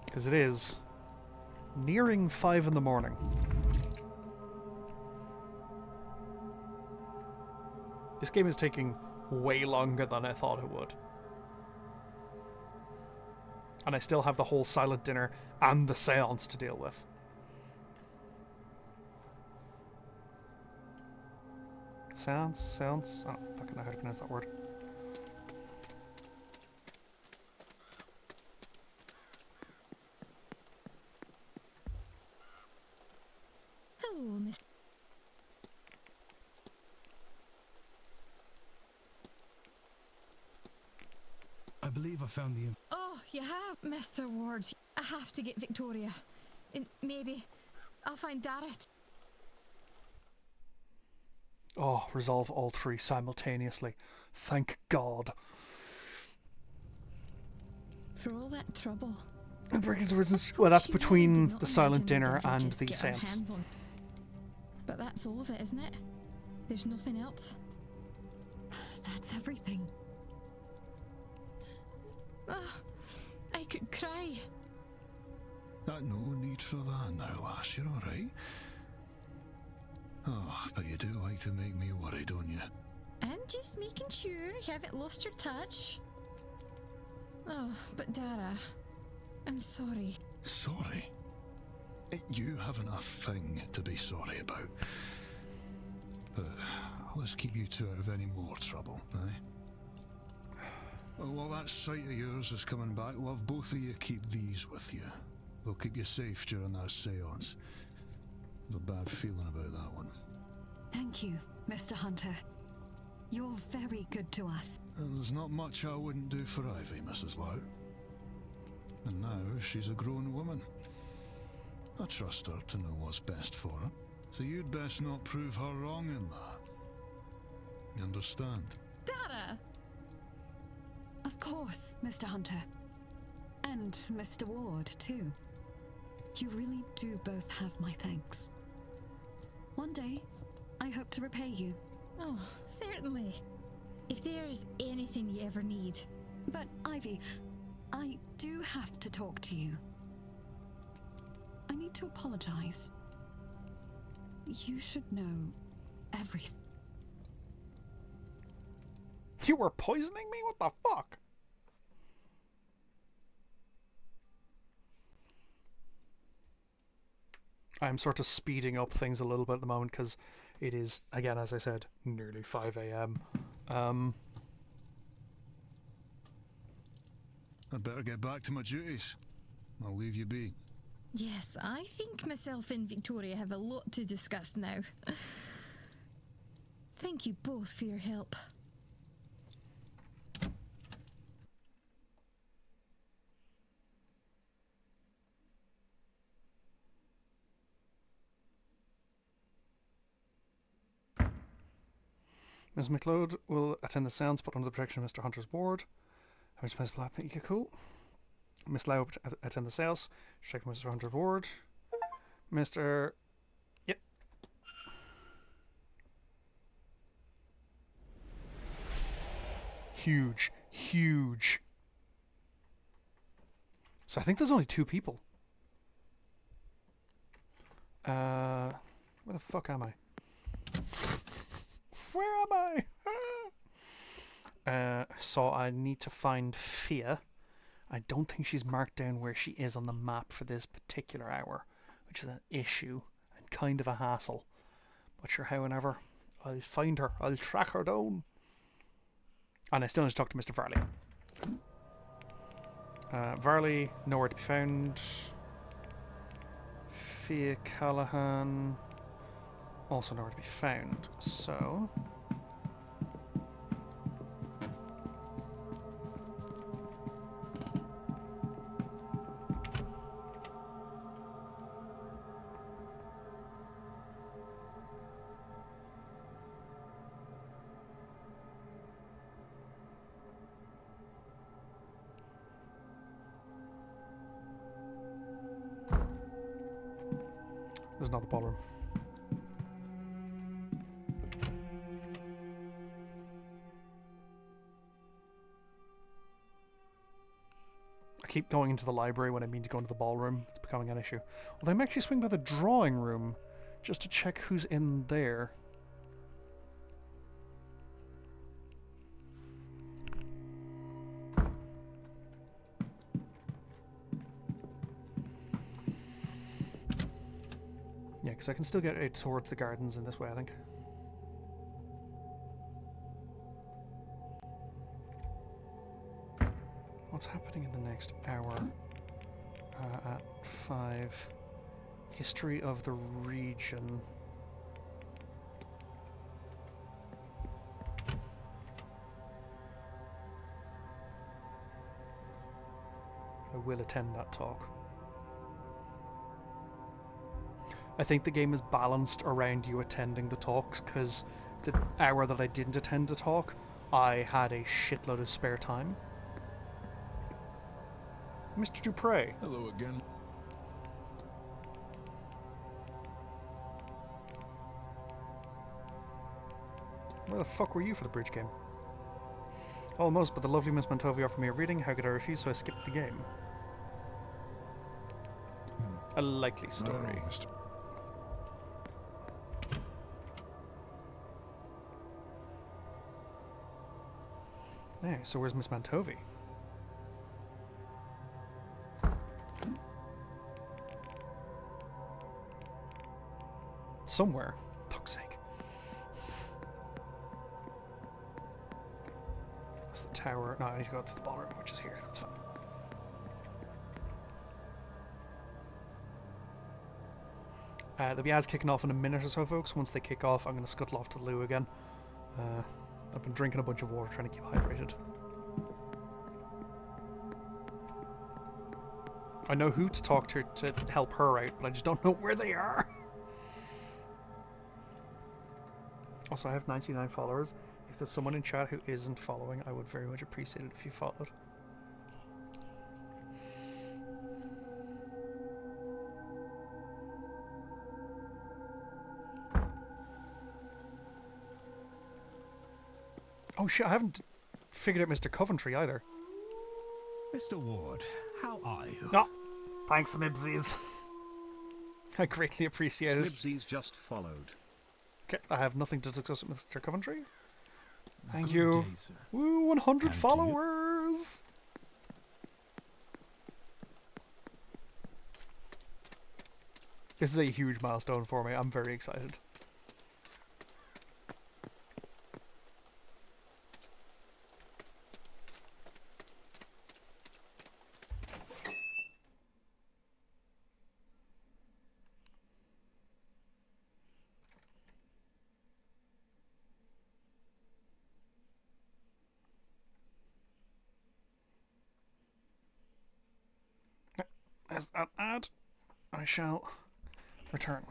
Because it is nearing 5 in the morning. This game is taking way longer than I thought it would. And I still have the whole silent dinner and the seance to deal with. Seance? Seance? Oh, I don't know how to pronounce that word. Hello, Miss. I believe I found the... Oh, you have, Mr. Ward. I have to get Victoria. And maybe I'll find Darrett. Oh, resolve all 3 simultaneously. Thank God. For all that trouble. Well, that's between the silent dinner and the seance. But that's all of it, isn't it? There's nothing else. That's everything. Oh, I could cry. No need for that now, lass. You're alright. Oh, but you do like to make me worry, don't you? I'm just making sure you haven't lost your touch. Oh, but Dara, I'm sorry. Sorry? You haven't a thing to be sorry about. But let's keep you two out of any more trouble, eh? Well, while that sight of yours is coming back, love, both of you keep these with you. They'll keep you safe during that seance. I have a bad feeling about that one. Thank you, Mr. Hunter. You're very good to us. There's not much I wouldn't do for Ivy, Mrs. Lau. And now she's a grown woman. I trust her to know what's best for her. So you'd best not prove her wrong in that. You understand? Dara! Of course, Mr. Hunter. And Mr. Ward, too. You really do both have my thanks. One day, I hope to repay you. Oh, certainly. If there's anything you ever need. But, Ivy, I do have to talk to you. I need to apologize. You should know everything. You were poisoning me? What the fuck? I'm sort of speeding up things a little bit at the moment because it is, again, as I said, nearly 5 a.m. I'd better get back to my duties. I'll leave you be. Yes, I think myself and Victoria have a lot to discuss now. Thank you both for your help. Ms. McLeod will attend the seance, but under the protection of Mr. Hunter's ward. How much blah, yeah, cool. Miss Lau will attend the seance. Check Mr. Hunter's ward. Mr. Yep. Huge. Huge. So I think there's only 2 people. Where the fuck am I? Where am I? So I need to find Fia. I don't think she's marked down where she is on the map for this particular hour, which is an issue and kind of a hassle. But sure, however, I'll find her. I'll track her down. And I still need to talk to Mr. Varley. Varley, nowhere to be found. Fia Callahan, also nowhere to be found. So there's not the ballroom. I keep going into the library when I mean to go into the ballroom. It's becoming an issue. Although I may actually swing by the drawing room just to check who's in there. Yeah, because I can still get it towards the gardens in this way, I think. What's happening in the next hour? At 5. History of the region. I will attend that talk. I think the game is balanced around you attending the talks, because the hour that I didn't attend the talk, I had a shitload of spare time. Mr. Dupre. Hello again. Where the fuck were you for the bridge game? Almost, but the lovely Miss Montovi offered me a reading. How could I refuse? So I skipped the game. A likely Not story. at all, Mr. Hey, so where's Miss Mantovi? Somewhere. Fuck's sake. That's the tower. No, I need to go to the ballroom, which is here. That's fine. There'll be ads kicking off in a minute or so, folks. Once they kick off, I'm going to scuttle off to the loo again. I've been drinking a bunch of water, trying to keep hydrated. I know who to talk to help her out, but I just don't know where they are. Also, I have 99 followers. If there's someone in chat who isn't following, I would very much appreciate it if you followed. Oh shit, I haven't figured out Mr. Coventry either. Mr. Ward, how are you? Oh, thanks, Nibsies. I greatly appreciate it. Nibsies just followed. Okay, I have nothing to discuss with Mr. Coventry. Thank Good you. day, sir. Woo, 100 And to you. followers! This is a huge milestone for me. I'm very excited. As that ad, I shall return.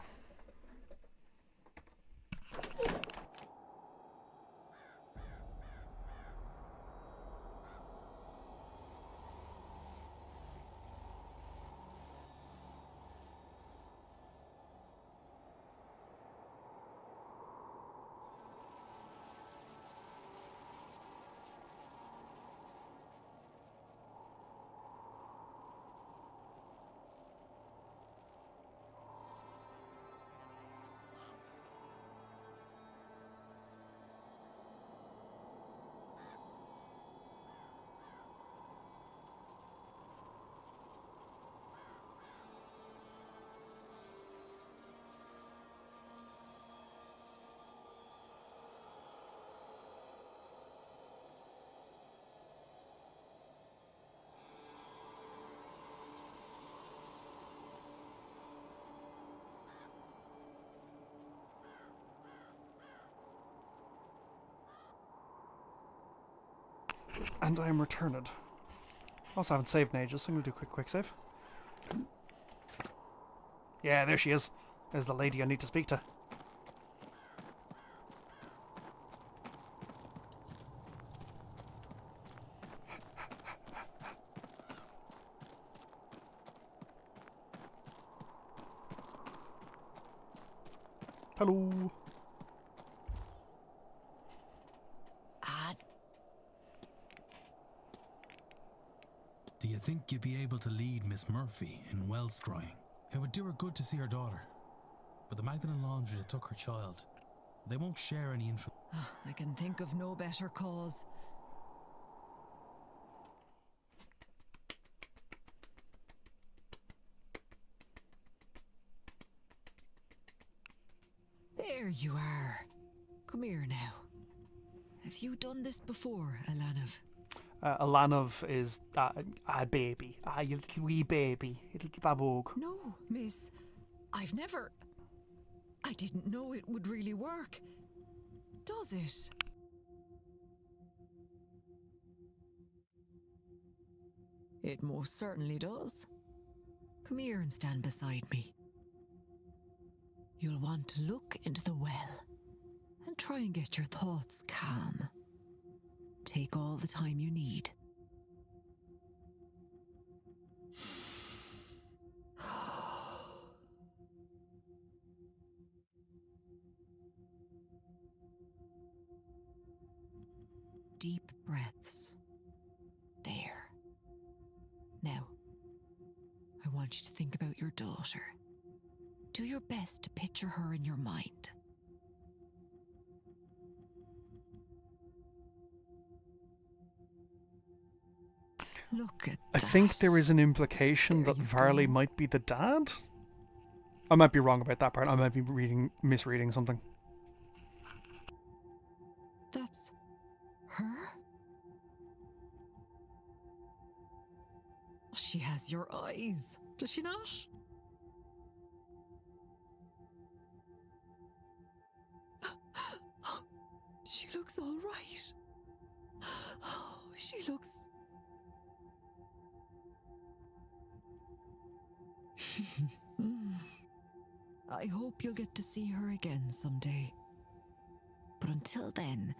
And I am returned. Also, I haven't saved in ages, so I'm going to do a quick save. Yeah, there she is. There's the lady I need to speak to. Hello. Do you think you'd be able to lead Miss Murphy in well scrying? It would do her good to see her daughter. But the Magdalen Laundry that took her child, they won't share any info. I can think of no better cause. There you are. Come here now. Have you done this before, Alanov? Alanov is a baby. You little wee baby. A little baboog. No, miss. I've never... I didn't know it would really work. Does it? It most certainly does. Come here and stand beside me. You'll want to look into the well and try and get your thoughts calm. Take all the time you need. Deep breaths. There. Now, I want want you to think about your daughter. Do your best to picture her in your mind. Look at I that. think there is an implication There that you Varley go. might be the dad. I might be wrong about that part. I might be misreading something. That's her? She has your eyes, does she not? She looks all right. Oh, she looks... I hope you'll get to see her again someday. But until then,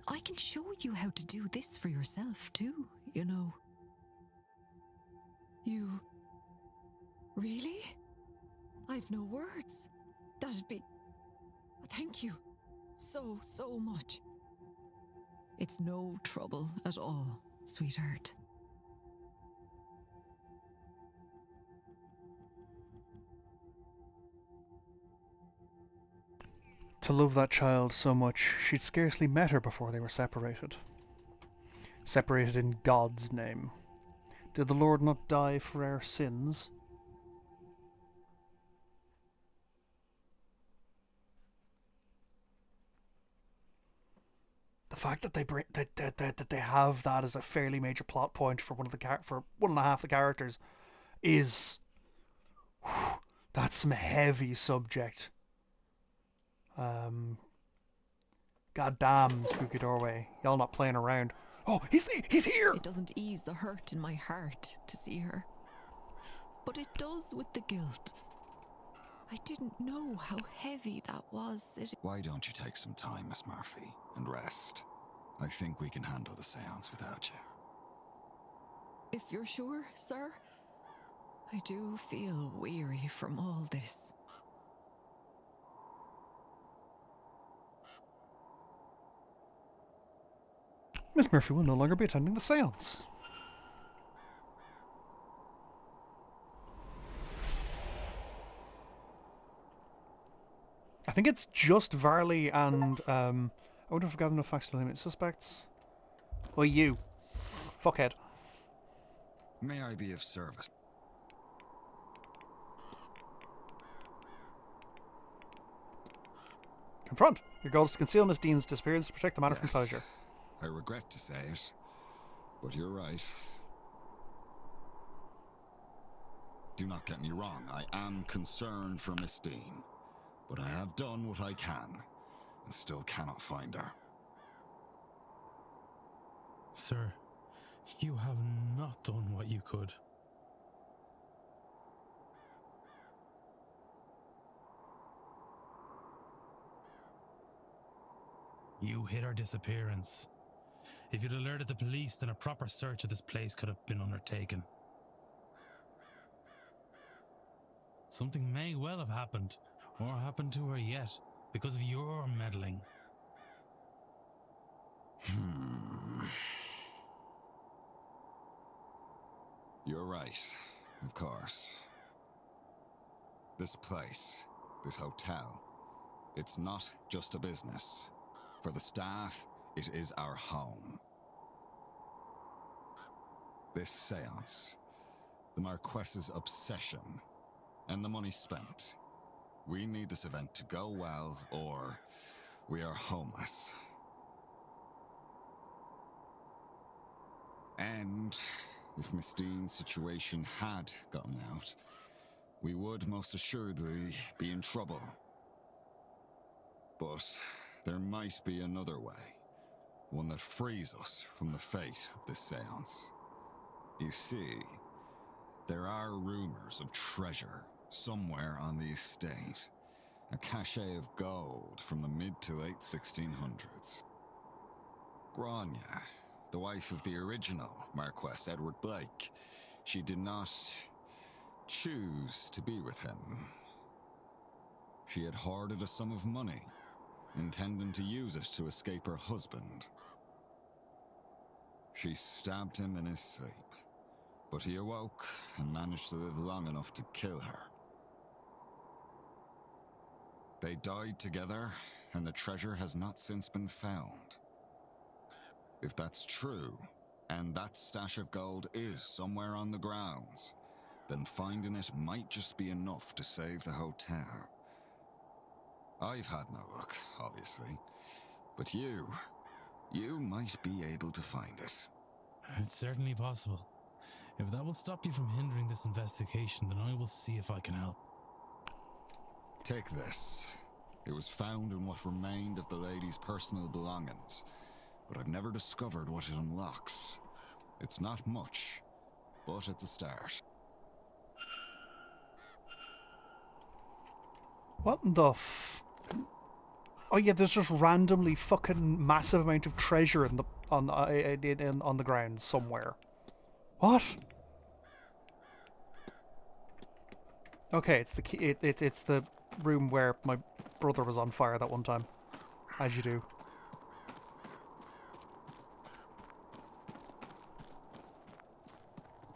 I can show you how to do this for yourself too, you know. You... Really? I've no words. That'd be... Thank you. So much. It's no trouble at all, sweetheart. To love that child so much, she'd scarcely met her before they were separated. Separated in God's name. Did the Lord not die for our sins? The fact that they have that as a fairly major plot point for one and a half the characters is that's some heavy subject. Goddamn, spooky doorway! Y'all not playing around. Oh, he's here. It doesn't ease the hurt in my heart to see her, but it does with the guilt. I didn't know how heavy that was. Why don't you take some time, Miss Murphy, and rest? I think we can handle the seance without you. If you're sure, sir. I do feel weary from all this. Miss Murphy will no longer be attending the seance. I think it's just Varley and I wonder if I've got enough facts to limit suspects. Or you. Fuckhead. May I be of service? Confront. Your goal is to conceal Miss Dean's disappearance to protect the Manor from closure. I regret to say it, but you're right. Do not get me wrong, I am concerned for Miss Dean, but I have done what I can, and still cannot find her. Sir, you have not done what you could. You hid her disappearance. If you'd alerted the police, then a proper search of this place could have been undertaken. Something may well have happened, or happened to her yet, because of your meddling. You're right, of course. This place, this hotel, it's not just a business. For the staff, it is our home. This seance, the Marquess's obsession, and the money spent. We need this event to go well, or we are homeless. And if Miss Dean's situation had gotten out, we would most assuredly be in trouble. But there might be another way, one that frees us from the fate of this seance. You see, there are rumors of treasure somewhere on the estate, a cache of gold from the mid to late 1600s. Grania, the wife of the original Marquess Edward Blake, she did not choose to be with him. She had hoarded a sum of money, intending to use it to escape her husband. She stabbed him in his sleep, but he awoke and managed to live long enough to kill her. They died together, and the treasure has not since been found. If that's true, and that stash of gold is somewhere on the grounds, then finding it might just be enough to save the hotel. I've had no luck, obviously, but you might be able to find it. It's certainly possible. If that will stop you from hindering this investigation, then I will see if I can help. Take this. It was found in what remained of the lady's personal belongings, but I've never discovered what it unlocks. It's not much, but it's a start. What the Oh yeah, there's just randomly fucking massive amount of treasure in the on the ground somewhere. What? Okay, it's the key. It's the room where my brother was on fire that one time, as you do.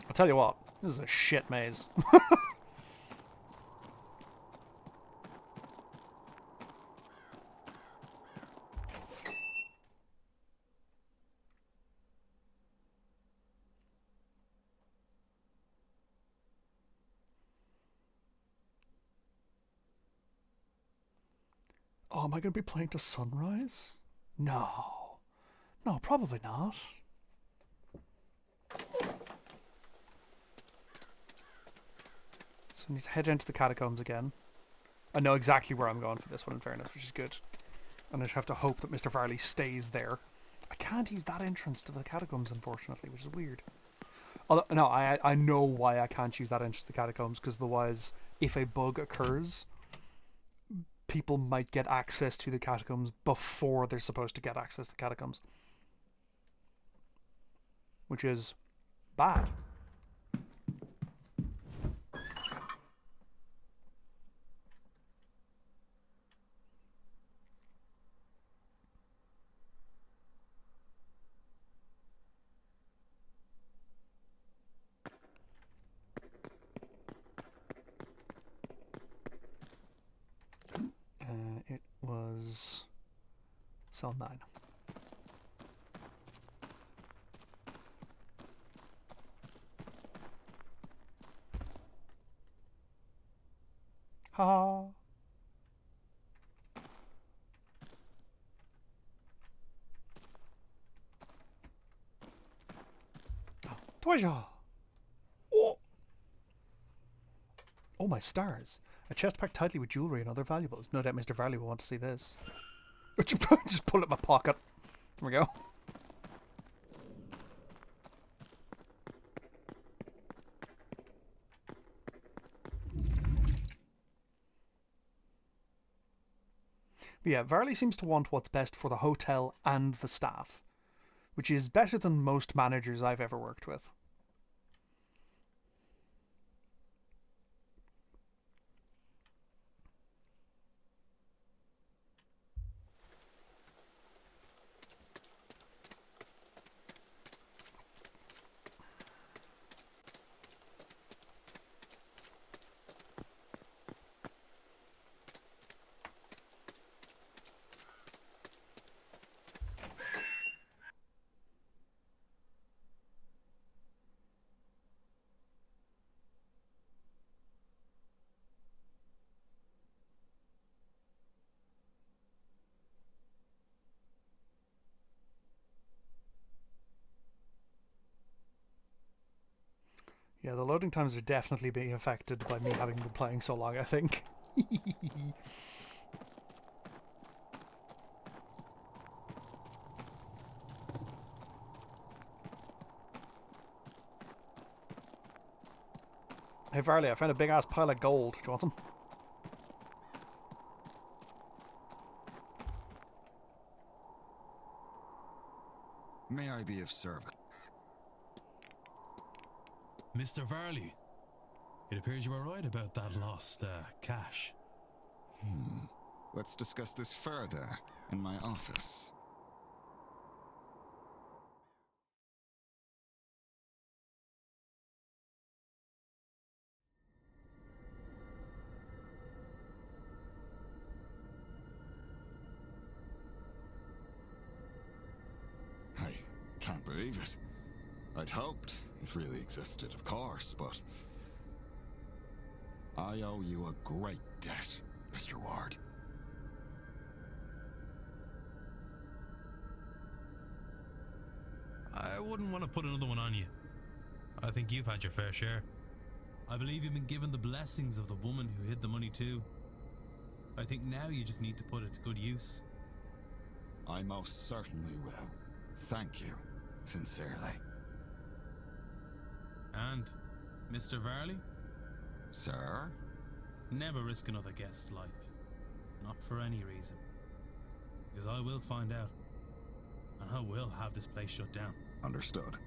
I'll tell you what, this is a shit maze. Oh, am I going to be playing to sunrise? No. No, probably not. So I need to head into the catacombs again. I know exactly where I'm going for this one, in fairness, which is good. And I just have to hope that Mr. Farley stays there. I can't use that entrance to the catacombs, unfortunately, which is weird. Although, no, I know why I can't use that entrance to the catacombs, because otherwise, if a bug occurs, people might get access to the catacombs before they're supposed to get access to the catacombs. Which is bad. It was cell 9. Ha! Treasure! Oh! Oh my stars! A chest packed tightly with jewellery and other valuables. No doubt Mr. Varley will want to see this. Just pull it in my pocket. There we go. But yeah, Varley seems to want what's best for the hotel and the staff, which is better than most managers I've ever worked with. Yeah, the loading times are definitely being affected by me having been playing so long, I think. Hey Varley, I found a big ass pile of gold. Do you want some? May I be of service? Mr. Varley, it appears you were right about that lost cash. Let's discuss this further in my office. Can't believe it. I'd hoped it really existed, of course, but I owe you a great debt, Mr. Ward. I wouldn't want to put another one on you. I think you've had your fair share. I believe you've been given the blessings of the woman who hid the money too. I think now you just need to put it to good use. I most certainly will. Thank you, sincerely. And, Mr. Varley? Sir? Never risk another guest's life. Not for any reason. Because I will find out. And I will have this place shut down. Understood.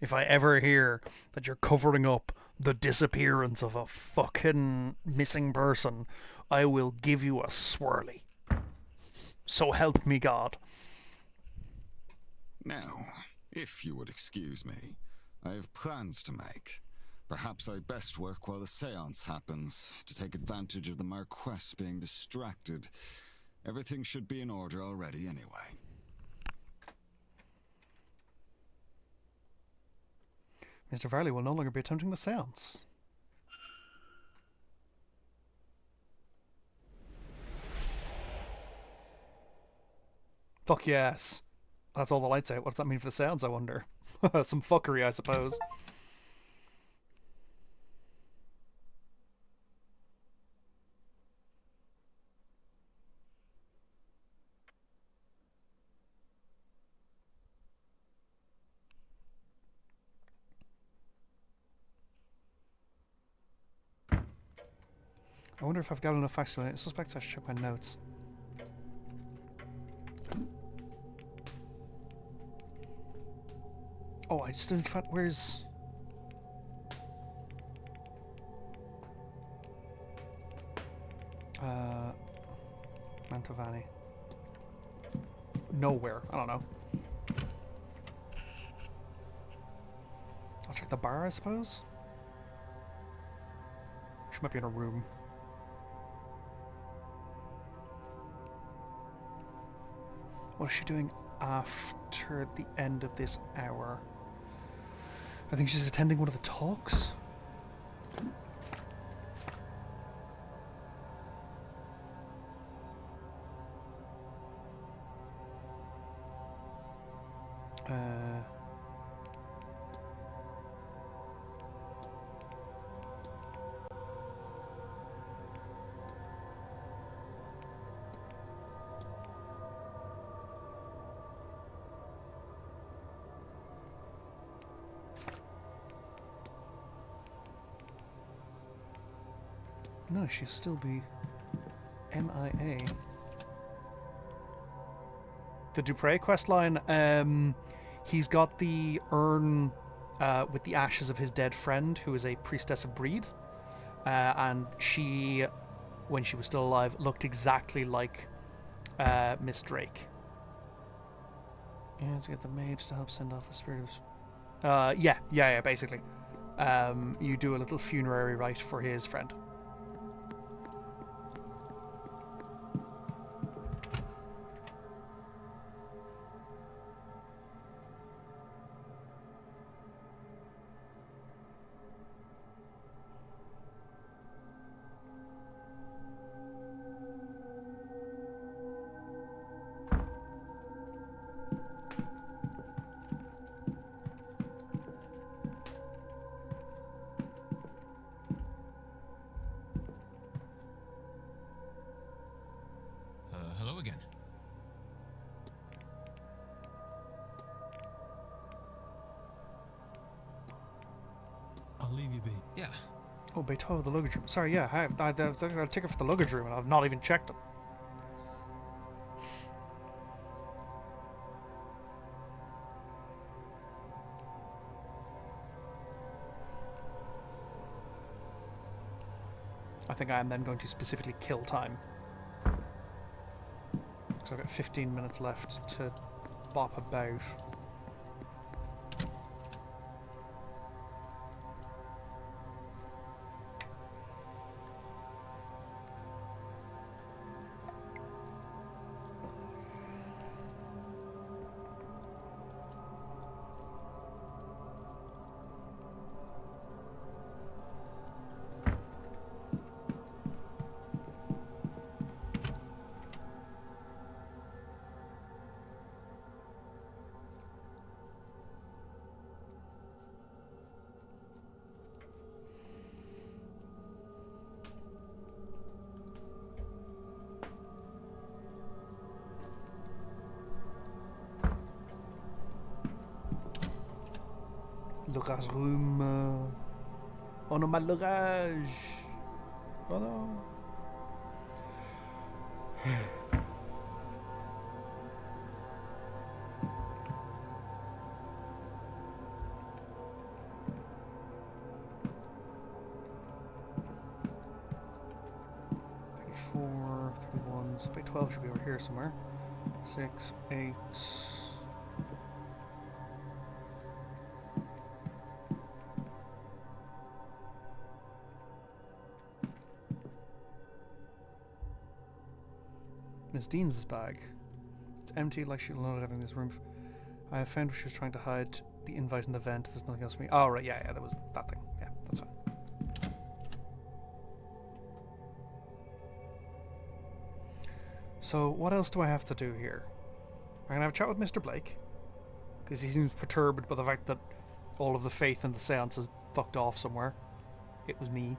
If I ever hear that you're covering up the disappearance of a fucking missing person, I will give you a swirly. So help me God. Now, if you would excuse me, I have plans to make. Perhaps I best work while the seance happens, to take advantage of the Marquess being distracted. Everything should be in order already anyway. Mr. Varley will no longer be attempting the seance. Fuck yes. That's all the lights out. What does that mean for the seance, I wonder? Some fuckery, I suppose. I wonder if I've got enough facts to it. I suspect I should check my notes. Oh, I just didn't find... Where's... Mantovani. Nowhere. I don't know. I'll check the bar, I suppose? She might be in a room. What is she doing after the end of this hour? I think she's attending one of the talks. No, she'll still be MIA. The Dupre questline, he's got the urn with the ashes of his dead friend, who is a priestess of Breed. And she, when she was still alive, looked exactly like Miss Drake. Yeah, to get the mage to help send off the spirit of... yeah, basically. You do a little funerary rite for his friend. Hello again. I'll leave you be. Yeah. Oh, bay 12 of the luggage room. Sorry, yeah, I got a ticket for the luggage room and I've not even checked it. I think I am then going to specifically kill time. So I've got 15 minutes left to bop about. L'orage room. Oh no, my l'orage. Oh no. Four, 31, so by 12 should be over here somewhere. 6, 8. Miss Dean's bag. It's empty, like she loaded everything in this room. I have found what she was trying to hide. The invite and the vent. There's nothing else for me. Oh, right, yeah, that was that thing. Yeah, that's fine. So, what else do I have to do here? I'm going to have a chat with Mr. Blake, because he seems perturbed by the fact that all of the faith in the seance is fucked off somewhere. It was me.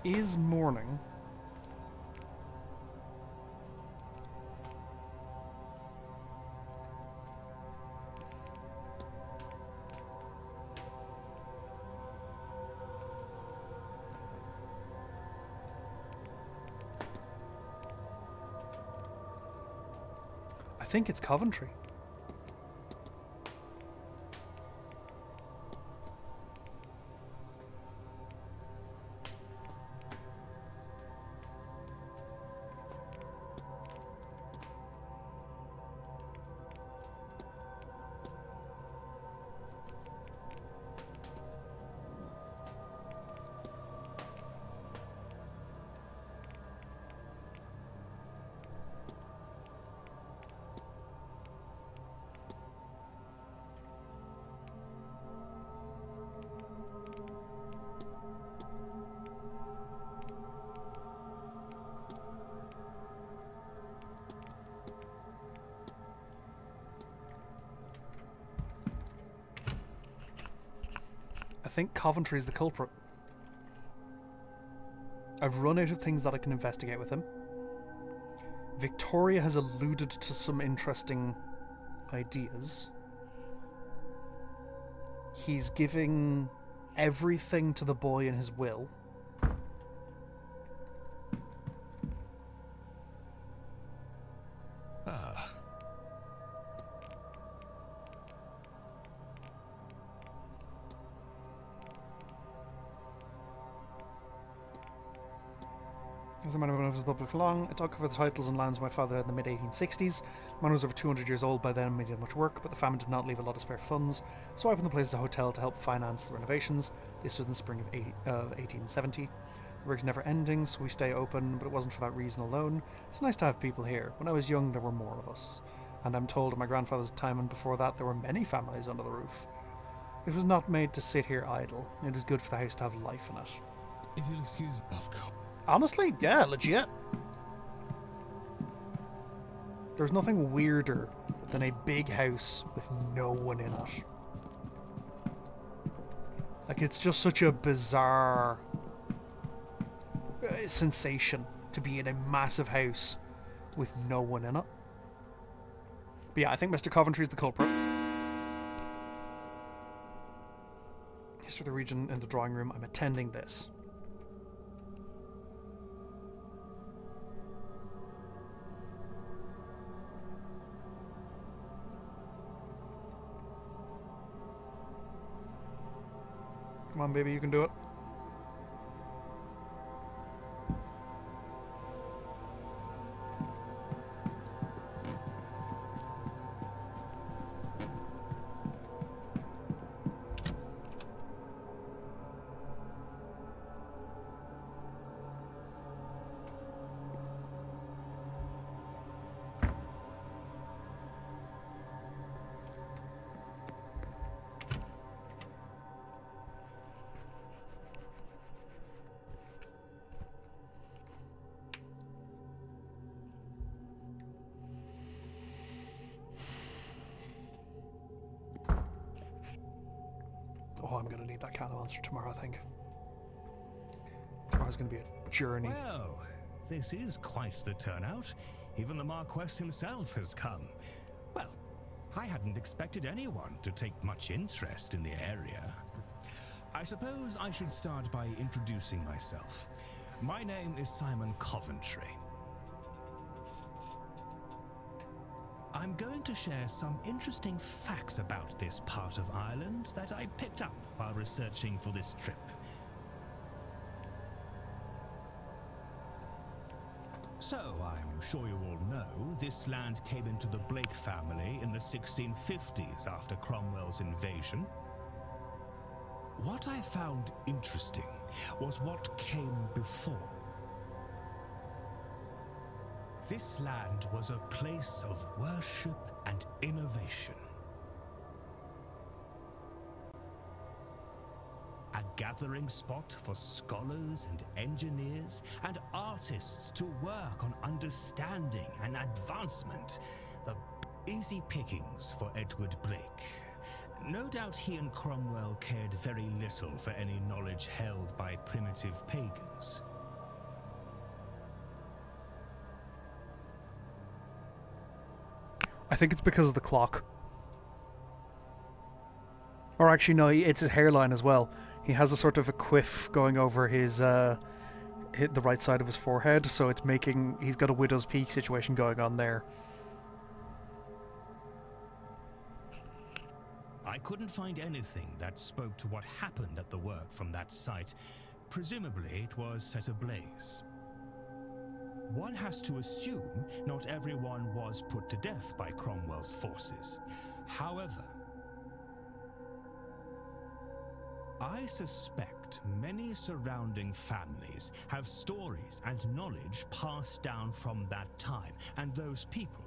He is mourning. I think it's Coventry. I think Coventry's the culprit. I've run out of things that I can investigate with him. Victoria has alluded to some interesting ideas. He's giving everything to the boy in his will. Ah. As a man of his public long, it took over the titles and lands my father had in the mid-1860s. The man was over 200 years old by then and made much work, but the famine did not leave a lot of spare funds, so I opened the place as a hotel to help finance the renovations. This was in the spring of 1870. The work's never ending, so we stay open, but it wasn't for that reason alone. It's nice to have people here. When I was young, there were more of us. And I'm told in my grandfather's time and before that, there were many families under the roof. It was not made to sit here idle. It is good for the house to have life in it. If you'll excuse me, of course. Honestly, yeah, legit. There's nothing weirder than a big house with no one in it. Like, it's just such a bizarre sensation to be in a massive house with no one in it. But yeah, I think Mr. Coventry's the culprit. History of the region in the drawing room. I'm attending this. Come on, baby, you can do it. I'm going to need that kind of monster tomorrow, I think. Tomorrow's going to be a journey. Well, this is quite the turnout. Even the Marquess himself has come. Well, I hadn't expected anyone to take much interest in the area. I suppose I should start by introducing myself. My name is Simon Coventry. I'm going to share some interesting facts about this part of Ireland that I picked up while researching for this trip. So, I'm sure you all know, this land came into the Blake family in the 1650s after Cromwell's invasion. What I found interesting was what came before. This land was a place of worship and innovation. A gathering spot for scholars and engineers and artists to work on understanding and advancement. The easy pickings for Edward Blake. No doubt he and Cromwell cared very little for any knowledge held by primitive pagans. I think it's because of the clock. Or actually, no, it's his hairline as well. He has a sort of a quiff going over the right side of his forehead, so it's making... He's got a widow's peak situation going on there. I couldn't find anything that spoke to what happened at the work from that site. Presumably, it was set ablaze. One has to assume not everyone was put to death by Cromwell's forces. However, I suspect many surrounding families have stories and knowledge passed down from that time and those people.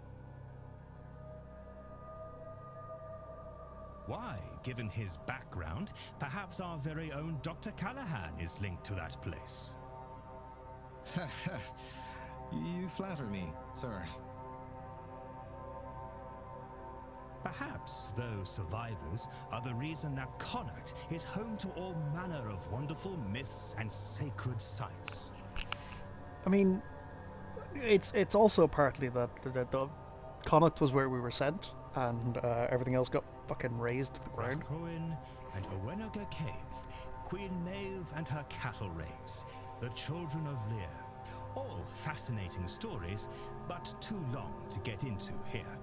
Why, given his background, perhaps our very own Dr. Callahan is linked to that place. You flatter me, sir. Perhaps those survivors are the reason that Connacht is home to all manner of wonderful myths and sacred sites. I mean, it's also partly that the Connacht was where we were sent, and everything else got fucking razed to the ground. Rathruin and Owenega Cave, Queen Maeve and her cattle raids, the Children of Lear. All fascinating stories, but too long to get into here.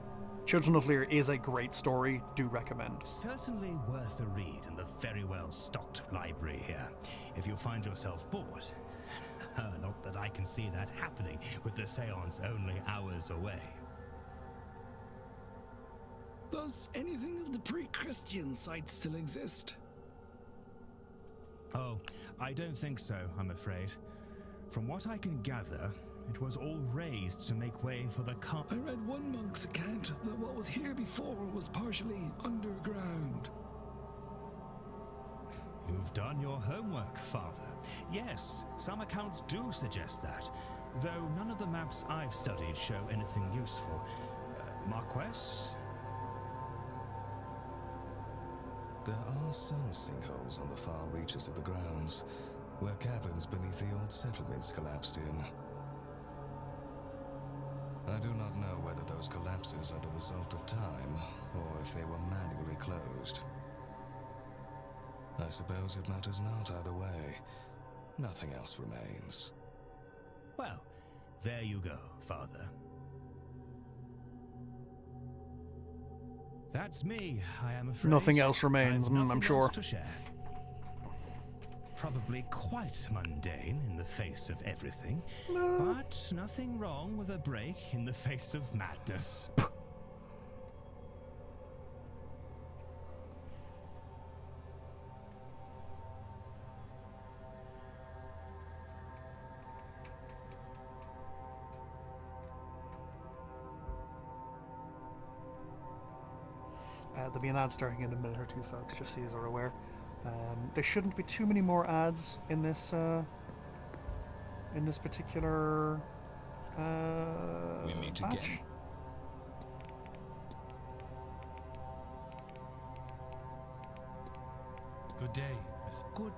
Children of Lear is a great story, do recommend. Certainly worth a read in the very well stocked library here, if you find yourself bored. Not that I can see that happening with the seance only hours away. Does anything of the pre-Christian site still exist? Oh, I don't think so, I'm afraid. From what I can gather, it was all raised to make way for the I read one monk's account that what was here before was partially underground. You've done your homework, Father. Yes, some accounts do suggest that, though none of the maps I've studied show anything useful. Marquess? There are some sinkholes on the far reaches of the grounds, where caverns beneath the old settlements collapsed in. I do not know whether those collapses are the result of time, or if they were manually closed. I suppose it matters not either way. Nothing else remains. Well, there you go, Father. That's me, I am afraid. Nothing else remains, I'm sure. Else to share. Probably quite mundane in the face of everything, but nothing wrong with a break in the face of madness. There'll be an ad starting in a minute or two, folks, just so you are aware. There shouldn't be too many more ads in this particular we meet batch. again. Good day, Miss. Good.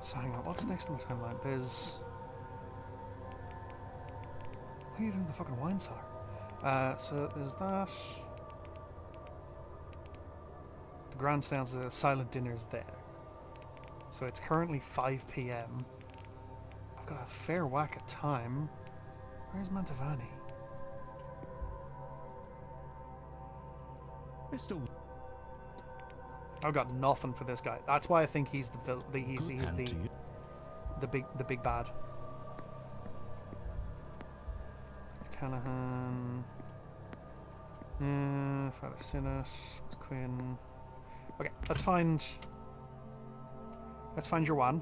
So hang on, what's next on the timeline? There's... What are you doing in the fucking wine cellar? So there's that. The grand seance, the silent dinner's there. So it's currently 5 p.m. I've got a fair whack at time. Where's Mantovani? Mr. I've got nothing for this guy. That's why I think he's he's the big bad. Callahan. Father Sinus. Quinn. Okay, let's find your one.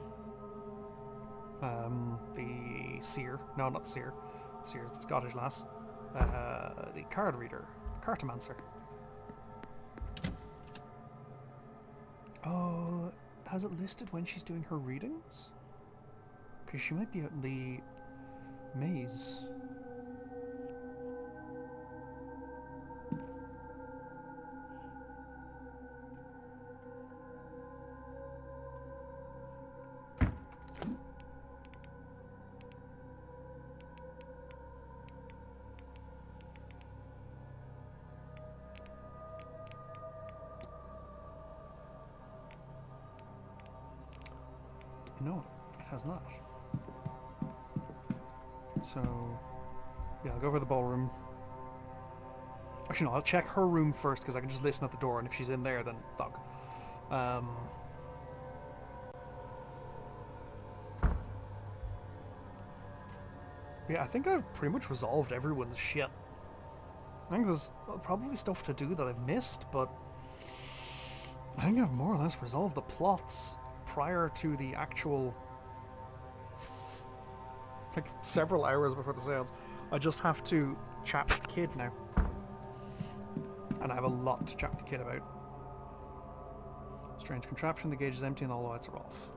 The seer. No, not seer. Seer's the Scottish lass. The card reader. Cartomancer. Oh, has it listed when she's doing her readings? Because she might be out in the maze. No, it has not. So, yeah, I'll go over the ballroom. Actually, no, I'll check her room first because I can just listen at the door, and if she's in there, then fuck. Yeah, I think I've pretty much resolved everyone's shit. I think there's probably stuff to do that I've missed, but I think I've more or less resolved the plots prior to the actual, like, several hours before the seance. I just have to chat with the kid now. And I have a lot to chat with the kid about. Strange contraption, the gauge is empty and all the lights are off.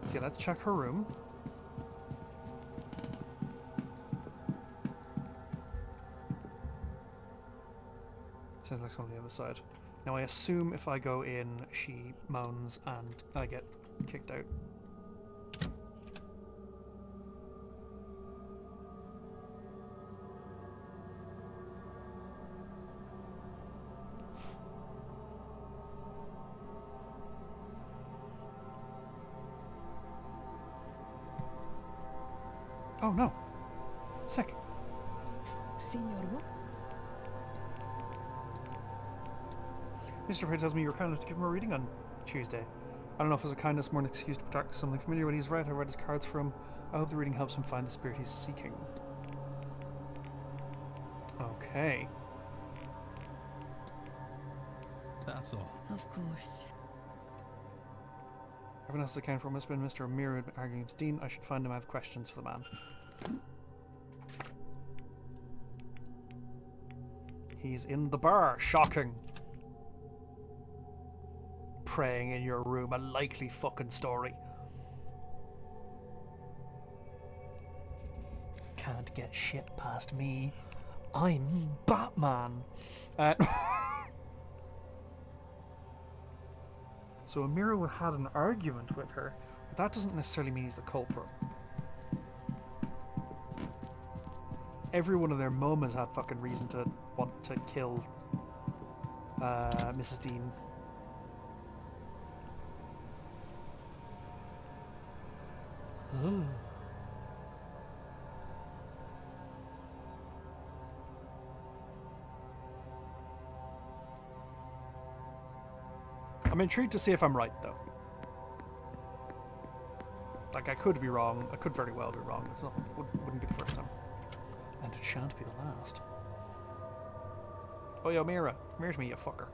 So yeah, let's check her room. Sounds like something on the other side. Now I assume if I go in, she moans and I get kicked out. Oh no. Sick. Senor, what? Mr. Prey tells me you're kind enough to give him a reading on Tuesday. I don't know if it was a kindness, more an excuse to protect something familiar, but he's right. I read his cards for him. I hope the reading helps him find the spirit he's seeking. Okay. That's all. Of course. Everyone else account for him has been Mr. O'Meara arguing with Dean. I should find him. I have questions for the man. He's in the bar. Shocking. Praying in your room. A likely fucking story. Can't get shit past me. I'm Batman. So O'Meara had an argument with her, but that doesn't necessarily mean he's the culprit. Every one of their mum has had fucking reason to want to kill Mrs. Dean. I'm intrigued to see if I'm right, though. Like, I could be wrong. I could very well be wrong. It's nothing. Wouldn't be the first time. And it shan't be the last. Oh, yo, Mira. Come here to me, you fucker.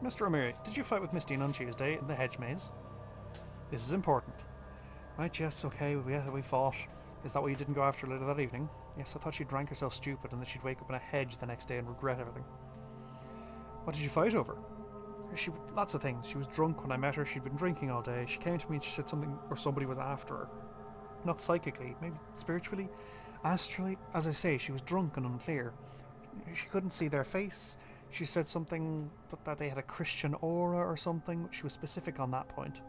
Mr. O'Meara, did you fight with Miss Dean on Tuesday in the hedge maze? This is important. Right, yes, okay, we fought. Is that why you didn't go after her later that evening? Yes, I thought she drank herself stupid and that she'd wake up in a hedge the next day and regret everything. What did you fight over? Lots of things. She was drunk when I met her. She'd been drinking all day. She came to me and she said something, or somebody was after her. Not psychically, maybe spiritually, astrally. As I say, she was drunk and unclear. She couldn't see their face. She said something that they had a Christian aura or something. She was specific on that point.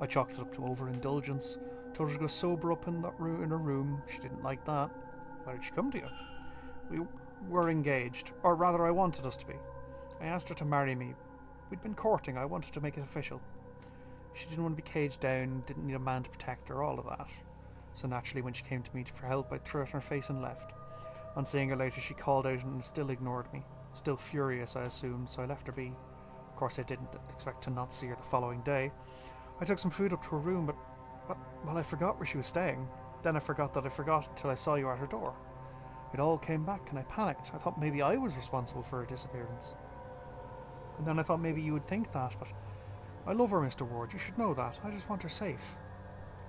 I chalked it up to overindulgence. Told her to go sober up in her room. She didn't like that. Why did she come to you? We were engaged, or rather I wanted us to be. I asked her to marry me. We'd been courting. I wanted to make it official. She didn't want to be caged down, didn't need a man to protect her, all of that. So naturally when she came to me for help, I threw it in her face and left. On seeing her later, she called out and still ignored me. Still furious, I assumed, so I left her be. Of course, I didn't expect to not see her the following day. I took some food up to her room, but well, I forgot where she was staying. Then I forgot that I forgot until I saw you at her door. It all came back and I panicked. I thought maybe I was responsible for her disappearance. And then I thought maybe you would think that, but I love her, Mr. Ward. You should know that. I just want her safe.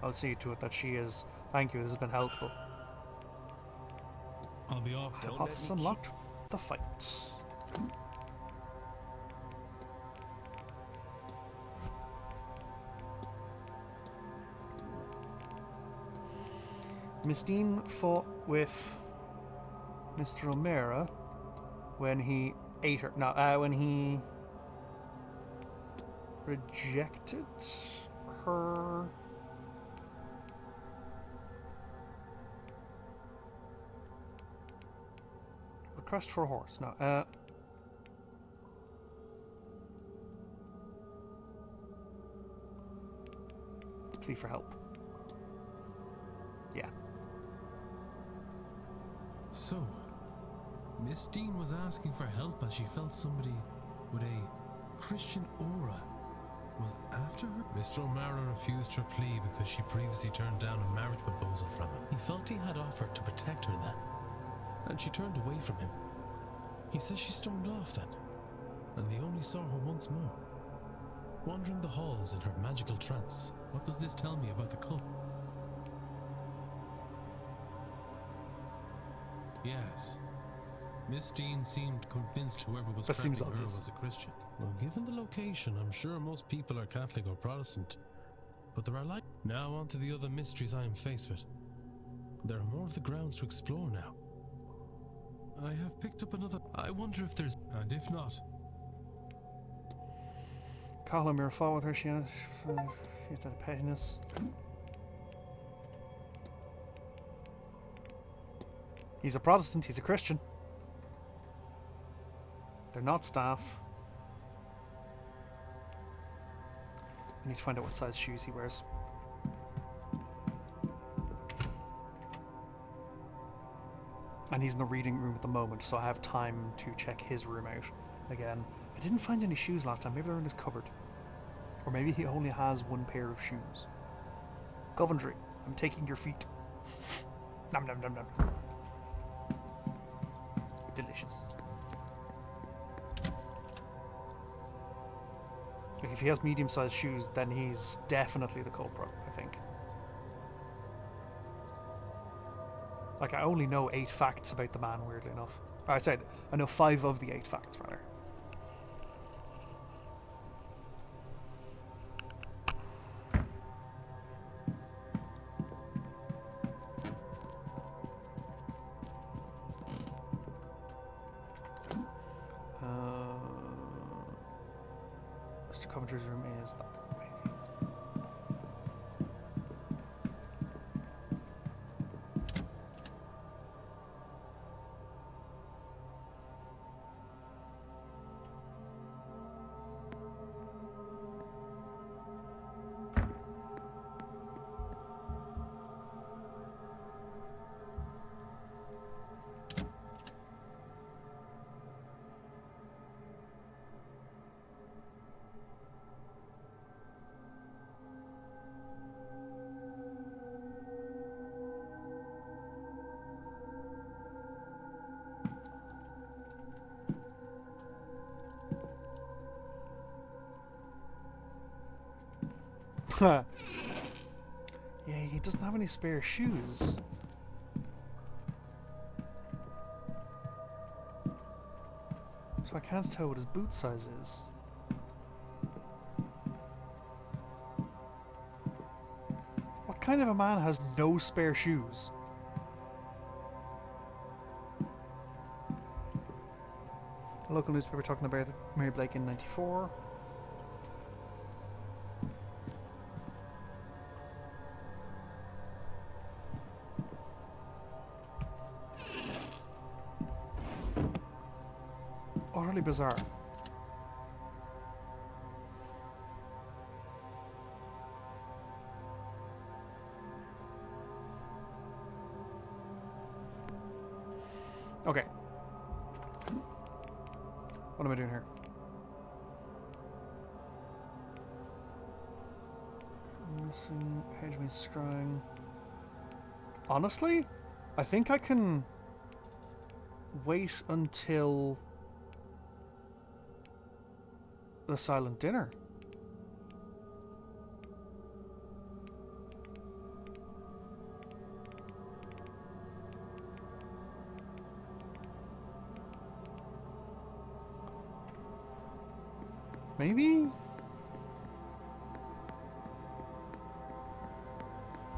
I'll see to it that she is. Thank you, this has been helpful. I'll be off. Hypothesis unlocked. The fight. Miss Dean fought with Mr. O'Mara when he ate her. No, when he rejected her. Request for a horse. No, plea for help. Yeah. So, Miss Dean was asking for help as she felt somebody with a Christian aura was after her? Mr. O'Mara refused her plea because she previously turned down a marriage proposal from him. He felt he had offered to protect her then, and she turned away from him. He says she stormed off then, and they only saw her once more, wandering the halls in her magical trance. What does this tell me about the cult? Yes. Miss Dean seemed convinced whoever was trapping her was a Christian. Well, given the location, I'm sure most people are Catholic or Protestant. But there are Now on to the other mysteries I am faced with. There are more of the grounds to explore now. I have picked up another... I wonder if there's... And if not... Colin, fought with her. She had a pettiness. He's a Protestant, he's a Christian. They're not staff. I need to find out what size shoes he wears. And he's in the reading room at the moment, so I have time to check his room out again. I didn't find any shoes last time. Maybe they're in his cupboard. Or maybe he only has one pair of shoes. Coventry, I'm taking your feet. Nom nom nom nom. Delicious. Like if he has medium-sized shoes, then he's definitely the culprit, I think. Like, I only know 8 facts about the man, weirdly enough. Or I said, I know 5 of the 8 facts, rather. Mr. Coventry's room is that way. Yeah, doesn't have any spare shoes. So I can't tell what his boot size is. What kind of a man has no spare shoes? A local newspaper talking about Mary Blake in '94. Utterly bizarre. Okay. What am I doing here? Missing page me scrying. Honestly, I think I can wait until the silent dinner. Maybe?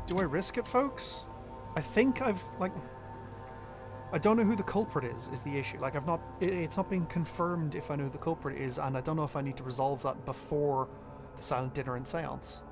Do I risk it, folks? I think I've, like... I don't know who the culprit is the issue. Like, it's not been confirmed if I know who the culprit is, and I don't know if I need to resolve that before the silent dinner and seance.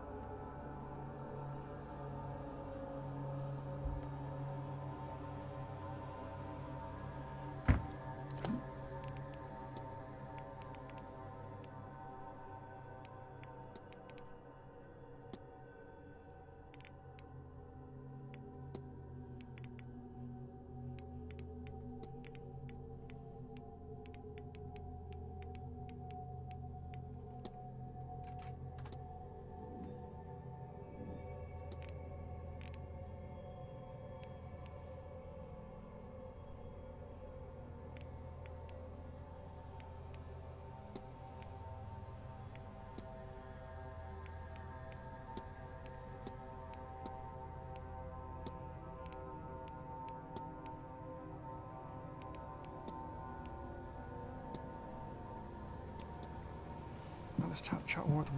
Let's chat more with the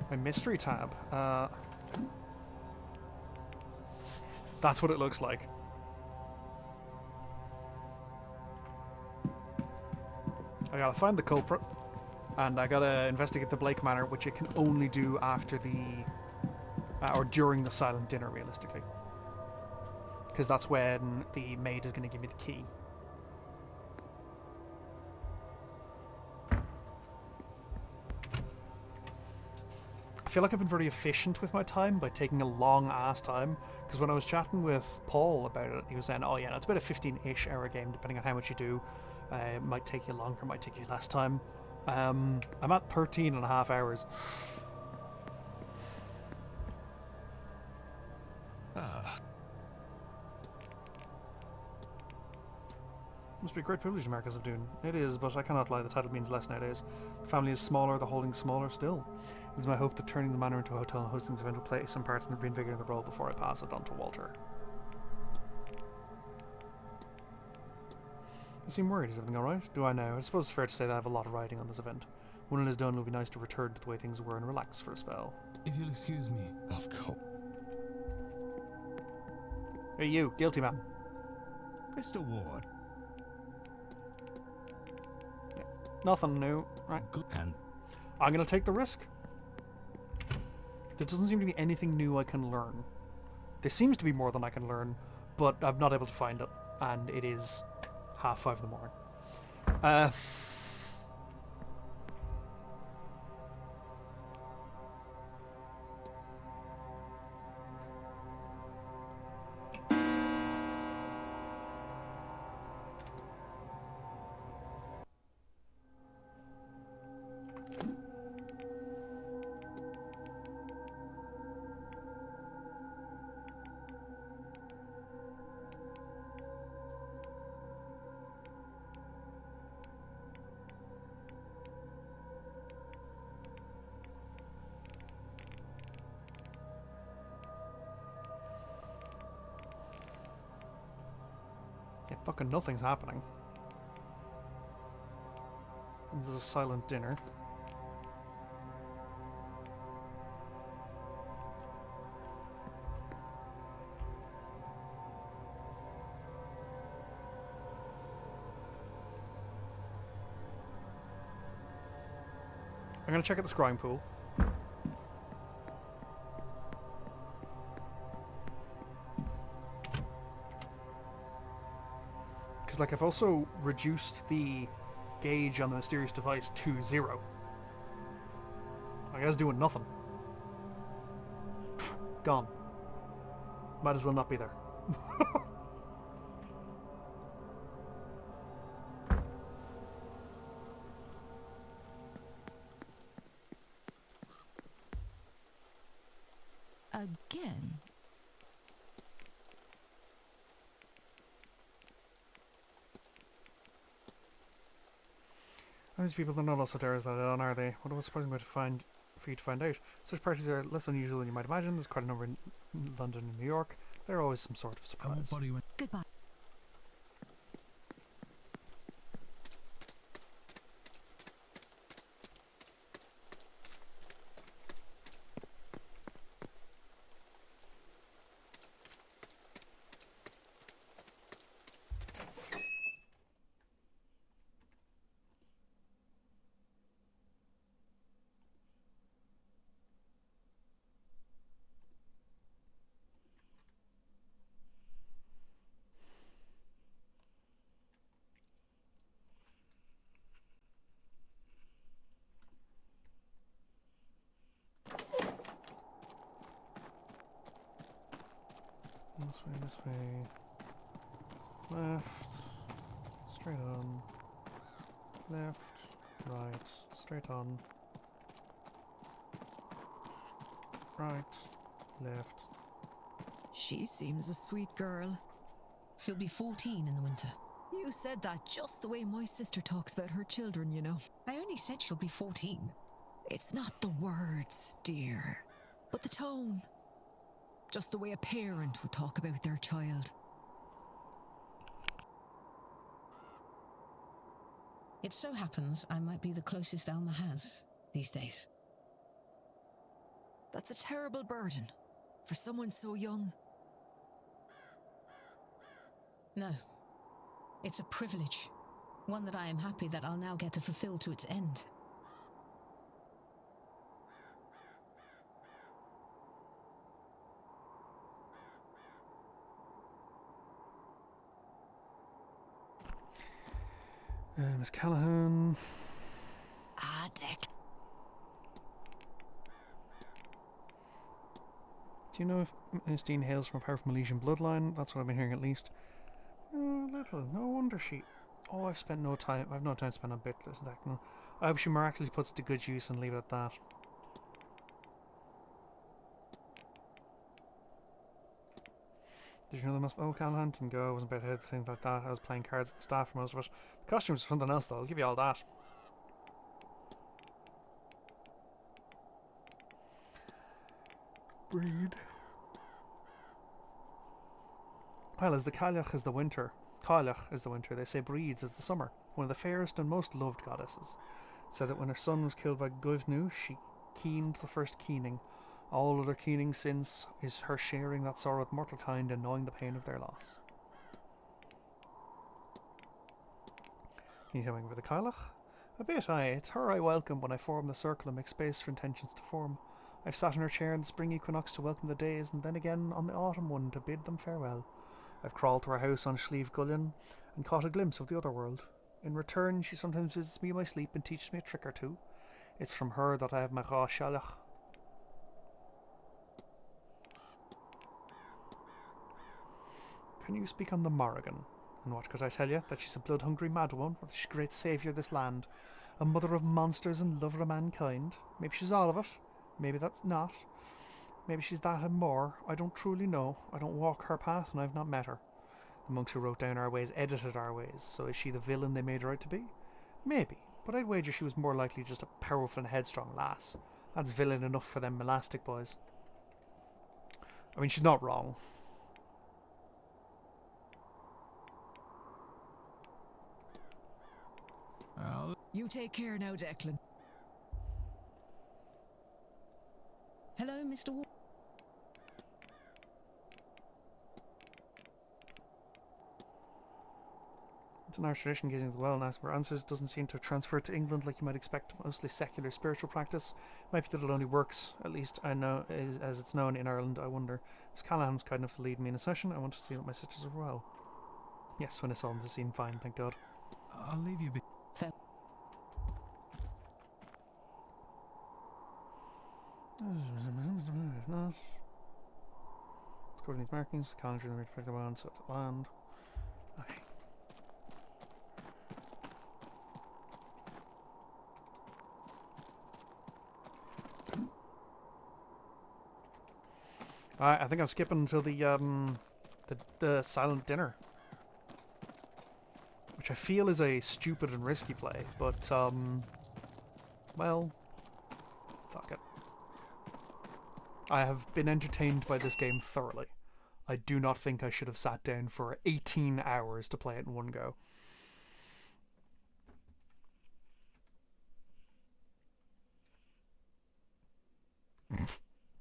my mystery tab. That's what it looks like. I gotta find the culprit, and I gotta investigate the Blake Manor, which it can only do after the or during the silent dinner, realistically, because that's when the maid is going to give me the key. I feel like I've been very efficient with my time by taking a long ass time, because when I was chatting with Paul about it, he was saying, oh yeah, no, it's about a 15-ish hour game depending on how much you do. It might take you longer, it might take you less time. I'm at 13 and a half hours. Must be a great privilege Americans of doing. It is, but I cannot lie, the title means less nowadays. The family is smaller, the holding smaller still. It is my hope that turning the manor into a hotel and hosting this event will play some parts in reinvigorating the role before I pass it on to Walter. You seem worried, is everything alright? Do I know? I suppose it's fair to say that I have a lot of riding on this event. When it is done, it will be nice to return to the way things were and relax for a spell. If you'll excuse me. Of course. Hey you, guilty man. Mr. Ward. Nothing new. Right. Good. And I'm gonna take the risk. There doesn't seem to be anything new I can learn. There seems to be more than I can learn, but I'm not able to find it, and it is 5:30 in the morning. Fucking nothing's happening. And there's a silent dinner. I'm gonna check out the scrying pool. Because, like, I've also reduced the gauge on the mysterious device to 0. I guess doing nothing. Gone. Might as well not be there. Again? These people, they're not also terrorists let on, are they? What was surprising about for you to find out? Such parties are less unusual than you might imagine. There's quite a number in London and New York. They're always some sort of surprise. Goodbye. This way. Left. Straight on. Left. Right. Straight on. Right. Left. She seems a sweet girl. She'll be 14 in the winter. You said that just the way my sister talks about her children, you know. I only said she'll be 14. It's not the words, dear, but the tone. Just the way a parent would talk about their child. It so happens I might be the closest Alma has these days. That's a terrible burden for someone so young. No. It's a privilege. One that I am happy that I'll now get to fulfill to its end. Miss Callahan. Ah, Dick. Do you know if Miss Dean hails from a powerful Milesian bloodline? That's what I've been hearing at least. Little. No wonder she... Oh, I've no time to spend on bitless Declan. I hope she miraculously puts it to good use and leave it at that. Did you know the most Callahan didn't go? I wasn't about to head things like that. I was playing cards at the staff for most of it. The costumes were something else though, I'll give you all that. Breed. Well, as the Cailleach is the winter. Cailleach is the winter. They say Breeds is the summer. One of the fairest and most loved goddesses. Said that when her son was killed by Guvnu, she keened the first keening. All other keening since is her sharing that sorrow with mortal kind and knowing the pain of their loss. Can you tell me about the Cailleach? A bit, aye. It's her I welcome when I form the circle and make space for intentions to form. I've sat in her chair in the spring equinox to welcome the days, and then again on the autumn one to bid them farewell. I've crawled to her house on Slieve Gullion and caught a glimpse of the other world. In return, she sometimes visits me in my sleep and teaches me a trick or two. It's from her that I have my Ra Shalach. Can you speak on the Morrigan? And what could I tell you? That she's a blood-hungry mad one, or that she's a great saviour of this land, a mother of monsters and lover of mankind. Maybe she's all of it. Maybe that's not. Maybe she's that and more. I don't truly know. I don't walk her path, and I've not met her. The monks who wrote down our ways edited our ways, so is she the villain they made her out to be? Maybe, but I'd wager she was more likely just a powerful and headstrong lass. That's villain enough for them elastic boys. I mean, she's not wrong. You take care now, Declan. Hello, Mr. Ward. It's an Irish tradition gazing at the wellness where answers doesn't seem to have transferred to England like you might expect. Mostly secular spiritual practice. Might be that it only works, at least I know as it's known in Ireland. I wonder. Miss Callahan was kind enough to lead me in a session. I want to see what my sisters are well. Yes, when I saw them they seemed fine, thank God. I'll leave you be. Fair. According to these markings, calendar and reflect the land, so to land. Okay. Alright, I think I'm skipping until the silent dinner. Which I feel is a stupid and risky play, but well, fuck it. I have been entertained by this game thoroughly. I do not think I should have sat down for 18 hours to play it in one go.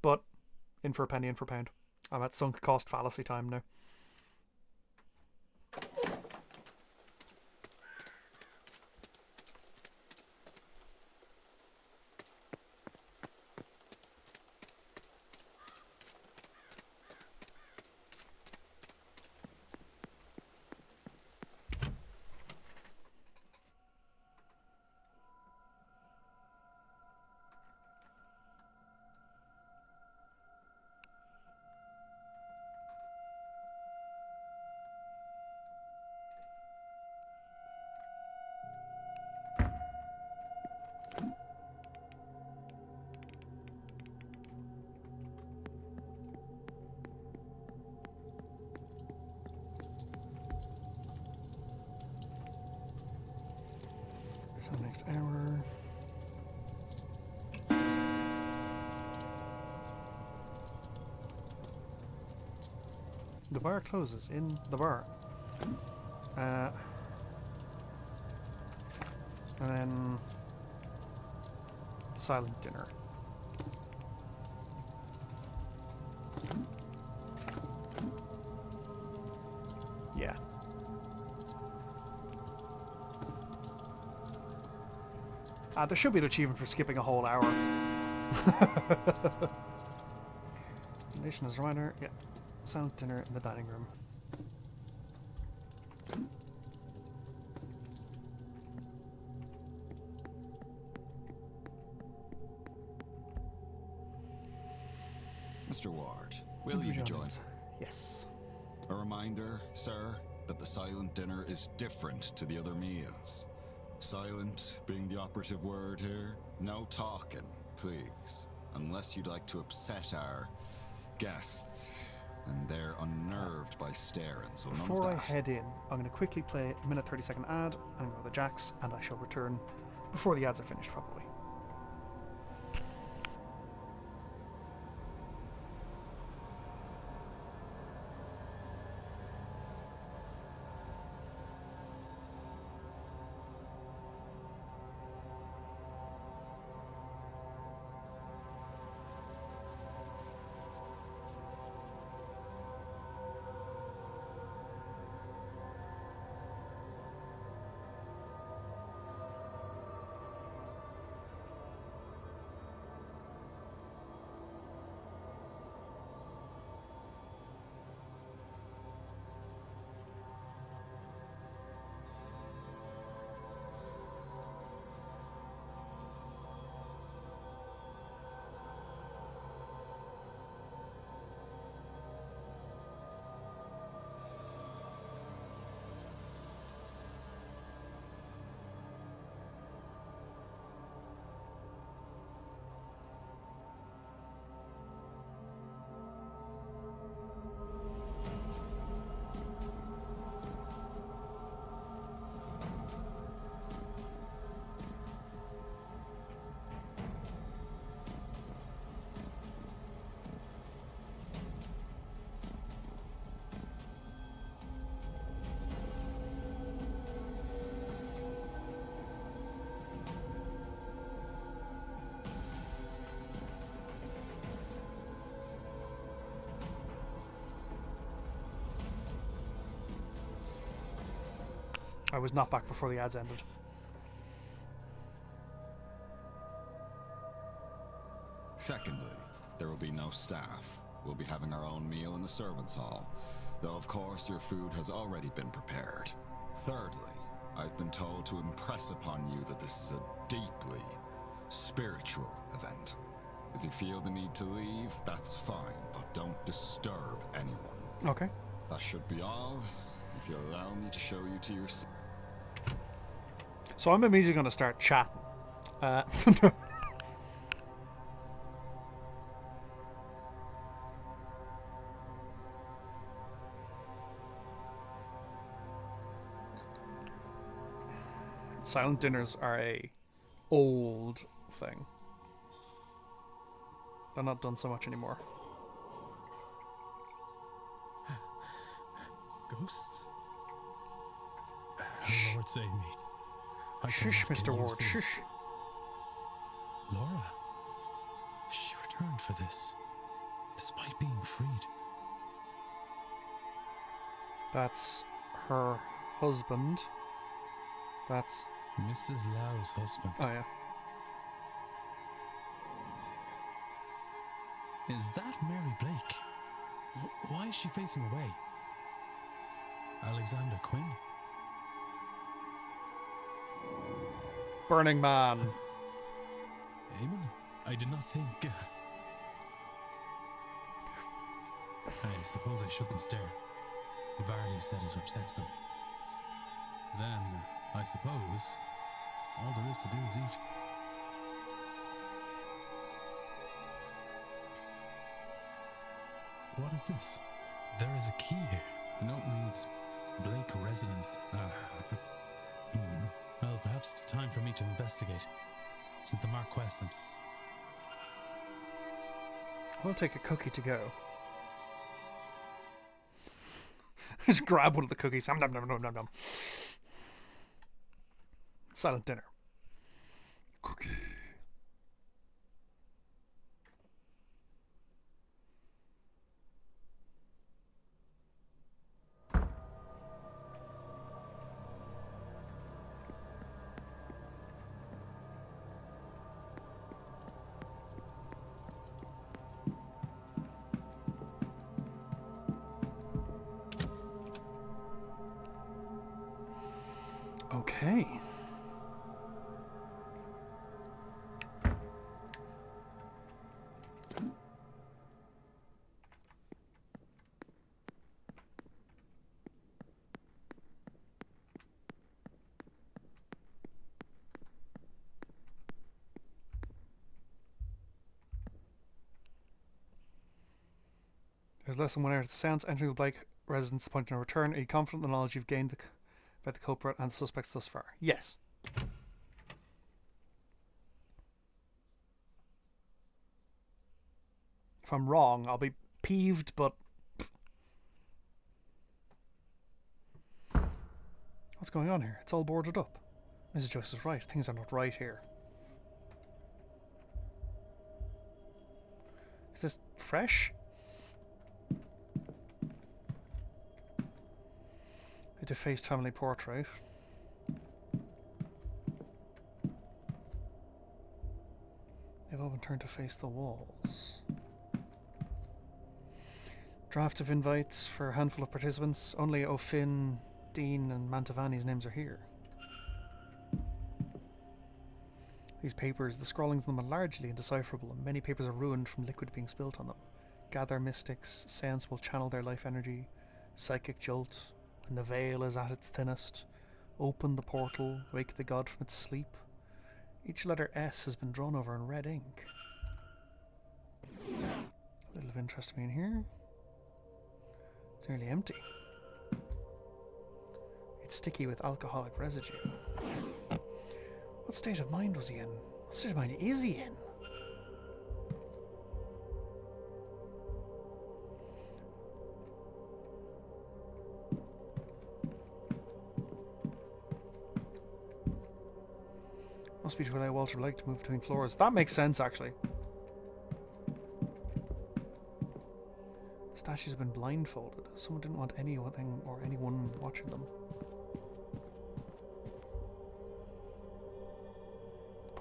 But, in for a penny, in for a pound. I'm at sunk cost fallacy time now. Next hour. The bar closes in the bar. And then silent dinner. Yeah. There should be an achievement for skipping a whole hour. Nation as a reminder, yeah. Silent dinner in the dining room. Mr. Ward, will you be joining? Yes. A reminder, sir, that the silent dinner is different to the other meals. Silent being the operative word here. No talking, please. Unless you'd like to upset our guests. And they're unnerved by staring, so none of Before I that. head in, I'm going to quickly play a minute 30-second ad and go to the Jacks, and I shall return before the ads are finished, probably. I was not back before the ads ended. Secondly, there will be no staff. We'll be having our own meal in the servants' hall, though of course your food has already been prepared. Thirdly, I've been told to impress upon you that this is a deeply spiritual event. If you feel the need to leave, that's fine, but don't disturb anyone. Okay. That should be all. If you'll allow me to show you to your seat. So I'm immediately going to start chatting. Silent dinners are a old thing. They're not done so much anymore. Ghosts? Oh, Lord save me. Shush, Mr. Ward, shush. Laura. She returned for this, despite being freed. That's her husband. That's Mrs. Lau's husband. Oh, yeah. Is that Mary Blake? Why is she facing away? Alexander Quinn? Burning Man. Eamon? I did not think... I suppose I shouldn't stare. Varley said it upsets them. Then, I suppose, all there is to do is eat. What is this? There is a key here. The note reads, Blake residence. Well, perhaps it's time for me to investigate. Since the Marquess and... We'll take a cookie to go. Just grab one of the cookies. Nom, nom, nom, nom, nom, nom. Silent dinner. Cookie. Okay. There's less than 1 hour to the seance. Entering the Blake residence, point of no return. Are you confident in the knowledge you've gained about the culprit and the suspects thus far? Yes. If I'm wrong, I'll be peeved, but... What's going on here? It's all boarded up. Mrs. Joyce is right. Things are not right here. Is this fresh? A defaced family portrait. They've all been turned to face the walls. Draft of invites for a handful of participants. Only O'Finn, Dean and Mantovani's names are here. These papers, the scrawlings on them are largely indecipherable, and many papers are ruined from liquid being spilt on them. Gather mystics, Seance will channel their life energy. Psychic jolt, when the veil is at its thinnest. Open the portal, wake the god from its sleep. Each letter S has been drawn over in red ink. A little of interest to me in here. It's nearly empty. It's sticky with alcoholic residue. What state of mind was he in? What state of mind is he in? Must be to allow Walter Blake to move between floors. That makes sense, actually. Statues have been blindfolded. Someone didn't want anything or anyone watching them.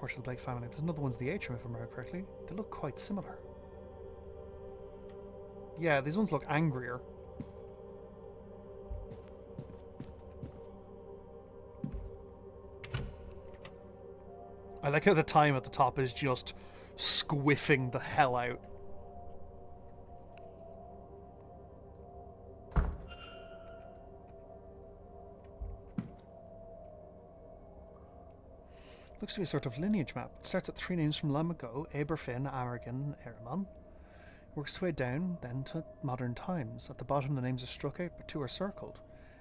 torch of the Blake family. There's another one's the atrium, if I remember correctly. They look quite similar. Yeah, these ones look angrier. I like how the time at the top is just squiffing the hell out. Looks to be a sort of lineage map. It starts at 3 names from long ago: Aberfin, Amergin, Ehrman. Works its way down then to modern times. At the bottom the names are struck out, but 2 are circled: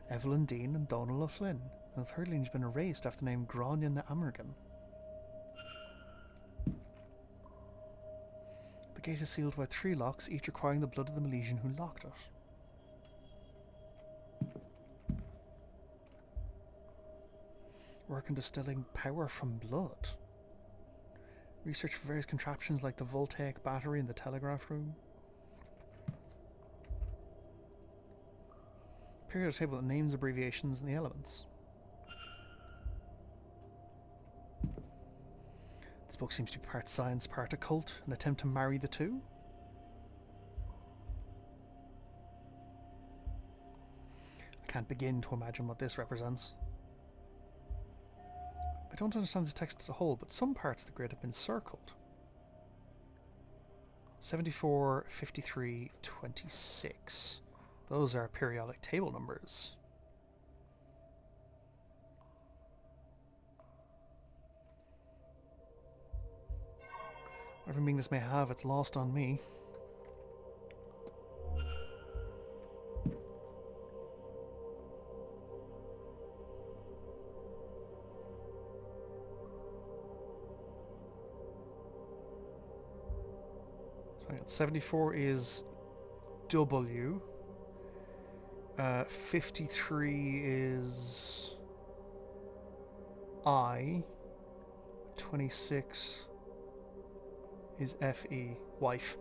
Evelyn Dean and Donal O'Flynn. And the third lineage has been erased after the name Grania Amergin. The gate is sealed by 3 locks, each requiring the blood of the Milesian who locked it. Work in distilling power from blood. Research for various contraptions like the voltaic battery in the telegraph room. Periodic table with names, abbreviations, and the elements. This book seems to be part science, part occult, an attempt to marry the two. I can't begin to imagine what this represents. I don't understand this text as a whole, but some parts of the grid have been circled. 74, 53, 26. Those are periodic table numbers. Whatever meaning this may have, it's lost on me. So I got 74 is W. 53 is I. 26 is FE, wife.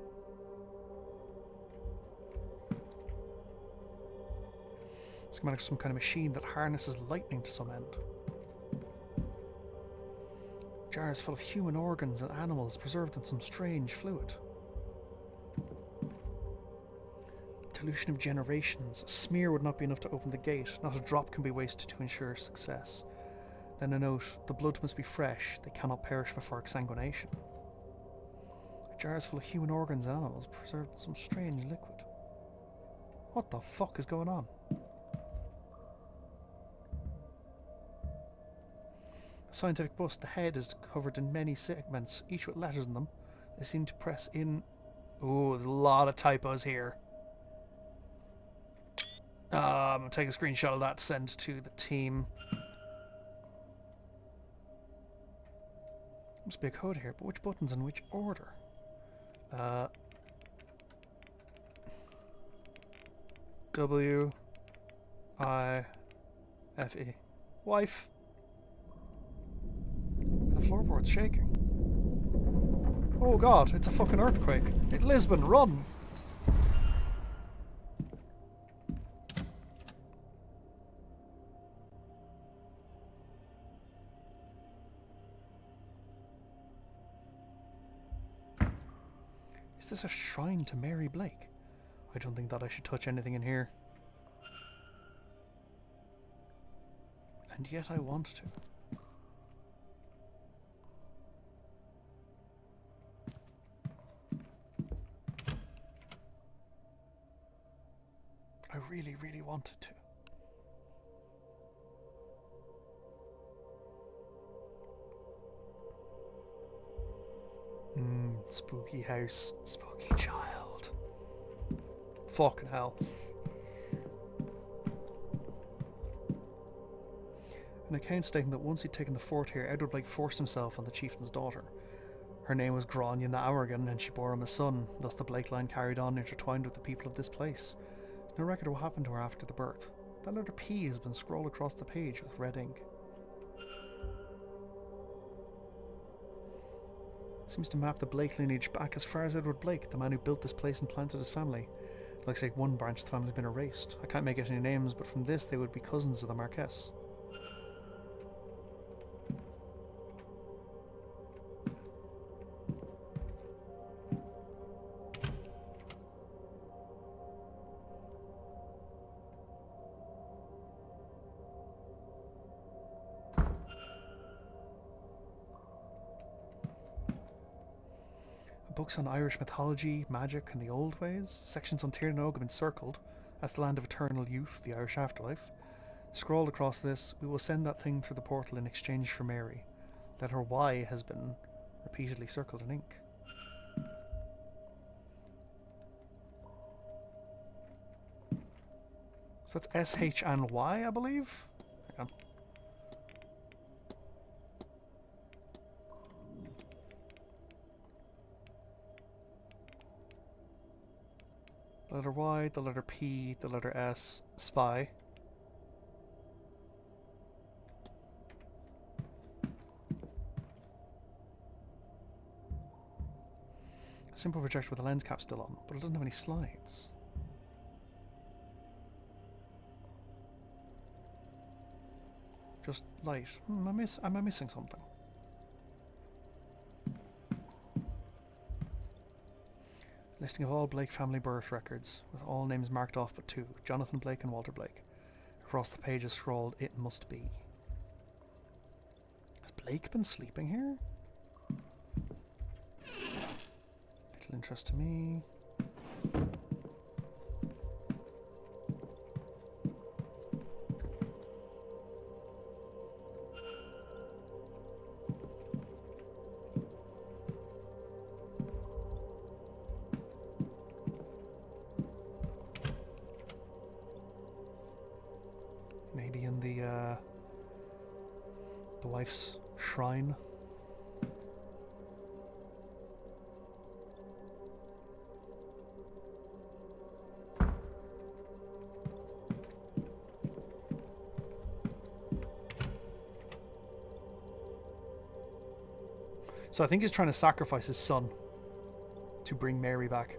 Schematic of some kind of machine that harnesses lightning to some end. Jars full of human organs and animals preserved in some strange fluid. Dilution of generations. A smear would not be enough to open the gate. Not a drop can be wasted to ensure success. Then a note: the blood must be fresh. They cannot perish before exsanguination. Jars full of human organs and animals preserved in some strange liquid. What the fuck is going on? A scientific bust. The head is covered in many segments, each with letters in them. They seem to press in. Oh, there's a lot of typos here. I'm going to take a screenshot of that to send to the team. Must be a code here, but which buttons in which order? W I F E. Wife. The floorboard's shaking. Oh god, it's a fucking earthquake. Lisbon, run! Is this a shrine to Mary Blake? I don't think that I should touch anything in here. And yet I want to. I really, really wanted to. Spooky house, spooky child. Fucking hell. An account stating that once he'd taken the fort here, Edward Blake forced himself on the chieftain's daughter. Her name was Grania Amergin, and she bore him a son. Thus the Blake line carried on, intertwined with the people of this place. There's no record of what happened to her after the birth. That letter P has been scrolled across the page with red ink. Seems to map the Blake lineage back as far as Edward Blake, the man who built this place and planted his family. Looks like one branch of the family has been erased. I can't make out any names, but from this they would be cousins of the Marquess. Books on Irish mythology, magic, and the old ways. Sections on Tirnanog have been circled as the land of eternal youth, the Irish afterlife. Scrawled across this, we will send that thing through the portal in exchange for Mary. Letter Y has been repeatedly circled in ink. So that's S, H, and Y, I believe? Hang on. The letter Y, the letter P, the letter S, spy. A simple projector with a lens cap still on, but it doesn't have any slides. Just light. Am I missing something? Listing of all Blake family birth records, with all names marked off but two, Jonathan Blake and Walter Blake. Across the page is scrawled, "It must be." Has Blake been sleeping here? Little interest to me. Maybe in the wife's shrine. So I think he's trying to sacrifice his son to bring Mary back.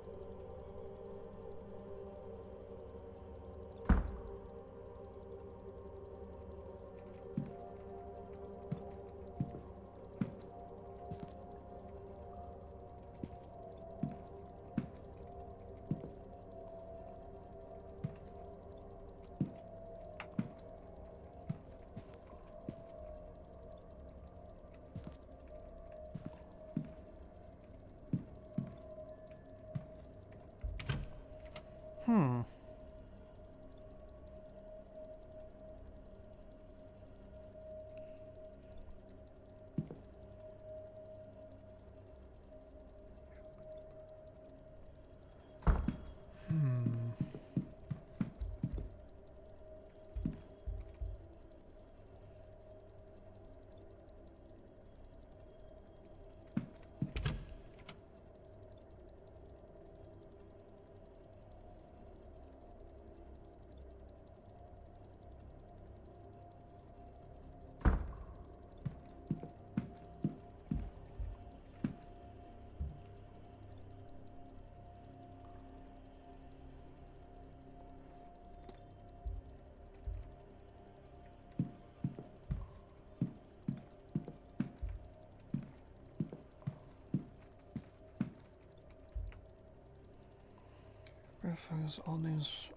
Reference all names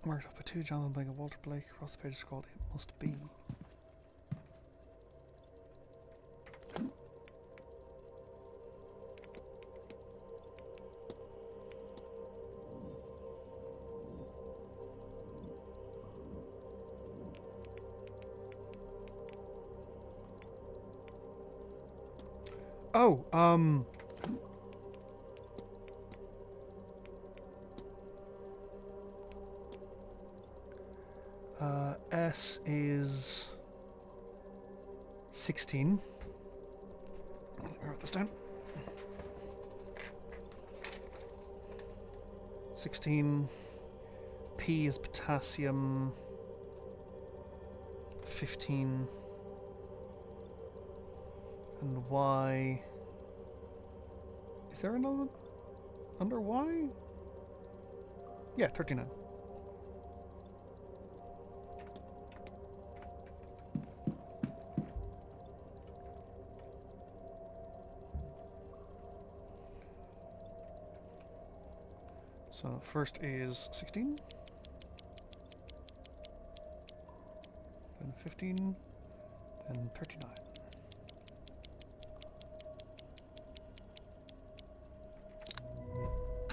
marked up by two, Jonathan Blake and Walter Blake. Across the page is called "It Must Be." Oh, S is 16. Let me write this down. 16. P is potassium. 15. And Y. Is there an element under Y? Yeah, 39. So first is 16, then 15, then 39.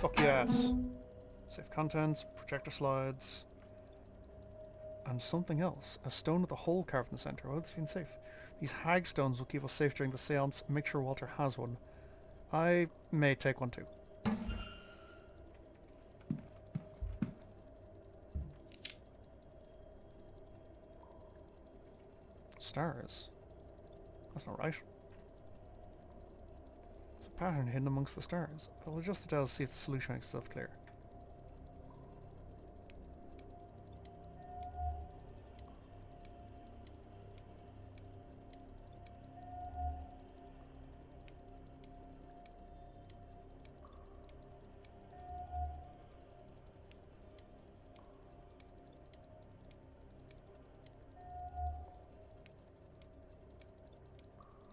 Fuck yes. Save contents, projector slides, and something else. A stone with a hole carved in the centre. Oh, it's been safe. These hag stones will keep us safe during the seance. Make sure Walter has one. I may take one too. Stars. That's not right. There's a pattern hidden amongst the stars. I'll adjust the dial to see if the solution makes itself clear.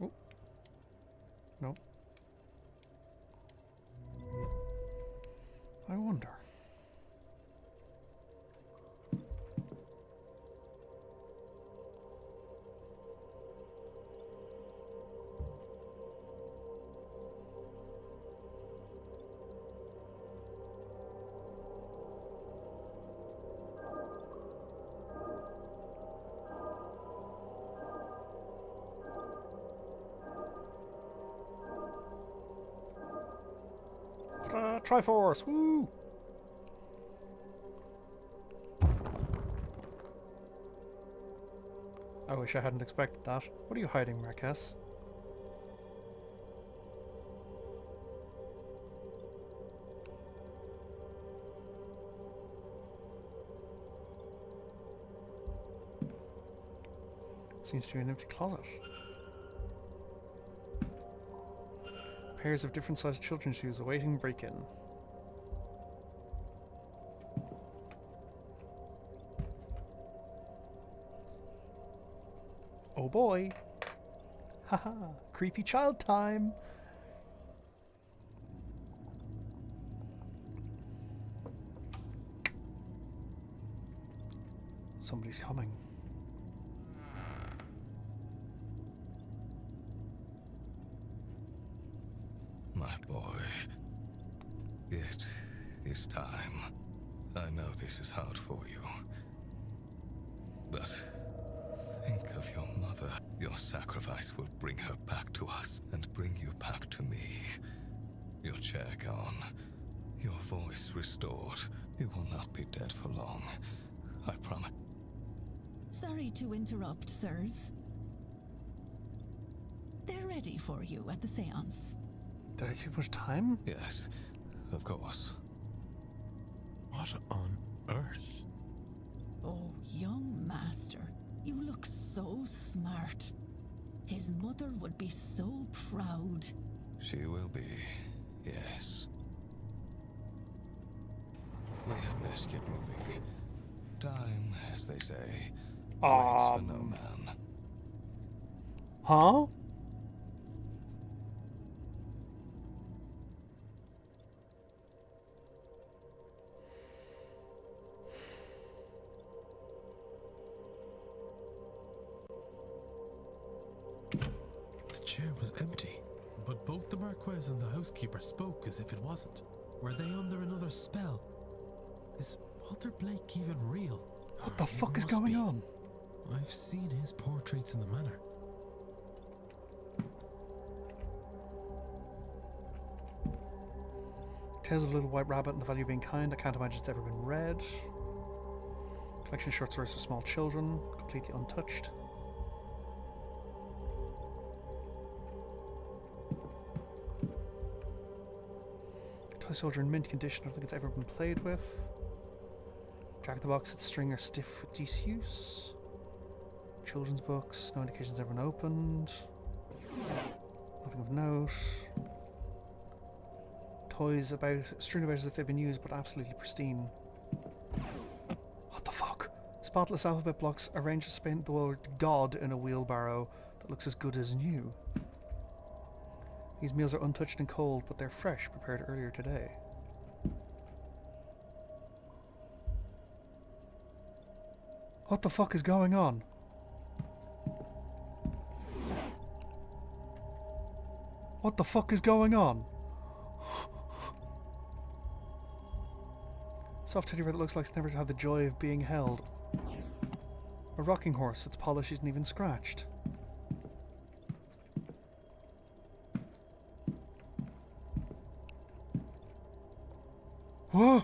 Oh. Nope. I wonder. Triforce! Woo! I wish I hadn't expected that. What are you hiding, Marquez? Seems to be an empty closet. Pairs of different sized children's shoes awaiting break-in. Oh boy! Haha! Creepy child time! Somebody's coming. My boy, it is time. I know this is hard for you, but think of your mother. Your sacrifice will bring her back to us and bring you back to me. Your chair gone, your voice restored. You will not be dead for long. I promise. Sorry to interrupt, sirs. They're ready for you at the seance. Did I take much time? Yes, of course. What on earth? Oh, young master, you look so smart. His mother would be so proud. She will be, yes. We had best get moving. Time, as they say, waits for no man. Huh? The chair was empty, but both the Marquez and the housekeeper spoke as if it wasn't. Were they under another spell? Is Walter Blake even real? What the fuck is going on? I've seen his portraits in the manor. Tales of a Little White Rabbit and the Value of Being Kind. I can't imagine it's ever been read. Collection of short stories for small children, completely untouched. Toy Soldier in mint condition. I don't think it's ever been played with. Jack in the Box, its string are stiff with disuse. Children's books, no indications ever been opened. Nothing of note. Toys strewn about as if they've been used, but absolutely pristine. What the fuck? Spotless alphabet blocks arranged to paint the word God in a wheelbarrow that looks as good as new. These meals are untouched and cold, but they're fresh, prepared earlier today. What the fuck is going on? What the fuck is going on? Soft teddy bear that looks like it's never had the joy of being held. A rocking horse, its polish isn't even scratched. Whoa!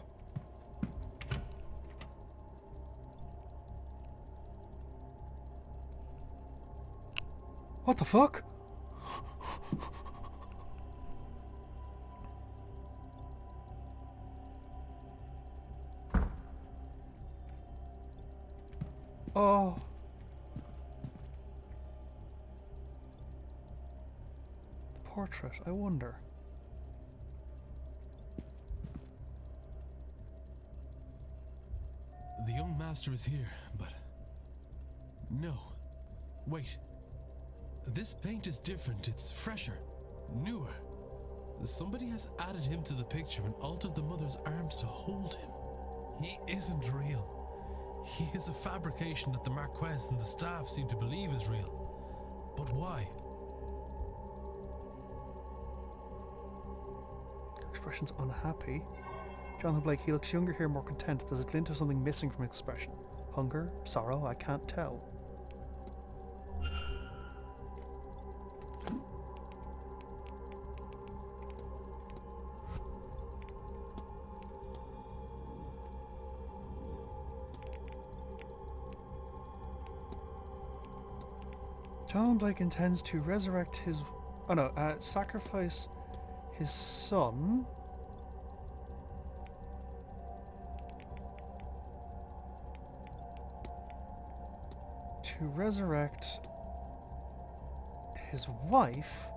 What the fuck? Oh. The portrait, I wonder. The young master is here, but... No. Wait. This paint is different. It's fresher. Newer. Somebody has added him to the picture and altered the mother's arms to hold him. He isn't real. He is a fabrication that the Marquess and the staff seem to believe is real. But why? Expression's unhappy. Jonathan Blake, he looks younger here, more content. There's a glint of something missing from his expression. Hunger? Sorrow? I can't tell. Jonathan Blake intends to resurrect his... Oh no, sacrifice his son... to resurrect his wife.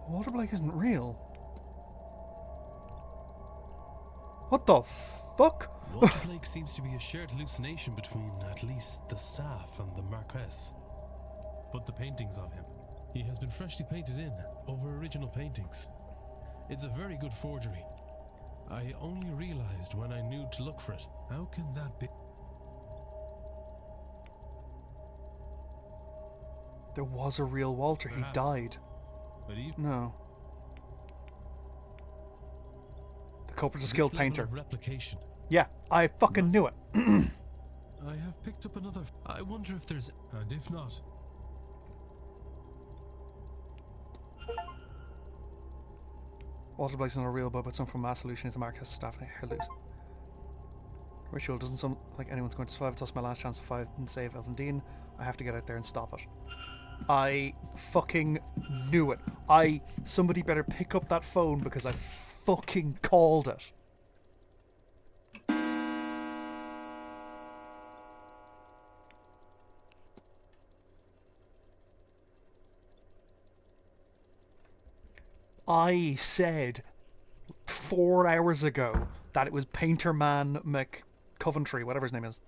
Walter Blake isn't real. What the fuck? Walter Blake seems to be a shared hallucination between at least the staff and the Marquess. But the paintings of him, he has been freshly painted in over original paintings. It's a very good forgery. I only realized when I knew to look for it. How can that be? There was a real Walter. Perhaps. He died. But No. The culprit's a skilled painter. Of replication. Yeah, I fucking knew it. I have picked up another. I wonder if there's. And if not. Walter Blake's not a real but some from mass solution is the Marquess staff and Herlude. Ritual doesn't sound like anyone's going to survive. It's also my last chance to fight and save Elvin Dean. I have to get out there and stop it. I fucking knew it. Somebody better pick up that phone because I fucking called it. I said 4 hours ago that it was Painter Man McCoventry, whatever his name is.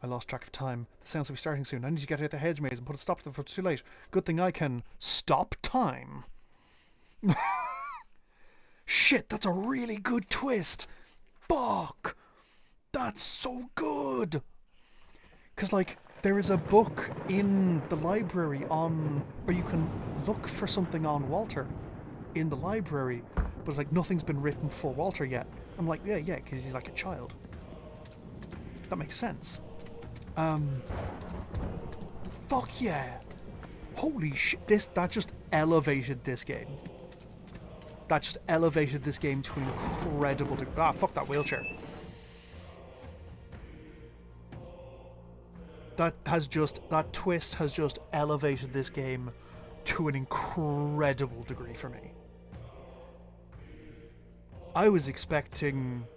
I lost track of time. The seance will be starting soon. I need to get out the hedge maze and put a stop to them before it's too late. Good thing I can stop time. Shit, that's a really good twist. Fuck. That's so good. Because, like, there is a book in the library on... where you can look for something on Walter in the library, but it's like nothing's been written for Walter yet. I'm like, yeah, because he's like a child. That makes sense. Fuck yeah. Holy shit, that just elevated this game. That just elevated this game to an incredible degree. Ah, fuck that wheelchair. That twist has just elevated this game to an incredible degree for me. I was expecting,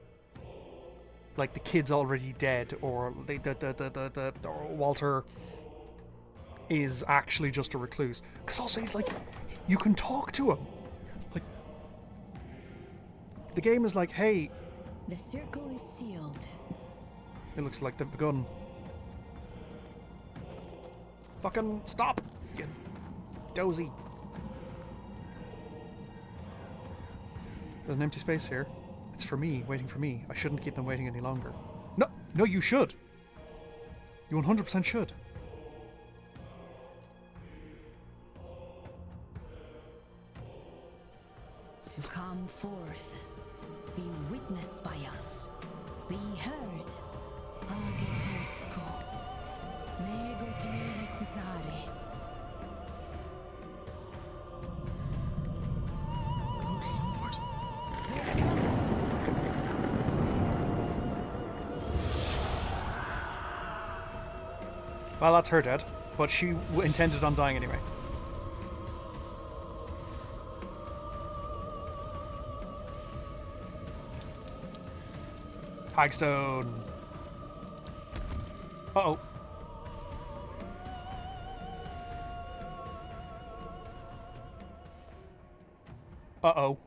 like, the kid's already dead, or or Walter is actually just a recluse. Because also he's like, you can talk to him. Like, the game is like, hey. The circle is sealed. It looks like they've begun. Fucking stop, you dozy. There's an empty space here. It's for me, waiting for me. I shouldn't keep them waiting any longer. No, you should. You 100% should. To come forth. be witnessed by us, be heard. Age posco, nego te recusare. Well, that's her dead, but she intended on dying anyway. Hagstone. Uh-oh. Uh-oh.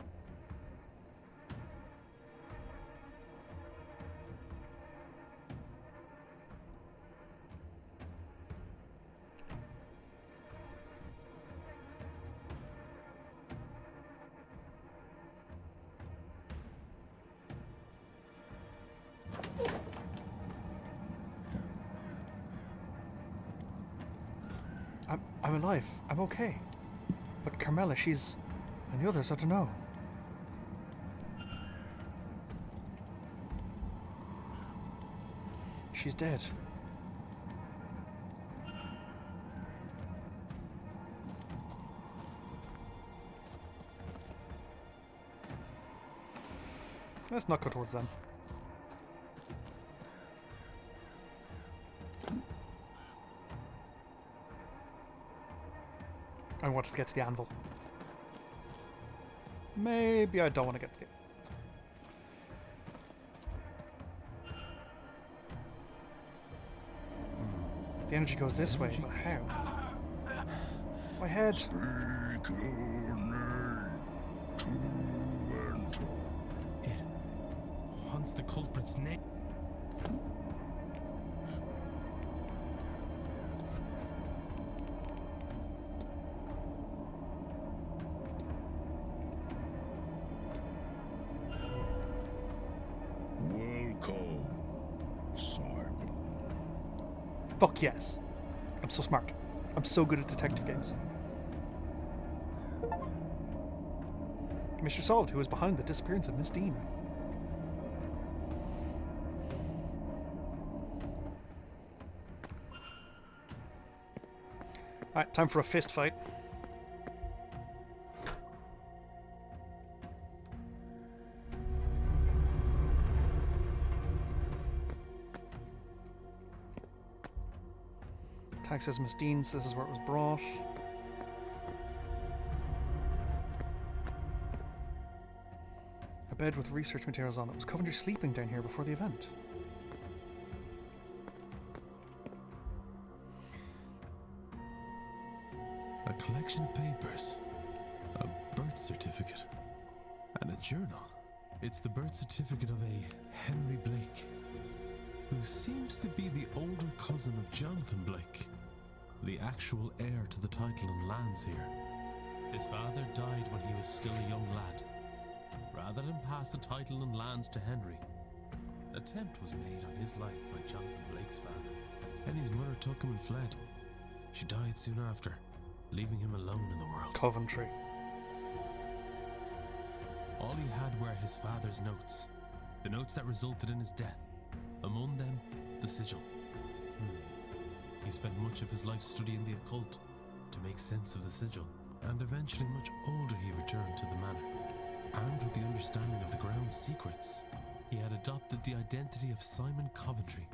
I'm alive. I'm okay. But Carmela, she's... and the others, I don't know. She's dead. Let's not go towards them. I want to get to the anvil. Maybe I don't want to get to the... The energy goes this way, but how? My head. Speak your name to enter. It wants the culprit's name. Welcome, Simon. Fuck yes. I'm so smart. I'm so good at detective games. Mr. Solid, who was behind the disappearance of Miss Dean. Alright, time for a fist fight. Tag says Miss Dean, so this is where it was brought. A bed with research materials on it. Was Coventry sleeping down here before the event? A collection of papers, a birth certificate, and a journal. It's the birth certificate of a Henry Blake, who seems to be the older cousin of Jonathan Blake, the actual heir to the title and lands here. His father died when he was still a young lad. Rather than pass the title and lands to Henry, an attempt was made on his life by Jonathan Blake's father. Henry's mother took him and fled. She died soon after, leaving him alone in the world. Coventry. All he had were his father's notes, the notes that resulted in his death. Among them, the sigil. He spent much of his life studying the occult to make sense of the sigil, and eventually much older he returned to the manor. Armed with the understanding of the ground's secrets, he had adopted the identity of Simon Coventry,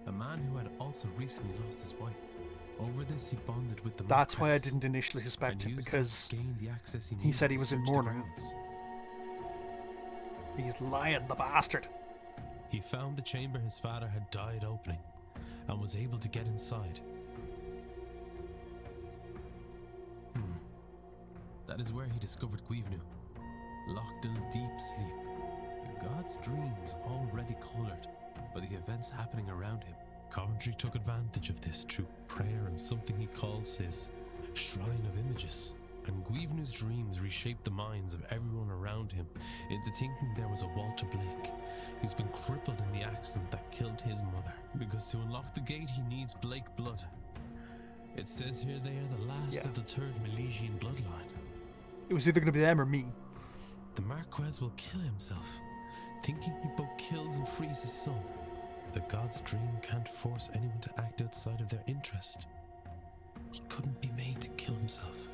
a man who had also recently lost his wife. Over this he bonded with the That's why I Marquess, didn't initially suspect and him, used because that to gain the access he needed said he to was in search the mourning. grounds. He's lying, the bastard. He found the chamber his father had died opening, and was able to get inside. That is where he discovered Guivenu, locked in a deep sleep, the god's dreams already coloured by the events happening around him. Coventry took advantage of this through prayer and something he calls his Shrine of Images, and Guivnu's dreams reshaped the minds of everyone around him into thinking there was a Walter Blake, who's been crippled in the accident that killed his mother. Because to unlock the gate he needs Blake blood. It says here they are the last of the third Milesian bloodline. It was either going to be them or me. The Marquess will kill himself thinking he both kills and frees his son. The god's dream can't force anyone to act outside of their interest. He couldn't be made to kill himself,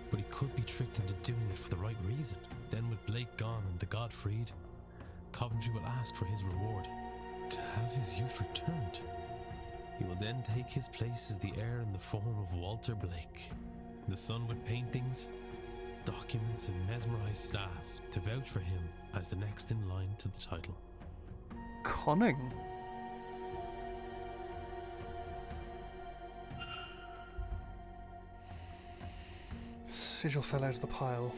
but he could be tricked into doing it for the right reason. Then with Blake gone and the god freed, Coventry will ask for his reward, to have his youth returned. He will then take his place as the heir in the form of Walter Blake. The son with paintings, documents and mesmerized staff to vouch for him as the next in line to the title. Cunning. Sigil fell out of the pile.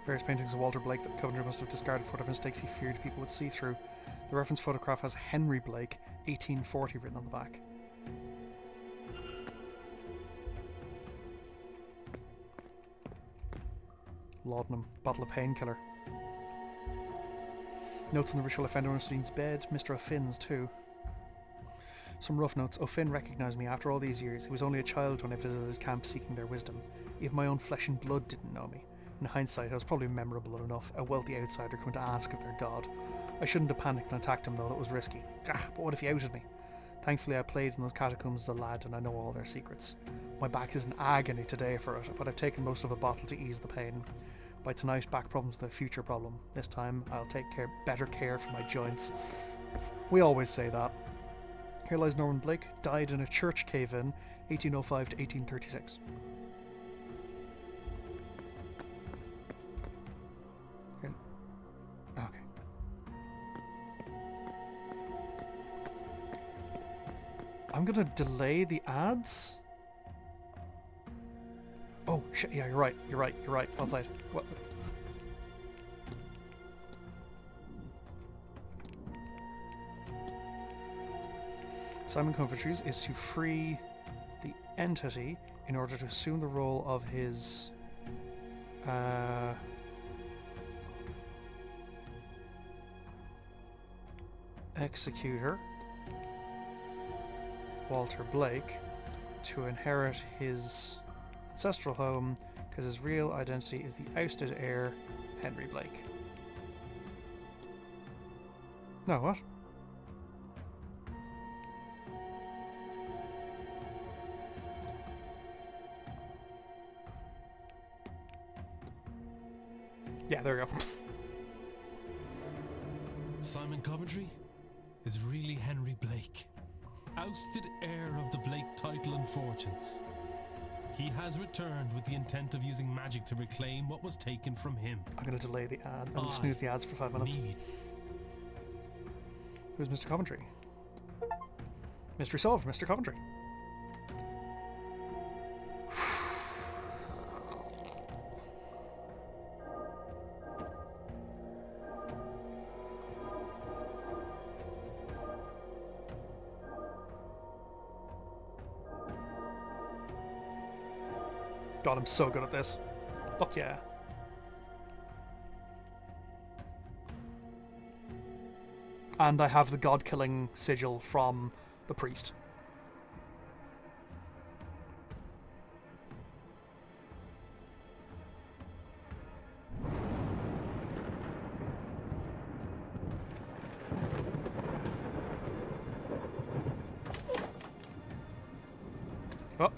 Various paintings of Walter Blake that Coventry must have discarded for whatever mistakes he feared people would see through. The reference photograph has Henry Blake, 1840 written on the back. Laudanum, bottle of painkiller. Notes on the ritual offender on Dean's bed, Mr. O'Finn's too. Some rough notes. O'Finn recognised me after all these years. He was only a child when I visited his camp seeking their wisdom. Even my own flesh and blood didn't know me. In hindsight, I was probably memorable enough, a wealthy outsider coming to ask of their god. I shouldn't have panicked and attacked him though, that was risky. But what if he outed me? Thankfully I played in those catacombs as a lad and I know all their secrets. My back is in agony today for it, but I've taken most of a bottle to ease the pain. By tonight, back problem's the future problem. This time, I'll take better care for my joints. We always say that. Here lies Norman Blake, died in a church cave-in, 1805 to 1836. Okay. I'm gonna delay the ads. Oh shit! Yeah, you're right. You're right. You're right. Well played. What? Simon Coventry's is to free the entity in order to assume the role of his executor, Walter Blake, to inherit his ancestral home because his real identity is the ousted heir, Henry Blake. No, what? Yeah, there we go. Simon Coventry is really Henry Blake, ousted heir of the Blake title and fortunes. He has returned with the intent of using magic to reclaim what was taken from him. I'm going to delay the ad. I'm going to snooze the ads for 5 minutes. Who's Mr. Coventry? Mystery solved, Mr. Coventry. God, I'm so good at this. Fuck yeah. And I have the god-killing sigil from the priest. Oh,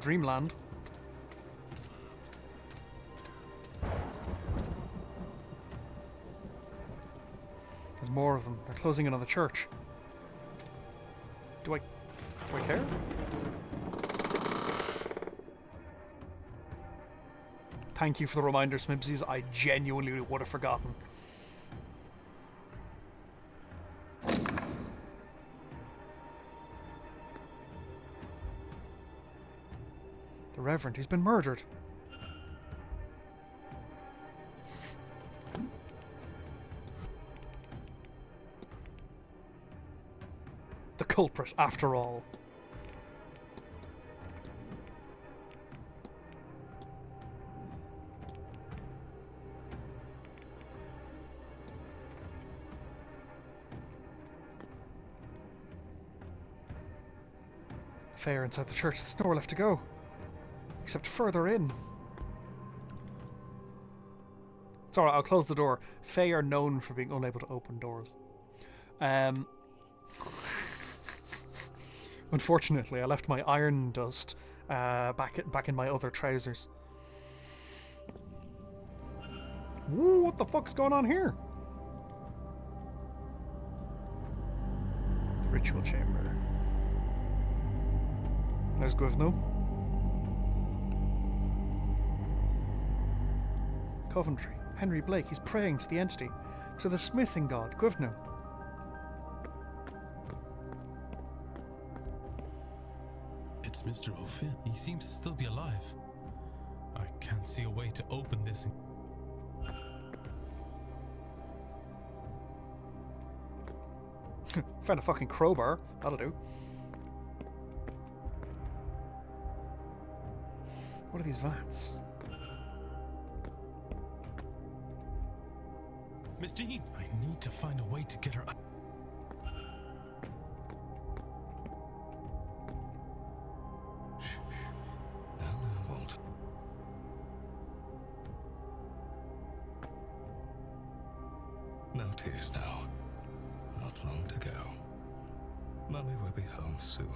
Dreamland. There's more of them. They're closing in on the church. Do I care? Thank you for the reminder, Smibsies. I genuinely would have forgotten. The Reverend, he's been murdered. The culprit, after all. Fair inside the church. There's nowhere left to go. Except further in. It's alright, I'll close the door. Fae are known for being unable to open doors. Unfortunately, I left my iron dust back in my other trousers. Woo, what the fuck's going on here? The ritual chamber. There's Gwivno. Coventry. Henry Blake. He's praying to the entity. To the smithing god, Gwivno. It's Mr. O'Finn. He seems to still be alive. I can't see a way to open this. Found a fucking crowbar. That'll do. What are these vats? Miss Dean! I need to find a way to get her up. Shh. Now, Walter. No tears now. Not long to go. Mummy will be home soon.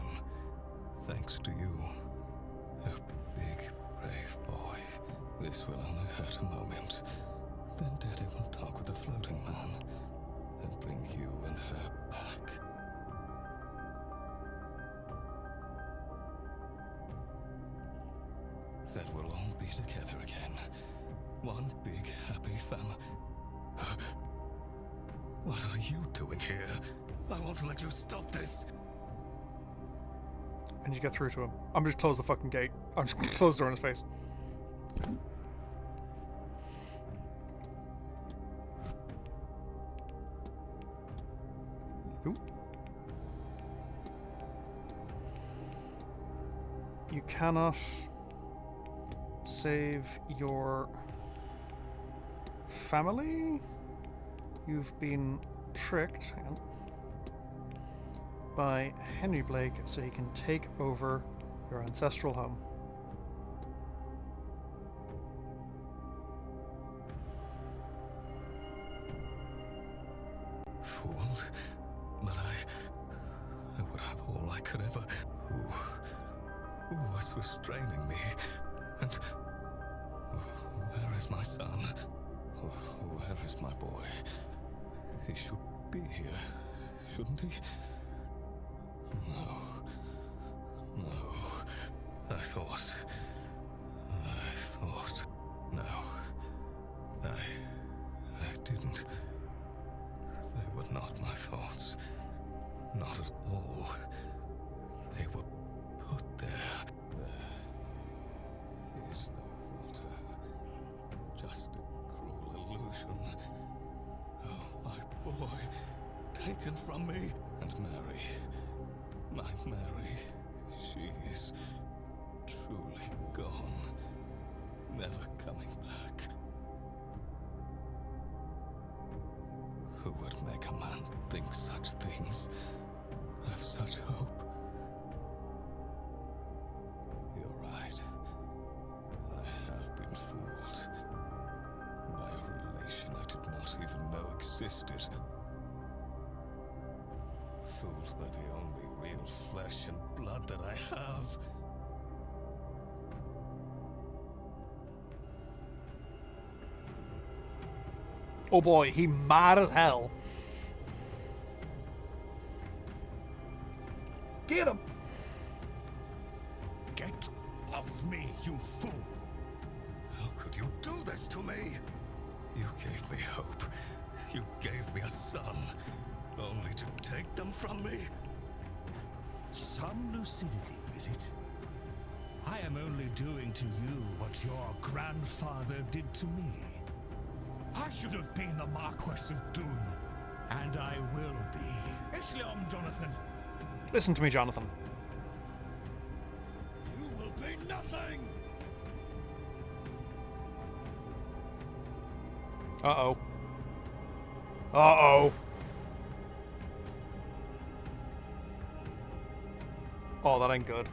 Thanks to you. A big, brave boy. This will only hurt a moment. Then Daddy will talk with the floating man and bring you and her back. That we'll all be together again. One big, happy family. What are you doing here? I won't let you stop this. And you get through to him. I'm just close the fucking gate. I'm just gonna close the door in his face. Ooh. You cannot save your family? You've been tricked, hang on, by Henry Blake so he can take over your ancestral home. Fooled? But I would have all I could ever. Who was restraining me? And where is my son? Where is my boy? He should be here, shouldn't he? No. I thought. No. I didn't. They were not my thoughts. Not at all. They were put there. There is no Walter. Just a cruel illusion. Oh, my boy. Taken from me. And Mary. My Mary. She is truly gone. Never coming back. Who would make a man think such things? Have such hope? You're right. I have been fooled. By a relation I did not even know existed. Fooled by the only real flesh and blood that I have. Oh boy, he mad as hell. Get him! Get off me, you fool! How could you do this to me? You gave me hope. You gave me a son. Only to take them from me? Some lucidity, is it? I am only doing to you what your grandfather did to me. I should have been the Marquess of Doon, and I will be. Islam, Jonathan. Listen to me, Jonathan. You will be nothing! Uh-oh. Uh-oh. Oh, that ain't good.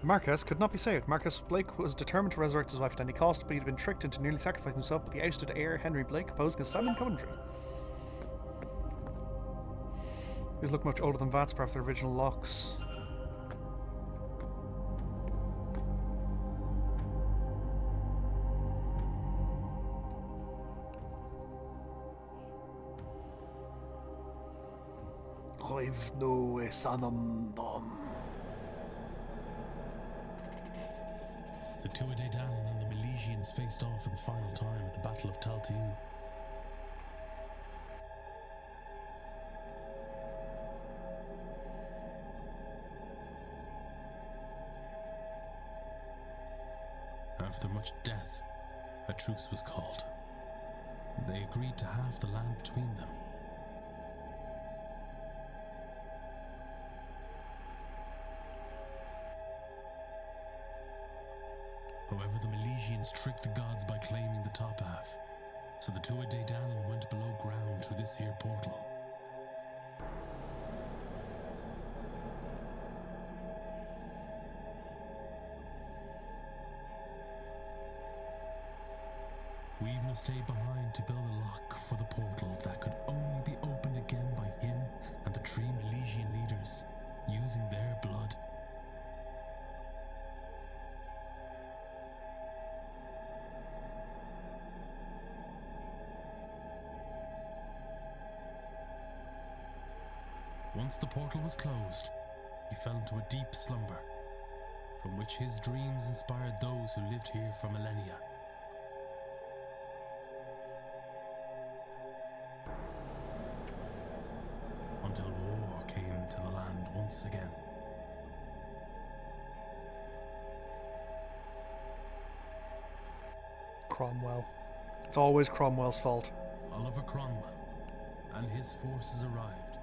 Marcus could not be saved. Marcus Blake was determined to resurrect his wife at any cost, but he had been tricked into nearly sacrificing himself by the ousted heir, Henry Blake, opposing his Simon Coventry. These look much older than Vats, perhaps their original locks. The Tuatha Danann and the Milesians faced off for the final time at the Battle of Taltiu. After much death, a truce was called. They agreed to halve the land between them. However, the Milesians tricked the gods by claiming the top half, so the Tuatha Danann went below ground through this here portal. Weavna stayed behind to build a lock for the portal that could only be opened again by him and the 3 Milesian leaders, using their blood. Once the portal was closed, he fell into a deep slumber, from which his dreams inspired those who lived here for millennia. Until war came to the land once again. Cromwell. It's always Cromwell's fault. Oliver Cromwell and his forces arrived,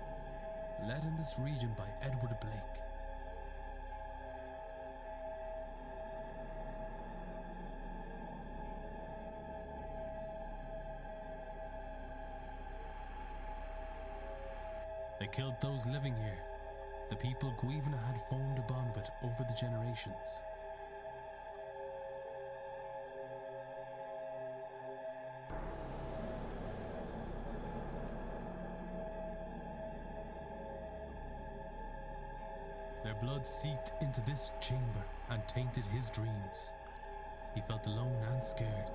led in this region by Edward Blake. They killed those living here, the people Guivna had formed a bond with over the generations. Their blood seeped into this chamber and tainted his dreams. He felt alone and scared.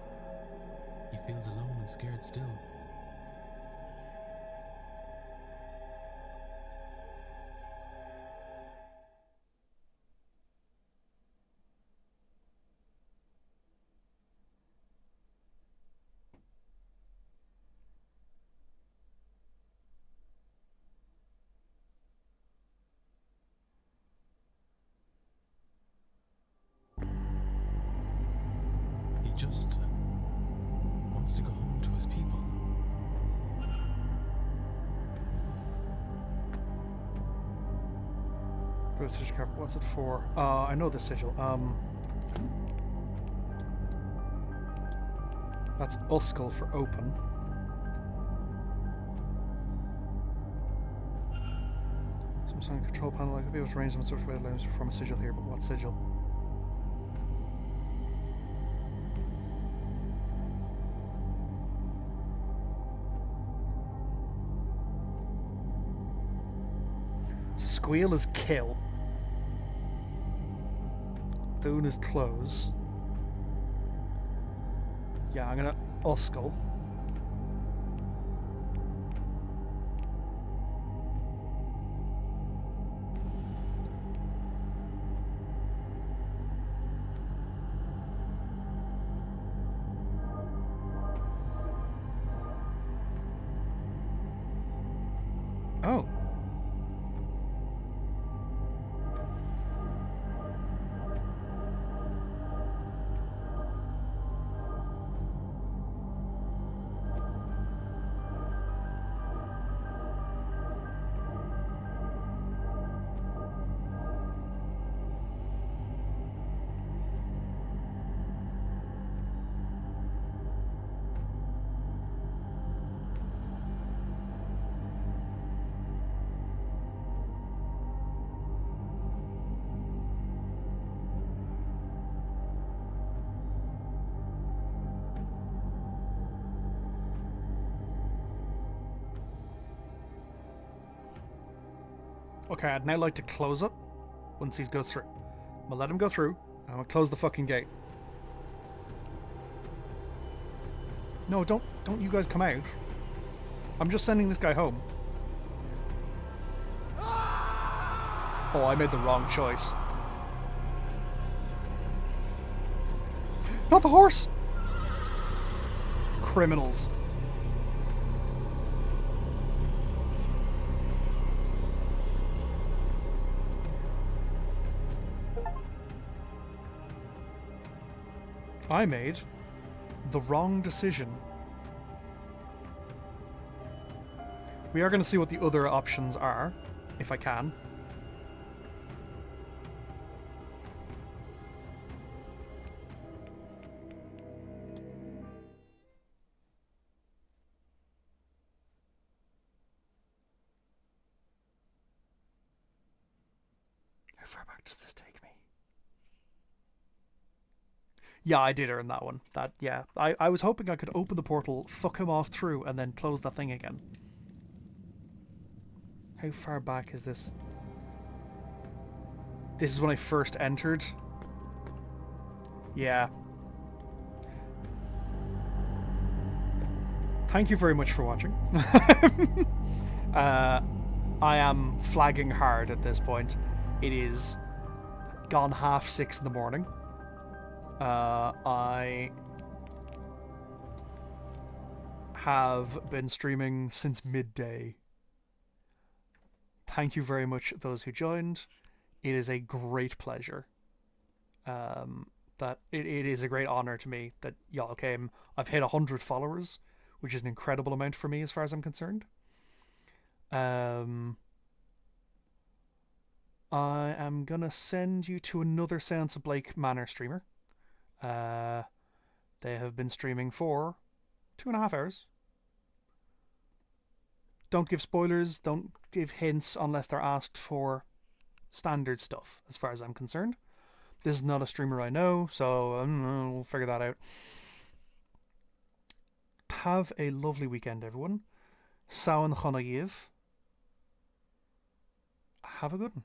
He feels alone and scared still. He just wants to go home to his people. What's it for? I know the sigil. That's Uskull for open. Some sign control panel. I could be able to arrange them in such a way that allows me to perform a sigil here, but what sigil? Squeal is kill. Dune is close. Yeah, I'm gonna Uskull. Oh. Okay, I'd now like to close it once he goes through. I'm gonna let him go through, and I'm gonna close the fucking gate. No, don't you guys come out. I'm just sending this guy home. Oh, I made the wrong choice. Not the horse! Criminals. I made the wrong decision. We are going to see what the other options are, if I can. How far back does this take me? Yeah, I did earn that one. Yeah. I was hoping I could open the portal, fuck him off through, and then close that thing again. How far back is this? This is when I first entered. Yeah. Thank you very much for watching. I am flagging hard at this point. It is gone 6:30 in the morning. I have been streaming since midday. Thank you very much, those who joined. It is a great pleasure. That it is a great honor to me that y'all came. I've hit 100 followers, which is an incredible amount for me as far as I'm concerned. I am gonna send you to another Seance of Blake Manor streamer. They have been streaming for 2.5 hours. Don't give spoilers, don't give hints unless they're asked for. Standard stuff, as far as I'm concerned. This is not a streamer I know, so we'll figure that out. Have a lovely weekend, everyone. Sawan Chonayiv. Have a good one.